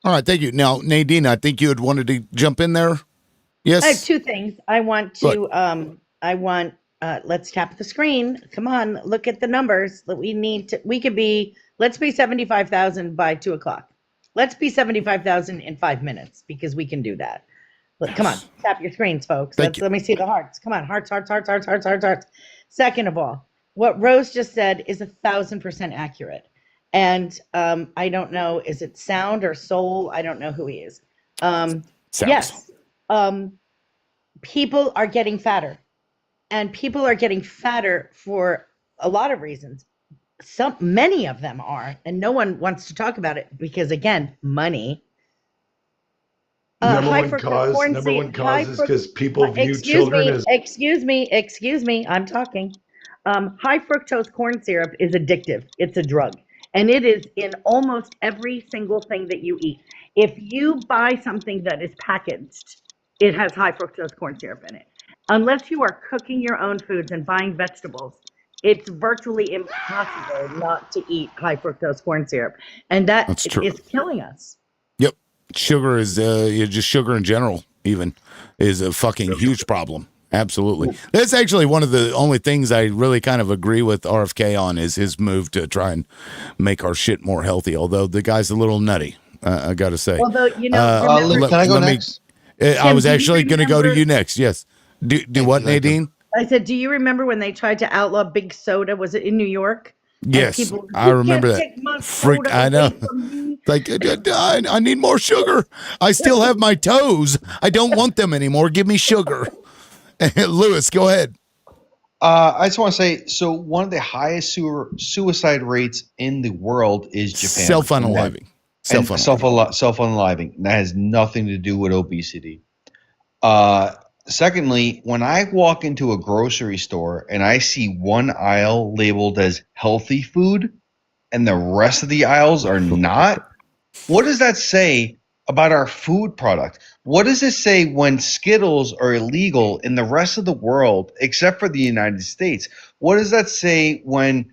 All right, thank you. Now, Nadine, I think you had wanted to jump in there. Yes. I have two things. I want Good. to let's tap the screen. Come on, look at the numbers that we need to let's be 75,000 by 2:00. Let's be 75,000 in 5 minutes because we can do that. Look, come on, tap your screens, folks. Let me see the hearts. Come on, hearts, hearts, hearts, hearts, hearts, hearts, hearts. Second of all, what Rose just said is 1,000% accurate. And I don't know, is it Sound or Soul? I don't know who he is. Yes. People are getting fatter, and people are getting fatter for a lot of reasons. Many of them are, and no one wants to talk about it because, again, money. Number one cause is because people view children as. Excuse me. I'm talking. High fructose corn syrup is addictive. It's a drug, and it is in almost every single thing that you eat. If you buy something that is packaged, it has high fructose corn syrup in it. Unless you are cooking your own foods and buying vegetables, it's virtually impossible not to eat high fructose corn syrup, and that's is killing us. Yep. Sugar is just sugar in general even is a fucking huge problem. Absolutely. That's actually one of the only things I really kind of agree with RFK on is his move to try and make our shit more healthy, although the guy's a little nutty, I got to say. Although, can I go next? I was actually going to go to you next. Yes. Do what, Nadine? I said, do you remember when they tried to outlaw big soda? Was it in New York? Yes, I remember that. Freak, I know. Like, I need more sugar. I still have my toes. I don't want them anymore. Give me sugar. Lewis, go ahead. I just want to say, so one of the highest suicide rates in the world is Japan. Self-unaliving. Self-unaliving. That has nothing to do with obesity. Secondly, when I walk into a grocery store and I see one aisle labeled as healthy food and the rest of the aisles are not, what does that say about our food product? What does it say when Skittles are illegal in the rest of the world except for the United States? What does that say when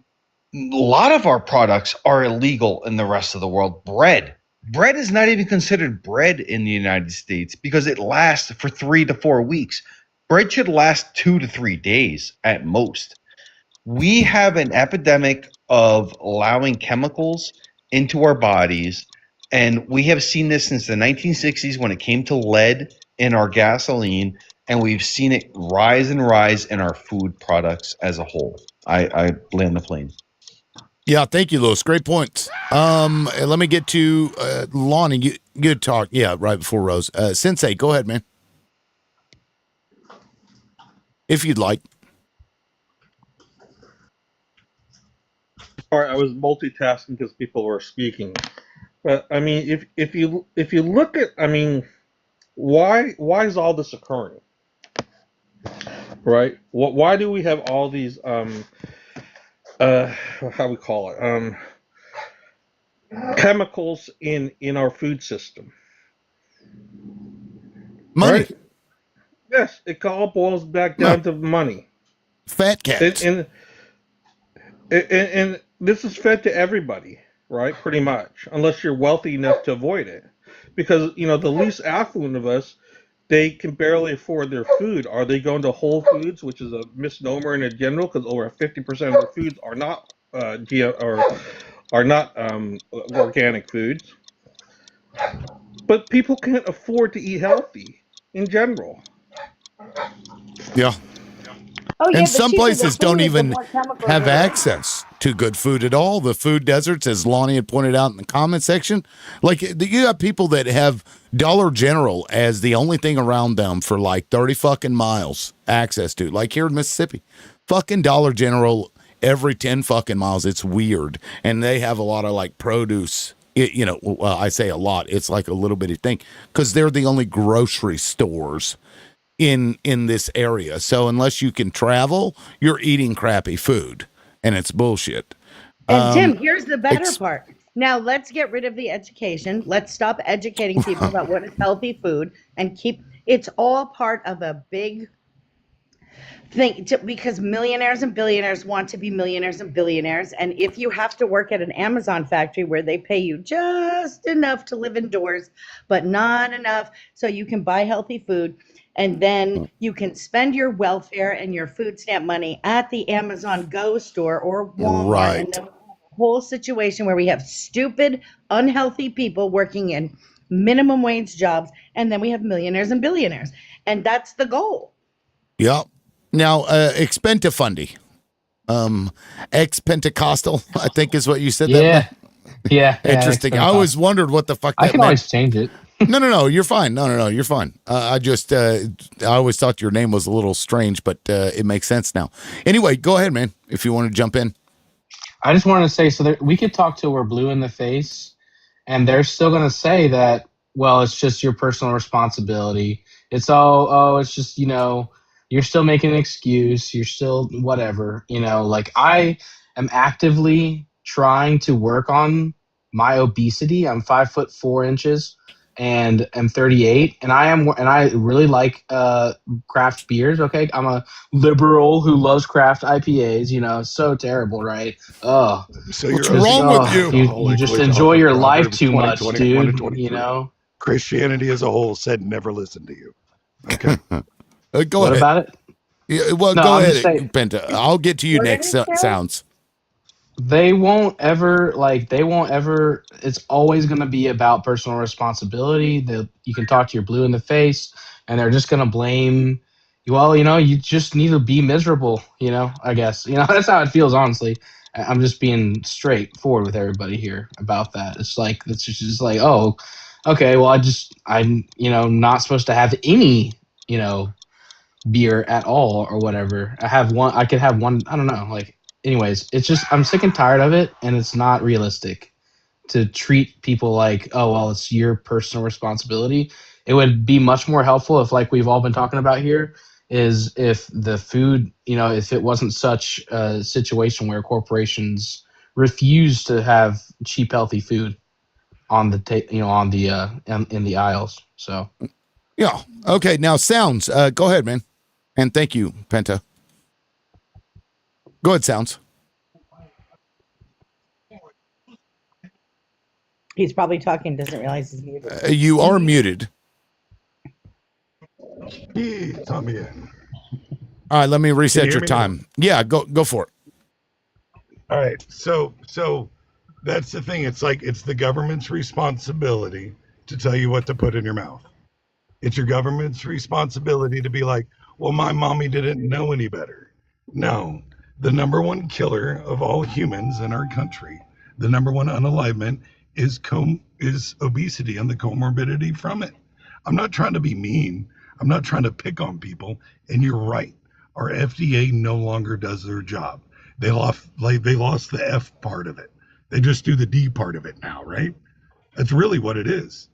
a lot of our products are illegal in the rest of the world? Bread is not even considered bread in the United States because it lasts for 3 to 4 weeks. Bread should last 2 to 3 days at most. We have an epidemic of allowing chemicals into our bodies, and we have seen this since the 1960s when it came to lead in our gasoline, and we've seen it rise and rise in our food products as a whole. I land the plane. Yeah, thank you, Lewis. Great points. Let me get to Lonnie. You talk. Yeah, right before Rose. Sensei, go ahead, man. If you'd like. Sorry, I was multitasking because people were speaking. But I mean, if you look at, I mean, why is all this occurring? Right? Why do we have all these how we call it chemicals in our food system? Money. Right? Yes, it all boils back down to money. Fat cats. And this is fed to everybody, right? Pretty much, unless you're wealthy enough to avoid it, because the least affluent of us, they can barely afford their food. Are they going to Whole Foods, which is a misnomer in general, because over 50% of their foods are not organic foods. But people can't afford to eat healthy in general. Yeah. And some places don't even have access to good food at all. The food deserts, as Lonnie had pointed out in the comment section, like you got people that have Dollar General as the only thing around them for like 30 fucking miles access to, like here in Mississippi, fucking Dollar General every 10 fucking miles. It's weird. And they have a lot of like produce, I say a lot. It's like a little bitty thing because they're the only grocery stores in this area. So unless you can travel, you're eating crappy food, and it's bullshit. And Tim, here's the better part. Now let's get rid of the education. Let's stop educating people about what is healthy food and keep it's all part of a big thing because millionaires and billionaires want to be millionaires and billionaires. And if you have to work at an Amazon factory where they pay you just enough to live indoors, but not enough so you can buy healthy food, and then you can spend your welfare and your food stamp money at the Amazon Go store or Walmart, and then whole situation where we have stupid, unhealthy people working in minimum wage jobs, and then we have millionaires and billionaires, and that's the goal. Yep. Now, expentifundi, ex-Pentecostal, I think is what you said. Yeah. Yeah. Interesting. I always wondered what the fuck that I can meant. always change it. No, you're fine. No, you're fine. I just, I always thought your name was a little strange, but it makes sense now. Anyway, go ahead, man, if you want to jump in. I just wanted to say, so we could talk till we're blue in the face, and they're still going to say that, well, it's just your personal responsibility. It's it's just, you're still making an excuse. You're still whatever, like I am actively trying to work on my obesity. I'm 5'4" and I'm 38, and I really like craft beers. Okay, I'm a liberal who loves craft IPAs. So terrible, right? Oh, So what's wrong with you? You just enjoy your life too much, dude. Christianity as a whole said never listen to you. Okay. Go what ahead. about it? Yeah, well, No, go I'm ahead, just saying- Penta. I'll get to you next. Sounds. They won't ever. It's always going to be about personal responsibility. You can talk to your blue in the face, and they're just going to blame. Well, you just need to be miserable. I guess that's how it feels. Honestly, I'm just being straightforward with everybody here about that. It's just like, oh, okay. Well, I'm not supposed to have any beer at all or whatever. I could have one. I don't know. Anyways, it's just I'm sick and tired of it, and it's not realistic to treat people like, oh well, it's your personal responsibility. It would be much more helpful if, like we've all been talking about here, is if the food, if it wasn't such a situation where corporations refuse to have cheap, healthy food on the in the aisles. So Yeah. Okay. Now, Sounds. Go ahead, man. And thank you, Penta. Go ahead, Sounds. He's probably talking, doesn't realize he's muted. You are muted. Let me in. All right. Let me reset hear your me time. Yeah. Go for it. All right. So that's the thing. It's like it's the government's responsibility to tell you what to put in your mouth. It's your government's responsibility to be like, well, my mommy didn't know any better. No, the number one killer of all humans in our country, the number one unalivement is obesity and the comorbidity from it. I'm not trying to be mean. I'm not trying to pick on people. And you're right. Our FDA no longer does their job. They lost the F part of it. They just do the D part of it now, right? That's really what it is.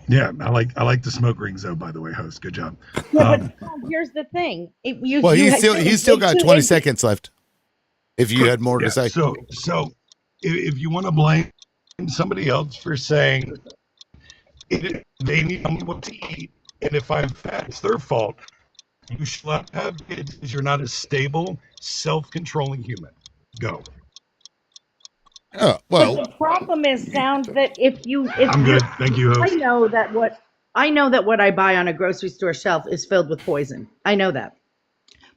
Yeah, I like the smoke rings though. By the way, host, good job. Yeah, but here's the thing. He's still got 20 seconds left. If you had more to say. So if you want to blame somebody else for saying they need to tell me what to eat, and if I'm fat, it's their fault. You should not have kids because you're not a stable, self-controlling human. Go. Oh, well, but the problem is, Sounds, that if I'm good. Thank you, host. I know that what I buy on a grocery store shelf is filled with poison. I know that.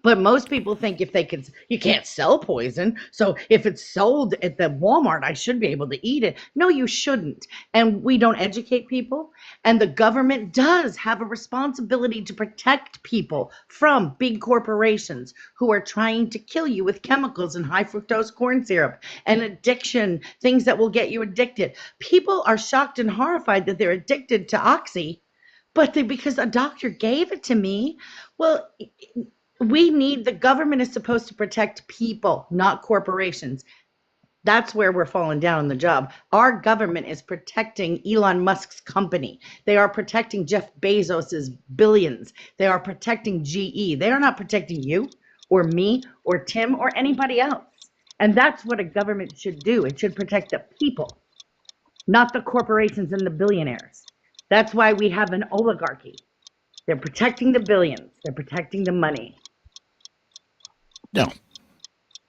But most people think you can't sell poison. So if it's sold at the Walmart, I should be able to eat it. No, you shouldn't. And we don't educate people. And the government does have a responsibility to protect people from big corporations who are trying to kill you with chemicals and high fructose corn syrup and addiction, things that will get you addicted. People are shocked and horrified that they're addicted to Oxy, but because a doctor gave it to me. Well, the government is supposed to protect people, not corporations. That's where we're falling down on the job. Our government is protecting Elon Musk's company. They are protecting Jeff Bezos's billions. They are protecting GE. They are not protecting you or me or Tim or anybody else. And that's what a government should do. It should protect the people, not the corporations and the billionaires. That's why we have an oligarchy. They're protecting the billions. They're protecting the money. No.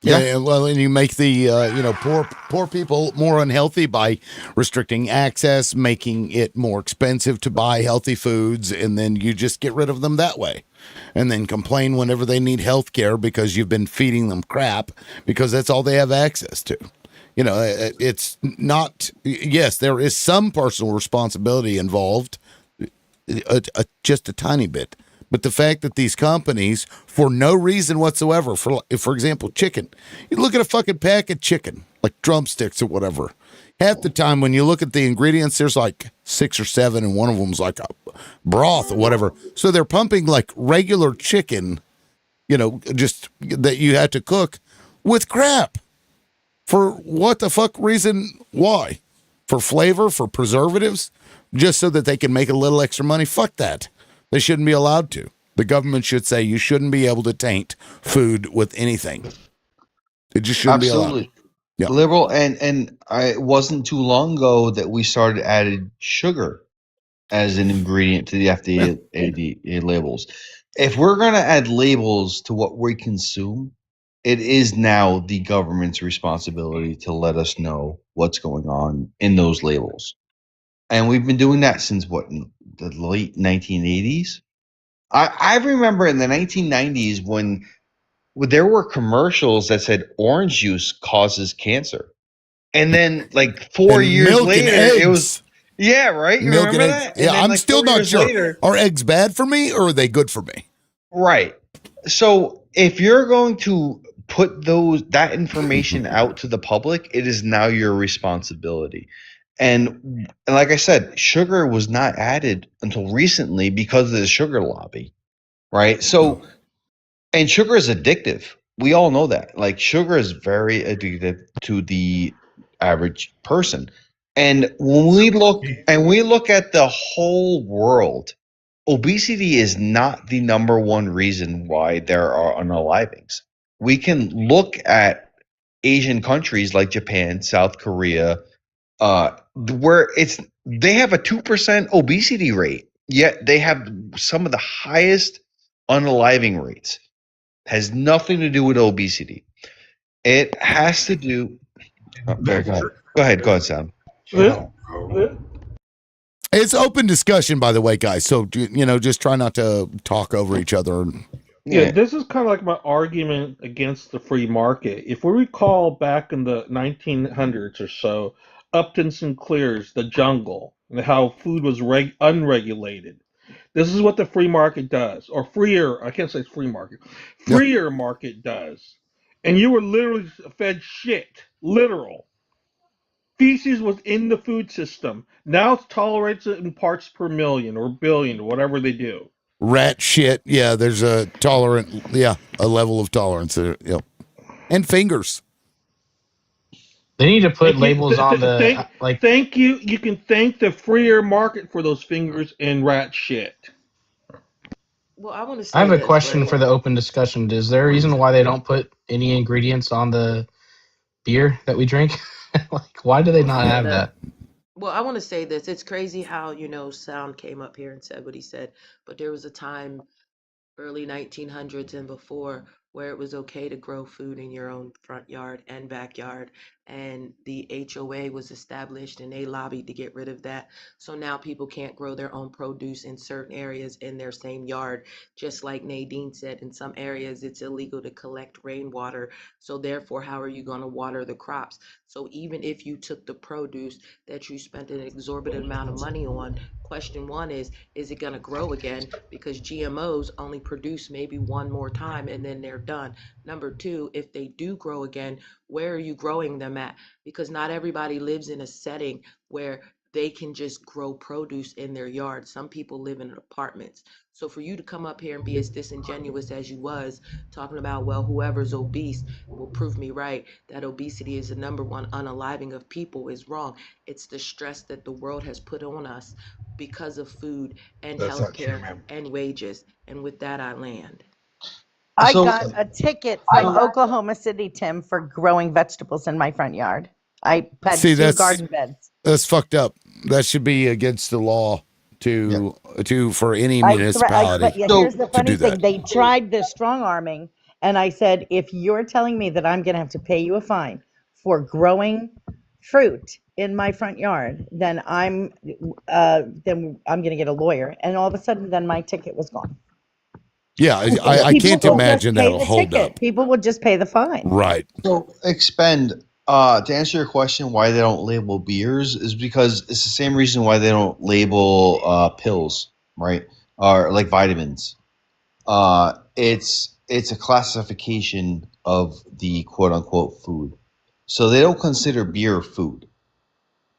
Yeah, well, and you make the poor people more unhealthy by restricting access, making it more expensive to buy healthy foods, and then you just get rid of them that way, and then complain whenever they need health care because you've been feeding them crap because that's all they have access to. It's not. Yes, there is some personal responsibility involved, just a tiny bit. But the fact that these companies, for no reason whatsoever, for example, chicken, you look at a fucking pack of chicken, like drumsticks or whatever. Half the time when you look at the ingredients, there's like 6 or 7, and one of them's like a broth or whatever. So they're pumping like regular chicken, just that you had to cook with crap. For what the fuck reason? Why? For flavor, for preservatives, just so that they can make a little extra money? Fuck that. They shouldn't be allowed to. The government should say you shouldn't be able to taint food with anything. It just shouldn't be allowed. Absolutely. Yeah. Liberal, and it wasn't too long ago that we started adding sugar as an ingredient to the FDA labels. If we're going to add labels to what we consume, it is now the government's responsibility to let us know what's going on in those labels. And we've been doing that since in the late 1980s. I remember in the 1990s when there were commercials that said orange juice causes cancer. And then like 4 years milk later, and eggs. it was, yeah, right? You Milk remember and that? eggs. And Yeah, then, I'm like, still 4 not years sure. later- Are eggs bad for me or are they good for me? Right. So if you're going to put that information out to the public, it is now your responsibility. And like I said, sugar was not added until recently because of the sugar lobby, right? So, and sugar is addictive. We all know that. Like, sugar is very addictive to the average person. And when we look at the whole world, obesity is not the number one reason why there are unalivings. We can look at Asian countries like Japan, South Korea, where they have a 2% obesity rate, yet they have some of the highest unaliving rates. Has nothing to do with obesity. It has to do. Go ahead, Sam. It's open discussion, by the way, guys. So, just try not to talk over each other. Yeah, this is kind of like my argument against the free market. If we recall back in the 1900s or so, Upton Sinclair's The Jungle, and how food was unregulated. This is what the free market does, or freer, I can't say free market, freer market does. And you were literally fed shit, literal. Feces was in the food system. Now it's tolerated in parts per million or billion or whatever they do. Rat shit. Yeah, there's a level of tolerance there. Yep. And fingers. They need to put Thank you. labels on the Thank you. You can thank the freer market for those fingers and rat shit. Well, I want to say I have a this, question right? for the open discussion. Is there a reason why they don't put any ingredients on the beer that we drink? Like, why do they not have that? Well, I want to say this. It's crazy how, Sound came up here and said what he said, but there was a time early 1900s and before where it was okay to grow food in your own front yard and backyard, and the HOA was established and they lobbied to get rid of that. So now people can't grow their own produce in certain areas in their same yard. Just like Nadine said, in some areas it's illegal to collect rainwater, so therefore how are you going to water the crops? So even if you took the produce that you spent an exorbitant amount of money on, question one is it going to grow again? Because GMOs only produce maybe one more time and then they're done. Number two, if they do grow again, where are you growing them at? Because not everybody lives in a setting where they can just grow produce in their yard. Some people live in apartments. So for you to come up here and be as disingenuous as you was, talking about, well, whoever's obese will prove me right, that obesity is the number one unaliving of people, is wrong. It's the stress that the world has put on us because of food and That's not true, healthcare ma'am. and wages. And with that, I land. I So got a ticket from Oklahoma City, Tim, for growing vegetables in my front yard. I had See, two garden beds. that's fucked up. That should be against the law to for any municipality But here's the to funny do thing. that. They tried this strong arming, and I said, if you're telling me that I'm going to have to pay you a fine for growing fruit in my front yard, then I'm going to get a lawyer. And all of a sudden, then my ticket was gone. Yeah, I People can't will just imagine pay that'll the hold ticket. up. People would just pay the fine. Right. So expend to answer your question, why they don't label beers is because it's the same reason why they don't label pills, right? Or like vitamins. It's a classification of the quote unquote food. So they don't consider beer food.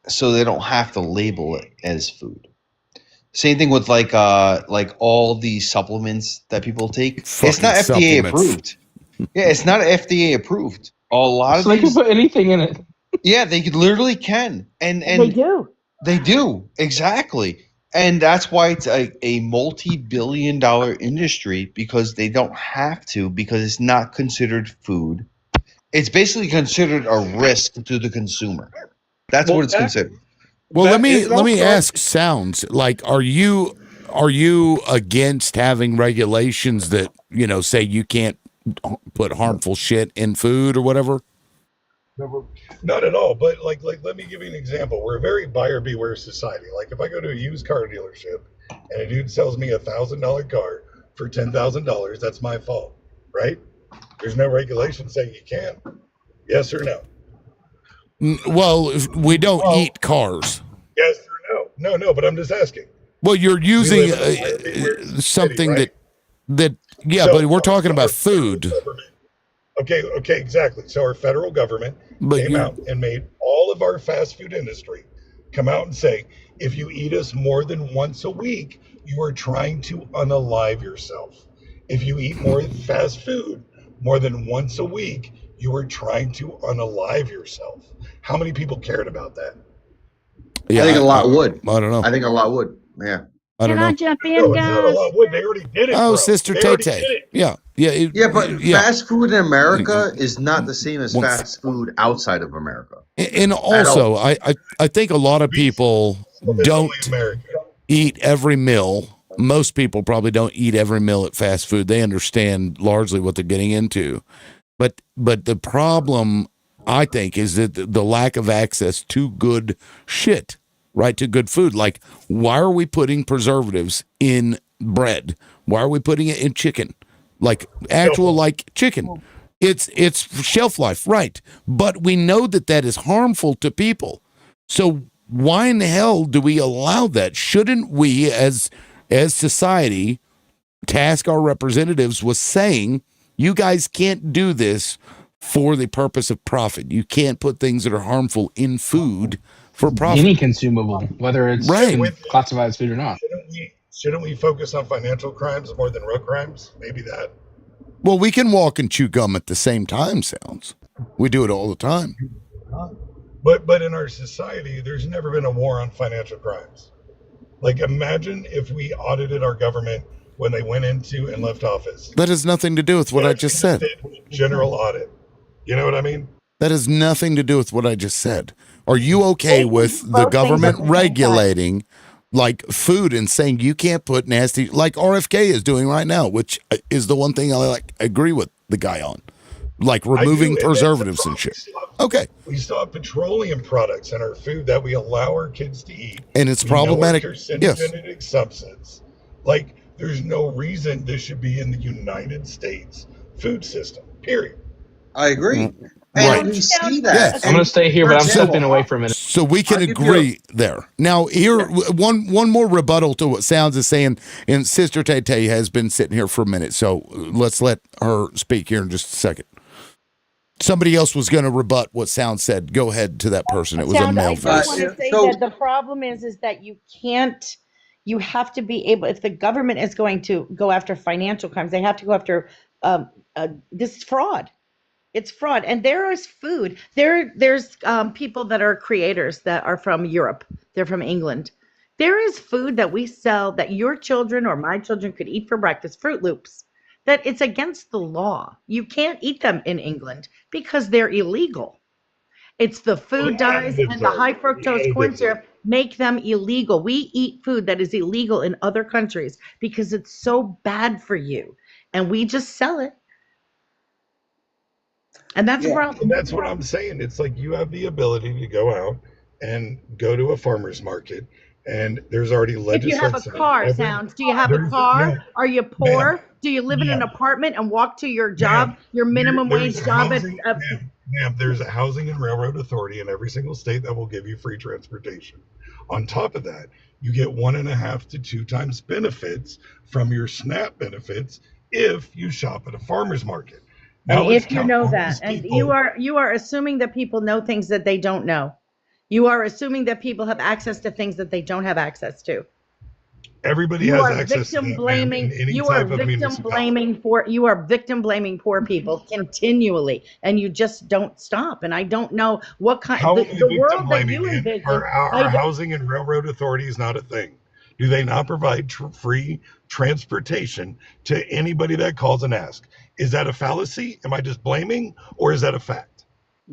So they don't have to label it as food. Same thing with like all these supplements that people take. It's not Fucking FDA supplements. approved. Yeah, it's not FDA approved. A lot of So they can these, put anything in it. yeah, they could literally can, and They do. they do exactly, and that's why it's a multi-billion-dollar industry because they don't have to because it's not considered food. It's basically considered a risk to the consumer. That's what it's considered. Well, let me ask Sounds, like, are you against having regulations that, say you can't put harmful shit in food or whatever? Not at all. But like, let me give you an example. We're a very buyer beware society. Like, if I go to a used car dealership and a dude sells me $1,000 car for $10,000, that's my fault, right? There's no regulation saying you can. Yes or no? Well, we don't eat cars. Yes or no? No. But I'm just asking. Well, you're We using live in a buyer beware society, something right? that yeah, So- but we're talking so about our food. federal government- Okay, exactly. So our federal government But came out and made all of our fast food industry come out and say, if you eat us more than once a week, you are trying to unalive yourself. If you eat more fast food more than once a week, you are trying to unalive yourself. How many people cared about that? Yeah, I think a lot would. I don't know. I think a lot would. Yeah. I don't know. jump No, it's not a lot would. They already did it. Oh, bro. Sister They already Tay-Tay. did it. Yeah. Yeah, but fast food in America is not the same as Well, fast food outside of America. And also, I think a lot of people don't eat every meal. Most people probably don't eat every meal at fast food. They understand largely what they're getting into. But the problem, I think, is that the lack of access to good shit, right? To good food. Like, why are we putting preservatives in bread? Why are we putting it in chicken? Like actual like chicken. It's shelf life, right? But we know that is harmful to people. So why in the hell do we allow that? Shouldn't we, as society, task our representatives with saying, you guys can't do this for the purpose of profit. You can't put things that are harmful in food for profit. Any consumable, whether it's classified as food or not. Shouldn't we focus on financial crimes more than real crimes? Maybe that. Well, we can walk and chew gum at the same time, Sounds. We do it all the time. But in our society, there's never been a war on financial crimes. Like, imagine if we audited our government when they went into and left office. That has nothing to do with what I just said. General audit. You know what I mean? That has nothing to do with what I just said. Are you okay with the both government things at the same regulating like food and saying you can't put nasty, like RFK is doing right now, which is the one thing I agree with the guy on, like removing preservatives and shit. Okay. We still have petroleum products in our food that we allow our kids to eat. And it's We know problematic. it's Yes. carcinogenic substance. Like, there's no reason this should be in the United States food system, period. I agree. Right. We see that. Yes. I'm going to stay here, but I'm stepping away for a minute. So we can agree there. Now, here, one more rebuttal to what Sounds is saying, and Sister Tay-Tay has been sitting here for a minute, so let's let her speak here in just a second. Somebody else was going to rebut what Sound said. Go ahead to that person. It was a Sound, male I voice. just want to say that the problem is that you have to be able, if the government is going to go after financial crimes, they have to go after, this is fraud. It's fraud. And there is food. There's people that are creators that are from Europe. They're from England. There is food that we sell that your children or my children could eat for breakfast, Fruit Loops, that it's against the law. You can't eat them in England because they're illegal. It's the food dyes and the high fructose corn syrup make them illegal. We eat food that is illegal in other countries because it's so bad for you. And we just sell it. And that's a problem. And that's what I'm saying. It's like you have the ability to go out and go to a farmer's market, and there's already If legislation. you have a car, Sounds, do you have a car? Are you poor? Ma'am, Do you live in an apartment and walk to your Ma'am, job, your minimum there's wage job at housing, ma'am, there's a housing and railroad authority in every single state that will give you free transportation. On top of that, you get 1.5 to 2 times benefits from your SNAP benefits if you shop at a farmer's market. And Now let's if you count know all that, these and people. you are assuming that people know things that they don't know. You are assuming that people have access to things that they don't have access to. Everybody You has are access to victim that, ma'am, blaming. in any You are type of victim municipality. blaming poor people continually, and you just don't stop. And I don't know what kind How the, am I the victim world that blaming, you man? envision. Our housing and railroad authority is not a thing. Do they not provide free transportation to anybody that calls and asks? Is that a fallacy? Am I just blaming, or is that a fact?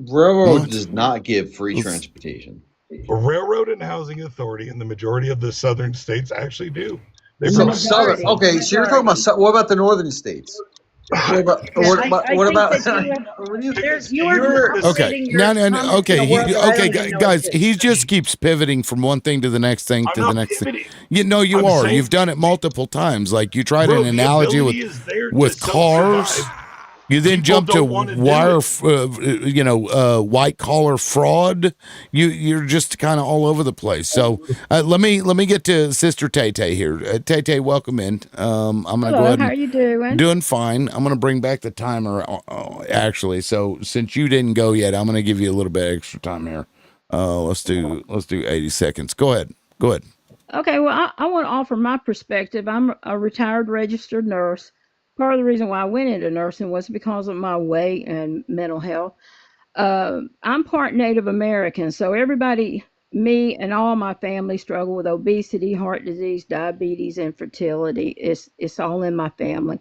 Railroad does not give free transportation. A railroad and housing authority in the majority of the southern states actually do. They So provide southern. Okay, so you're talking about what about the northern states? What about what about? You're Okay. updating No, your no, comments no. Okay. in a world that I don't even know Guys, exists. he just keeps pivoting from one thing to the next thing to the next thing. You know, you I'm are. saying- You've done it multiple times. Like you tried Bro, an the analogy ability is there to with cars. self-survive. You then People jump to don't wanna do white collar fraud. You're just kind of all over the place. So let me get to Sister Tay Tay here. Tay Tay, welcome in. I'm gonna Hello, go ahead. how you doing? Doing fine. I'm gonna bring back the timer actually. So since you didn't go yet, I'm gonna give you a little bit extra time here. Let's do 80 seconds. Go ahead. Go ahead. Okay, well, I want to offer my perspective. I'm a retired registered nurse. Part of the reason why I went into nursing was because of my weight and mental health. I'm part Native American, so everybody, me and all my family struggle with obesity, heart disease, diabetes, infertility. It's all in my family.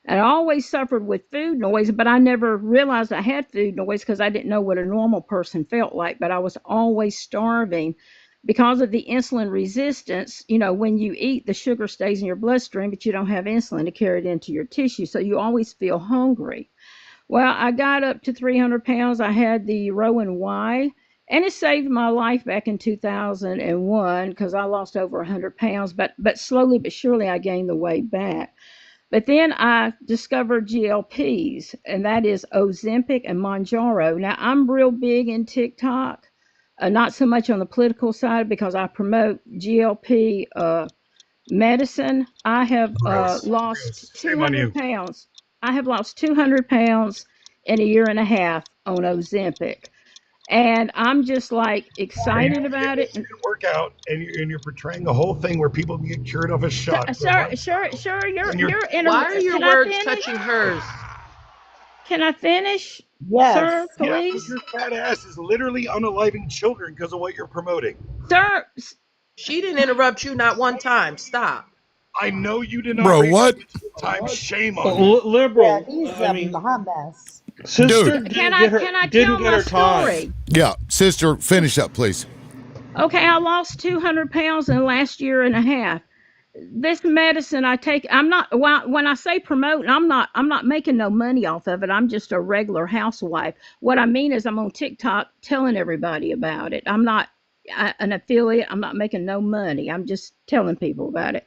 And I always suffered with food noise, but I never realized I had food noise because I didn't know what a normal person felt like. But I was always starving because of the insulin resistance. You know, when you eat, the sugar stays in your bloodstream, but you don't have insulin to carry it into your tissue. So you always feel hungry. Well, I got up to 300 pounds. I had the Rowan Y, and it saved my life back in 2001 because I lost over 100 pounds. But slowly but surely, I gained the weight back. But then I discovered GLPs, and that is Ozempic and Mounjaro. Now, I'm real big in TikTok, not so much on the political side because I promote GLP medicine. I have lost Shame on you. 200 pounds. I have lost 200 pounds in a year and a half on Ozempic. And I'm just like excited about it. You can work out, and you're portraying the whole thing where people can get cured of a shot. Sure, you're Why are your can I words finish? touching hers? Can I finish, Yes. sir, Yeah, please? your fat ass is literally unaliving children because of what you're promoting. Sir, She didn't interrupt you not one time. Stop. I know you did not. Bro, raise what? Time, shame on you. Liberal. He's I mean, a hot mess. sister Dude. can I tell get my her time. story? Yeah, sister, finish up, please. Okay, I lost 200 pounds in the last year and a half. This medicine I take, I'm not, when I say promote, I'm not making no money off of it. I'm just a regular housewife. What I mean is I'm on TikTok telling everybody about it. I'm not an affiliate. I'm not making no money. I'm just telling people about it.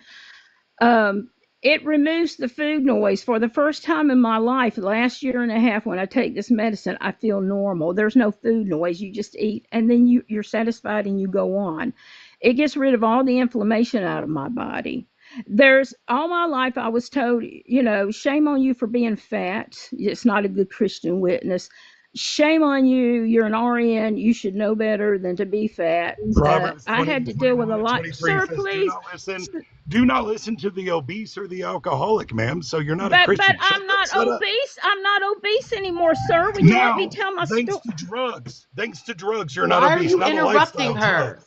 It removes the food noise. For the first time in my life, last year and a half, when I take this medicine, I feel normal. There's no food noise. You just eat, and then you're satisfied and you go on. It gets rid of all the inflammation out of my body. There's all my life I was told, shame on you for being fat. It's not a good Christian witness. Shame on you. You're an RN. You should know better than to be fat. Proverbs I 20, had to deal with a lot. 23 Sir, says, please. do not listen to the obese or the alcoholic, ma'am. So you're not a But Christian. I'm not Shut up. obese. I'm not obese anymore, sir. Would you let me Now, tell my thanks story? to drugs, you're not Why are obese. you Not a interrupting lifestyle her? drug.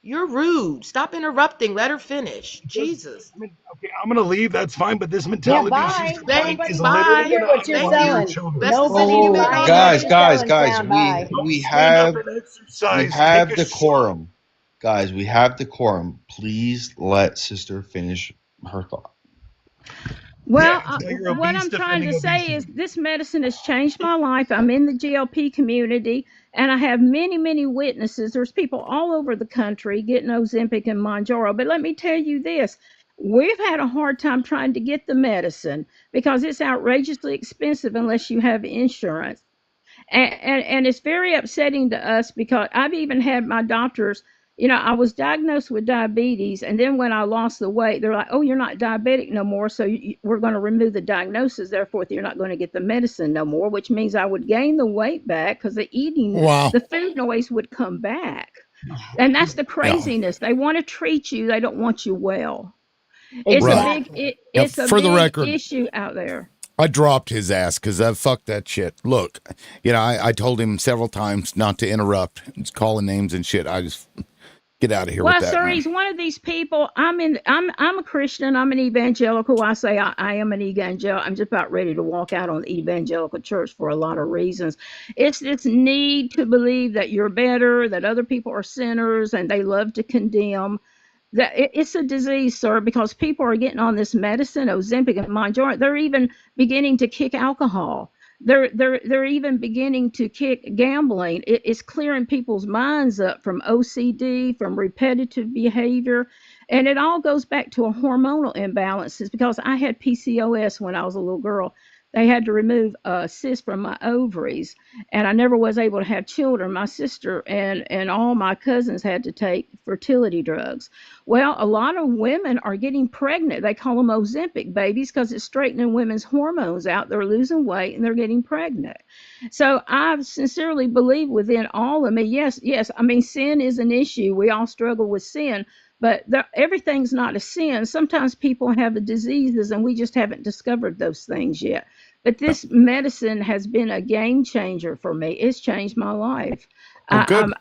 You're rude. Stop interrupting. Let her finish. Jesus. Okay, I'm gonna leave. That's fine. But this Yeah, mentality bye. she's promoting Thanks. is Nobody wants literally to Bye. hear gonna what you're Thank undermine your you. selling. children. Best decision Nobody you Oh, made buying all what guys, night. you're guys, selling, guys, Sam. Bye. we Stand up have and exercise. decorum. Guys, we have decorum. Please let sister finish her thought. Well, Yeah, until you're what obese, I'm trying defending to say is obesity. this medicine has changed my life. I'm in the GLP community, and I have many, many witnesses. There's people all over the country getting Ozempic and Mounjaro. But let me tell you this. We've had a hard time trying to get the medicine because it's outrageously expensive unless you have insurance. And it's very upsetting to us because I've even had my doctors, I was diagnosed with diabetes, and then when I lost the weight, they're like, oh, you're not diabetic no more, so we're going to remove the diagnosis, therefore you're not going to get the medicine no more, which means I would gain the weight back because Wow. the food noise would come back. And that's the Yeah. craziness. They want to treat you, they don't want you well. Right. Yeah, It's a for the big record, issue out there. I dropped his ass because I fucked that shit. Look, I told him several times not to interrupt. He's calling names and shit. I just get out of here with Well, that, sir, man. he's one of these people. I'm a Christian. I'm an evangelical. I say I am an evangelical. I'm just about ready to walk out on the evangelical church for a lot of reasons. It's this need to believe that you're better, that other people are sinners, and they love to condemn. It's a disease, sir, because people are getting on this medicine, Ozempic and Mounjaro. They're even beginning to kick alcohol. They're even beginning to kick gambling. It's clearing people's minds up from OCD, from repetitive behavior, and it all goes back to a hormonal imbalances. Because I had PCOS when I was a little girl. They had to remove a cyst from my ovaries, and I never was able to have children. My sister and all my cousins had to take fertility drugs. Well, a lot of women are getting pregnant. They call them Ozempic babies because it's straightening women's hormones out. They're losing weight and they're getting pregnant. So I sincerely believe within all of me, yes. I mean, sin is an issue. We all struggle with sin, but everything's not a sin. Sometimes people have the diseases and we just haven't discovered those things yet. But this medicine has been a game changer for me. It's changed my life. Well, good.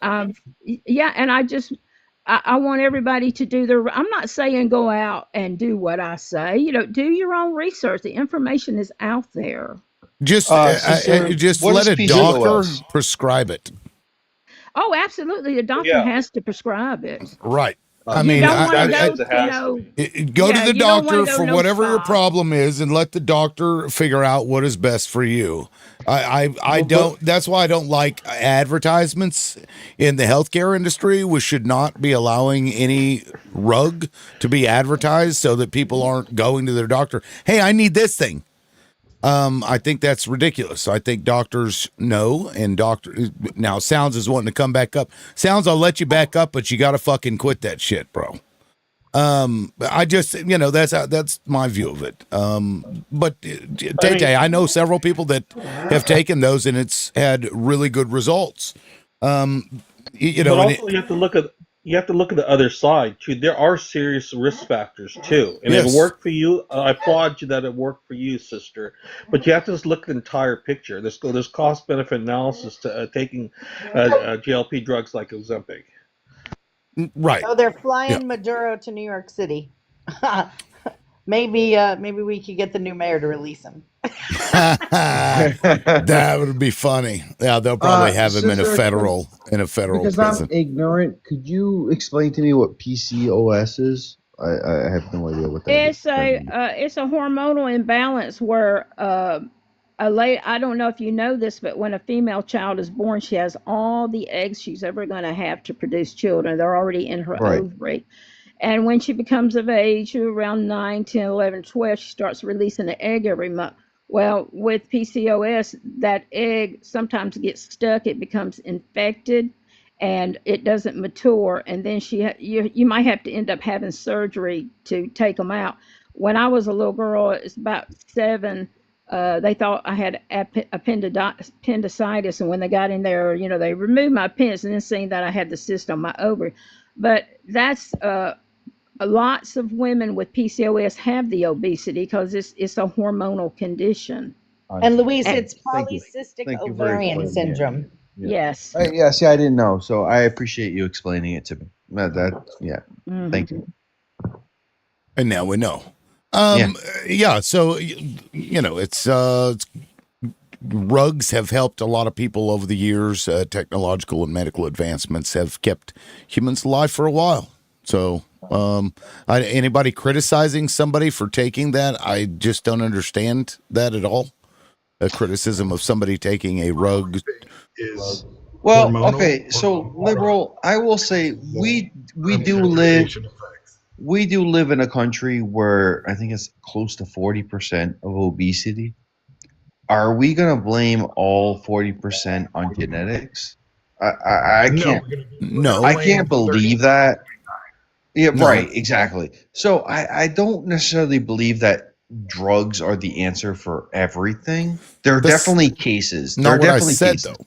Yeah, and I want everybody to do their. I'm not saying go out and do what I say. Do your own research. The information is out there. Just Sister, just what let is a doctor PCOS? prescribe it. Oh, absolutely. The doctor has to prescribe it. Right. I You mean, don't want to go, go to the you don't want doctor to go for no whatever your spa. problem is, and let the doctor figure out what is best for you. I don't. That's why I don't like advertisements in the healthcare industry. We should not be allowing any rug to be advertised so that people aren't going to their doctor. Hey, I need this thing. I think that's ridiculous. I think doctors know, and now Sounds is wanting to come back up. Sounds, I'll let you back up, but you got to fucking quit that shit, bro. I just, that's my view of it. But Tay, I know several people that have taken those, and it's had really good results. But also you have to look at the other side too. There are serious risk factors too, and if it Yes. worked for you, I applaud you that it worked for you, sister. But you have to just look at the entire picture. There's cost benefit analysis to taking GLP drugs like Ozempic. Right. So they're flying Maduro to New York City. Maybe we could get the new mayor to release him. That would be funny. Yeah, they'll probably have him in a Sister, federal because prison. I'm ignorant, could you explain to me what PCOS is? I have no idea what that is. It's a hormonal imbalance where I don't know if you know this, but when a female child is born, she has all the eggs she's ever going to have to produce children. They're already in her Right. ovary. And when she becomes of age, around 9, 10, 11, 12, she starts releasing an egg every month. Well, with PCOS, that egg sometimes gets stuck. It becomes infected and it doesn't mature. And then you might have to end up having surgery to take them out. When I was a little girl, it's about 7. They thought I had appendicitis, and when they got in there, they removed my appendix and then seen that I had the cyst on my ovary. But that's lots of women with PCOS have the obesity because it's a hormonal condition. And Luis, And- it's Thank you. polycystic Thank you for ovarian explaining it. syndrome. Yes. Yeah, see, I didn't know, so I appreciate you explaining it to me. Yeah. Thank you. And now we know. So it's rugs have helped a lot of people over the years. Technological and medical advancements have kept humans alive for a while. So, anybody criticizing somebody for taking that, I just don't understand that at all. A criticism of somebody taking a rug is Well, hormonal. okay, so liberal, I will say we do live in a country where I think it's close to 40% of obesity. Are we gonna blame all 40% on genetics? I can't. No. I can't believe that. Yeah, No. right, exactly. So I don't necessarily believe that drugs are the answer for everything. There are definitely cases. There are Not what I definitely said, cases. though.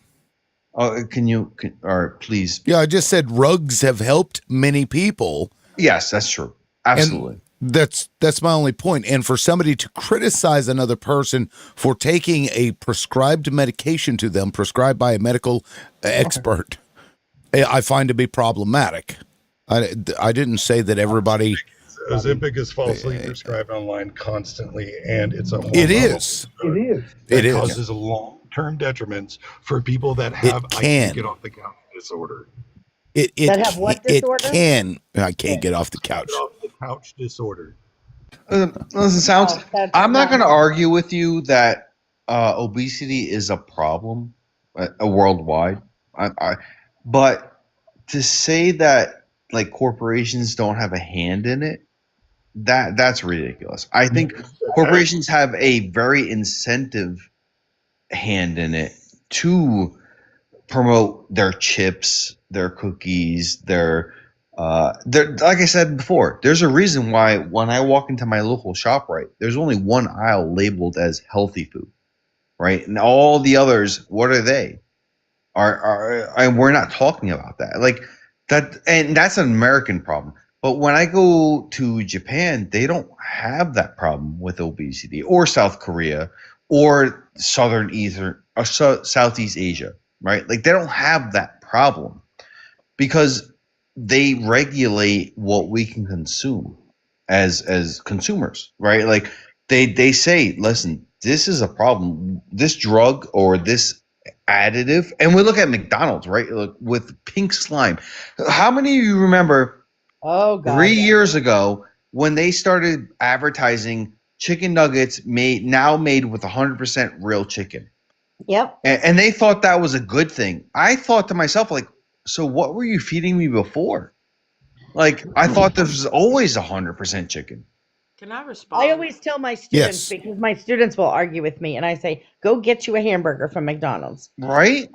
Or please. Yeah, I just said rugs have helped many people. Yes, that's true. Absolutely. And that's my only point. And for somebody to criticize another person for taking a prescribed medication to them, prescribed by a medical expert, I find to be problematic. I didn't say that everybody. Ozempic is falsely prescribed online constantly, and it's a hormonal. It is. It causes long-term detriments for people that have I can't get off the couch disorder. That have what disorder? It can. I can't get off the couch. Get off the couch disorder. Listen, I'm not going to argue with you that obesity is a problem worldwide. But to say that like corporations don't have a hand in it, that's ridiculous. I think corporations have a very incentive hand in it to promote their chips, their cookies, their like I said before, there's a reason why when I walk into my local shop, right, there's only one aisle labeled as healthy food, right? And all the others, what are they? And we're not talking about that. Like that, and that's an American problem. But when I go to Japan, they don't have that problem with obesity, or South Korea, or Southeast Asia, right? Like they don't have that problem because they regulate what we can consume as consumers, right? Like they say, listen, this is a problem. This drug or this additive, and we look at McDonald's, right? Like with pink slime. How many of you remember? Oh, God. 3 years ago when they started advertising chicken nuggets made with 100% real chicken. Yep. And they thought that was a good thing. I thought to myself, like, so what were you feeding me before? Like, I thought this was always 100% chicken. Can I respond? I always tell my students, because my students will argue with me, and I say, go get you a hamburger from McDonald's. Right?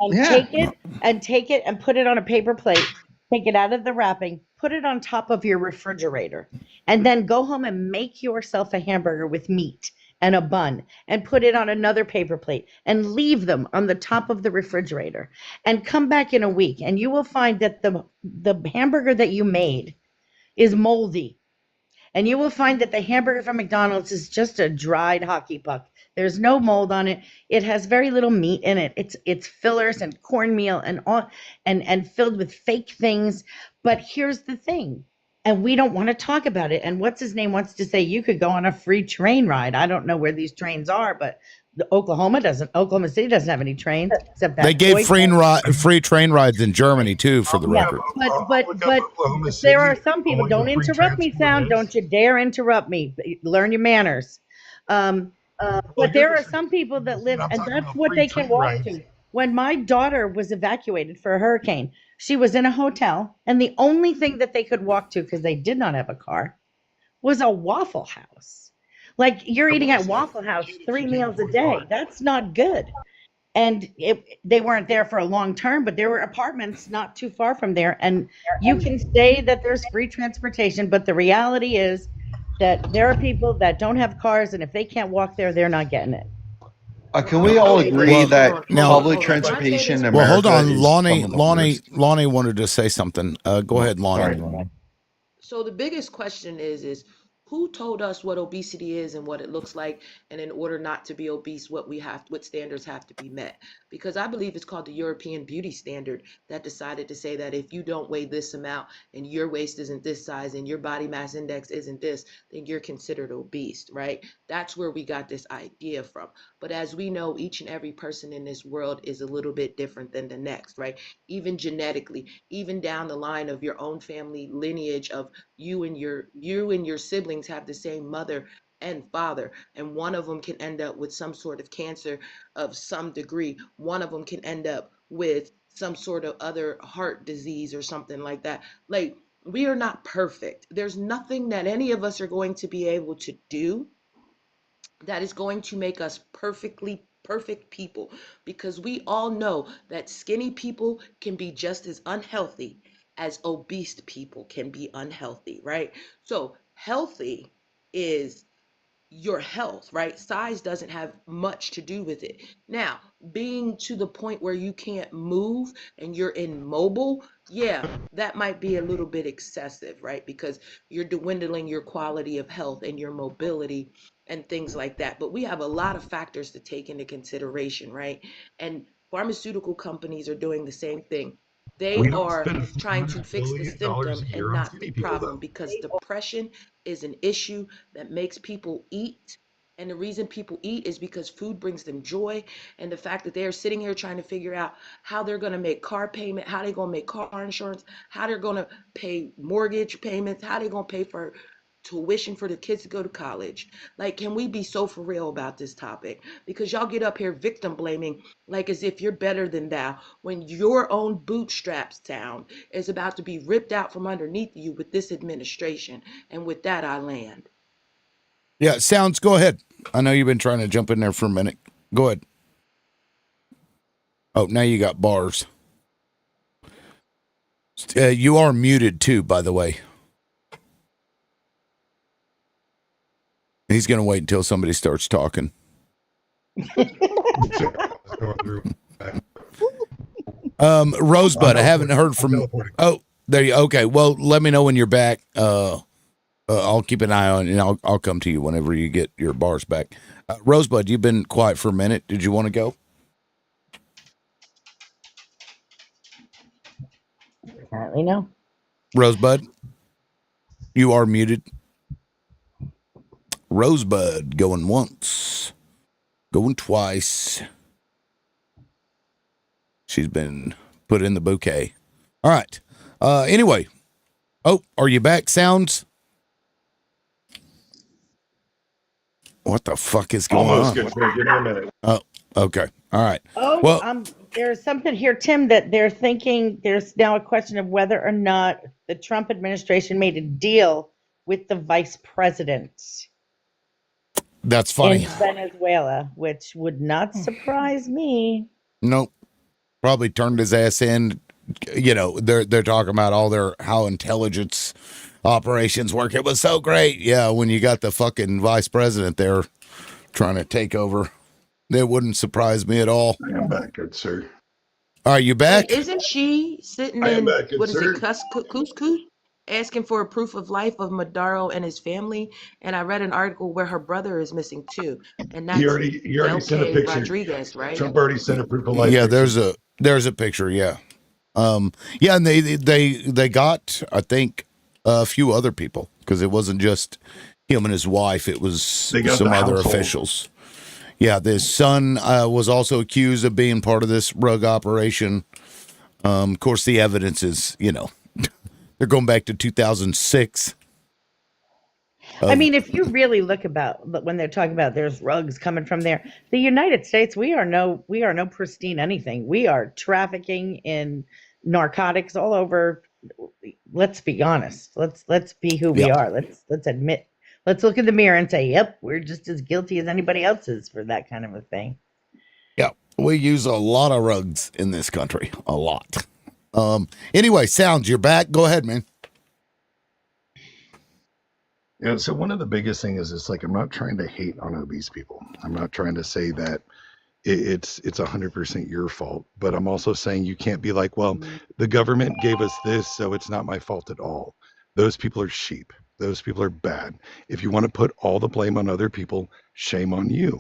And take it and put it on a paper plate, take it out of the wrapping, put it on top of your refrigerator, and then go home and make yourself a hamburger with meat and a bun and put it on another paper plate and leave them on the top of the refrigerator and come back in a week, and you will find that the hamburger that you made is moldy. And you will find that the hamburger from McDonald's is just a dried hockey puck. There's no mold on it. It has very little meat in it. It's fillers and cornmeal and filled with fake things. But here's the thing, and we don't want to talk about it. And what's his name wants to say you could go on a free train ride. I don't know where these trains are, but Oklahoma City doesn't have any trains except that. They gave free train rides in Germany too, for the record. But there are some people. Don't interrupt me, Sound. Don't you dare interrupt me. Learn your manners. But there are some people that live, and that's what they can walk to. When my daughter was evacuated for a hurricane, she was in a hotel, and the only thing that they could walk to, because they did not have a car, was a Waffle House. Like, you're eating at Waffle House 3 meals a day. That's not good. And they weren't there for a long term, but there were apartments not too far from there. And you can say that there's free transportation, but the reality is that there are people that don't have cars, and if they can't walk there, they're not getting it. Can we all agree Well, that now, public transportation in well, hold America on. is some of the worst? Lonnie wanted to say something. Go ahead, Lonnie. Sorry, Lonnie. So the biggest question is who told us what obesity is and what it looks like, and in order not to be obese, what standards have to be met? Because I believe it's called the European Beauty Standard that decided to say that if you don't weigh this amount and your waist isn't this size and your body mass index isn't this, then you're considered obese, right? That's where we got this idea from. But as we know, each and every person in this world is a little bit different than the next, right? Even genetically, even down the line of your own family lineage of you and your siblings have the same mother and father, and one of them can end up with some sort of cancer of some degree. One of them can end up with some sort of other heart disease or something like that. Like, we are not perfect. There's nothing that any of us are going to be able to do that is going to make us perfect people, because we all know that skinny people can be just as unhealthy as obese people can be unhealthy, right? So healthy is your health, right? Size doesn't have much to do with it. Now, being to the point where you can't move and you're immobile, yeah, that might be a little bit excessive, right? Because you're dwindling your quality of health and your mobility and things like that. But we have a lot of factors to take into consideration, right? And pharmaceutical companies are doing the same thing. They We don't are spend trying to $400 fix the billion dollars symptom a and year on not the skinny people, problem, though. because depression is an issue that makes people eat. And the reason people eat is because food brings them joy. And the fact that they're sitting here trying to figure out how they're going to make car payment, how they're going to make car insurance, how they're going to pay mortgage payments, how they're going to pay for tuition for the kids to go to college. Like, can we be so for real about this topic? Because y'all get up here victim blaming like as if you're better than thou, when your own bootstraps town is about to be ripped out from underneath you with this administration. And with that, I land. Yeah, Sounds, go ahead. I know you've been trying to jump in there for a minute. Go ahead. Oh, now you got bars. You are muted too, by the way. He's going to wait until somebody starts talking. Rosebud, I haven't heard from. Oh, there you. Okay, well, let me know when you're back. I'll keep an eye on, and I'll come to you whenever you get your bars back. Rosebud, you've been quiet for a minute. Did you want to go? Apparently, no. Rosebud, you are muted. Rosebud going once, going twice. She's been put in the bouquet. All right. Anyway. Oh, are you back, Sounds? What the fuck is going Almost on? good. Give me a minute. Oh, okay. All right. Oh, Well, there's something here, Tim, that they're thinking there's now a question of whether or not the Trump administration made a deal with the vice president that's funny. in Venezuela, which would not surprise me. Nope. Probably turned his ass in. You know, they're talking about how intelligence operations work. It was so great. Yeah, when you got the fucking vice president there trying to take over, it wouldn't surprise me at all. I am back, good sir. Are you back? Wait, isn't she sitting I am in, back, good what is it, sir. Cusco, asking for a proof of life of Maduro and his family? And I read an article where her brother is missing too, and He that's already sent a picture. Rodriguez, right? Trump already sent a proof of life. Yeah, picture. there's a picture. Yeah, yeah, and they got, I think, a few other people, because it wasn't just him and his wife. It was some other officials. Yeah, his son was also accused of being part of this rug operation. Of course, the evidence is, they're going back to 2006. I mean, if you really look about when they're talking about there's rugs coming from there, the United States, we are no pristine anything. We are trafficking in narcotics all over. Let's be honest. Let's be who we are. Let's admit. Let's look in the mirror and say, "Yep, we're just as guilty as anybody else is for that kind of a thing." Yeah, we use a lot of rugs in this country, a lot. Anyway, Sounds, you're back. Go ahead, man. Yeah, so one of the biggest things is it's like I'm not trying to hate on obese people. I'm not trying to say that it's 100% your fault. But I'm also saying you can't be like, well, the government gave us this, so it's not my fault at all. Those people are sheep. Those people are bad. If you want to put all the blame on other people, shame on you.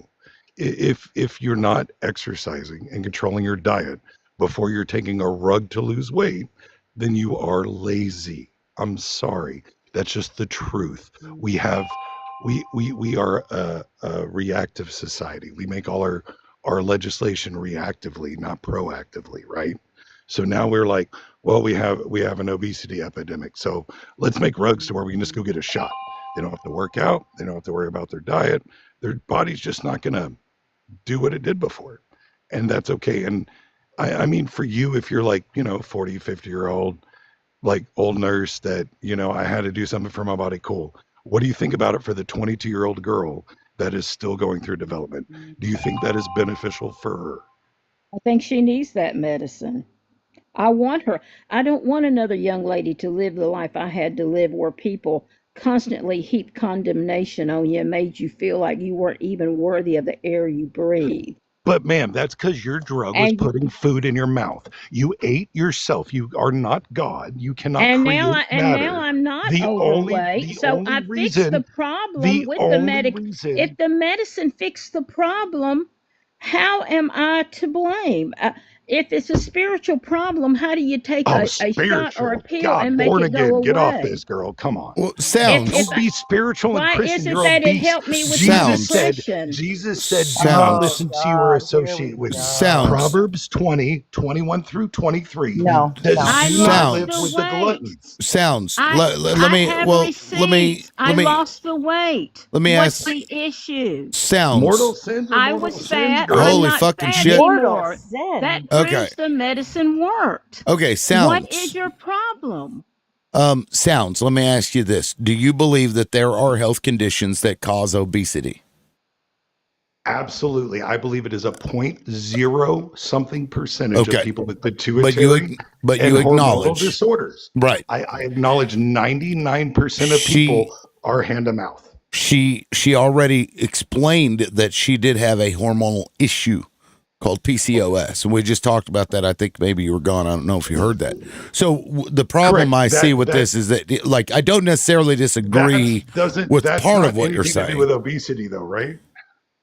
If you're not exercising and controlling your diet before you're taking a rug to lose weight, then you are lazy. I'm sorry. That's just the truth. We are a reactive society. We make all our legislation reactively, not proactively, right? So now we're like, well, we have an obesity epidemic. So let's make rugs to where we can just go get a shot. They don't have to work out. They don't have to worry about their diet. Their body's just not going to do what it did before. And that's okay. And I mean, for you, if you're like, 40, 50-year-old, like old nurse that, I had to do something for my body, cool. What do you think about it for the 22-year-old girl that is still going through development? Do you think that is beneficial for her? I think she needs that medicine. I want her. I don't want another young lady to live the life I had to live where people constantly heaped condemnation on you and made you feel like you weren't even worthy of the air you breathe. But ma'am, that's because your drug was And putting food in your mouth. You ate yourself. You are not God. You cannot and create now matter. I'm not The only overweight, the so only I fixed reason the problem the with the only medic. reason If the medicine fixed the problem, how am I to blame? If it's a spiritual problem, how do you take Oh, a shot or a spiritual. pill God, and make born it go again. Get off away? this, girl. Come on. Well, If Don't be spiritual and why is Christian. it You're that it obese. helped me with my Jesus said, depression? do not sounds listen to or associate with. sounds Proverbs 20:21 through 23 No, says, no. I do not lost live the sounds with the weight. gluttons. sounds let I me have well receipts. I let me lost the weight. let me What's ask the issue? Mortal sounds sins are I mortal was sins, fat. I'm girl. holy not fucking fat shit. Mortal anymore. sin. That Okay, proves the medicine worked. okay, What is sounds your problem? sounds let me ask you this, do you believe that there are health conditions that cause obesity? Absolutely. I believe it is a point zero something percentage of Okay, people with but you pituitary but and you hormonal acknowledge, disorders. right, I acknowledge 99% of she people are hand to mouth. she already explained that she did have a hormonal issue called PCOS, and we just talked about that. I think maybe you were gone. I don't know if you heard that. So the problem Correct. I see with this is that, like, I don't necessarily disagree with That's part of not what you're anything to do saying. with obesity though, right?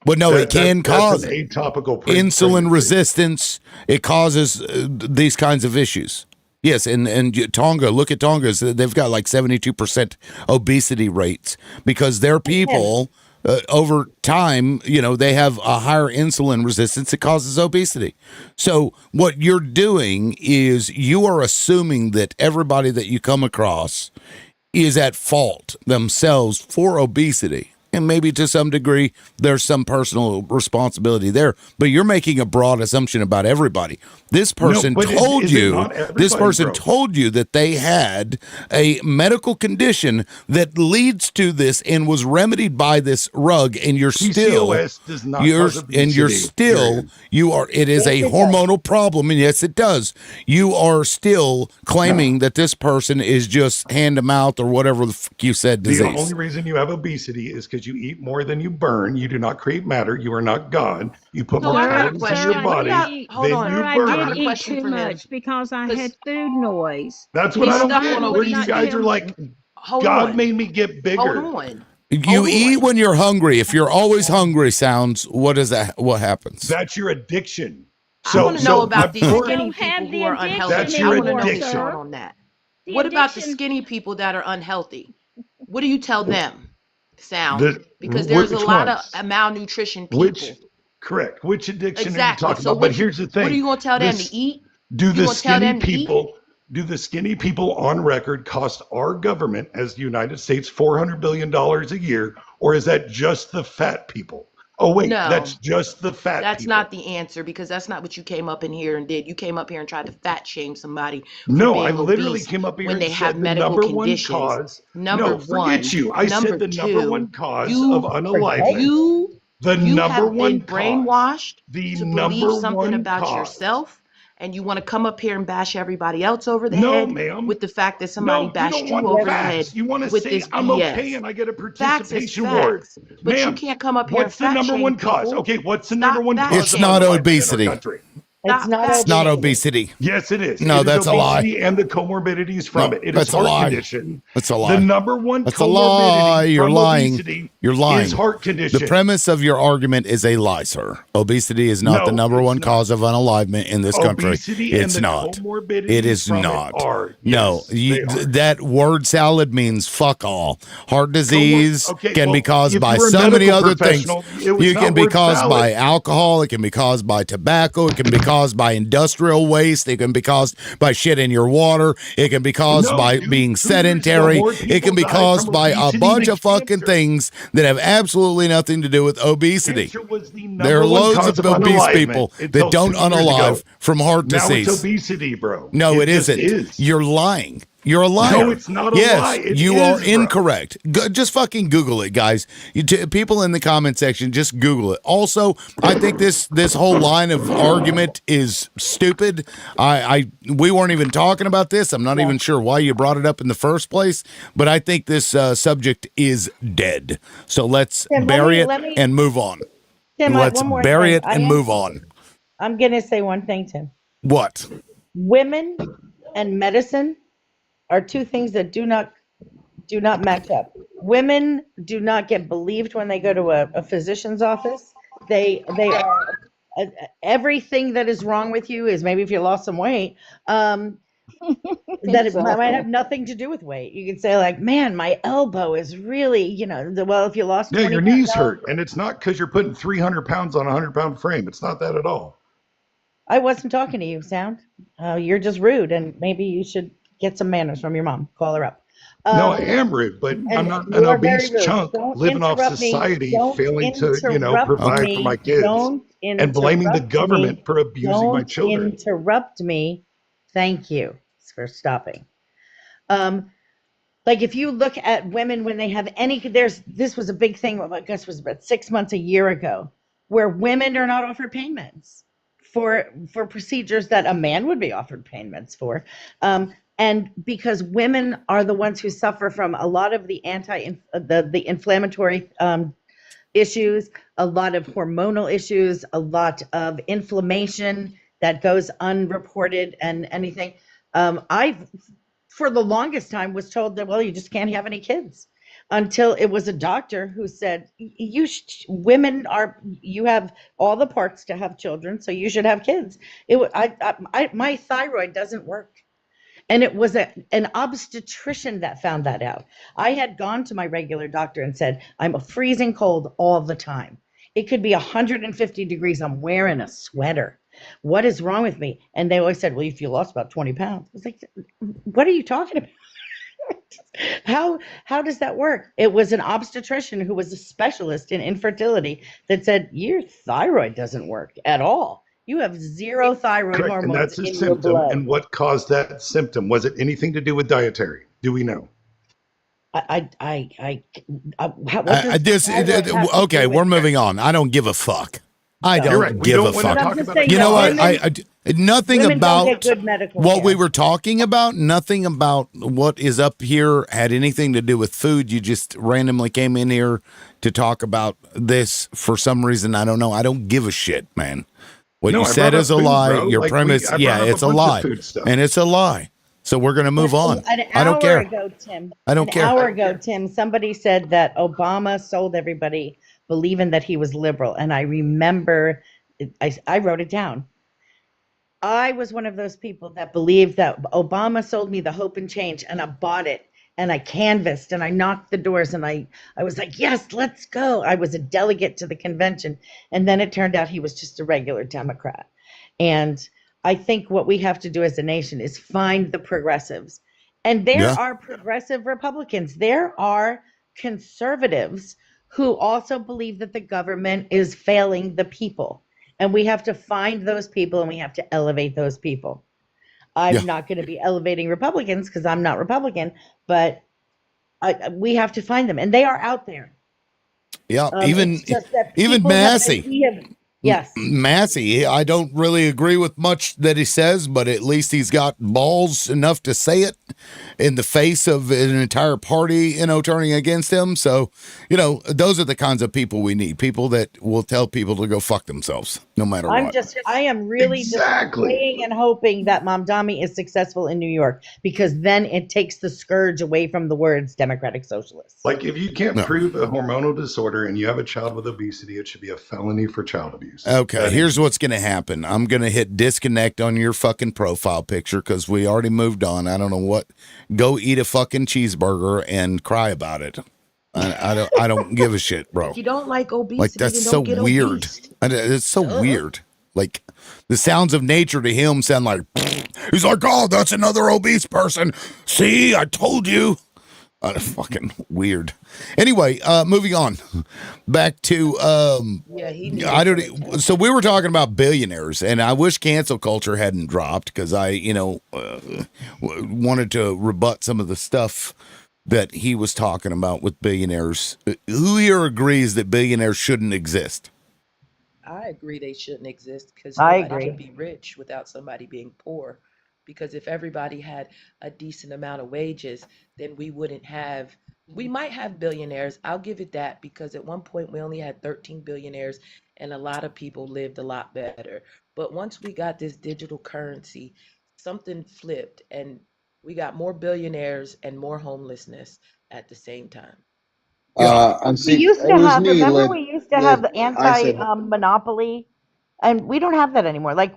But no, it can That's cause an it. atopical Insulin pregnancy. resistance. It causes these kinds of issues. Yes, and Tonga, look at Tonga's. They've got like 72% obesity rates because their people, over time, they have a higher insulin resistance that causes obesity. So what you're doing is you are assuming that everybody that you come across is at fault themselves for obesity. And maybe to some degree, there's some personal responsibility there, but you're making a broad assumption about everybody. This person but told is it you, not everybody, that they had a medical condition that leads to this and was remedied by this rug, and you're still, PCOS does not cause obesity, period. it is a hormonal problem, and yes, it does. You are still claiming that this person is just hand to mouth or whatever the fuck you said The disease. only reason you have obesity is because you eat more than you burn. You do not create matter. You are not God. You put more I got a calories in your question. body Hold than on. you I burn. did got a eat question too for him. much because I had food noise. That's what He's I don't stuck get. on Where you guys obesity. are like, Hold God on. made me get bigger. Hold on. You eat when you're hungry. If you're always hungry, sounds, what is that? What happens? That's your addiction. I want to know about these my skinny point- people who are unhealthy. That's I your want to know what's addiction. going on that. What about the skinny people that are unhealthy? What do you tell them? Because there's a Which lot ones? of malnutrition people. Correct. Which addiction Exactly. are you talking So about? But here's the thing. what are you going to tell them to eat? Do You the gonna tell skinny them to eat? people? Do the skinny people on record cost our government as the United States $400 billion a year, or is that just the fat people? Oh wait, No. that's just the fat That's people. not the answer, because that's not what you came up in here and did. You came up here and tried to fat shame somebody for No, being I literally obese came up here when and they have said the medical number one conditions. cause. Number No, forget one. you. I Number said the two, number one cause you, of unaliveness. you The you number have been one cause. brainwashed The to number believe something one about cause. yourself and you want to come up here and bash everybody else over the No, head ma'am. with the fact that somebody No, you bashed don't you want over the head facts. You want to with say this I'm okay BS. and I get a Facts is participation award. facts, but you Ma'am, can't come up here and what's the fat number shame one cause? people. Okay, what's the Stop number one fat cause It's of not unalignment in our obesity. country? It's not It's not obesity. obesity. Yes, it is. No, It is that's a lie. obesity and the comorbidities from No, it. It is that's a heart lie. condition. That's a The lie. number one That's a lie. comorbidity You're from lying. obesity You're lying. is heart The condition. premise of your argument is a lie, sir. Obesity is not the No, number it's one not. cause of unalignment in this country. Obesity and It's the not. comorbidities It is from not. it are. No, Yes, they are. that word salad means fuck all. Heart disease Okay, can well, be caused if by you were a so many medical other things. professional, it was You not can be word caused salad. by alcohol. It can be caused by tobacco. It can be caused by industrial waste. It can be caused by shit in your water. It can be caused No, by dude, being 2 years ago, sedentary. more It can people be died caused from by a obesity bunch than of fucking cancer. things that have absolutely nothing to do with obesity. Cancer was the There number are one loads cause of of obese unalignment people until that don't 2 years ago. unalive from heart Now it's disease. obesity, bro. No, it just isn't. is. You're lying. You're a liar. No, it's not a yes, lie. It you is, are bro. incorrect. Just fucking Google it, guys. People in the comment section, just Google it. Also, I think this whole line of argument is stupid. We weren't even talking about this. I'm not even sure why you brought it up in the first place. But I think this subject is dead. So let's Tim, bury let it me and move on. Tim, Let's one more bury thing. it and move on. I'm gonna say one thing, Tim. What? Women and medicine are two things that do not match up. Women do not get believed when they go to a physician's office. They are everything that is wrong with you is maybe if you lost some weight. That it might have nothing to do with weight. You could say like, man, my elbow is really, well, if you lost Yeah, 20 your knees pounds, hurt, and it's not because you're putting 300 pounds on a 100-pound frame. It's not that at all. I wasn't talking to you, Sound. You're just rude, and maybe you should get some manners from your mom. Call her up. No, I am rude, but I'm not an You are very obese rude. chunk Don't living off interrupt me. society, Don't failing to, interrupt provide for me. my kids, Don't and blaming the interrupt government me. for abusing my Don't children. interrupt me. Thank you for stopping. Like if you look at women when they have this was a big thing, I guess it was about 6 months, a year ago, where women are not offered payments for procedures that a man would be offered payments for. And because women are the ones who suffer from a lot of the the inflammatory issues, a lot of hormonal issues, a lot of inflammation that goes unreported and anything. I, for the longest time, was told that, well, you just can't have any kids, until it was a doctor who said, you have all the parts to have children, so you should have kids. My thyroid doesn't work. And it was an obstetrician that found that out. I had gone to my regular doctor and said, I'm freezing cold all the time. It could be 150 degrees. I'm wearing a sweater. What is wrong with me? And they always said, well, if you lost about 20 pounds. I was like, what are you talking about? How does that work? It was an obstetrician who was a specialist in infertility that said, your thyroid doesn't work at all. You have zero thyroid Correct, and hormones that's a in your symptom. blood. And what caused that symptom? Was it anything to do with dietary? Do we know? Okay, we're moving on. I don't give a fuck. I You're don't right. We give don't a wanna fuck. talk about it. You know what? Women- Nothing women don't about get good medical what care. we were talking about. Nothing about what is up here had anything to do with food. You just randomly came in here to talk about this for some reason. I don't know. I don't give a shit, man. What No, you I said brought is up a food, lie. bro. Your Like, premise, I brought yeah, up a it's a bunch of lie, food stuff. and it's a lie. So we're gonna move on. An I don't hour care. ago, Tim. I don't care. An hour ago, Tim, somebody said that Obama sold everybody believing that he was liberal. And I remember, I wrote it down. I was one of those people that believed that Obama sold me the hope and change, and I bought it, and I canvassed, and I knocked the doors, and I was like, yes, let's go. I was a delegate to the convention. And then it turned out he was just a regular Democrat. And I think what we have to do as a nation is find the progressives. And there Yeah. are progressive Republicans. There are conservatives who also believe that the government is failing the people. And we have to find those people and we have to elevate those people. I'm Yeah. not going to be elevating Republicans because I'm not Republican, but we have to find them. And they are out there. Yeah, It's just that even people have- Massey. we have- Yes. Massey, I don't really agree with much that he says, but at least he's got balls enough to say it in the face of an entire party, turning against him. So, those are the kinds of people we need. People that will tell people to go fuck themselves, no matter what. I am really just praying and hoping that Mamdani is successful in New York, because then it takes the scourge away from the words Democratic Socialists. Like, if you can't prove a hormonal disorder and you have a child with obesity, it should be a felony for child abuse. Okay, here's what's going to happen. I'm going to hit disconnect on your fucking profile picture because we already moved on. I don't know what. Go eat a fucking cheeseburger and cry about it. I don't give a shit, bro. If you don't like obesity, Like, that's then so don't get weird. obese. It's so weird. Like, the sounds of nature to him sound like, he's like, oh, that's another obese person. See, I told you. Fucking weird. Anyway, moving on. Back to so we were talking about billionaires, and I wish cancel culture hadn't dropped because I, wanted to rebut some of the stuff that he was talking about with billionaires. Who here agrees that billionaires shouldn't exist? I agree they shouldn't exist because I nobody can agree. be rich without somebody being poor. Because if everybody had a decent amount of wages, then we might have billionaires. I'll give it that, because at one point we only had 13 billionaires and a lot of people lived a lot better. But once we got this digital currency, something flipped and we got more billionaires and more homelessness at the same time. We used to have, remember we used to have the I said, monopoly, and we don't have that anymore. Like,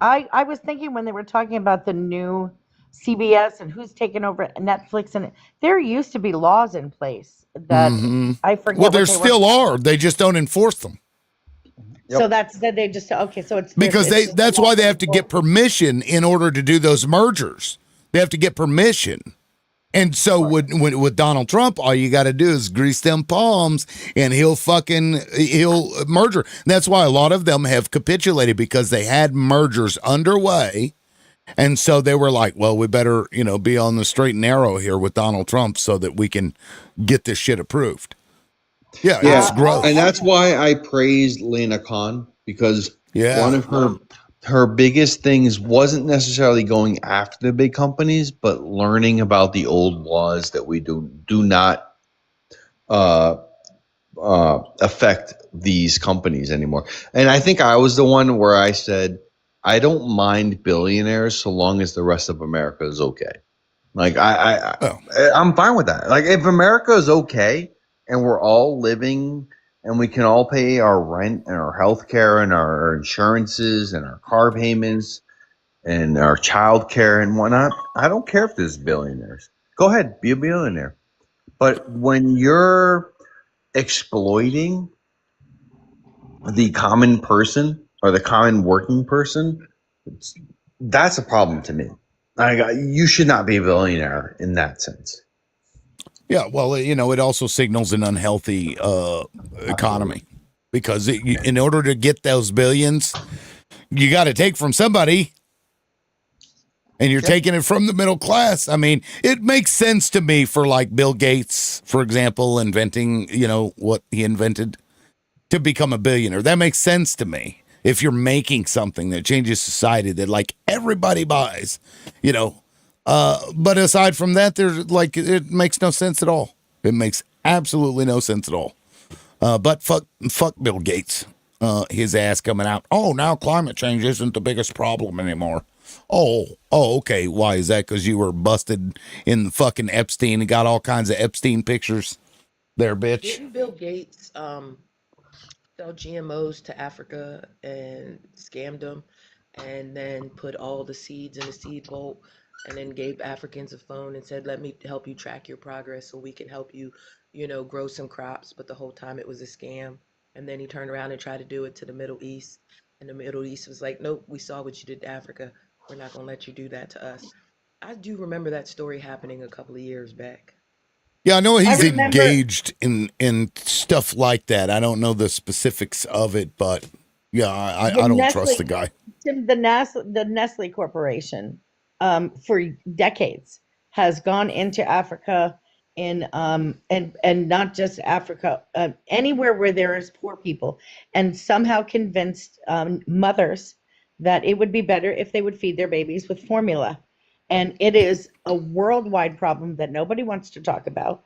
I was thinking when they were talking about the new CBS and who's taken over Netflix, and there used to be laws in place that I forget. Well, what there they still are. They just don't enforce them. So that's that they just okay. So it's Because that's why they have to get permission in order to do those mergers. They have to get permission. And so with Donald Trump, all you got to do is grease them palms and he'll merger. That's why a lot of them have capitulated, because they had mergers underway. And so they were like, well, we better, be on the straight and narrow here with Donald Trump so that we can get this shit approved. Yeah, it's gross. and that's why I praised Lena Khan, because one of her biggest things wasn't necessarily going after the big companies, but learning about the old laws that we do not affect these companies anymore. And I think I was the one where I said, I don't mind billionaires so long as the rest of America is okay. Like I'm fine with that. Like, if America is okay and we're all living and we can all pay our rent and our health care and our insurances and our car payments and our child care and whatnot, I don't care if there's billionaires. Go ahead, be a billionaire. But when you're exploiting the common person or the common working person, that's a problem to me. You should not be a billionaire in that sense. Yeah, well, it also signals an unhealthy economy, because in order to get those billions, you got to take from somebody, and you're taking it from the middle class. I mean, it makes sense to me for, like, Bill Gates, for example, inventing, what he invented to become a billionaire. That makes sense to me. If you're making something that changes society, that, like, everybody buys, but aside from that, there's, like, it makes no sense at all. It makes absolutely no sense at all. But fuck Bill Gates. His ass coming out. Oh, now climate change isn't the biggest problem anymore. Oh, okay. Why is that? Because you were busted in the fucking Epstein and got all kinds of Epstein pictures there, bitch. Didn't Bill Gates sell GMOs to Africa and scammed them, and then put all the seeds in the seed vault, and then gave Africans a phone and said, let me help you track your progress so we can help you, grow some crops. But the whole time it was a scam. And then he turned around and tried to do it to the Middle East. And the Middle East was like, nope, we saw what you did to Africa. We're not going to let you do that to us. I do remember that story happening a couple of years back. Yeah, I know he's engaged in stuff like that. I don't know the specifics of it, but yeah, I don't trust the guy. Tim, the Nestle Corporation, for decades has gone into Africa and not just Africa, anywhere where there is poor people, and somehow convinced mothers that it would be better if they would feed their babies with formula. And it is a worldwide problem that nobody wants to talk about.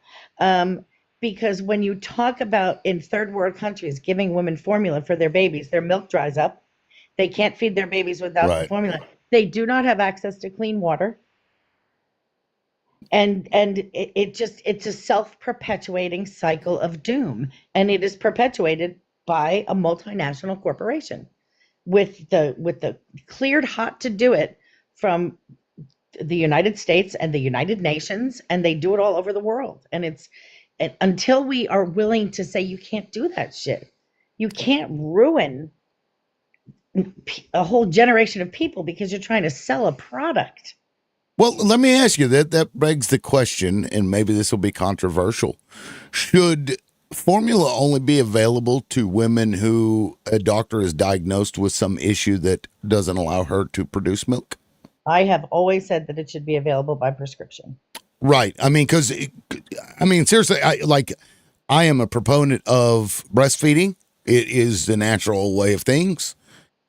Because when you talk about in third world countries giving women formula for their babies, their milk dries up. They can't feed their babies without the Right. formula. They do not have access to clean water. And it's a self-perpetuating cycle of doom, and it is perpetuated by a multinational corporation with the cleared hot to do it from the United States and the United Nations, and they do it all over the world. And until we are willing to say you can't do that shit, you can't ruin a whole generation of people because you're trying to sell a product. Well, let me ask you that begs the question, and maybe this will be controversial. Should formula only be available to women who a doctor is diagnosed with some issue that doesn't allow her to produce milk? I have always said that it should be available by prescription. Right. I mean, seriously, I am a proponent of breastfeeding. It is the natural way of things.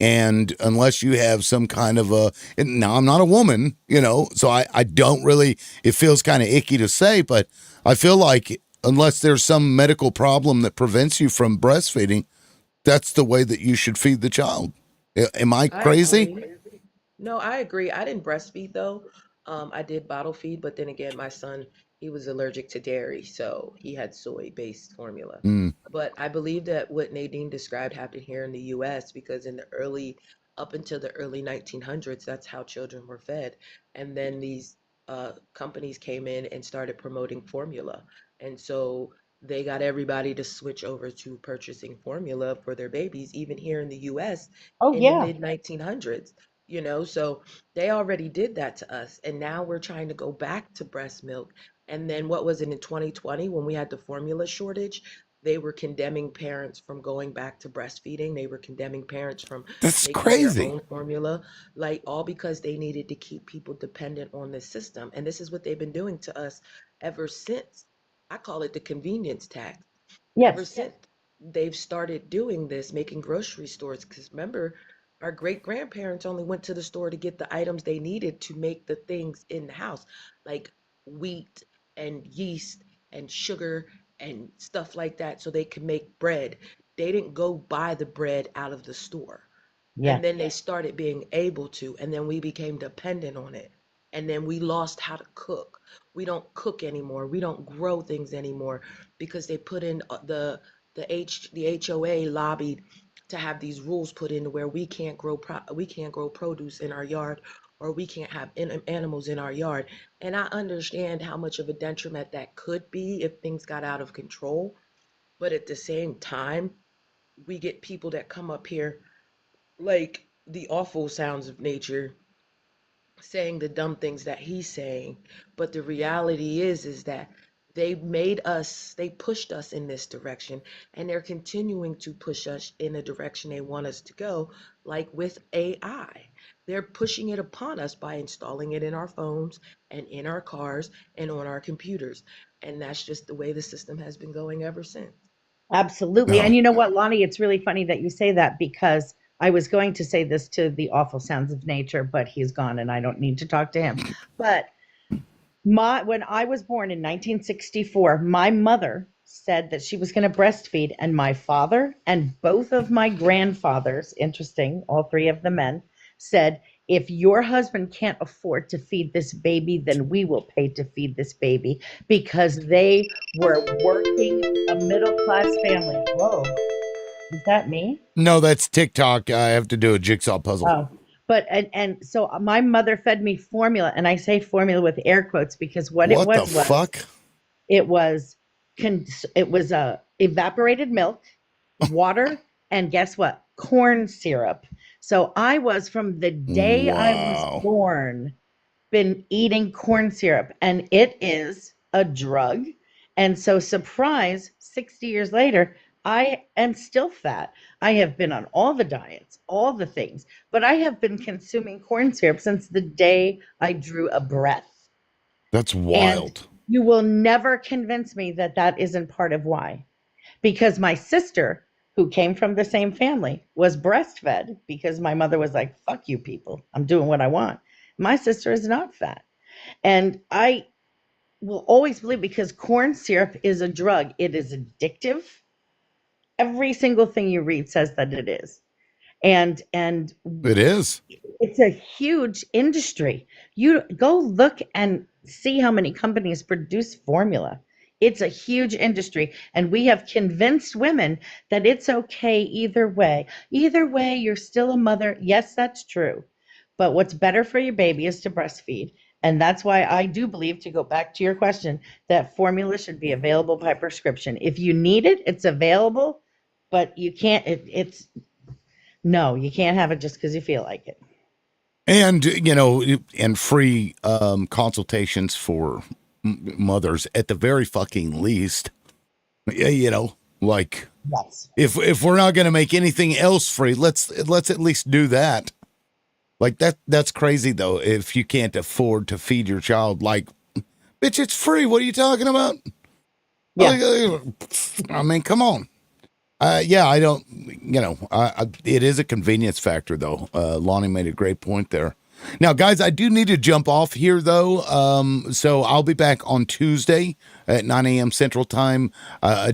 And unless you have some kind of now I'm not a woman, so I don't really, it feels kind of icky to say, but I feel like unless there's some medical problem that prevents you from breastfeeding, that's the way that you should feed the child. Am I I crazy? agree. No, I agree. I didn't breastfeed though. I did bottle feed, but then again, my son, he was allergic to dairy, so he had soy-based formula. Mm. But I believe that what Nadine described happened here in the US because up until the early 1900s, that's how children were fed. And then these companies came in and started promoting formula. And so they got everybody to switch over to purchasing formula for their babies, even here in the US Oh in the yeah. mid 1900s. So they already did that to us. And now we're trying to go back to breast milk. And then what was it in 2020 when we had the formula shortage? They were condemning parents from going back to breastfeeding. They were condemning parents from That's making their crazy. own formula, like all because they needed to keep people dependent on this system. And this is what they've been doing to us ever since. I call it the convenience tax. Ever Yes. since they've started doing this, making grocery stores, because remember, our great grandparents only went to the store to get the items they needed to make the things in the house, like wheat and yeast and sugar and stuff like that, so they could make bread. They didn't go buy the bread out of the store. Yeah. And then they started being able to, and then we became dependent on it. And then we lost how to cook. We don't cook anymore. We don't grow things anymore because they put in the HOA lobbied to have these rules put in where we can't grow produce in our yard, or we can't have animals in our yard. And I understand how much of a detriment that could be if things got out of control. But at the same time, we get people that come up here like the awful sounds of nature saying the dumb things that he's saying, but the reality is that they pushed us in this direction, and they're continuing to push us in the direction they want us to go, like with AI. They're pushing it upon us by installing it in our phones and in our cars and on our computers. And that's just the way the system has been going ever since. Absolutely. No. And you know what, Lonnie, it's really funny that you say that because I was going to say this to the awful sounds of nature, but he's gone and I don't need to talk to him. But when I was born in 1964, my mother said that she was going to breastfeed, and my father and both of my grandfathers, interesting, all three of the men, said, if your husband can't afford to feed this baby, then we will pay to feed this baby, because they were working, a middle class family. Whoa, is that me? No, that's TikTok. I have to do a jigsaw puzzle. Oh, but and so my mother fed me formula, and I say formula with air quotes because what it What the was fuck? it was it was evaporated milk, water, and guess what? Corn syrup. So I was, from the day I was Wow. born, been eating corn syrup, and it is a drug. And so, surprise, 60 years later, I am still fat. I have been on all the diets, all the things, but I have been consuming corn syrup since the day I drew a breath. That's And wild. You will never convince me that that isn't part of why. Because my sister, who came from the same family, was breastfed because my mother was like, fuck you people, I'm doing what I want. My sister is not fat. And I will always believe, because corn syrup is a drug, it is addictive. Every single thing you read says that it is. And It is. it's a huge industry. You go look and see how many companies produce formula. It's a huge industry, and we have convinced women that it's okay either way. Either way, you're still a mother. Yes, that's true. But what's better for your baby is to breastfeed. And that's why I do believe, to go back to your question, that formula should be available by prescription. If you need it, it's available, but you can't, it's no, you can't have it just because you feel like it. And, and free consultations for mothers at the very fucking least. Like, yes. If we're not going to make anything else free, let's at least do that. Like that's crazy though. If you can't afford to feed your child, like, bitch, it's free. What are you talking about? Yeah. I mean, come on. Yeah, I don't, it is a convenience factor, though. Lonnie made a great point there. Now, guys, I do need to jump off here, though. So I'll be back on Tuesday at 9 a.m. Central Time. I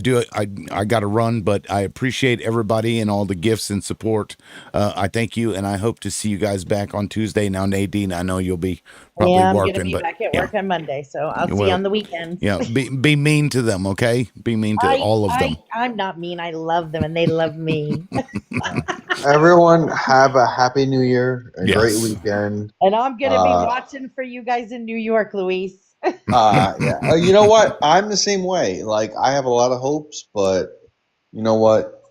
got to run, but I appreciate everybody and all the gifts and support. I thank you, and I hope to see you guys back on Tuesday. Now, Nadine, I know you'll be probably Yeah, I'm working, going to be but back at work on Monday, so I'll see Well, you on the weekends. yeah, be mean to them, okay? Be mean to all of them. I'm not mean. I love them, and they love me. Everyone have a happy new year, a great Yes. weekend. And I'm going to be watching for you guys in New York, Luis. Yeah. You know what? I'm the same way. Like, I have a lot of hopes, but you know what?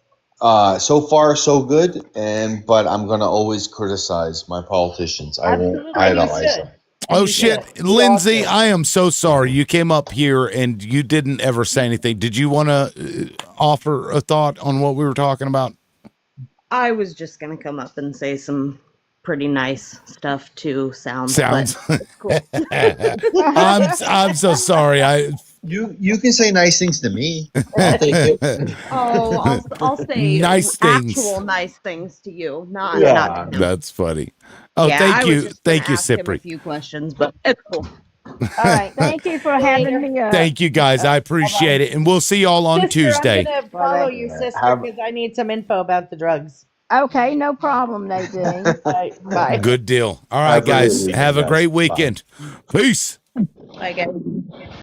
So far, so good. But I'm gonna always criticize my politicians. I won't Absolutely, idolize you should. them. Oh shit, Lindsay, I am so sorry. You came up here and you didn't ever say anything. Did you want to offer a thought on what we were talking about? I was just gonna come up and say some pretty nice stuff to Sounds. Sounds. But it's cool. I'm so sorry. You can say nice things to me. I'll take it. Oh, I'll say Nice things. actual nice things to you, not to him. That's funny. Oh, Yeah, thank I you. was just Thank gonna you, ask him a Cypri. few questions, but it's cool. All right. Thank you for having me. Thank you, guys. I appreciate it. And we'll see y'all on Sister, Tuesday. I'm going to follow you, sister, because I need some info about the drugs. Okay, no problem, Nadine. Bye. Good deal. All right, Have a great guys. weekend, Have a guys. great Bye. weekend. Peace. Bye, guys.